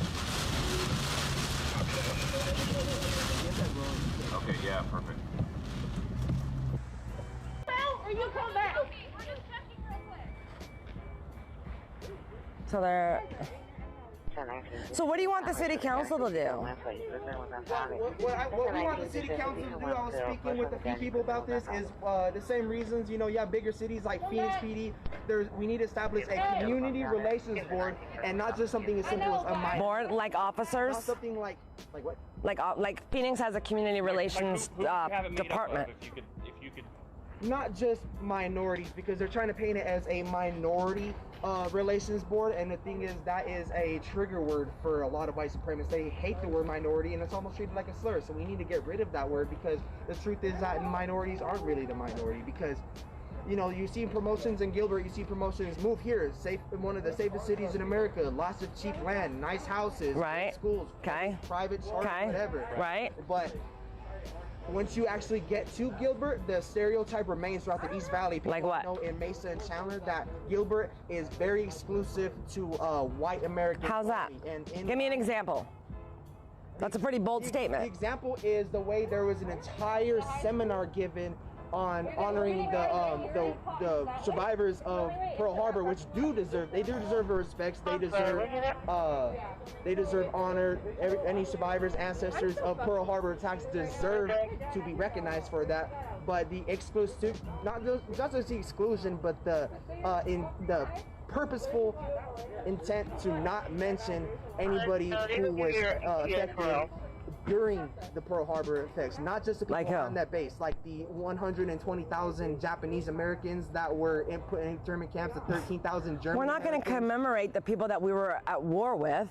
Okay, yeah, perfect. Or you come back. So they're. So what do you want the city council to do? What we want the city council to do, I was speaking with a few people about this, is the same reasons. You know, you have bigger cities like Phoenix PD. We need to establish a community relations board, and not just something as simple as a minor board, like officers. Not something like what? Like Phoenix has a community relations department. If you could. Not just minorities, because they're trying to paint it as a minority relations board, and the thing is that is a trigger word for a lot of white supremacists. They hate the word minority, and it's almost treated like a slur. So we need to get rid of that word, because the truth is that minorities aren't really the minority. Because you know, you see promotions in Gilbert, you see promotions, move here, safe, one of the safest cities in America, lots of cheap land, nice houses, right, schools, private charter, whatever. Right. But once you actually get to Gilbert, the stereotype remains throughout the East Valley. People like what? Know in Mesa and Chandler that Gilbert is very exclusive to white Americans. How's that? Give me an example. That's a pretty bold statement. The example is the way there was an entire seminar given on honoring the survivors of Pearl Harbor, which do deserve respect. They deserve honor. Any survivors, ancestors of Pearl Harbor attacks deserve to be recognized for that. But the exclusive, not just the exclusion, but the purposeful intent to not mention anybody who was affected during the Pearl Harbor effects, not just the people on that base, like the 120,000 Japanese Americans that were put in internment camps, the 13,000 German. We're not going to commemorate the people that we were at war with.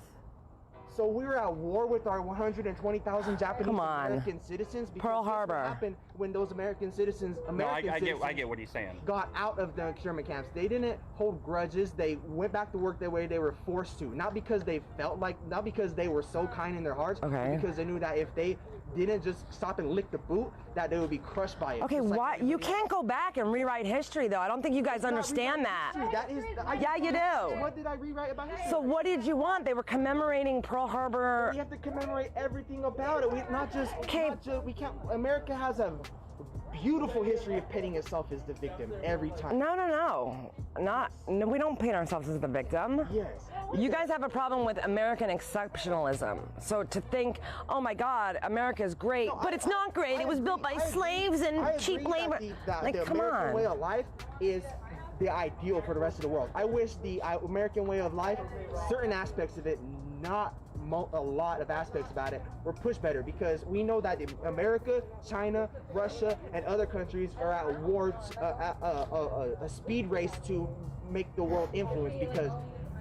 So we were at war with our 120,000 Japanese American citizens. Because Pearl Harbor. What happened when those American citizens, I get what he's saying. Got out of the internment camps. They didn't hold grudges. They went back to work the way they were forced to. Not because they felt like, not because they were so kind in their hearts, but because they knew that if they didn't just stop and lick the boot, that they would be crushed by it. Okay, why you can't go back and rewrite history, though. I don't think you guys understand that. That is, yeah, you do. What did I rewrite about history? So what did you want? They were commemorating Pearl Harbor. We have to commemorate everything about it. We not just. We can't. America has a beautiful history of painting itself as the victim every time. No, we don't paint ourselves as the victim. Yes. You guys have a problem with American exceptionalism. So to think, oh my God, America is great, but it's not great. It was built by slaves and cheap labor. Like, come on. The American way of life is the ideal for the rest of the world. I wish the American way of life, certain aspects of it, not a lot of aspects about it, were pushed better, because we know that America, China, Russia, and other countries are at war, a speed race to make the world influence, because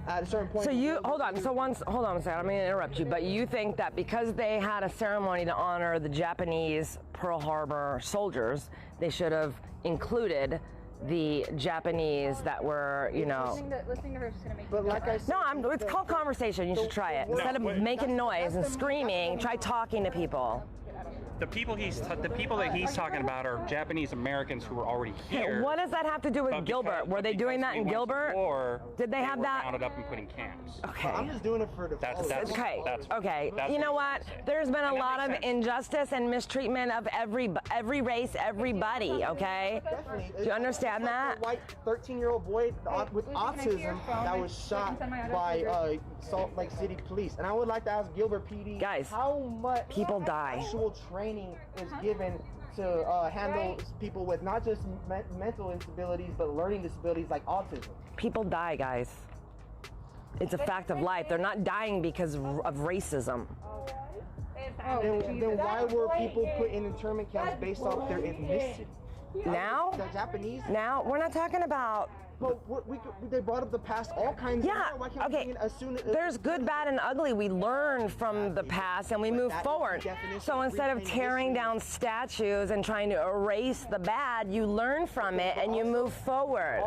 at a certain point. So you hold on. So hold on a second. I'm going to interrupt you, but you think that because they had a ceremony to honor the Japanese Pearl Harbor soldiers, they should have included the Japanese that were, you know. Listening to her is just gonna make. But like I said, No, it's called conversation. You should try it. Instead of making noise and screaming, try talking to people. The people that he's talking about are Japanese Americans who were already here. What does that have to do with Gilbert? Were they doing that in Gilbert? Did they have that? Rounded up and put in camps. Okay. I'm just doing it for the. Okay. You know what? There's been a lot of injustice and mistreatment of every race, everybody. Okay. Definitely. Do you understand that? A white 13-year-old boy with autism that was shot by Salt Lake City police, and I would like to ask Gilbert PD, guys, how much people die. Actual training is given to handle people with not just mental instabilities but learning disabilities like autism. People die, guys. It's a fact of life. They're not dying because of racism. Then why were people put in internment camps based off their ethnicity? Now? The Japanese? Now? We're not talking about... But they brought up the past, all kinds of... Yeah, okay. There's good, bad, and ugly. We learn from the past and we move forward. So instead of tearing down statues and trying to erase the bad, you learn from it and you move forward.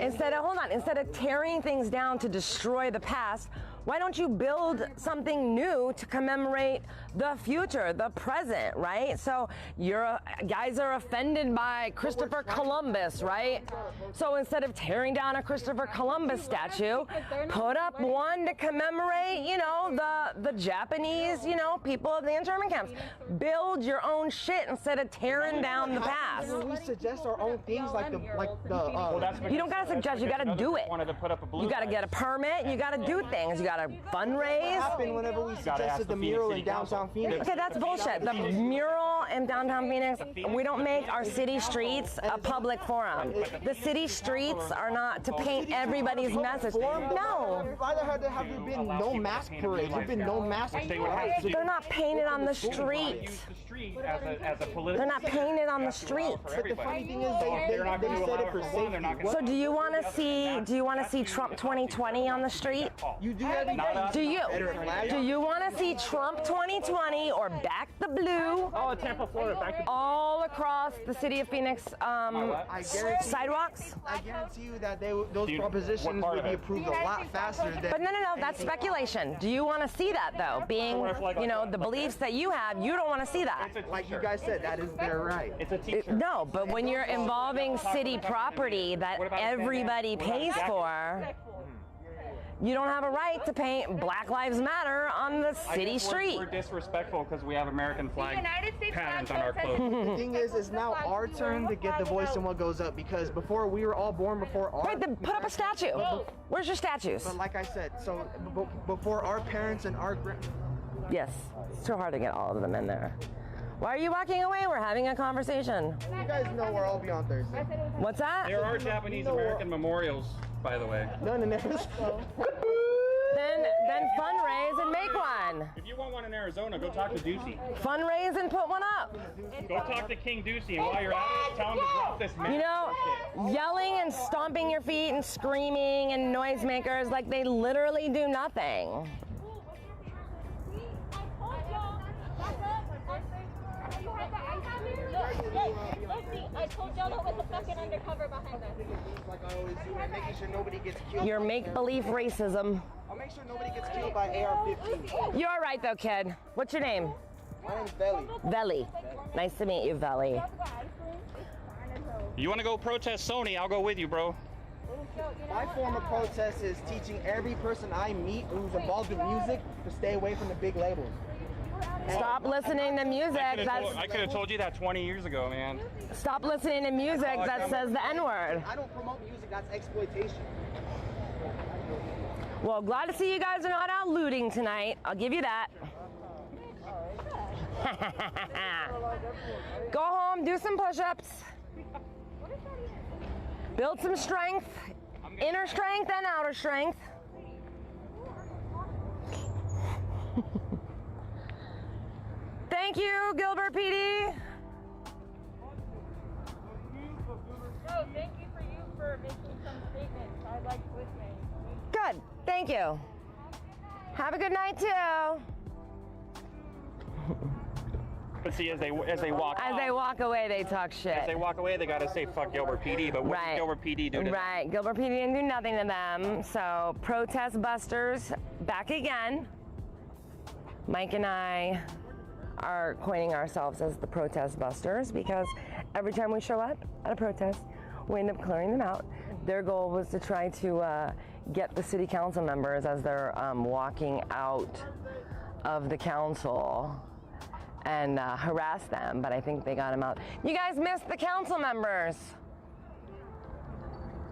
Instead of tearing things down to destroy the past, why don't you build something new to commemorate the future, the present, right? So guys are offended by Christopher Columbus, right? So instead of tearing down a Christopher Columbus statue, put up one to commemorate, you know, the Japanese, you know, people of the internment camps. Build your own shit instead of tearing down the past. We suggest our own things like the you don't gotta suggest, you gotta do it. You gotta get a permit, you gotta do things, you gotta fundraise. What happened whenever we suggested the mural in downtown Phoenix? Okay, that's bullshit. The mural in downtown Phoenix, we don't make our city streets a public forum. The city streets are not to paint everybody's message. No. Why have there been no mask parades? There've been no mask parades. They're not painted on the street. They're not painted on the street. The funny thing is they said it for safety. So do you want to see Trump 2020 on the street? You do every day. Do you want to see Trump 2020 or Back the Blue? Oh, Tampa, Florida, Back the Blue. All across the city of Phoenix sidewalks? I guarantee you that those propositions would be approved a lot faster than... But no, that's speculation. Do you want to see that, though? Being, you know, the beliefs that you have, you don't want to see that. Like you guys said, that is their right. It's a t-shirt. No, but when you're involving city property that everybody pays for, you don't have a right to paint Black Lives Matter on the city street. We're disrespectful because we have American flag patterns on our clothes. The thing is, it's now our turn to get the voice in what goes up, because before we were all born before our... Right, then put up a statue. Where's your statues? But like I said, so before our parents and our... Yes, it's too hard to get all of them in there. Why are you walking away? We're having a conversation. You guys know where I'll be on Thursday. What's that? There are Japanese American memorials, by the way. No. Then fundraise and make one. If you want one in Arizona, go talk to Ducey. Fundraise and put one up. Go talk to King Ducey, and while you're at it, tell him to drop this man. You know, yelling and stomping your feet and screaming and noisemakers, like they literally do nothing. I told y'all it was a fucking undercover behind us. Like I always do, making sure nobody gets killed. Your make-believe racism. I'll make sure nobody gets killed by AR-15. You're right though, kid. What's your name? My name's Veli. Veli. Nice to meet you, Veli. You want to go protest Sony? I'll go with you, bro. My form of protest is teaching every person I meet who's involved in music to stay away from the big labels. Stop listening to music. I could have told you that 20 years ago, man. Stop listening to music that says the N-word. I don't promote music, that's exploitation. Well, glad to see you guys are not out looting tonight. I'll give you that. Go home, do some push-ups. Build some strength, inner strength and outer strength. Thank you, Gilbert PD. No, thank you for making some statements. I like listening. Good, thank you. Have a good night too. But see, as they walk They walk away, they talk shit. As they walk away, they gotta say fuck Gilbert PD. But what did Gilbert PD do to them? Right, Gilbert PD didn't do nothing to them. So protest busters back again. Mike and I are coining ourselves as the protest busters because every time we show up at a protest, we end up clearing them out. Their goal was to try to get the city council members as they're walking out of the council and harass them, but I think they got them out. You guys missed the council members.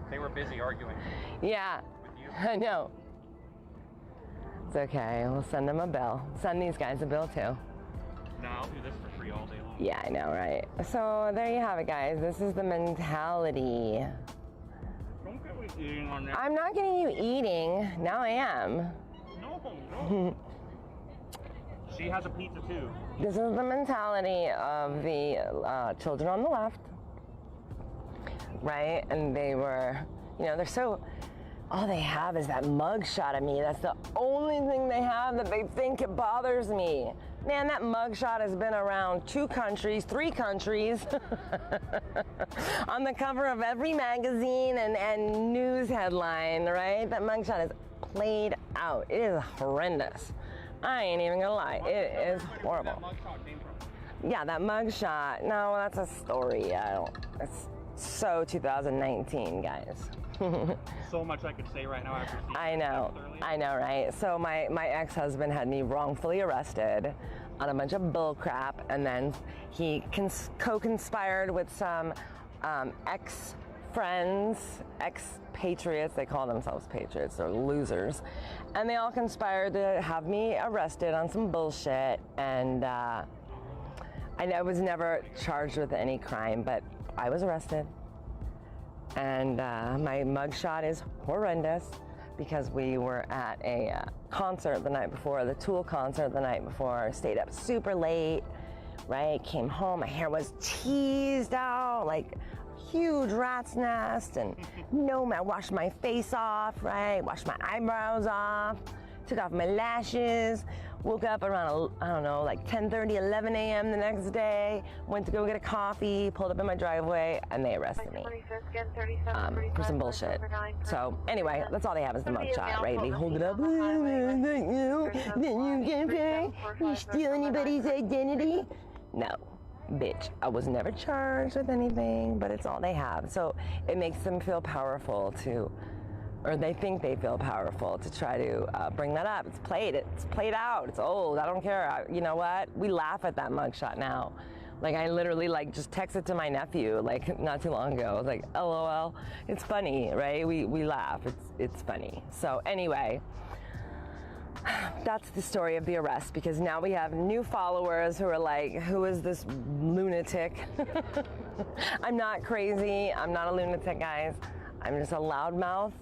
They were busy arguing. Yeah, I know. It's okay, we'll send them a bill. Send these guys a bill too. No, I'll do this for free all day long. Yeah, I know, right? So there you have it, guys. This is the mentality. Don't get me eating on that. I'm not getting you eating. Now I am. No. She has a pizza too. This is the mentality of the children on the left, right? And they were, you know, they're so, all they have is that mug shot of me. That's the only thing they have that they think it bothers me. Man, that mug shot has been around 2 countries, 3 countries, on the cover of every magazine and news headline, right? That mug shot is played out. It is horrendous. I ain't even gonna lie, it is horrible. Yeah, that mug shot. No, that's a story. It's so 2019, guys. So much I could say right now after seeing I know, right? So my ex-husband had me wrongfully arrested on a bunch of bull crap, and then he co-conspired with some ex-friends, ex-patriots. They call themselves patriots, they're losers, and they all conspired to have me arrested on some bullshit. And I was never charged with any crime, but I was arrested. And my mugshot is horrendous because we were at a concert the night before, the Tool concert the night before, stayed up super late, right? Came home, my hair was teased out like huge rat's nest, and I washed my face off, right? Washed my eyebrows off, took off my lashes, woke up around, I don't know, like 10:30, 11 a.m. the next day, went to go get a coffee, pulled up in my driveway, and they arrested me for some bullshit. So anyway, that's all they have is the mugshot, right? They hold it up, then you can pay, you steal anybody's identity? No, bitch, I was never charged with anything, but it's all they have. So it makes them feel powerful or they think they feel powerful to try to bring that up. It's played out, it's old, I don't care. You know what? We laugh at that mugshot now. Like, I literally just texted to my nephew not too long ago. I was like, LOL, it's funny, right? We laugh, it's funny. So anyway, that's the story of the arrest, because now we have new followers who are like, who is this lunatic? I'm not crazy, I'm not a lunatic, guys. I'm just a loudmouth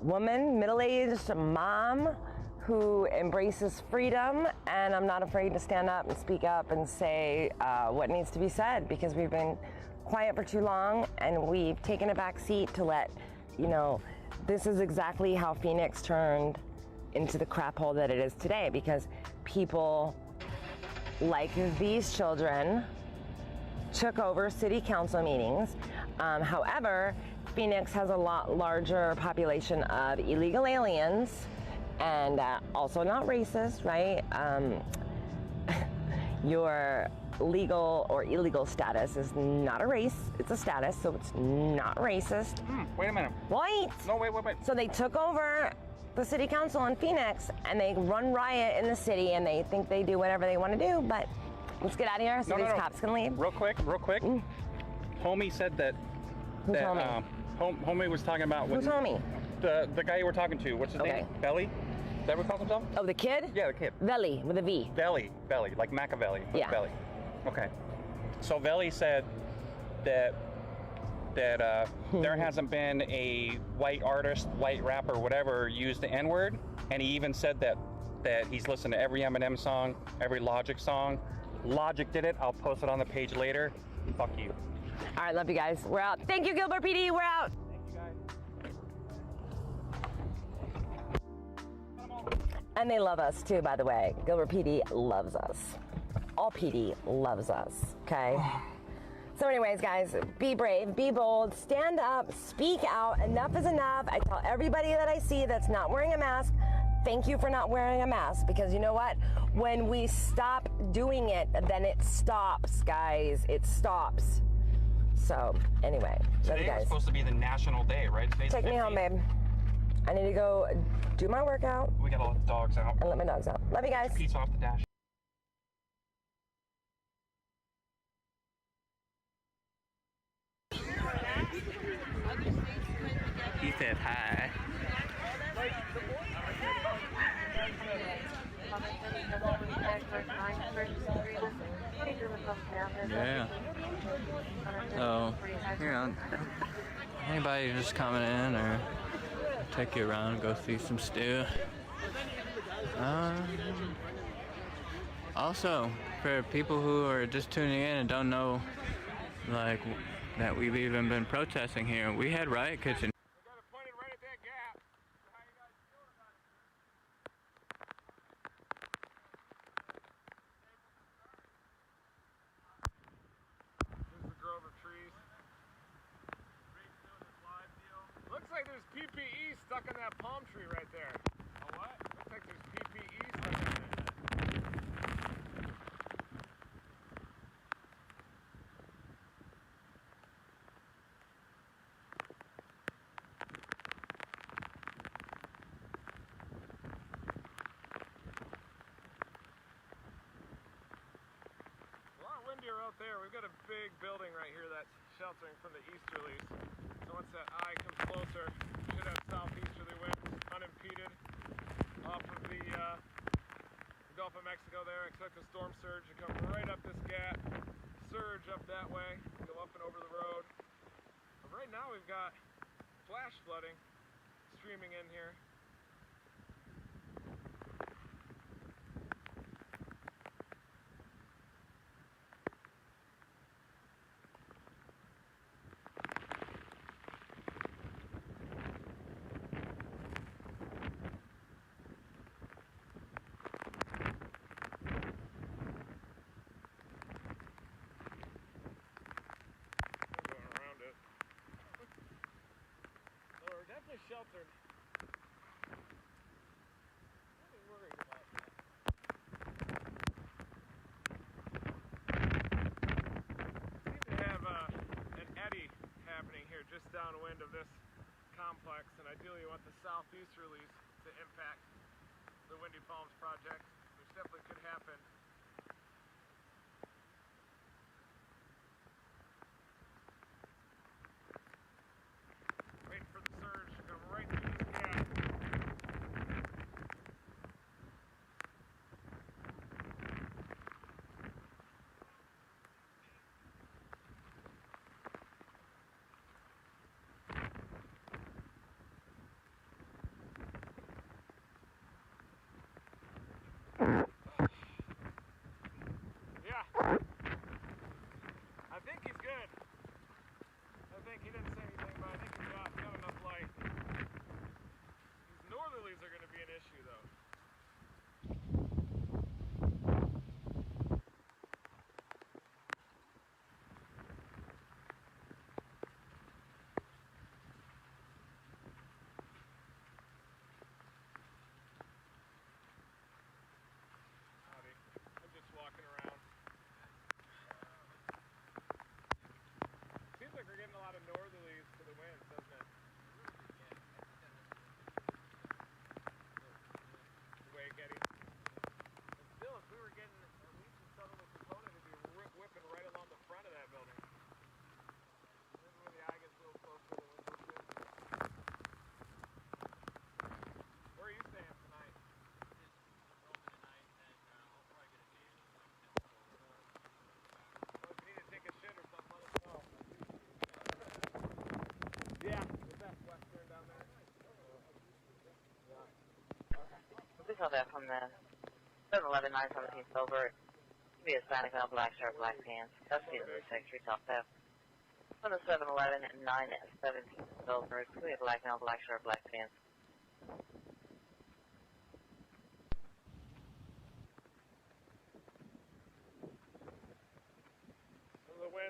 woman, middle-aged mom who embraces freedom, and I'm not afraid to stand up and speak up and say what needs to be said, because we've been quiet for too long and we've taken a back seat to let, this is exactly how Phoenix turned into the crap hole that it is today, because people like these children took over city council meetings. However, Phoenix has a lot larger population of illegal aliens, and also not racist, right? Your legal or illegal status is not a race, it's a status, so it's not racist. Wait a minute. Wait! No, wait. So they took over the city council in Phoenix, and they run riot in the city, and they think they do whatever they want to do, but let's get out of here so these cops can leave. Real quick. Homie said that... Who's homie? Homie was talking about... Who's homie? The guy you were talking to. What's his name? Belly? Is that what he calls himself? Oh, the kid? Yeah, the kid. Veli, with a V. Belly, like Machiavelli. Yeah. Belly. Okay. So Veli said that there hasn't been a white artist, white rapper, whatever, use the N-word, and he even said that he's listened to every Eminem song, every Logic song. Logic did it. I'll post it on the page later. Fuck you. All right, love you guys. We're out. Thank you, Gilbert PD. We're out. Thank you, guys. And they love us too, by the way. Gilbert PD loves us. All PD loves us, okay? So anyways, guys, be brave, be bold, stand up, speak out. Enough is enough. I tell everybody that I see that's not wearing a mask, thank you for not wearing a mask, because you know what? When we stop doing it, then it stops, guys. It stops. So anyway, love you Today was guys. supposed to be the national day, right? Today's Take me home, 15th. babe. I need to go do my workout. We gotta let the dogs out. And let my dogs out. Love you guys. Peace off the dash. He said hi. Yeah. So, you know, anybody just coming in or take you around, go see some stew. Also, for people who are just tuning in and don't know, like, that we've even been protesting here, we had Riot Kitchen. Looks like there's PPE stuck in that palm tree right there. A what? Looks like there's PPE stuck in there. A lot windier out there. We've got a big building right here that's sheltering from the easterlies. So once that eye comes closer, we should have southeasterly winds unimpeded off of the Gulf of Mexico there. Expect a storm surge to come right up this gap, surge up that way, go up and over the road. But right now we've got flash flooding streaming in here. Sheltered. Not worried about that. Seem to have an eddy happening here just downwind of this complex, and ideally you want the southeasterlies to impact the Windy Palms project, which definitely could happen. Waiting for the surge to come right through this gap. Yeah. I think he's good. I think he didn't say anything, but I think he's got enough light. These northerlies are going to be an issue, though. Howdy. I'm just walking around. Seems like we're getting a lot of northerlies to the winds, doesn't it? The way getting. And still, if we were getting at least a southerly component, it'd be whipping right along the front of that building. Maybe when the eye gets a little closer, the wind will shift. Where are you staying tonight? Well, if you need to take a shit or something, let us know. Yeah, is that western down there? We call that from the 7-Eleven 917 Silver. Be a Sonic on black shirt, black pants. That's the 6 retail theft. From the 7-Eleven 917 Silver. We have black now, black shirt, black pants.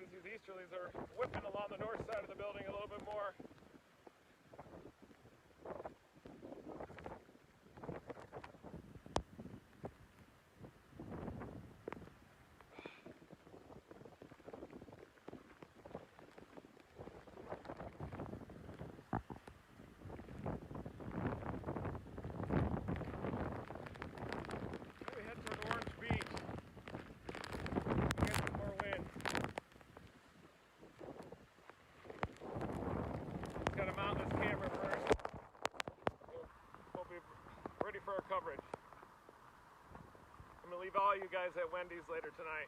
winds, these easterlies are whipping along the north side of the building a little bit more. For our coverage. I'm gonna leave all you guys at Wendy's later tonight.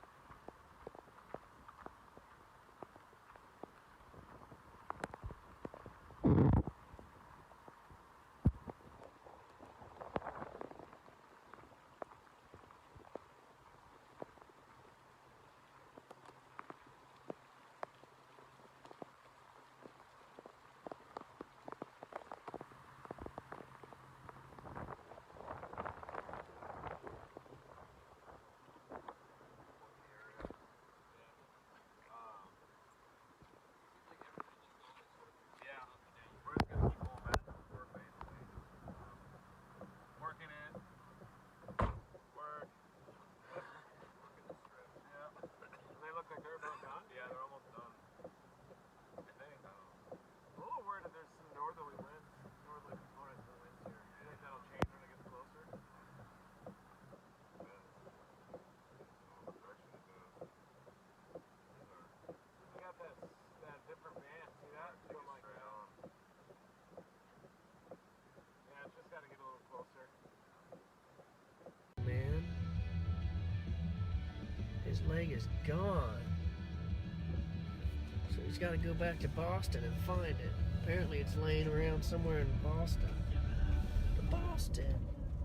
Man, his leg is gone. So he's got to go back to Boston and find it. Apparently it's laying around somewhere in Boston. Boston.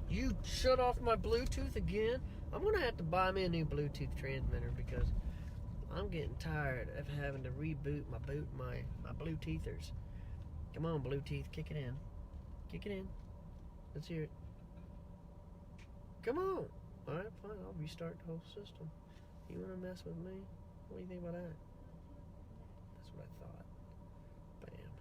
You shut off my Bluetooth again? I'm going to have to buy me a new Bluetooth transmitter because I'm getting tired of having to reboot my Bluetoothers. Come on, Bluetooth, kick it in. Kick it in. Let's hear it. Come on. All right, fine. I'll restart the whole system. You want to mess with me? What do you think about that? That's what I thought. Bam.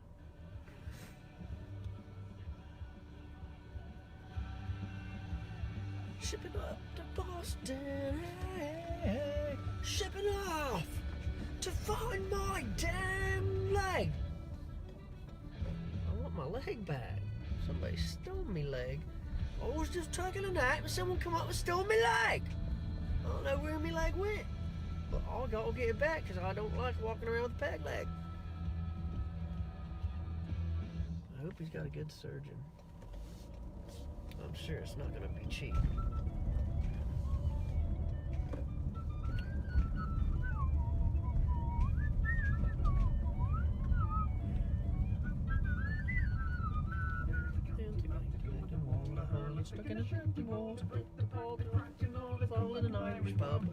Shipping up to Boston. Hey, shipping off to find my damn leg. I want my leg back. Somebody stole me leg. I was just taking a nap and someone come up and stole me leg. I don't know where my leg went. But I gotta get it back because I don't like walking around with a peg leg. I hope he's got a good surgeon. I'm sure it's not gonna be cheap. Stuck in a empty wall, split the pole, rocking all the fall in an Irish pub.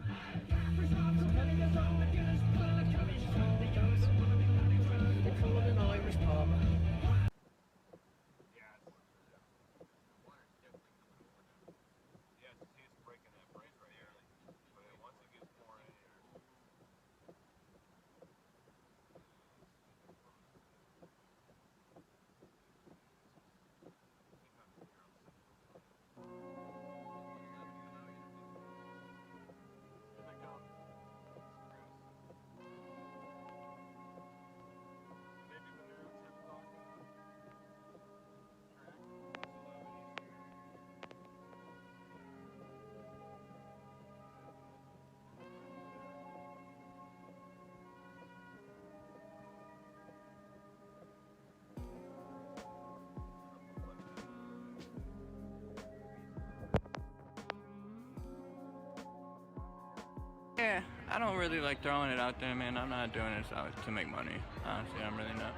They call it an Irish pub. Yeah, I don't really like throwing it out there, man. I'm not doing this out to make money. Honestly, I'm really not.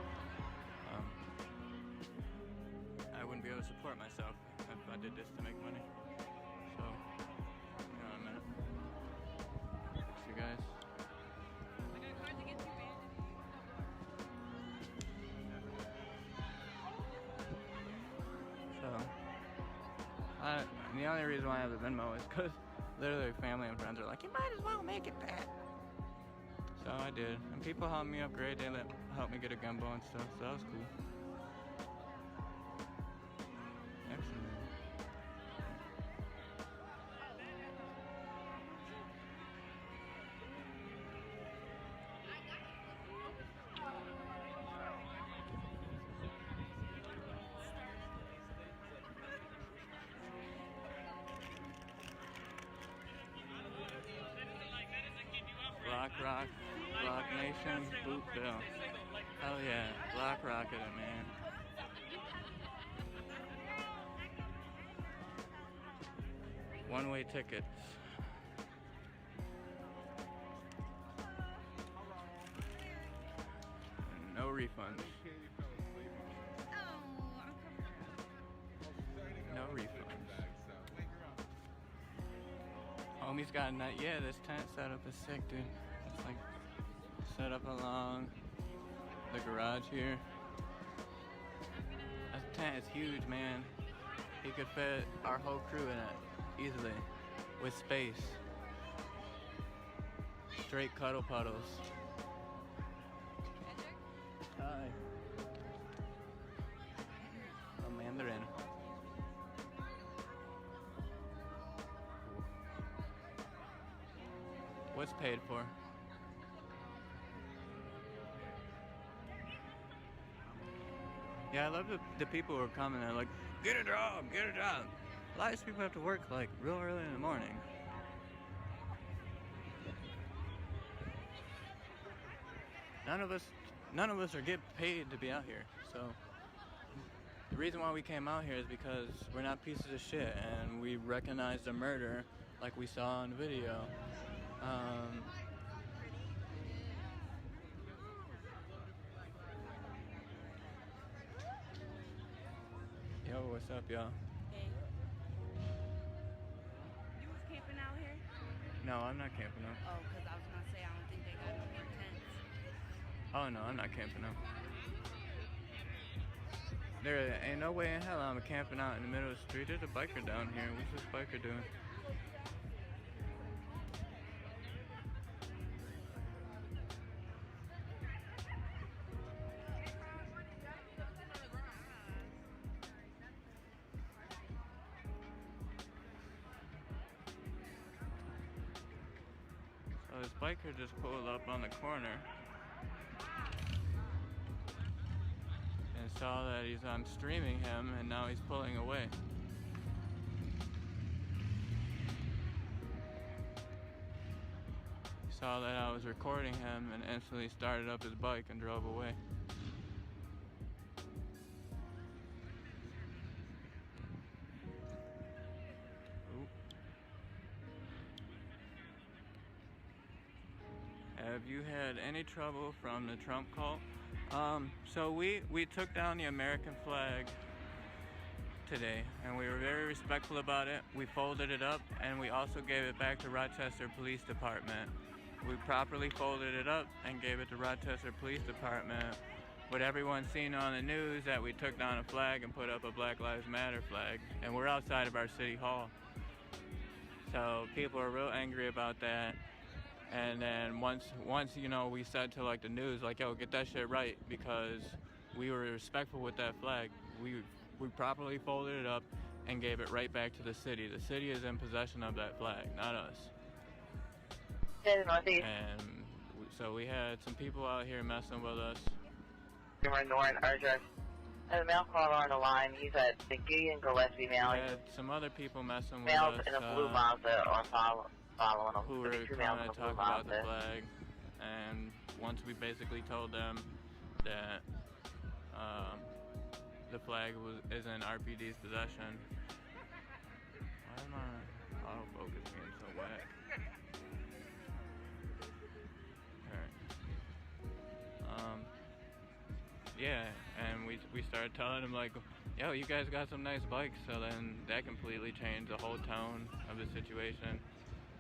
I wouldn't be able to support myself if I did this to make money. So, hang on a minute. Thanks, you guys. So, the only reason why I have the Venmo is because literally family and friends are like, you might as well make it back. So I did. And people helped me upgrade. They helped me get a gun bow and stuff. So that was cool. Excellent. Block Nation, Boot Bill. Hell yeah, Black Rocket it, man. One-way tickets. No refunds. No refunds. Homie's got a nut. Yeah, this tent setup is sick, dude. It's like set up along the garage here. That tent is huge, man. He could fit our whole crew in it easily, with space. Straight cuddle puddles. Hi. A Mandarin. What's paid for? Yeah, I love the people who are coming. They're like, get a job, get a job. A lot of these people have to work like real early in the morning. None of us are getting paid to be out here. So the reason why we came out here is because we're not pieces of shit, and we recognize the murder like we saw on video. Yo, what's up, y'all? Hey. You was camping out here? No, I'm not camping out. Oh, because I was going to say, I don't think they got no more tents. Oh, no, I'm not camping out. There ain't no way in hell I'm camping out in the middle of the street. There's a biker down here. What's this biker doing? So this biker just pulled up on the corner and saw that I'm streaming him, and now he's pulling away. He saw that I was recording him and instantly started up his bike and drove away. Have you had any trouble from the Trump cult? So we took down the American flag today, and we were very respectful about it. We folded it up, and we also gave it back to Rochester Police Department. We properly folded it up and gave it to Rochester Police Department, with everyone seen on the news that we took down a flag and put up a Black Lives Matter flag, and we're outside of our city hall. So people are real angry about that. And then once you know, we said to like the news, like, yo, get that shit right, because we were respectful with that flag. We properly folded it up and gave it right back to the city. The city is in possession of that flag, not us. And so we had some people out here messing with us. We're ignoring our address. I have a male caller on the line. He's at the Gideon Gillespie male. We had some other people messing with males us. in a blue Mazda are following them. Who were trying to talk about the flag. And once we basically told them that the flag is in RPD's possession. Why am my autofocus being so whack? Alright. Yeah, and we started telling them like, yo, you guys got some nice bikes. So then that completely changed the whole tone of the situation.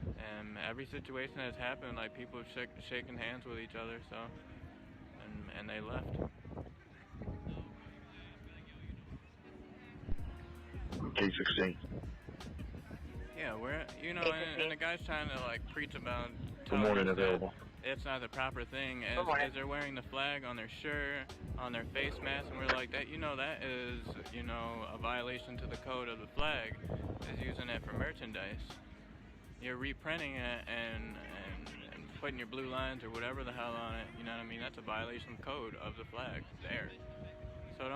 And every situation that's happened, like people shaking hands with each other, so and they left. K16. Yeah, we're and the guy's trying to like preach about Good morning, available. it's not the proper thing, as they're wearing the flag on their shirt, on their face mask, and we're like, that that is, a violation to the code of the flag, is using it for merchandise. You're reprinting it and putting your blue lines or whatever the hell on it, you know what I mean? That's a violation of the code of the flag there. So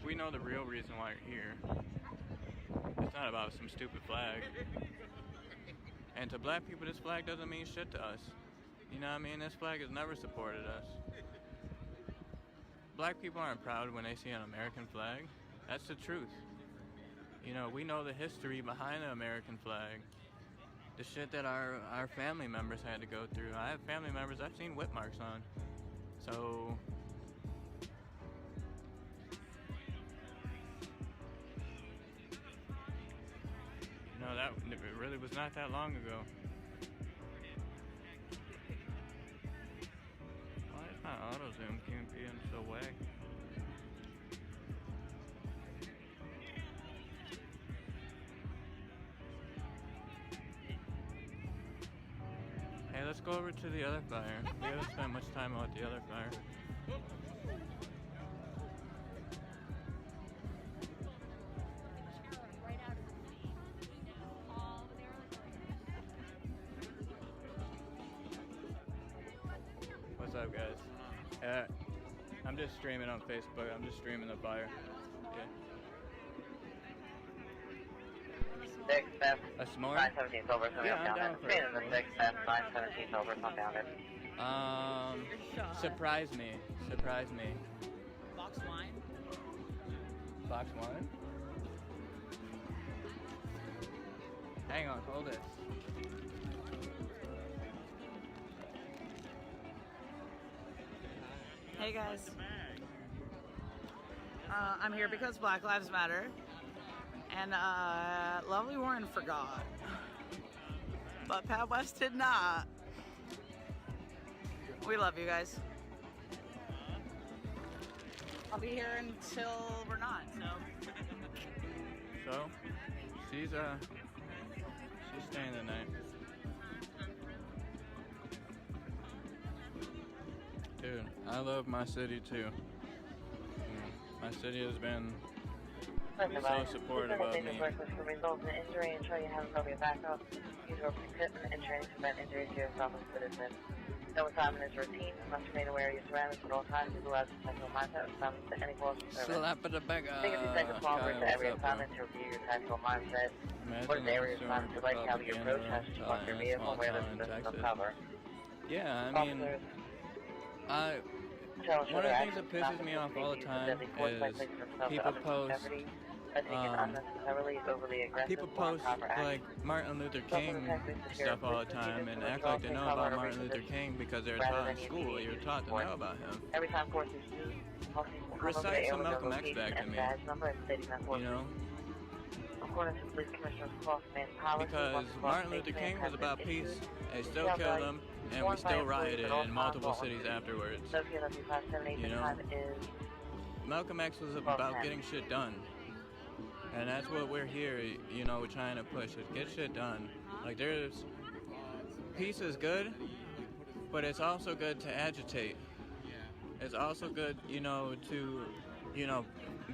we know the real reason why you're here. It's not about some stupid flag. And to black people, this flag doesn't mean shit to us. You know what I mean? This flag has never supported us. Black people aren't proud when they see an American flag. That's the truth. We know the history behind the American flag. The shit that our family members had to go through. I have family members I've seen whip marks on. So that it really was not that long ago. Why is my auto zoom being so way? Hey, let's go over to the other fire. We haven't spent much time on the other fire. What's up, guys? I'm just streaming on Facebook. I'm just streaming the fire. Yeah. A s'more? 917 over, so yeah, I'm down for it. The 6th, 917 over, so down it. Surprise me. Box wine? Box wine? Hang on, hold it. Hey guys. I'm here because Black Lives Matter. And lovely Warren forgot. But Pat West did not. We love you guys. I'll be here until we're not, So, she's staying the night. Dude, I love my city too. My city has been so supportive of me. Result in injury and show you have appropriate backup. Use your equipment and training to prevent injury to yourself and citizens. No assignment is routine. You must remain aware of your surroundings at all times. Utilize a tactical mindset assignments to any close service. Slap of the bag. Take a few seconds longer to every assignment to review your tactical mindset. What is the area of assignment to like how you approach, how to park your vehicle, where the system of cover. Yeah, I mean, one of the things that pisses me off all the time is people post like Martin Luther King stuff all the time and act like they know about Martin Luther King because they're taught in school. You're taught to know about him. Recite some Malcolm X back to me. Because Martin Luther King was about peace. They still killed him, and we still rioted in multiple cities afterwards. Malcolm X was about getting shit done. And that's what we're here, we're trying to push, is get shit done. Like, peace is good, but it's also good to agitate. It's also good,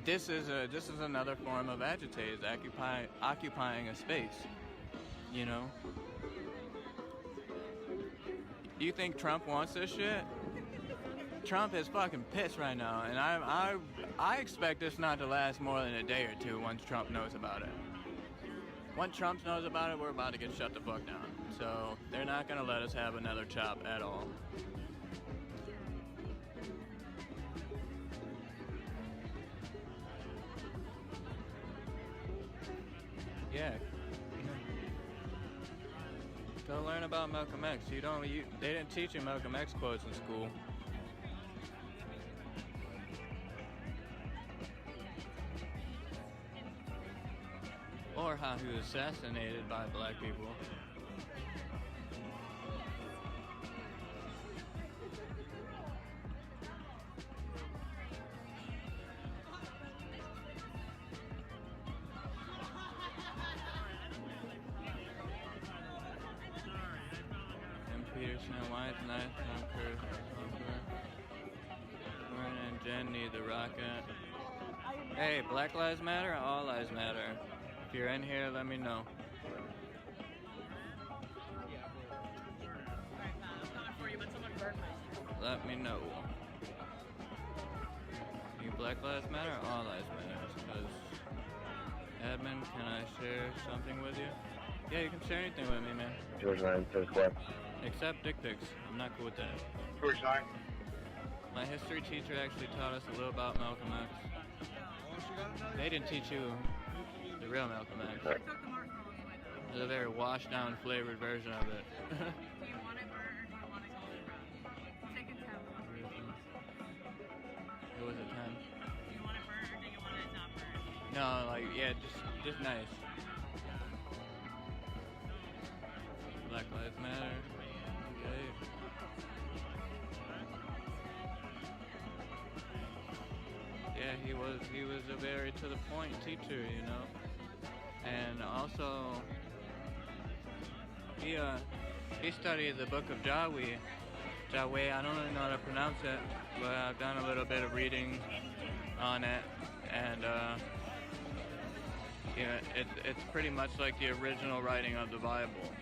this is another form of agitate, is occupying a space, You think Trump wants this shit? Trump is fucking pissed right now, and I expect this not to last more than a day or two once Trump knows about it. Once Trump knows about it, we're about to get shut the fuck down. So they're not gonna let us have another chop at all. Yeah. Go learn about Malcolm X. They didn't teach you Malcolm X quotes in school. Or how he was assassinated by black people. And Peter understand why it's nice. I'm curious. Warren and Jen need the rocket. Hey, Black Lives Matter or All Lives Matter? If you're in here, let me know. Let me know. You Black Lives Matter or All Lives Matter? Because, admin, can I share something with you? Yeah, you can share anything with me, man. George 9 says what? Except dick pics. I'm not cool with that. George 9. My history teacher actually taught us a little about Malcolm X. They didn't teach you the real Malcolm X. There's a very washed down, flavored version of it. It was a 10. Do you want it burnt or do you want it not burnt? No, like, yeah, just nice. Black Lives Matter. Okay. Yeah, he was a very to the point teacher, you know. And also he studied the book of Yahweh. I don't really know how to pronounce it, but I've done a little bit of reading on it, and yeah, it's pretty much like the original writing of the Bible,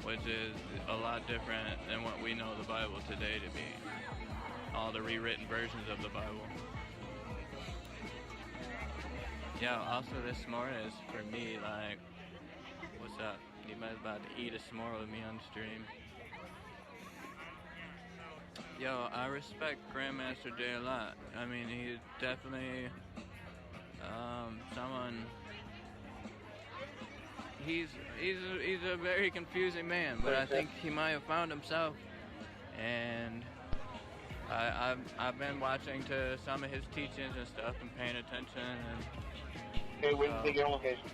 which is a lot different than what we know the Bible today to be. All the rewritten versions of the Bible. Yeah, also this s'more is for me, like, what's up? You might about to eat a s'more with me on stream. Yo, I respect Grandmaster Jay a lot. I mean, he's definitely someone. He's a very confusing man, but I think he might have found himself. And I've been watching to some of his teachings and stuff and paying attention. And okay, where's the big location?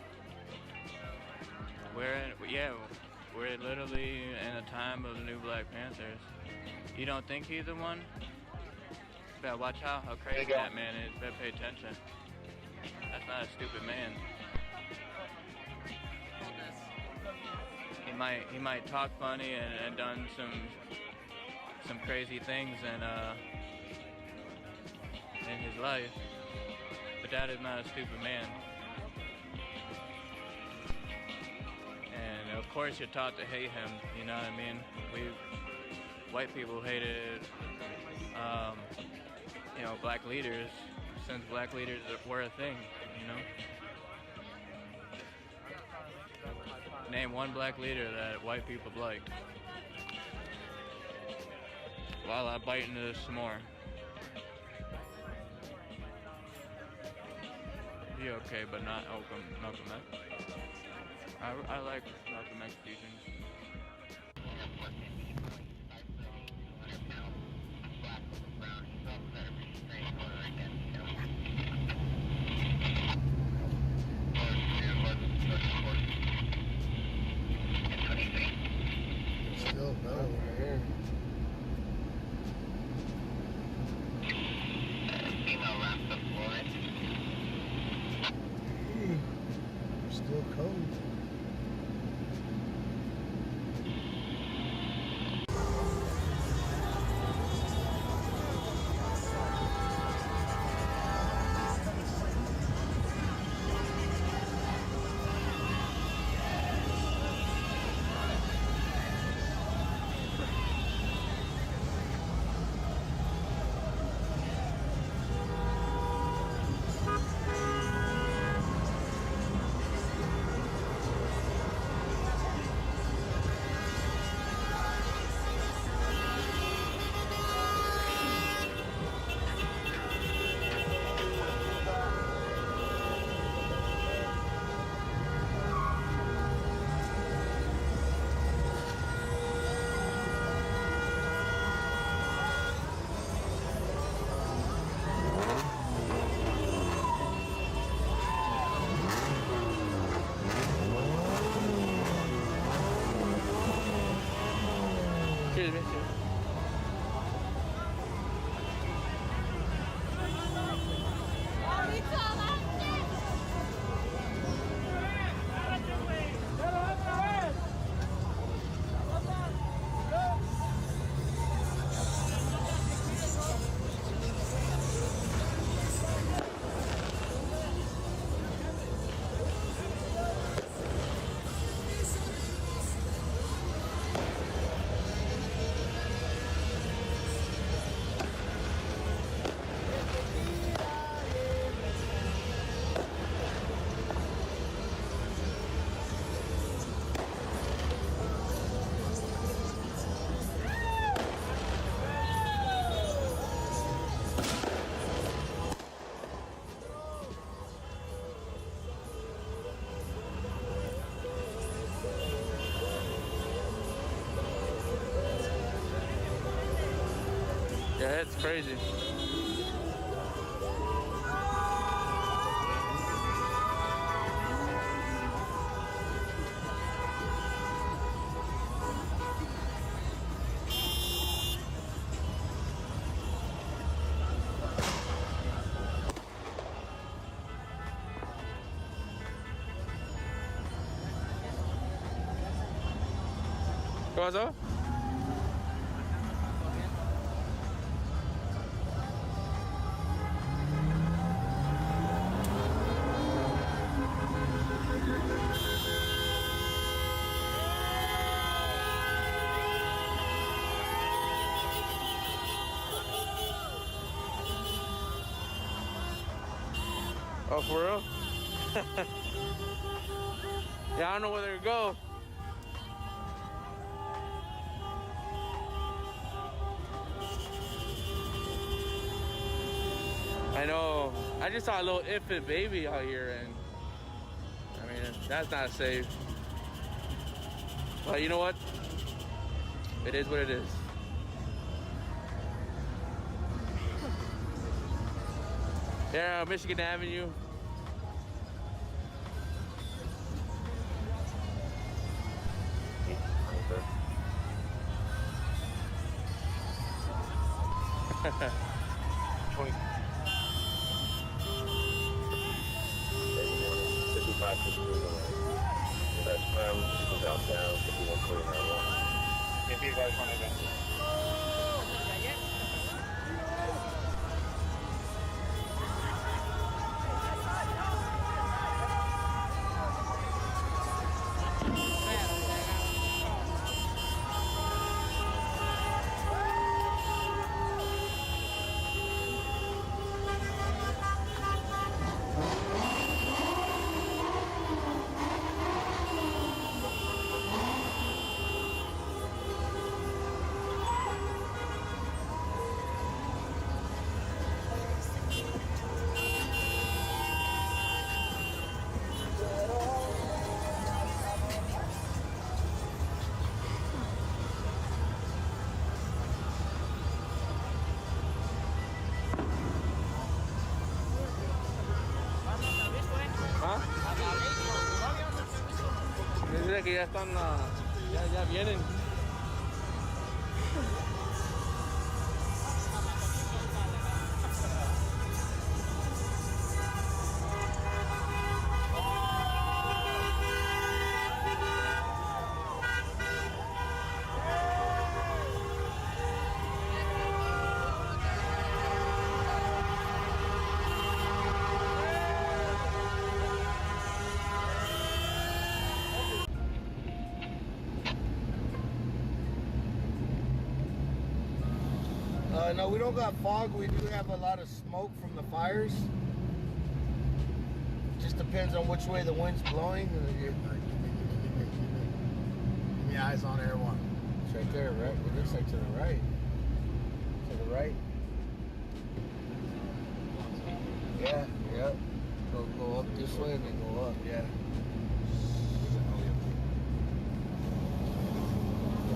We're literally in a time of the new Black Panthers. You don't think he's the one? Better watch out how crazy that man is. Better pay attention. That's not a stupid man. He might talk funny and done some crazy things in his life, but that is not a stupid man. And of course you're taught to hate him, you know what I mean? White people hated, black leaders since black leaders were a thing, you know? Name one black leader that white people liked. While I bite into this some more. Be okay, but not Malcolm X. I like Malcolm X teachings. Still no right here. Female wrapped up Floyd. Still cold. Yeah, it's crazy. ¿Qué pasó? Oh, for real? Yeah, I don't know where to go. I know. I just saw a little infant baby out here, and I mean, that's not safe. But you know what? It is what it is. There, Michigan Avenue. Dice que ya están, ya vienen. No, we don't got fog. We do have a lot of smoke from the fires. Just depends on which way the wind's blowing. Give me eyes on Air 1. It's right there, right? It looks like to the right. To the right. Yeah, yeah. Go up this way and then go up, yeah.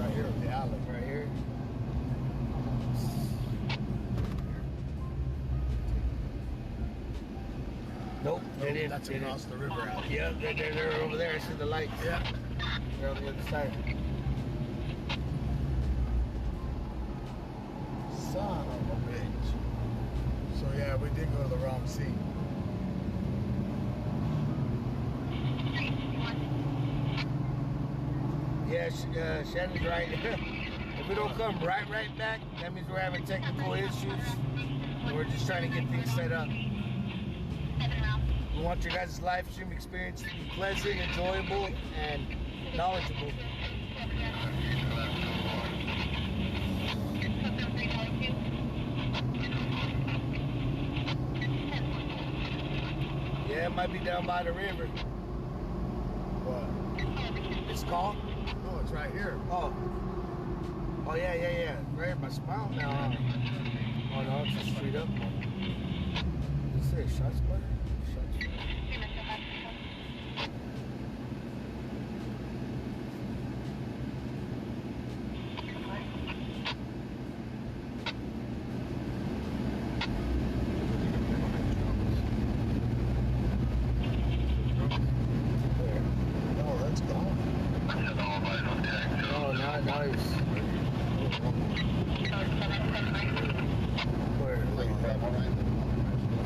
Right here, the alley, right here. Nope, they didn't. That's across the river out. Yeah, they're over there. I see the lights. Yeah. They're on the other side. Son of a bitch. So yeah, we did go to the wrong seat. Yeah, Shannon's right. If we don't come right back, that means we're having technical issues. And we're just trying to get things set up. We want your guys' live stream experience to be pleasant, enjoyable, and knowledgeable. Yeah, it might be down by the river. What? It's called? No, it's right here. Oh. Oh, yeah. Right at my spine now. Oh, no, it's just straight up. Is there a shot splitter? lives.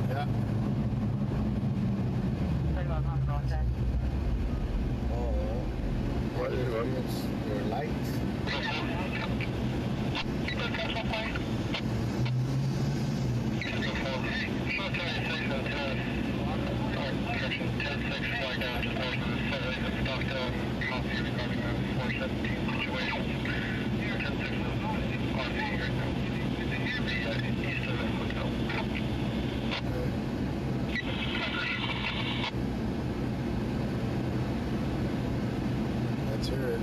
Yeah. Oh, their lights. Let's hear it.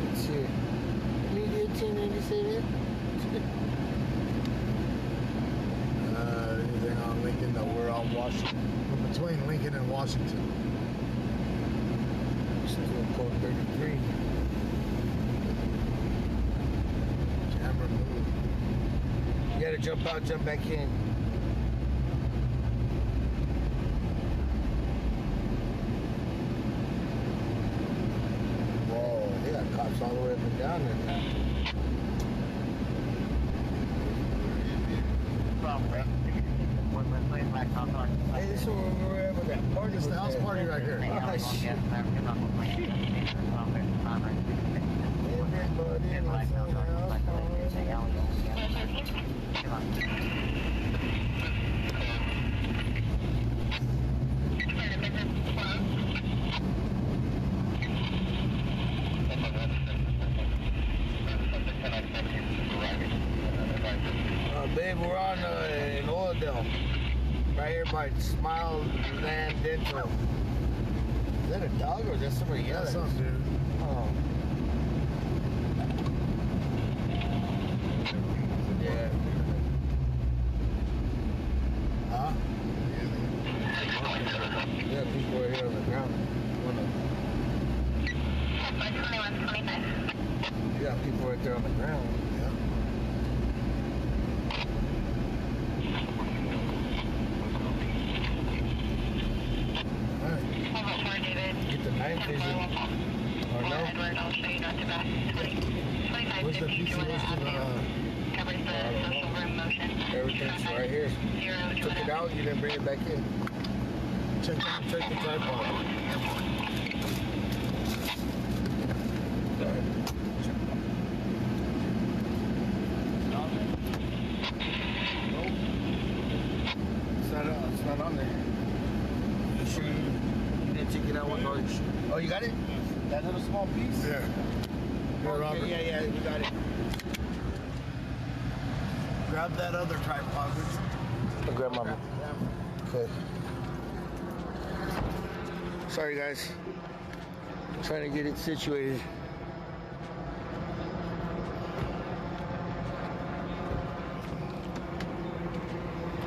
Let's hear it. Media team, did you say that? Anything on Lincoln? No, we're on Washington. We're between Lincoln and Washington. Still code 33. Camera move. You gotta jump out, jump back in. Whoa, they got cops all the way up and down there now. Hey, this is where we're at with that party. It's the house party right here. Oh, shit. Everybody in the house party. Babe, we're on in Oildale. Right here by Smile Land Dental. Is that a dog or is that somebody yelling? That's some dude. Oh. Yeah. Huh? Yeah, people are here on the ground. Yeah, people right there on the ground. Yeah. Get the night vision. Or no? What's the piece of everything's right here. Took it out, you didn't bring it back in. Check the tripod. It's not on there. You sure you didn't take it out one more? Oh, you got it? That little small piece? Yeah. Okay, yeah, you got it. Grab that other tripod. I'll grab my. Okay. Sorry, guys. Trying to get it situated.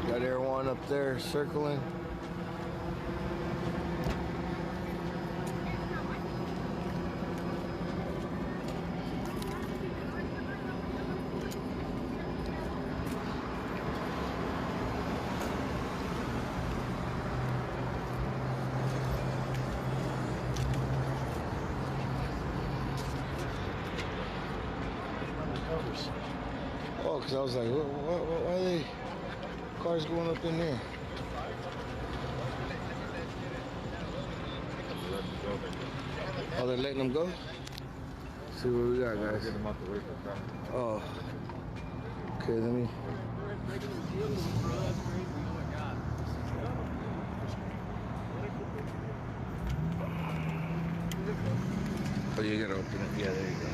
Got Air One up there circling. Oh, because I was like, why are they cars going up in there? Oh, they're letting them go? Let's see what we got, guys. Oh. Okay, let me. Oh, you gotta open it. Yeah, there you go.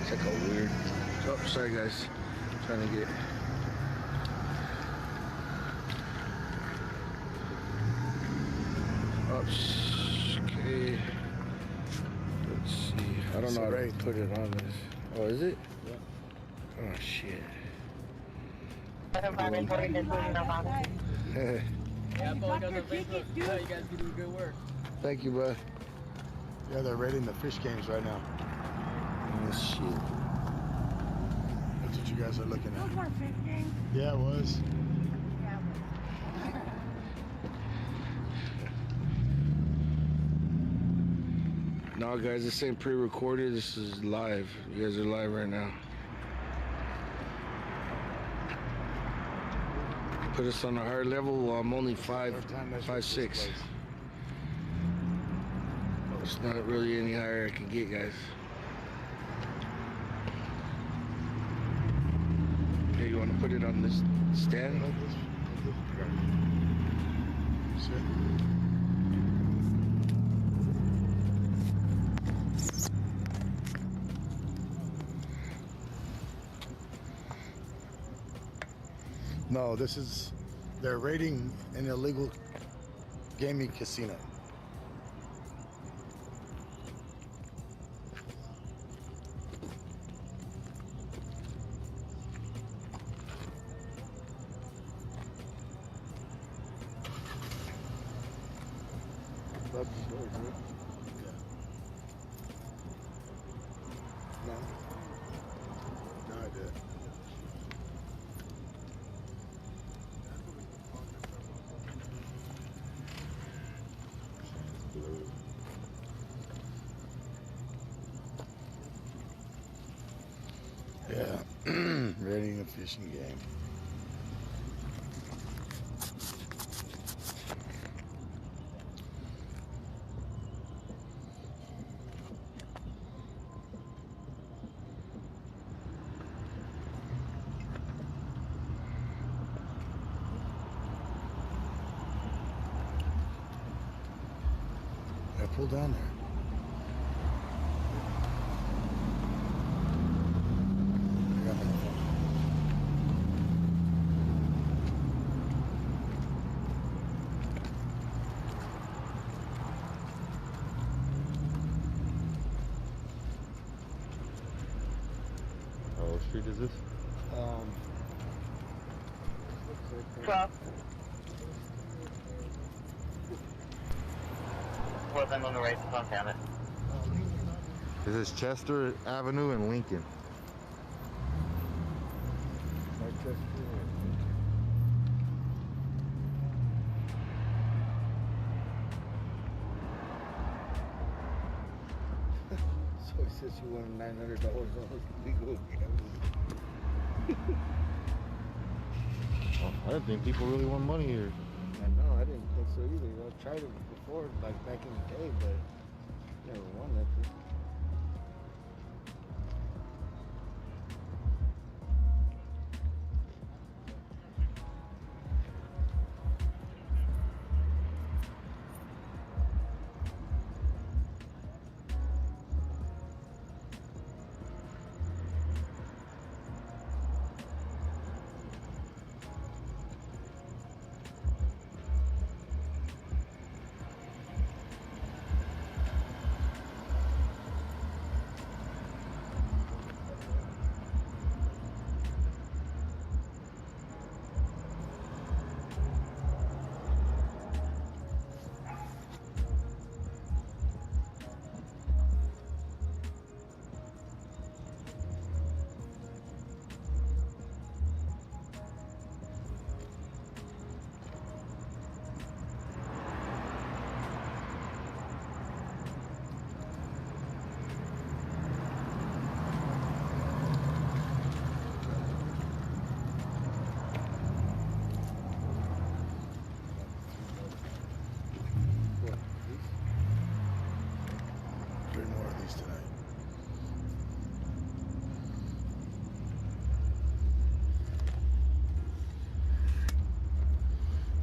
It's like a weird. Oh, sorry, guys. Trying to get. Okay. Let's see. I don't know how to put it on this. Oh, is it? Yeah. Oh, shit. Yeah, I follow you guys on Facebook. Yeah, you guys do good work. Thank you, bud. Yeah, they're raiding the fish games right now. Oh, shit. That's what you guys are looking at. Those weren't fish games. Yeah, it was. No, guys, this ain't pre-recorded. This is live. You guys are live right now. Put us on a higher level. I'm only 5'6". It's not really any higher I can get, guys. Okay, you want to put it on this stand? No, this is, they're raiding an illegal gaming casino. That's yours, right? Yeah. No. No, I did. Yeah, raiding a fishing game. Yeah, pull down there. What street is this? Stop. Well, I'm on the right front, damn it. This is Chester Avenue and Lincoln. So he says you won $900 on illegal gambling. Oh, I didn't think people really won money here. I know, I didn't think so either. I tried it before, like back in the day, but never won nothing.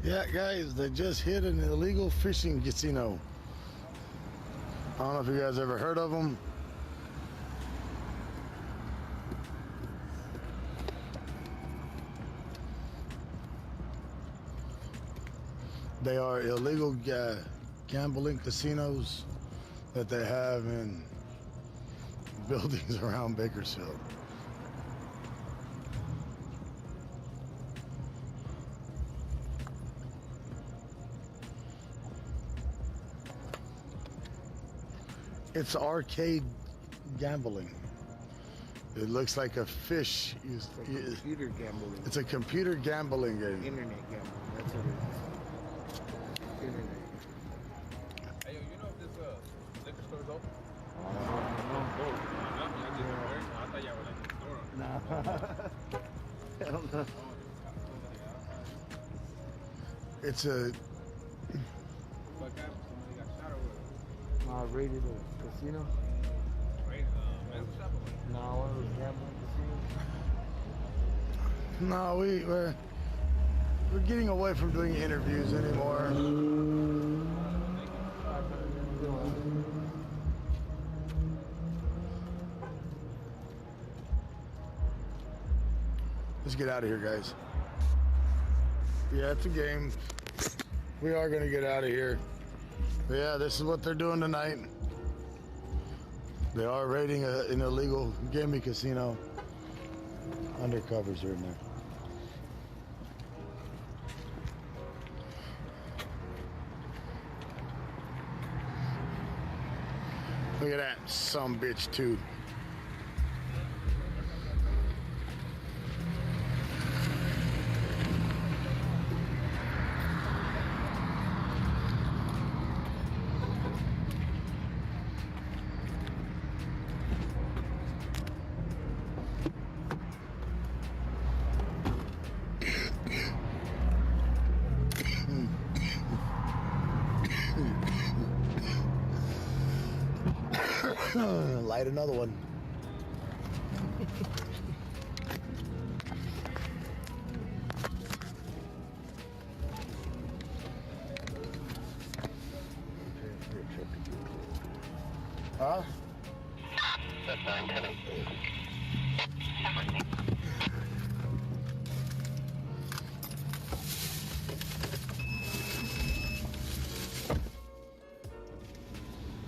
Yeah, guys, they just hit an illegal fishing casino. I don't know if you guys ever heard of them. They are illegal gambling casinos that they have in buildings around Bakersfield. It's arcade gambling. It looks like a fish. It's like computer gambling. It's a computer gambling game. Internet gambling. That's what it is. Internet. Hey, yo, you know if this liquor Hell no. It's a raided a casino. No, one of those gambling casinos. No, we're getting away from doing interviews anymore. Let's get out of here, guys. Yeah, it's a game. We are gonna get out of here. But yeah, this is what they're doing tonight. They are raiding an illegal gaming casino. Undercovers are in there. Look at that some bitch too. Light another one. Huh? That's 910.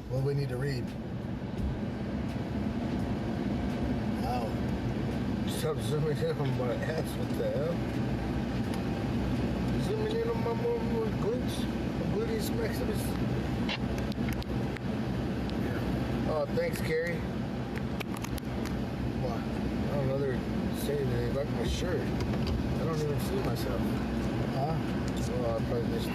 What do we need to read? Wow. Stop zooming in on my ass, what the hell? Zooming in on my more glutes. Gluteus maximus. Oh, thanks, Carrie. What? I don't know, they're saying they like my shirt. I don't even see myself. Huh? Well, I probably missed it.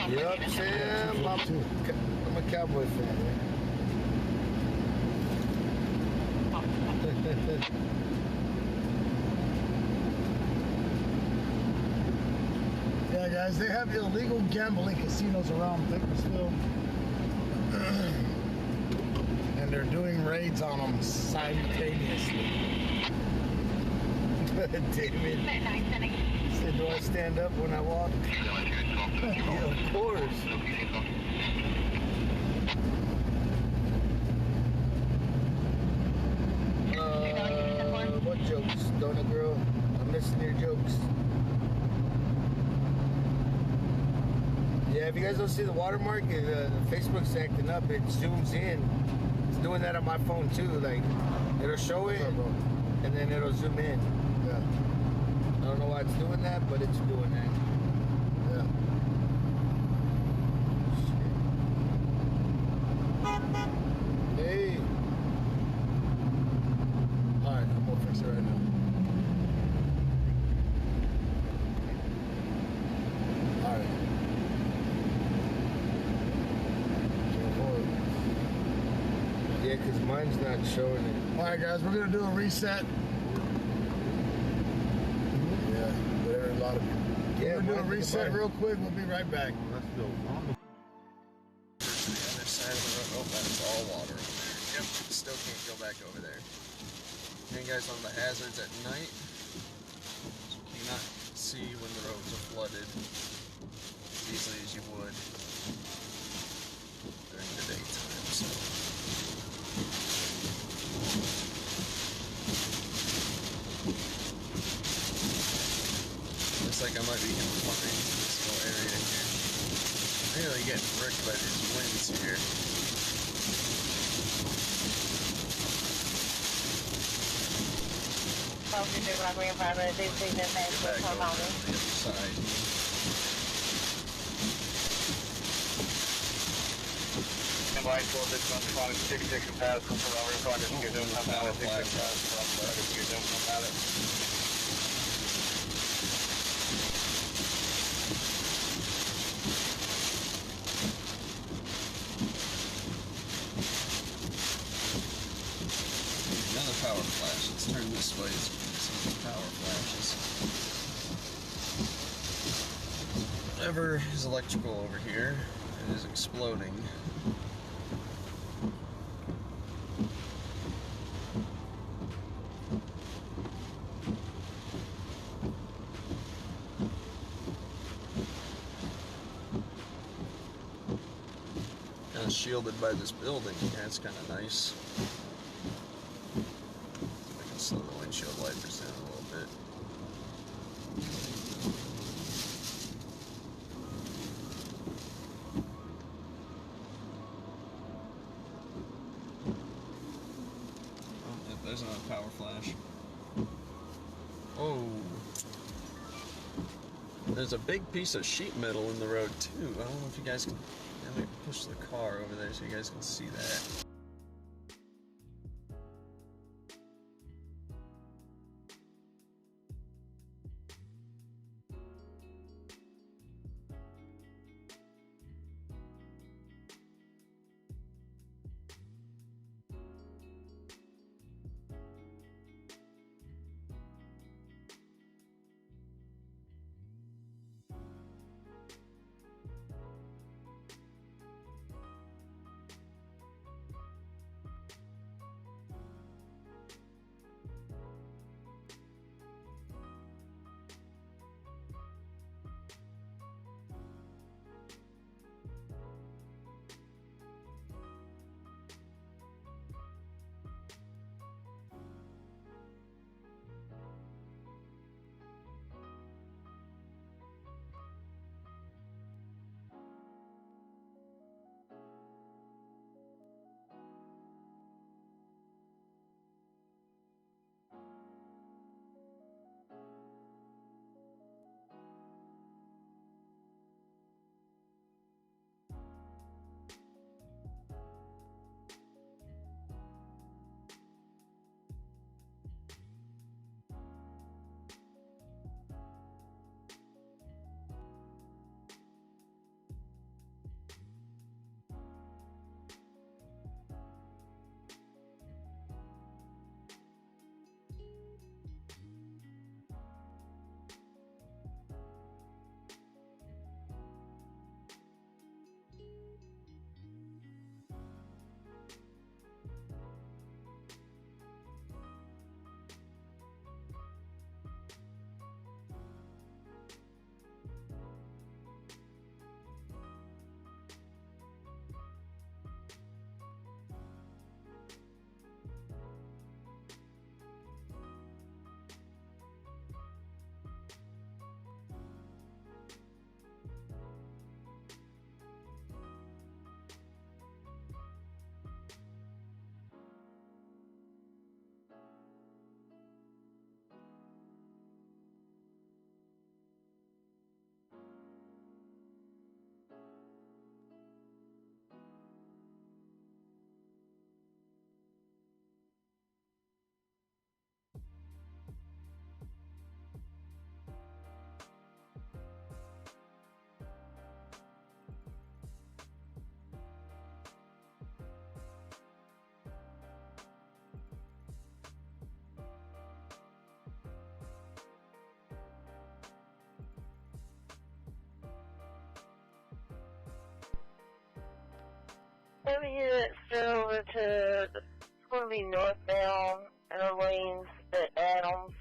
Yup, Sam. I'm a Cowboy fan, man. Yeah, guys, they have illegal gambling casinos around Bakersfield. And they're doing raids on them simultaneously. David said, do I stand up when I walk? Yeah, of course. What jokes, Donut Girl? I'm missing your jokes. Yeah, if you guys don't see the watermark, Facebook's acting up. It zooms in. It's doing that on my phone too. Like, it'll show it, and then it'll zoom in. Yeah. I don't know why it's doing that, but it's doing that. Yeah. Hey. Alright, I'm gonna fix it right now. Alright. Yeah, because mine's not showing it. Alright, guys, we're gonna do a reset. Yeah, there are a lot of people. Yeah, we're gonna do a reset real quick. We'll be right back. Let's go. The other side of the road. Oh, that's all water over there. Yep, still can't go back over there. And guys, on the hazards at night, you cannot see when the roads are flooded as easily as you would during the daytime. So. Looks like I might be confined to this little area here. I'm really getting wrecked by these winds here. Get back over on the other side. Invite for this one, 66 and pass, from our recording, get them come out, 66 pass, get them come out. despite some power flashes. Whatever is electrical over here is exploding. Kind of shielded by this building. Yeah, it's kind of nice. I can slow the windshield wipers down a little bit. Oh, there's another power flash. Oh. There's a big piece of sheet metal in the road too. I don't know if you guys can... Let me push the car over there so you guys can see that. Over here, so over to, it's going to be northbound, and the lanes at Adams.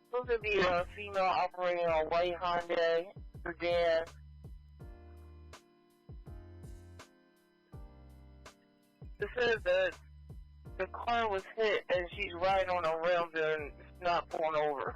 Supposed to be a female operating a white Hyundai sedan. It says that the car was hit and she's right on a rim and not pulling over.